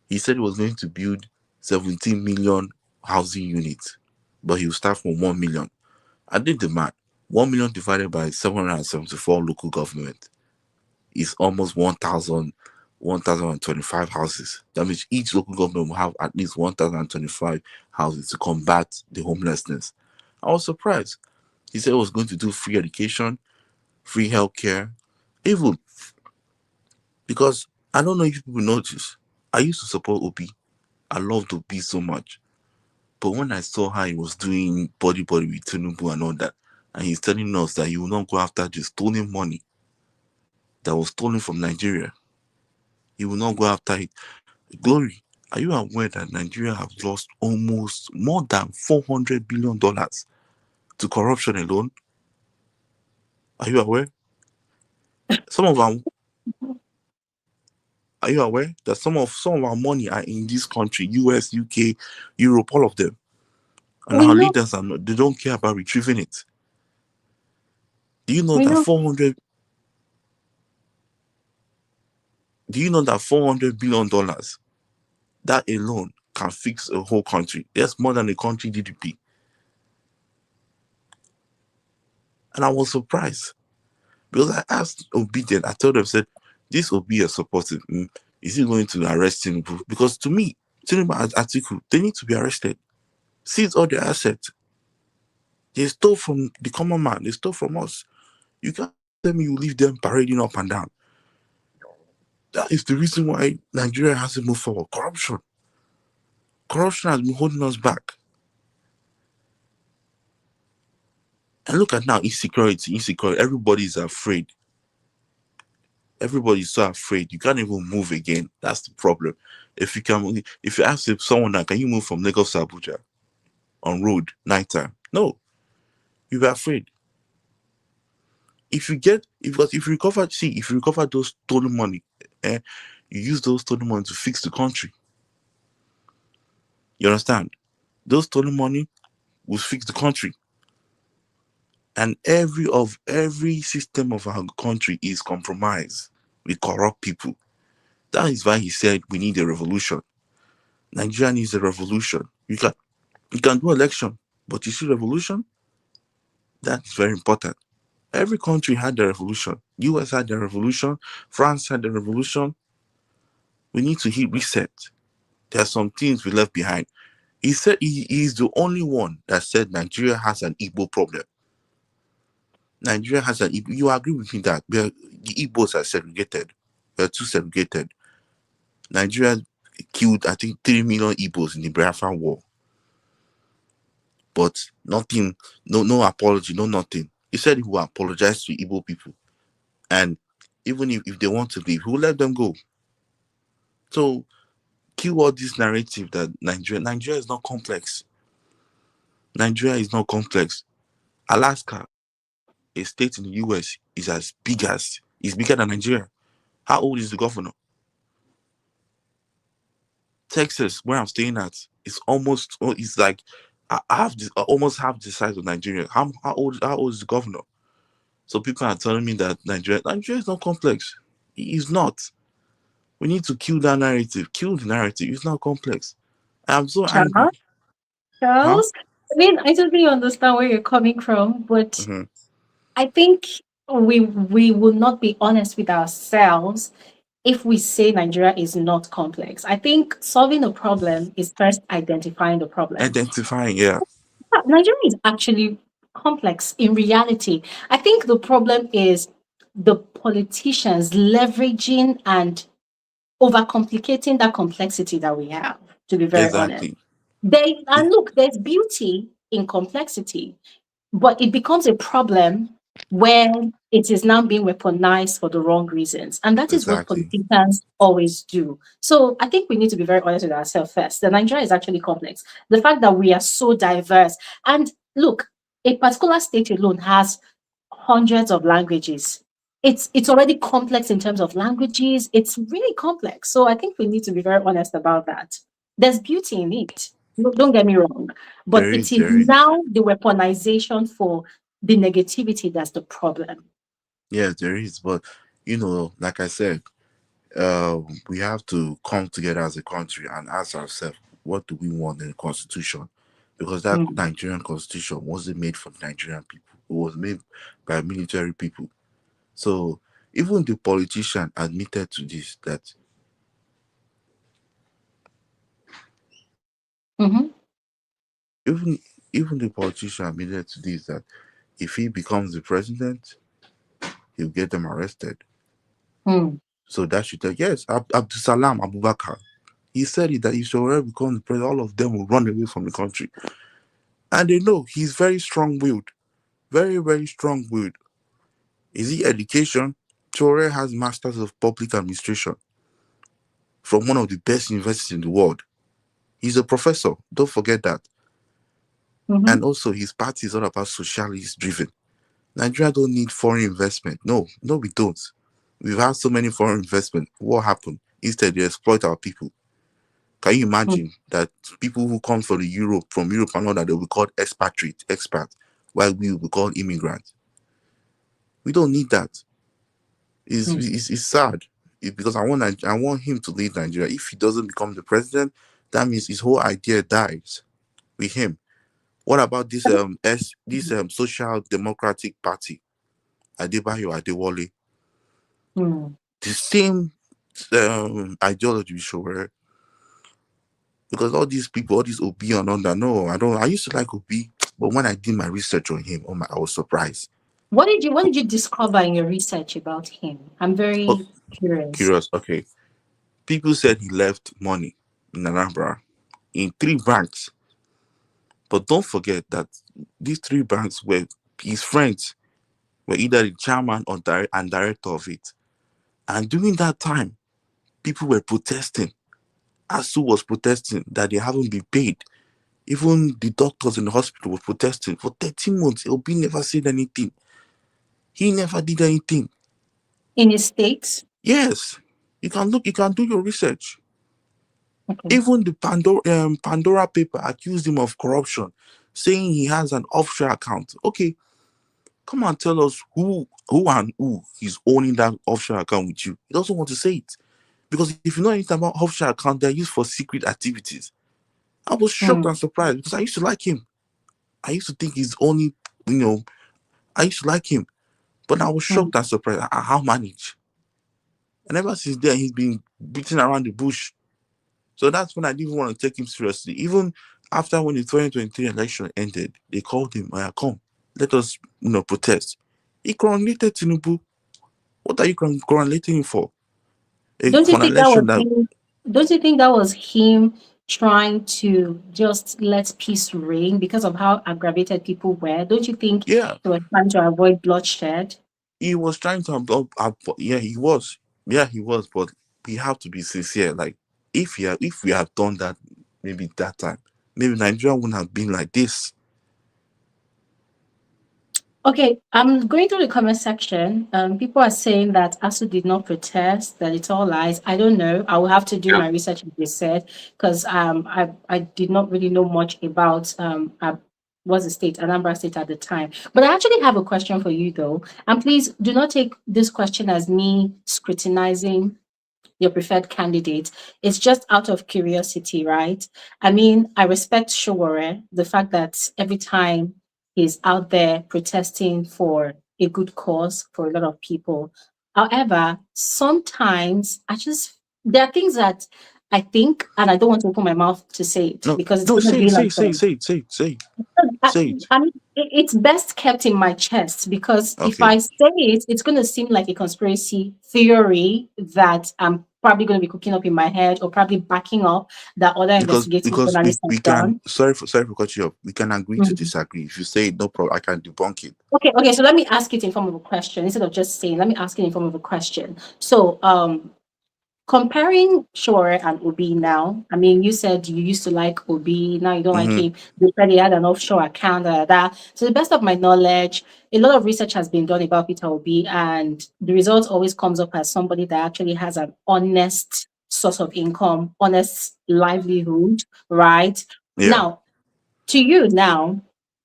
He said he was going to build 17 million housing units, but he will start from 1 million. I did the math. 1 million divided by 774 local government is almost 1,025 houses. That means each local government will have at least 1,025 houses to combat the homelessness. I was surprised. He said he was going to do free education, free healthcare, even because I don't know if people notice. I used to support Obi. I loved Obi so much. But when I saw how he was doing body with Tinubu and all that, and he's telling us that he will not go after the stolen money that was stolen from Nigeria, he will not go after it. Glory, are you aware that Nigeria have lost almost more than $400 billion to corruption alone? Are you aware? Some of our Are you aware that some of our money are in this country, US, UK, Europe, all of them, and We our know, leaders are not, they don't care about retrieving it. Do you know we that know. 400? Do you know that $400 billion that alone can fix a whole country? That's more than a country GDP. And I was surprised because I asked Obedient. I told them, said, this Obi is supportive. Is he going to arrest Tinubu? Because to me, Tinubu and Atiku, they need to be arrested. Seize all their assets. They stole from the common man. They stole from us. You can't tell me you leave them parading up and down. That is the reason why Nigeria hasn't moved forward. Corruption. Corruption has been holding us back. And look at now, insecurity. Everybody is afraid. Everybody's so afraid. You can't even move again. That's the problem. If you ask someone now, can you move from Lagos to Abuja on road nighttime? No, you'll be afraid. If you recover those stolen money, eh, you use those stolen money to fix the country. You understand? Those stolen money will fix the country. And every system of our country is compromised with corrupt people. That is why he said we need a revolution. Nigeria needs a revolution. You can do election, but you see revolution? That's very important. Every country had the revolution. US had the revolution. France had the revolution. We need to hit reset. There are some things we left behind. He said he is the only one that said Nigeria has an Igbo problem. Nigeria has an Igbo. You agree with me that the Igbos are segregated. We are too segregated. Nigeria killed, I think, 3 million Igbos in the Biafran War. But nothing, no apology, no nothing. He said he will apologize to Igbo people. And even if they want to leave, he will let them go. So kill all this narrative that Nigeria is not complex. Nigeria is not complex. Alaska, a state in the US, is bigger than Nigeria. How old is the governor? Texas, where I'm staying at, is almost, it's like almost half the size of Nigeria. How old is the governor? So people are telling me that Nigeria is not complex. It's not. We need to kill that narrative. Kill the narrative. It's not complex. I'm so angry. Charles, Huh? Charles. I mean, I totally understand where you're coming from, but Mm-hmm. I think we will not be honest with ourselves if we say Nigeria is not complex. I think solving a problem is first identifying the problem. Identifying, yeah, Nigeria is actually complex in reality. I think the problem is the politicians leveraging and overcomplicating that complexity that we have, to be very honest. exactly. They It- and look, there's beauty in complexity, but it becomes a problem when it is now being weaponized for the wrong reasons. And that is what exactly. politicians always do. So I think we need to be very honest with ourselves first. The Nigeria is actually complex. The fact that we are so diverse. And look, a particular state alone has hundreds of languages. It's already complex in terms of languages. It's really complex. So I think we need to be very honest about that. There's beauty in it. Don't get me wrong. But There it is, is there is. now the weaponization for the negativity that's the problem. Yes, there is. But like I said, we have to come together as a country and ask ourselves, what do we want in the constitution? Because that Mm. Nigerian constitution wasn't made for Nigerian people. It was made by military people. So even the politician admitted to this, that Mhm. even even the politician admitted to this, that if he becomes the president, he'll get them arrested. Mm. So that should tell, yes, Abdul Salam Abubakar, he said it, that if Sowore becomes the president, all of them will run away from the country. And they know he's very strong willed, very, very strong willed. Is he education? Sowore has Masters of Public Administration from one of the best universities in the world. He's a professor, don't forget that. And Mhm. also, his party is all about socialist driven. Nigeria don't need foreign investment. No, no, we don't. We've had so many foreign investment. What happened? Instead, they exploit our people. Can you Mm. imagine that people who come from Europe and all that, they will be called expat, while we will be called immigrants? We don't need that. It's, Mm. it's, it's sad. Because I want him to lead Nigeria. If he doesn't become the president, that means his whole idea dies with him. What about this Social Democratic Party, Adebayo Adewale? Mm. The same ideology, sure. Because all these people, all these Obi and all that, no, I don't. I used to like Obi, but when I did my research on him, I was surprised. What did you discover in your research about him? I'm Oh, very curious. curious. Okay, people said he left money in Anambra in three banks, but don't forget that these three banks were his friends, were either the chairman or and director of it. And during that time, people were protesting. ASU was protesting that they haven't been paid. Even the doctors in the hospital were protesting. For 13 months, Obi never said anything. He never did anything. In his state? Yes, you can look, you can do your research. Okay. Even the Pandora paper accused him of corruption, saying he has an offshore account. Okay, come and tell us who is owning that offshore account with you. He doesn't want to say it. Because if you know anything about offshore accounts, they're used for secret activities. I was shocked Mm. and surprised because I used to like him. I used to think he's only, you know, I used to like him. But I was Mm. shocked and surprised at how managed. And ever since then, he's been beating around the bush. So that's when I didn't want to take him seriously. Even after when the 2023 election ended, they called him, come, let us, protest. He coronated Tinubu. What are you coronating him for? Don't you For an think that was election that, him? Don't you think that was him trying to just let peace reign because of how aggravated people were? Don't you think yeah, they were trying to avoid bloodshed? he was trying to yeah, he was. Yeah, he was. But we have to be sincere. Like, if we had done that, maybe that time, maybe Nigeria wouldn't have been like this. Okay, I'm going through the comment section. People are saying that ASU did not protest, that it's all lies. I don't know. I will have to do my research, as they said, because I did not really know much about what's the state, Anambra State at the time. But I actually have a question for you though, and please do not take this question as me scrutinizing your preferred candidate. It's just out of curiosity, right? I mean, I respect Showore, the fact that every time he's out there protesting for a good cause for a lot of people, However, sometimes there are things that I think, and I don't want to open my mouth to say it No, because it's no, going to say it, be say like it, say it, say it, say it, say it, I, say it. I mean, it's best kept in my chest because if Okay, I say it, it's going to seem like a conspiracy theory that I'm probably going to be cooking up in my head or probably backing up that other investigative because journalists we have can, done. sorry for cutting you off. We can agree to Mhm. disagree. If you say it, no problem. I can debunk it. Okay, so let me ask it in form of a question instead of just saying. Let me ask it in form of a question. So, comparing Shore and Obi now, I mean, you said you used to like Obi, now you don't like Mm-hmm. him. You said he had an offshore account, that. To the best of my knowledge, a lot of research has been done about Peter Obi, and the result always comes up as somebody that actually has an honest source of income, honest livelihood, right? Yeah. Now, to you now,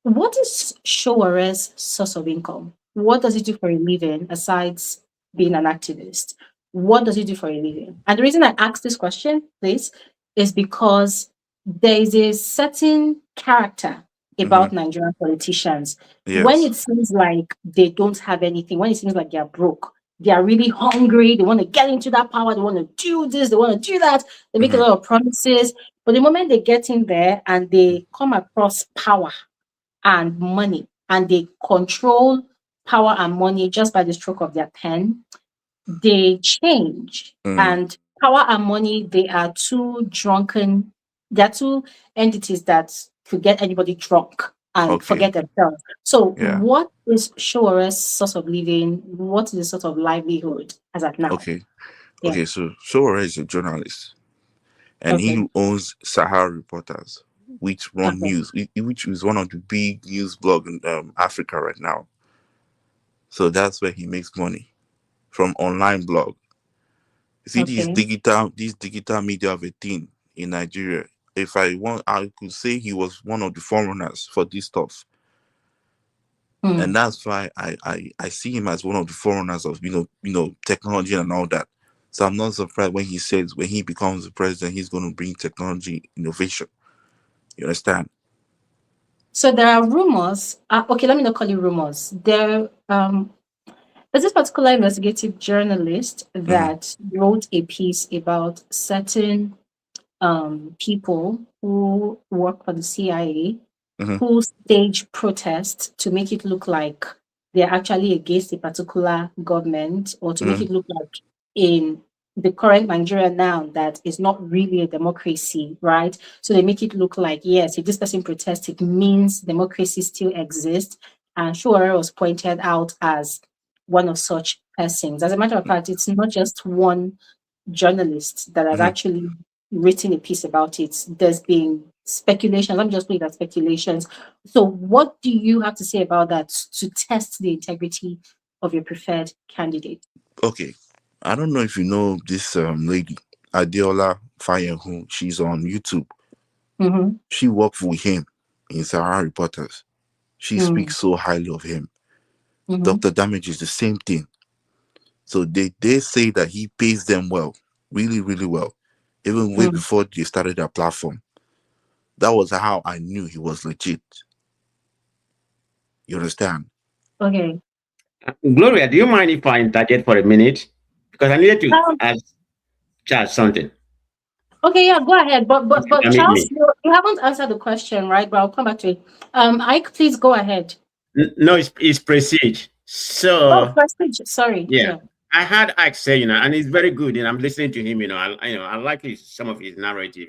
what is Showare's source of income? What does he do for a living aside being an activist? What does he do for a living? And the reason I ask this question, please, is because there is a certain character Mm-hmm. about Nigerian politicians. When Yes. it seems like they don't have anything, when it seems like they're broke, they are really hungry, they want to get into that power, they want to do this, they want to do that, they make a Mm-hmm. lot of promises, but the moment they get in there and they come across power and money and they control power and money just by the stroke of their pen, they change. Mm. And power and money, they are two drunken, they are two entities that could get anybody drunk and Okay. forget themselves. So, Yeah. what is Shore's source of living? What is the sort of livelihood as at now? Okay. Yeah. Okay. So Sowore is a journalist, and Okay. he owns Sahara Reporters, which run Okay. news, which is one of the big news blog in Africa right now. So that's where he makes money from online blog. You see, Okay. this digital media of a thing in Nigeria. If I want, I could say he was one of the forerunners for this stuff, and Hmm. that's why I see him as one of the forerunners of technology and all that. So I'm not surprised when he says when he becomes the president, he's going to bring technology innovation. You understand? So there are rumors. Okay, let me not call it rumors. There's this particular investigative journalist Mm-hmm, that wrote a piece about certain people who work for the CIA mm-hmm, who stage protests to make it look like they're actually against a particular government or to make mm-hmm, it look like in the current Nigeria now that is not really a democracy, right? So they make it look like, yes, if this person protests, it means democracy still exists. And Shuare was pointed out as one of such persons. As a matter of fact, it's not just one journalist that has mm-hmm. actually written a piece about it. There's been speculations. Let me just put it as speculations. So, what do you have to say about that to test the integrity of your preferred candidate? Okay. I don't know if you know this lady, Adeola Fayehu. She's on YouTube. Mm-hmm. She worked with him in Sahara Reporters. She Mm-hmm. speaks so highly of him. Mm-hmm. Dr. Damage is the same thing. So they say that he pays them well, really, really well, even way Mm. before they started their platform. That was how I knew he was legit. You understand? Okay. Gloria, do you mind if I interject for a minute? Because I needed to Um, ask Charles something. okay, yeah, go ahead. But If but you but permit Charles, me. you haven't answered the question, right? But I'll come back to it. Ike, please go ahead. No, it's prestige. Oh, So Prestige. Sorry. yeah, Yeah. I had Ike say, and he's very good, and I'm listening to him. I like some of his narrative.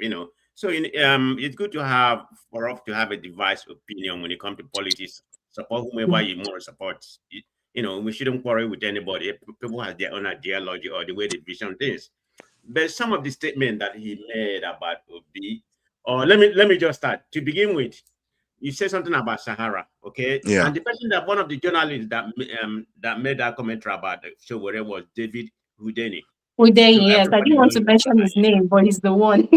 So it's good to have for us to have a device opinion when it comes to politics. Support whomever Mm. you more support. We shouldn't quarrel with anybody. People have their own ideology or the way they vision things. But some of the statement that he made about Obi, or let me just start to begin with. You said something about Sahara, okay? Yeah. And the person that one of the journalists that made that commentary about the show where it was David Houdini. With So yes. I everybody didn't want knows to mention his name, but he's the one.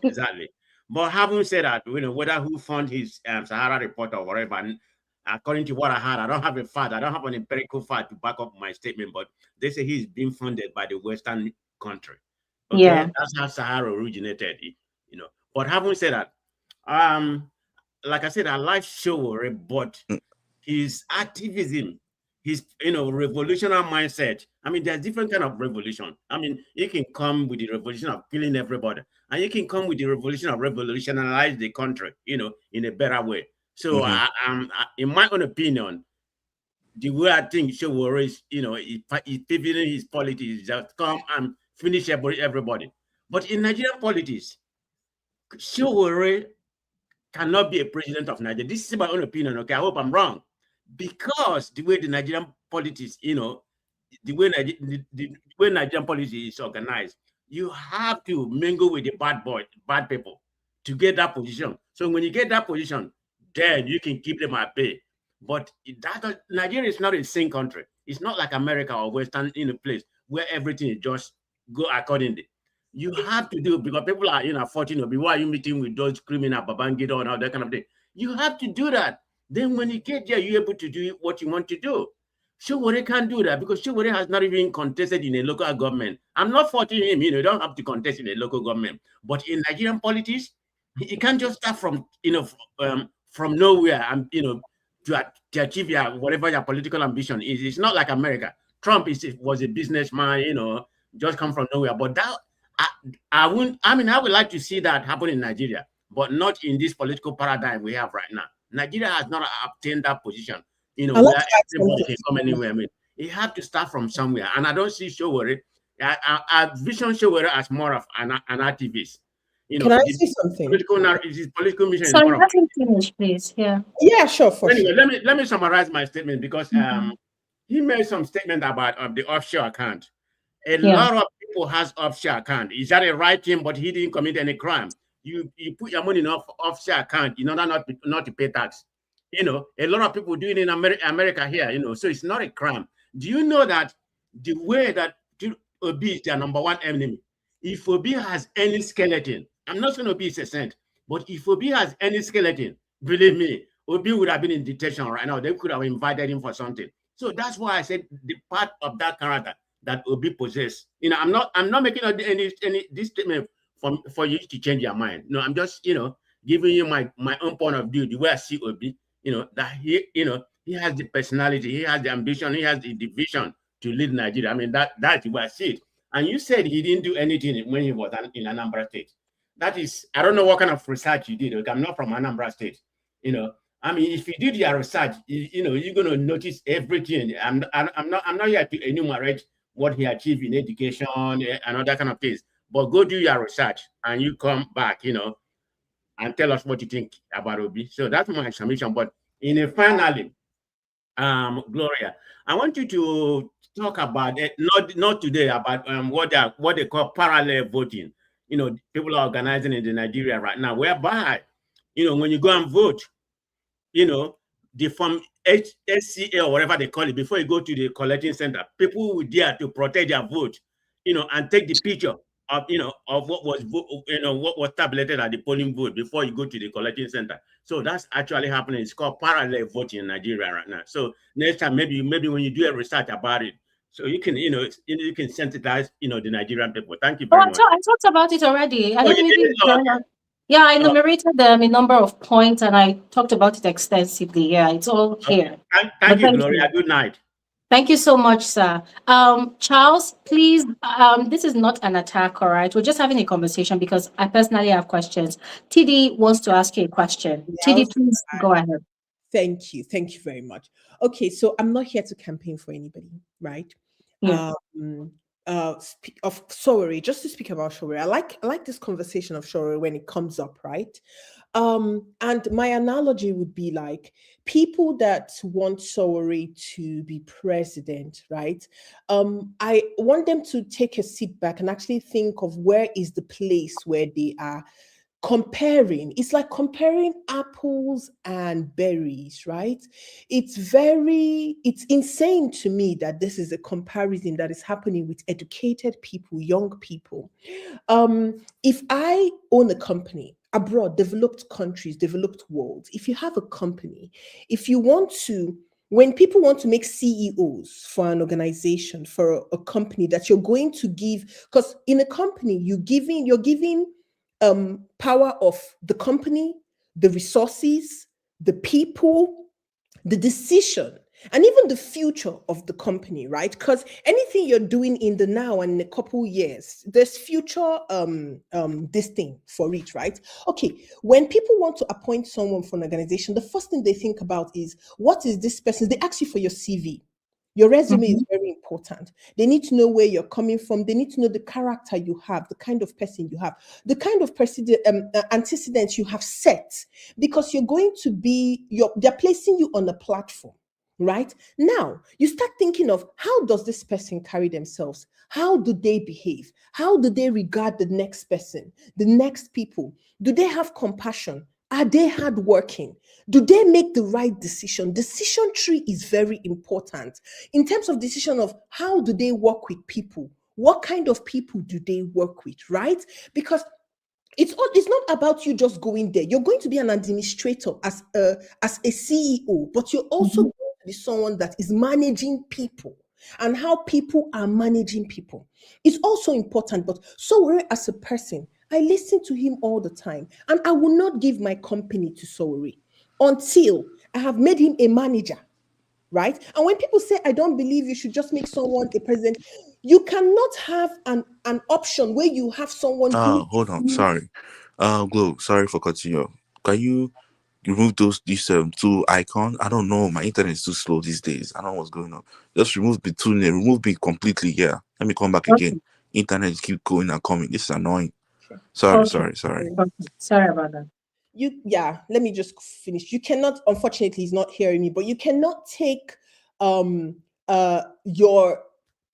exactly. But having said that, whether who found his Sahara report or whatever, and according to what I heard, I don't have a fact, I don't have an empirical fact to back up my statement, but they say he's being funded by the Western country. Okay, Yeah. that's how Sahara originated. But having said that, um, like I said, I like Showore, but his activism, his revolutionary mindset. I mean, there's different kind of revolution. I mean, you can come with the revolution of killing everybody, and you can come with the revolution of revolutionize the country, in a better way. So, in my own opinion, the way I think Showore is, he's pivoting his politics, just come and finish everybody. But in Nigerian politics, Showore cannot be a president of Nigeria. This is my own opinion. Okay, I hope I'm wrong, because the way the Nigerian politics, the way the way Nigerian politics is organized, you have to mingle with the bad people to get that position. So when you get that position, then you can keep them at bay. But Nigeria is not a sane country. It's not like America or Western place where everything is just go accordingly. You have to do, because people are, 14, why are you meeting with those criminal Babangida and all that kind of thing? You have to do that. Then when you get there, you're able to do what you want to do. Showore can't do that because Showore has not even contested in a local government. I'm not faulting him, you don't have to contest in a local government. But in Nigerian politics, he can't just start from, from nowhere and, to achieve whatever your political ambition is. It's not like America. Trump was a businessman, just come from nowhere. But that, I would like to see that happen in Nigeria, but not in this political paradigm we have right now. Nigeria has not obtained that position, where everybody can come anywhere. I mean, you have to start from somewhere. And I don't see Showore. I vision Showore as more of an activist. Can I say something? His political mission Sorry, is more of. let him finish, please. Yeah. Yeah, sure. Anyway, let me summarize my statement, because he made some statement about the offshore account. A lot of people has offshore account. Is that a right thing? But he didn't commit any crime. You put your money in offshore account in order not to pay tax. A lot of people do it in America here. So it's not a crime. Do you know that the way that Obi is their number one enemy? If Obi has any skeleton, I'm not saying Obi is a saint, but if Obi has any skeleton, believe me, Obi would have been in detention right now. They could have invited him for something. So that's why I said the part of that character that Obi possess. I'm not making any this statement for you to change your mind. No, I'm just giving you my own point of view, the way I see Obi. That he has the personality, he has the ambition, he has the vision to lead Nigeria. I mean that's the way I see it. And you said he didn't do anything when he was in Anambra State. That is, I don't know what kind of research you did. Okay, I'm not from Anambra State. I mean, if you did your research, you're gonna notice everything. I'm not here to enumerate what he achieved in education and other kind of things. But go do your research and you come back, and tell us what you think about Obi. So that's my submission. But finally, Gloria, I want you to talk about it, not today, about what they call parallel voting. People are organizing in Nigeria right now, whereby, when you go and vote, the form HSCA or whatever they call it, before you go to the collecting center, people will dare to protect their vote, and take the picture of of what was what was tabulated at the polling booth before you go to the collecting center. So that's actually happening. It's called parallel voting in Nigeria right now. So next time, maybe when you do a research about it, so you can you can sensitize the Nigerian people. Thank you very much. I talked about it already. I Oh, don't you maybe did? Oh, okay. yeah, I enumerated a number of points and I talked about it extensively. Yeah, it's all here. Okay. Thank you, Gloria. Good night. Thank you so much, sir. Charles, please, this is not an attack, all right? We're just having a conversation because I personally have questions. TD wants to ask you a question. TD, please go ahead. Thank you. Thank you very much. Okay, so I'm not here to campaign for anybody, right? Yeah. Of Showore, just to speak about Showore. I like this conversation of Showore when it comes up, right? And my analogy would be like people that want Showore to be president, right? I want them to take a seat back and actually think of where is the place where they are comparing. It's like comparing apples and berries, right? It's insane to me that this is a comparison that is happening with educated people, young people. If I own a company abroad, developed countries, developed world, if you have a company, if you want to, when people want to make CEOs for an organization, for a company that you're going to give, because in a company, you're giving power of the company, the resources, the people, the decision, and even the future of the company, right? Because anything you're doing in the now and in a couple years, there's future this thing for it, right? Okay, when people want to appoint someone for an organization, the first thing they think about is, what is this person? They ask you for your CV. Your resume is Mhm. very important. They need to know where you're coming from. They need to know the character you have, the kind of person you have, the kind of antecedents you have set, because you're going to be, they're placing you on a platform, right? Now, you start thinking of, how does this person carry themselves? How do they behave? How do they regard the next person, the next people? Do they have compassion? Are they hardworking? Do they make the right decision? Decision tree is very important in terms of decision of, how do they work with people? What kind of people do they work with, right? Because it's not about you just going there. You're going to be an administrator as a CEO, but you're also Mhm. going to be someone that is managing people, and how people are managing people. It's also important. But so as a person, I listen to him all the time, and I will not give my company to Sowore until I have made him a manager, right? And when people say, I don't believe you should just make someone a president, you cannot have an option where you have someone who. Hold on, sorry. Glow, sorry for cutting you off. Can you remove these two icons? I don't know. My internet is too slow these days. I don't know what's going on. Just remove the two name. Remove me completely. Yeah. Let me come back again. Okay. Internet just keep going and coming. This is annoying. Sure. Okay. Sorry. Okay. Sorry about that. Let me just finish. You cannot, unfortunately, he's not hearing me, but you cannot take your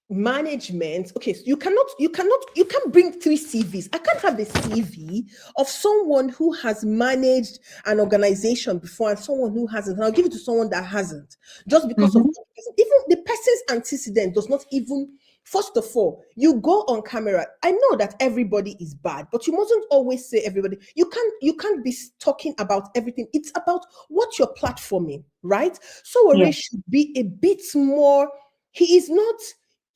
management. Okay, so you can't bring three CVs. I can't have a CV of someone who has managed an organization before and someone who hasn't, and I'll give it to someone that hasn't, just because of, Mhm. even the person's antecedent does not even. First of all, you go on camera. I know that everybody is bad, but you mustn't always say everybody. You can't be talking about everything. It's about what you're platforming, right? So Yeah. Ore should be a bit more. He is not.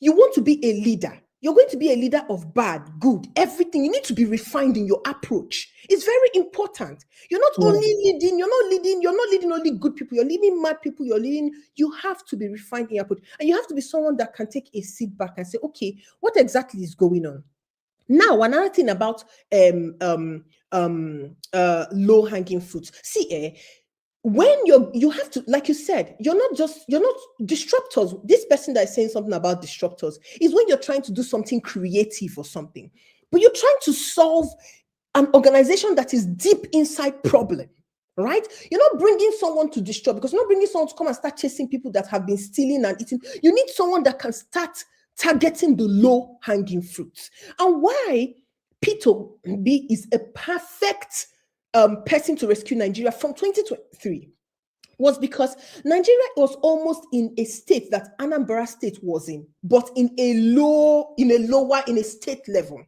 You want to be a leader. You're going to be a leader of bad, good, everything. You need to be refined in your approach. It's very important. Yeah. You're not leading only good people, you're leading mad people, you have to be refined in your approach. And you have to be someone that can take a seat back and say, okay, what exactly is going on? Now, another thing about low hanging fruits. See, when you have to, like you said, you're not disruptors. This person that is saying something about disruptors is when you're trying to do something creative or something, but you're trying to solve an organization that is deep inside problem, right? You're not bringing someone to disrupt, because you're not bringing someone to come and start chasing people that have been stealing and eating. You need someone that can start targeting the low hanging fruits. And why Peter B is a perfect person to rescue Nigeria from 2023 was because Nigeria was almost in a state that Anambra State was in, but in a state level.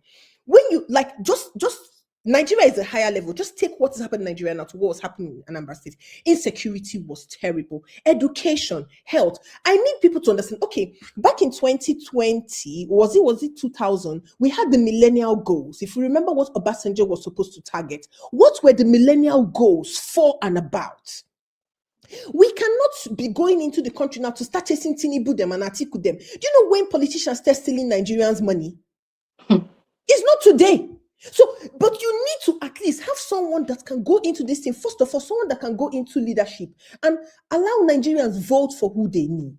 When you like just Nigeria is a higher level. Just take what is happening in Nigeria now to what was happening in Anambra State. Insecurity was terrible. Education, health. I need people to understand. Okay, back in 2020, was it 2000? We had the millennial goals. If you remember what Obasanjo was supposed to target, what were the millennial goals for and about? We cannot be going into the country now to start chasing Tinubu them and Atiku them. Do you know when politicians start stealing Nigerians' money? It's not today. So, but you need to at least have someone that can go into this thing. First of all, someone that can go into leadership and allow Nigerians vote for who they need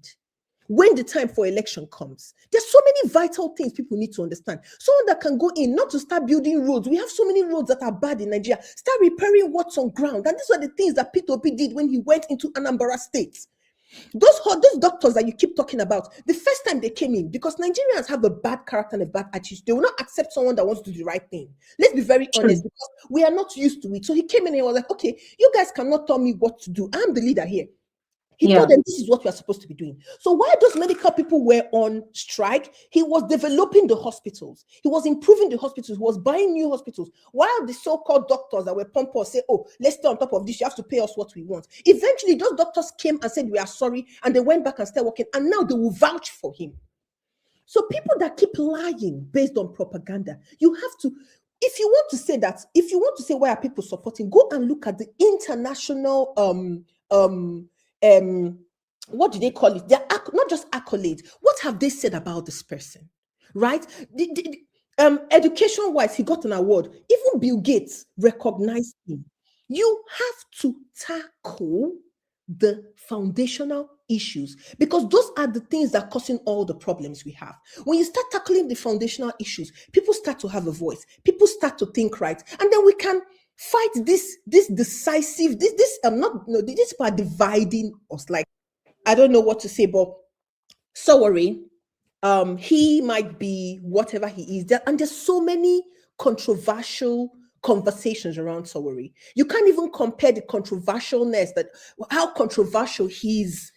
when the time for election comes. There's so many vital things people need to understand. Someone that can go in, not to start building roads. We have so many roads that are bad in Nigeria. Start repairing what's on ground. And these are the things that P2P did when he went into Anambra State. Those doctors that you keep talking about, the first time they came in, because Nigerians have a bad character and a bad attitude, they will not accept someone that wants to do the right thing. Let's be very honest, True. because we are not used to it. So he came in and he was like, okay, you guys cannot tell me what to do. I'm the leader here. He Yeah. told them this is what we are supposed to be doing. So while those medical people were on strike, he was developing the hospitals. He was improving the hospitals. He was buying new hospitals. While the so-called doctors that were pompous say, oh, let's stay on top of this. You have to pay us what we want. Eventually, those doctors came and said, we are sorry. And they went back and started working. And now they will vouch for him. So people that keep lying based on propaganda, you have to, if you want to say why are people supporting, go and look at the international um what do they call it? They're not just accolades. What have they said about this person? Right? Education wise, he got an award. Even Bill Gates recognized him. You have to tackle the foundational issues because those are the things that are causing all the problems we have. When you start tackling the foundational issues, people start to have a voice, people start to think right, and then we can fight this decisive this not no this part dividing us. Like, I don't know what to say, but sorry, he might be whatever he is there, and there's so many controversial conversations around Sowori. You can't even compare the controversialness, that how controversial his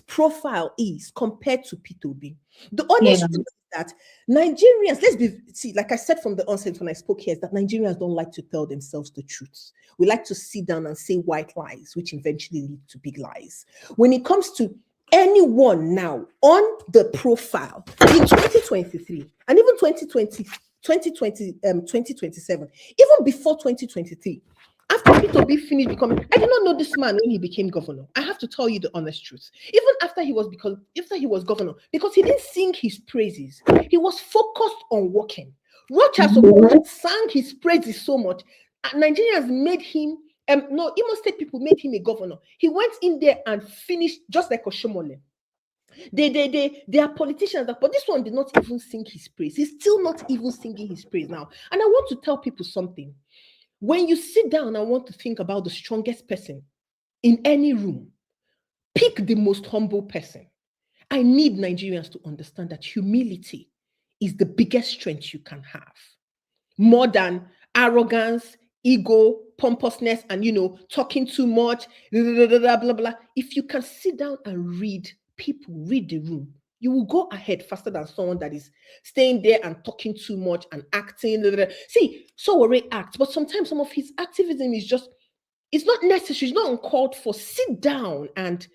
profile is compared to P2B. The Yeah. honest truth is that Nigerians, let's be see, like I said from the onset when I spoke here, is that Nigerians don't like to tell themselves the truth. We like to sit down and say white lies, which eventually lead to big lies. When it comes to anyone now on the profile in 2023 and even 2027, even before 2023, after Peter B finished becoming, I did not know this man when he became governor. I have to tell you the honest truth. Even after he was governor, because he didn't sing his praises, he was focused on working. Rocha sang his praises so much, Nigerians made him. No, Imo State people made him a governor. He went in there and finished just like Oshomole. They are politicians, but this one did not even sing his praise. He's still not even singing his praise now. And I want to tell people something. When you sit down and want to think about the strongest person in any room, pick the most humble person. I need Nigerians to understand that humility is the biggest strength you can have, more than arrogance, ego, pompousness, and talking too much, blah, blah, blah, blah. If you can sit down and read people, read the room, you will go ahead faster than someone that is staying there and talking too much and acting. Blah, blah, blah. See, Sowore acts, but sometimes some of his activism is just, it's not necessary, it's not uncalled for. Sit down and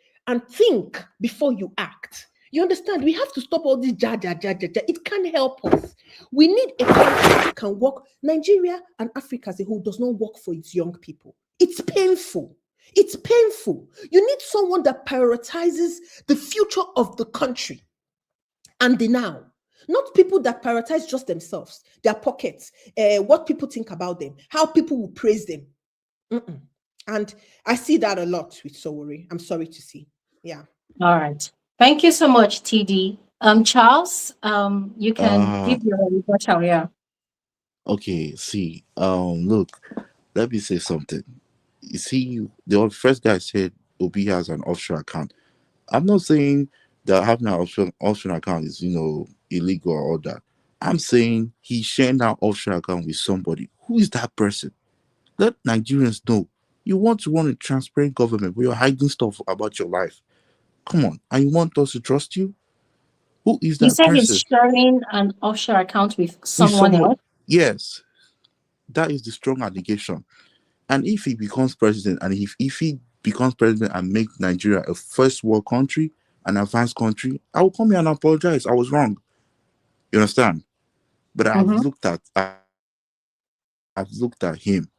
think before you act. You understand? We have to stop all this ja, ja, ja, ja, ja. It can't help us. We need a country that can work. Nigeria and Africa as a whole does not work for its young people. It's painful. It's painful. You need someone that prioritizes the future of the country and the now. Not people that prioritize just themselves, their pockets, what people think about them, how people will praise them. Mm-mm. And I see that a lot with Sowori. I'm sorry to see. Yeah. All right. Thank you so much, TD. Charles, you can Uh give your rebuttal. Yeah. okay, see, look, let me say something. You see, the first guy said Obi has an offshore account. I'm not saying that having an offshore account is, illegal or all that. I'm saying he's sharing that offshore account with somebody. Who is that person? Let Nigerians know. You want to run a transparent government where you're hiding stuff about your life. Come on. And you want us to trust you? Who is You that said he's person? sharing an offshore account with With someone somebody. else. Yes, that is the strong allegation. And if he becomes president, and if he becomes president and make Nigeria a first world country, an advanced country, I will come here and apologize. I was wrong. You understand? But Mm-hmm. I've looked at him.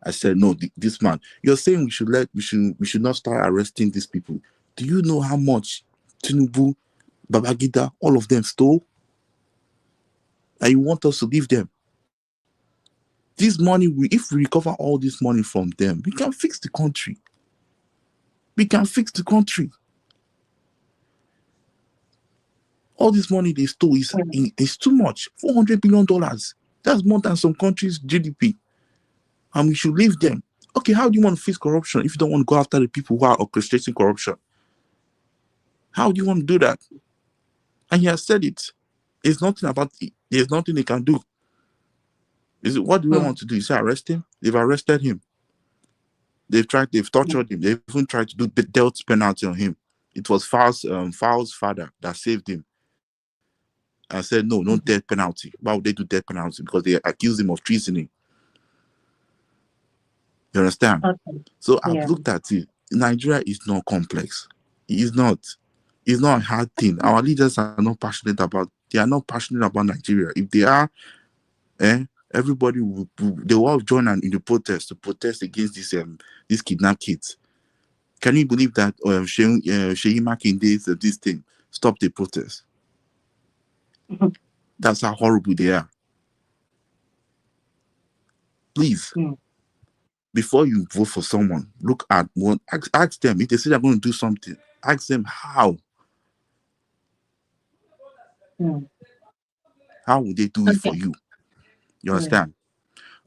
I said, no, this man. You're saying we should not start arresting these people. Do you know how much Tinubu, Babagida, all of them stole? And you want us to give them this money? If we recover all this money from them, we can fix the country. We can fix the country. All this money they stole is too much. $400 billion. That's more than some countries' GDP. And we should leave them. Okay, how do you want to fix corruption if you don't want to go after the people who are orchestrating corruption? How do you want to do that? And he has said it. It's nothing about it. There's nothing they can do. Is it what do they want to do? You say arrest him? They've arrested him. They've tortured him. They've even tried to do the death penalty on him. It was Fowl's father that saved him and said, no death penalty. Why would they do death penalty? Because they accused him of treasoning. You understand? Okay. So I've Yeah. looked at it. Nigeria is not complex. It is not. It's not a hard thing. Our leaders are not passionate about. They are not passionate about Nigeria. If they are, everybody they will all join in the protest to protest against these kidnapped kids. Can you believe that Sheyi Makinde's this thing stopped the protest? Mhm. That's how horrible they are. Please, Mm, before you vote for someone, look at one. Ask them if they say they're going to do something. Ask them how. mm. How would they do it for Okay. you? You Mm, understand?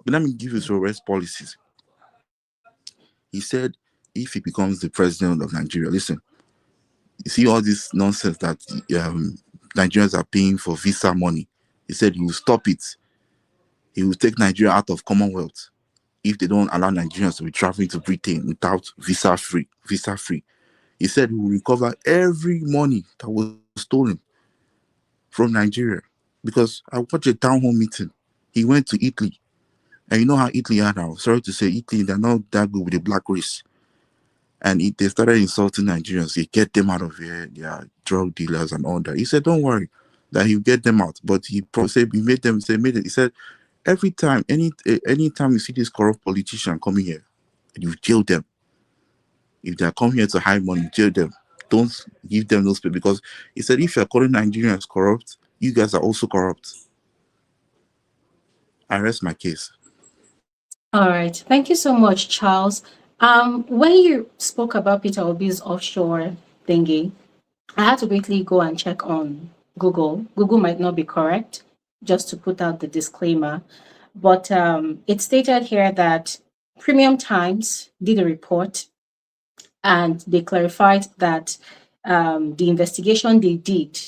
But let me give you mm. some arrest policies. He said if he becomes the president of Nigeria, listen, you see all this nonsense that Nigerians are paying for visa money. He said he will stop it. He will take Nigeria out of Commonwealth if they don't allow Nigerians to be traveling to Britain without visa free. Visa free. He said he will recover every money that was stolen from Nigeria. Because I watched a town hall meeting. He went to Italy. And you know how Italy are now. Sorry to say, Italy, they're not that good with the black race. And they started insulting Nigerians. They get them out of here. They are drug dealers and all that. He said, don't worry, that he'll get them out. But said he made them say made it. He said, every time, anytime you see this corrupt politician coming here, you jail them. If they are coming here to hide money, jail them. Don't give them those people, because he said if you're calling Nigerians corrupt, you guys are also corrupt. I rest my case. All right. Thank you so much, Charles. When you spoke about Peter Obi's offshore thingy, I had to quickly go and check on Google. Google might not be correct, just to put out the disclaimer. But it stated here that Premium Times did a report and they clarified that the investigation they did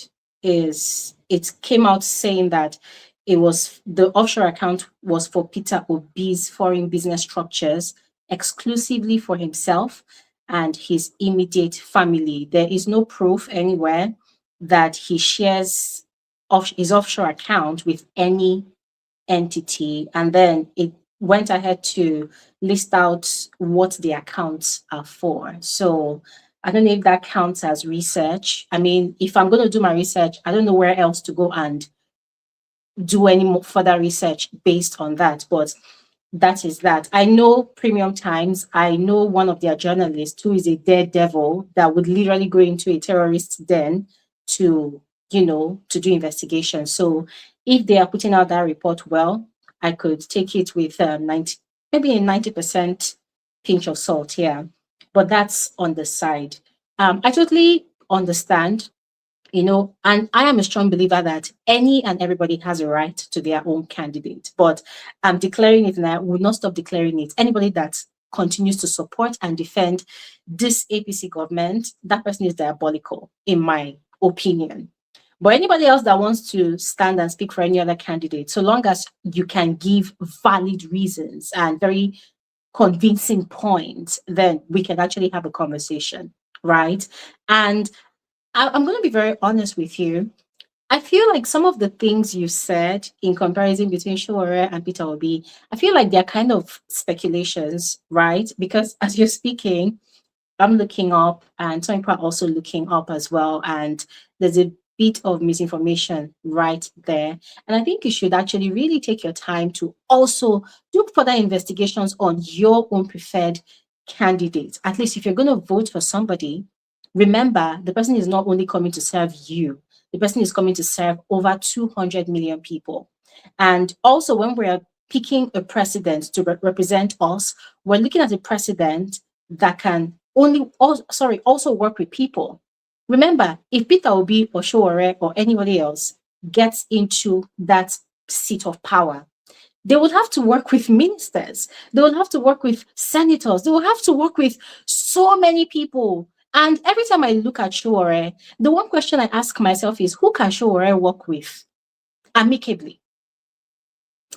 is it came out saying that it was the offshore account was for Peter Obi's foreign business structures exclusively for himself and his immediate family. There is no proof anywhere that he shares his offshore account with any entity, and then it went ahead to list out what the accounts are for. So I don't know if that counts as research. I mean, if I'm going to do my research, I don't know where else to go and do any more further research based on that. But that is that. I know Premium Times. I know one of their journalists who is a daredevil that would literally go into a terrorist den to, to do investigation. So if they are putting out that report, well, I could take it with 90, maybe a 90% pinch of salt. Yeah, but that's on the side. I totally understand, and I am a strong believer that any and everybody has a right to their own candidate. But I'm declaring it, and I will not stop declaring it. Anybody that continues to support and defend this APC government, that person is diabolical, in my opinion. But anybody else that wants to stand and speak for any other candidate, so long as you can give valid reasons and very convincing points, then we can actually have a conversation, right? And I'm going to be very honest with you. I feel like some of the things you said in comparison between Shore and Peter Obi, I feel like they're kind of speculations, right? Because as you're speaking, I'm looking up and some people are also looking up as well. And there's a bit of misinformation right there. And I think you should actually really take your time to also do further investigations on your own preferred candidate. At least if you're going to vote for somebody, remember the person is not only coming to serve you, the person is coming to serve over 200 million people. And also, when we're picking a president to represent us, we're looking at a president that can also work with people. Remember, if Peter Obi or Showore or anybody else gets into that seat of power, they would have to work with ministers. They would have to work with senators. They will have to work with so many people. And every time I look at Showore, the one question I ask myself is, who can Showore work with amicably?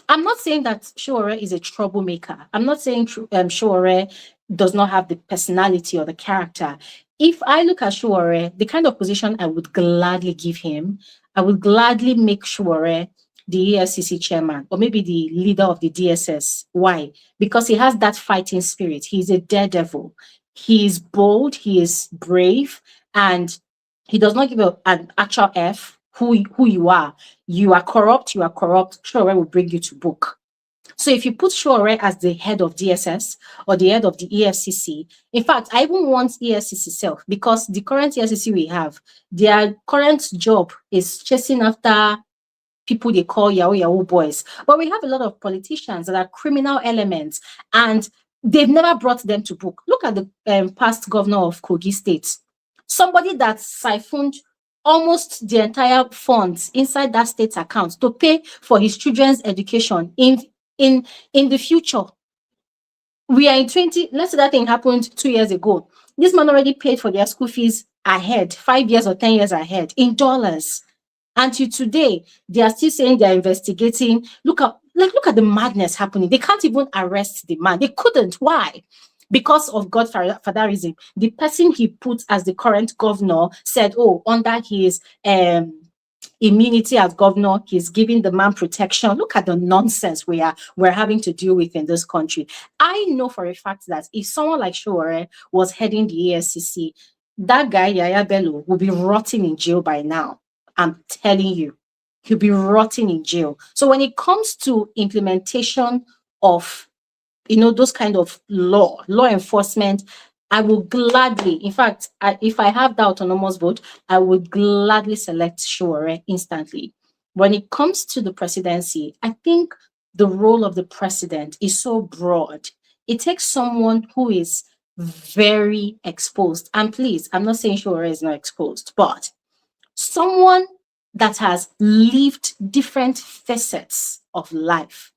I'm not saying that Shore is a troublemaker. I'm not saying Shore does not have the personality or the character. If I look at Shore, the kind of position I would gladly give him, I would gladly make Shore the EFCC chairman or maybe the leader of the DSS. Why? Because he has that fighting spirit. He's a daredevil. He is bold. He is brave, and he does not give an actual F who you are. You are corrupt. You are corrupt. Sure, will bring you to book. So if you put Shore as the head of DSS or the head of the EFCC, in fact, I even want EFCC self, because the current EFCC we have, their current job is chasing after people they call Yahoo boys. But we have a lot of politicians that are criminal elements, and they've never brought them to book. Look at the past governor of Kogi State, somebody that siphoned almost the entire funds inside that state's account to pay for his children's education in the future. We are in 20, let's say that thing happened 2 years ago. This man already paid for their school fees ahead, 5 years or 10 years ahead in dollars. Until today, they are still saying they're investigating. Look at the madness happening. They can't even arrest the man. They couldn't. Why? Because of godfatherism. The person he put as the current governor said, oh, under his immunity as governor, he's giving the man protection. Look at the nonsense we're having to deal with in this country. I know for a fact that if someone like Shore was heading the ESCC, that guy Yaya Bello will be rotting in jail by now. I'm telling you, he'll be rotting in jail. So when it comes to implementation of, those kind of law enforcement, I will gladly, in fact, if I have the autonomous vote, I would gladly select Shore instantly. When it comes to the presidency, I think the role of the president is so broad. It takes someone who is very exposed. And please, I'm not saying Shore is not exposed, but someone that has lived different facets of life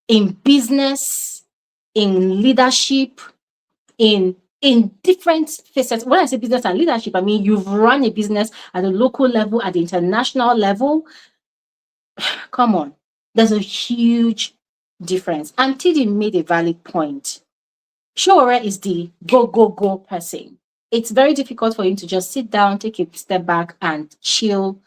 in business, in leadership, in different facets. When I say business and leadership, I mean you've run a business at a local level, at the international level. Come on, there's a huge difference. And Tidi made a valid point. Shore is the go person. It's very difficult for him to just sit down, take a step back and chill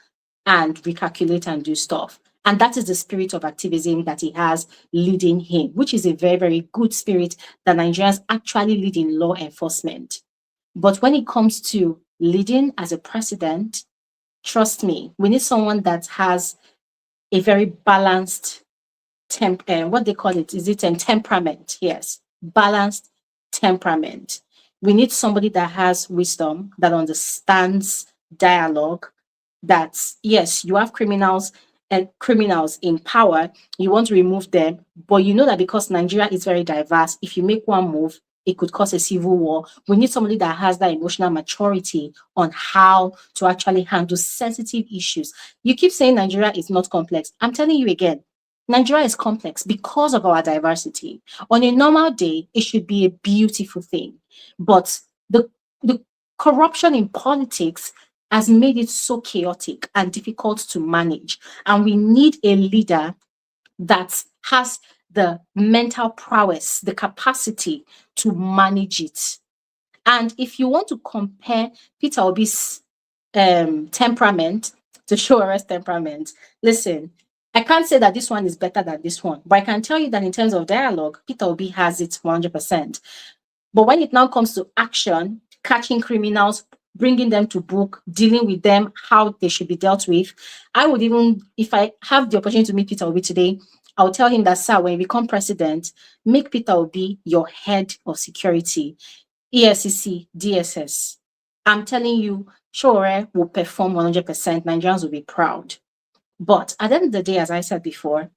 and recalculate and do stuff. And that is the spirit of activism that he has leading him, which is a very, very good spirit that Nigerians actually lead in law enforcement. But when it comes to leading as a president, trust me, we need someone that has a very balanced what they call it, is it temperament? Yes, balanced temperament. We need somebody that has wisdom, that understands dialogue, that yes, you have criminals and criminals in power, you want to remove them, but you know that because Nigeria is very diverse, if you make one move, it could cause a civil war. We need somebody that has that emotional maturity on how to actually handle sensitive issues. You keep saying Nigeria is not complex. I'm telling you again, Nigeria is complex because of our diversity. On a normal day, it should be a beautiful thing. But the corruption in politics has made it so chaotic and difficult to manage. And we need a leader that has the mental prowess, the capacity to manage it. And if you want to compare Peter Obi's temperament to Shore's temperament, listen, I can't say that this one is better than this one, but I can tell you that in terms of dialogue, Peter Obi has it 100%. But when it now comes to action, catching criminals, bringing them to book, dealing with them, how they should be dealt with, I would even, if I have the opportunity to meet Peter Obi today, I'll tell him that, sir, when you become president, make Peter Obi your head of security, EFCC, DSS. I'm telling you, Shore will perform 100%. Nigerians will be proud. But at the end of the day, as I said before,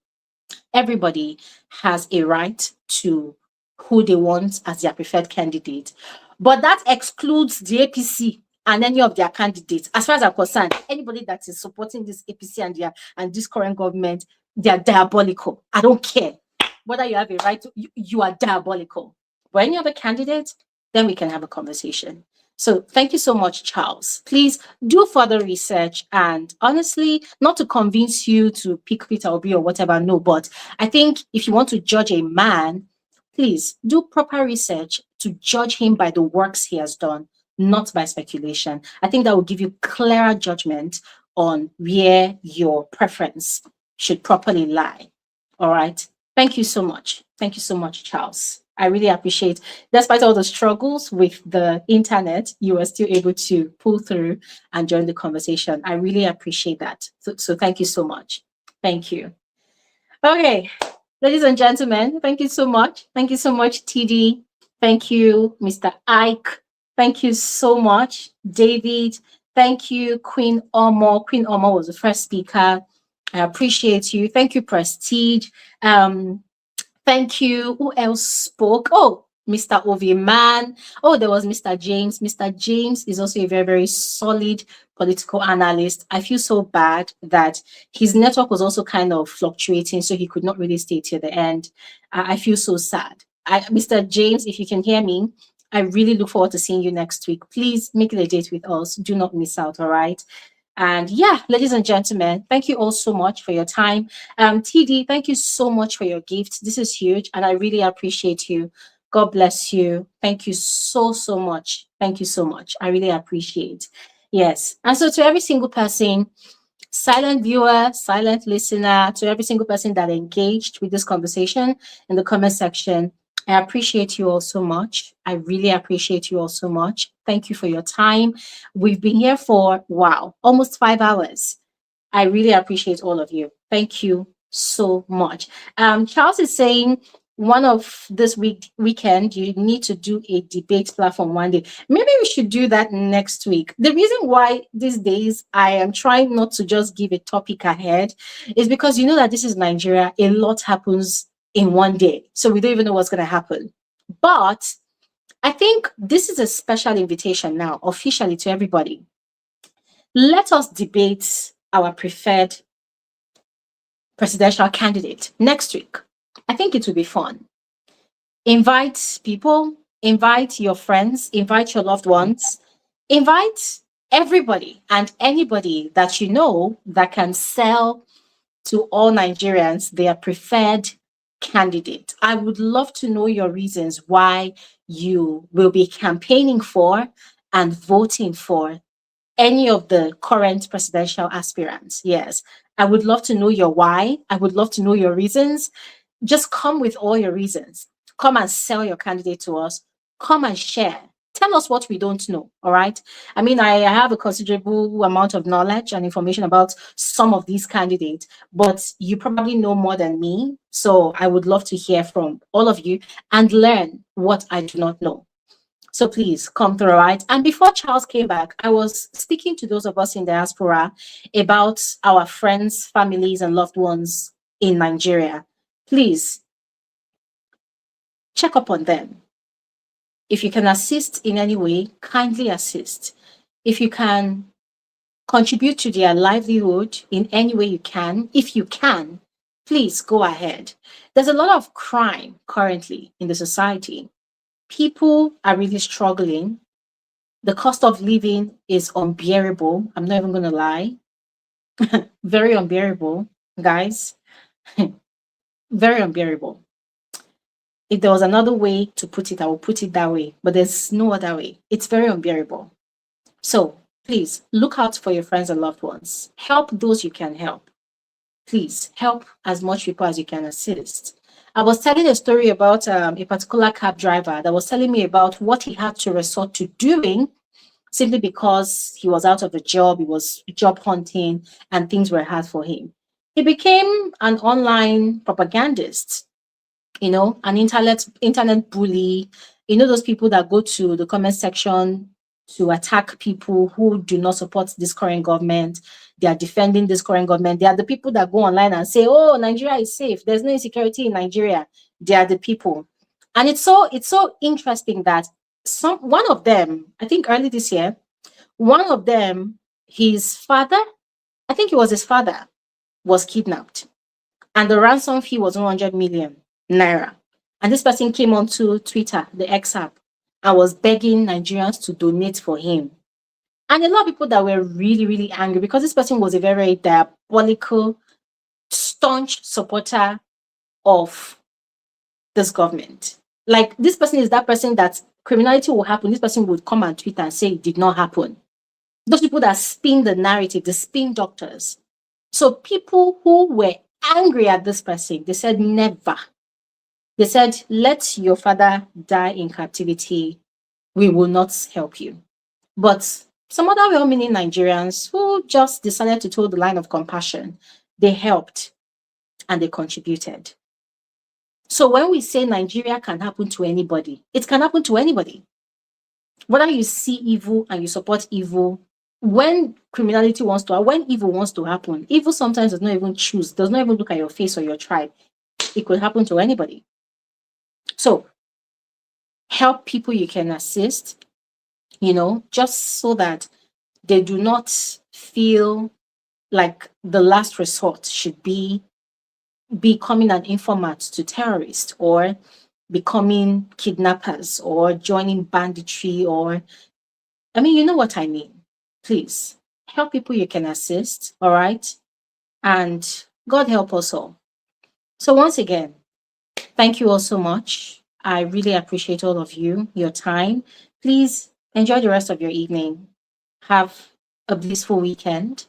everybody has a right to who they want as their preferred candidate. But that excludes the APC and any of their candidates. As far as I'm concerned, anybody that is supporting this APC and this current government, they are diabolical. I don't care whether you have a right to, you are diabolical. But any other candidate, then we can have a conversation. So thank you so much, Charles. Please do further research, and honestly, not to convince you to pick Peter Obi or whatever, no, but I think if you want to judge a man, please do proper research to judge him by the works he has done, not by speculation. I think that will give you clearer judgment on where your preference should properly lie. All right. Thank you so much. Thank you so much, Charles. I really appreciate, despite all the struggles with the internet, you were still able to pull through and join the conversation. I really appreciate that. So thank you so much. Thank you. Okay, Ladies and gentlemen, thank you so much. Thank you so much, TD. Thank you, Mr. Ike. Thank you so much, David. Thank you, Queen Omo. Queen Omo was the first speaker. I appreciate you. Thank you, Prestige. Um, Thank you. Who else spoke? Oh, Mr. Ovi Man. Oh, there was Mr. James. Mr. James is also a very, very solid political analyst. I feel so bad that his network was also kind of fluctuating, so he could not really stay till the end. I feel so sad. Mr. James, if you can hear me, I really look forward to seeing you next week. Please make it a date with us. Do not miss out, all right? And yeah, ladies and gentlemen, thank you all so much for your time. TD, thank you so much for your gift. This is huge, and I really appreciate you. God bless you. Thank you so, so much. Thank you so much. I really appreciate. Yes. And so to every single person, silent viewer, silent listener, to every single person that engaged with this conversation in the comment section, I appreciate you all so much. I really appreciate you all so much. Thank you for your time. We've been here for, wow, almost 5 hours. I really appreciate all of you. Thank you so much. Charles is saying one of this weekend, you need to do a debate platform one day. Maybe we should do that next week. The reason why these days I am trying not to just give a topic ahead is because you know that this is Nigeria. A lot happens in one day. So we don't even know what's going to happen. But I think this is a special invitation now, officially to everybody. Let us debate our preferred presidential candidate next week. I think it will be fun. Invite people, invite your friends, invite your loved ones, invite everybody and anybody that you know that can sell to all Nigerians their preferred candidate. I would love to know your reasons why you will be campaigning for and voting for any of the current presidential aspirants. Yes, I would love to know your why. I would love to know your reasons. Just come with all your reasons. Come and sell your candidate to us. Come and share. Tell us what we don't know. All right. I mean, I have a considerable amount of knowledge and information about some of these candidates, but you probably know more than me. So I would love to hear from all of you and learn what I do not know. So please come through, right? And before Charles came back, I was speaking to those of us in diaspora about our friends, families, and loved ones in Nigeria. Please check up on them. If you can assist in any way, kindly assist. If you can contribute to their livelihood in any way you can, if you can, please go ahead. There's a lot of crime currently in the society. People are really struggling. The cost of living is unbearable. I'm not even going to lie. Very unbearable, guys. Very unbearable. If there was another way to put it, I would put it that way. But there's no other way. It's very unbearable. So please look out for your friends and loved ones. Help those you can help. Please help as much people as you can assist. I was telling a story about a particular cab driver that was telling me about what he had to resort to doing simply because he was out of a job, he was job hunting, and things were hard for him. He became an online propagandist, an internet bully, those people that go to the comment section to attack people who do not support this current government. They are defending this current government. They are the people that go online and say, oh, Nigeria is safe. There's no insecurity in Nigeria. They are the people. And it's so interesting that one of them, I think early this year, one of them, his father, I think it was his father, was kidnapped. And the ransom fee was 100 million naira. And this person came onto Twitter, the X app, and was begging Nigerians to donate for him. And a lot of people that were really, really angry because this person was a very diabolical, staunch supporter of this government. Like, this person is that person that criminality will happen. This person would come on Twitter and say it did not happen. Those people that spin the narrative, the spin doctors. So people who were angry at this person, they said never. They said, let your father die in captivity. We will not help you. But some other well-meaning Nigerians who just decided to toe the line of compassion, they helped and they contributed. So when we say Nigeria can happen to anybody, it can happen to anybody. Whether you see evil and you support evil, when criminality wants to, when evil wants to happen, evil sometimes does not even choose, does not even look at your face or your tribe. It could happen to anybody. So help people you can assist, just so that they do not feel like the last resort should be becoming an informant to terrorists or becoming kidnappers or joining banditry or, you know what I mean. Please help people you can assist, all right? And God help us all. So once again, thank you all so much. I really appreciate all of you, your time. Please enjoy the rest of your evening. Have a blissful weekend.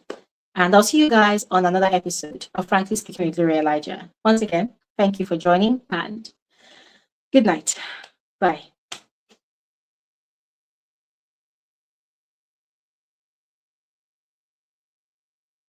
And I'll see you guys on another episode of Frankly Speaking with Gloria Elijah. Once again, thank you for joining and good night. Bye.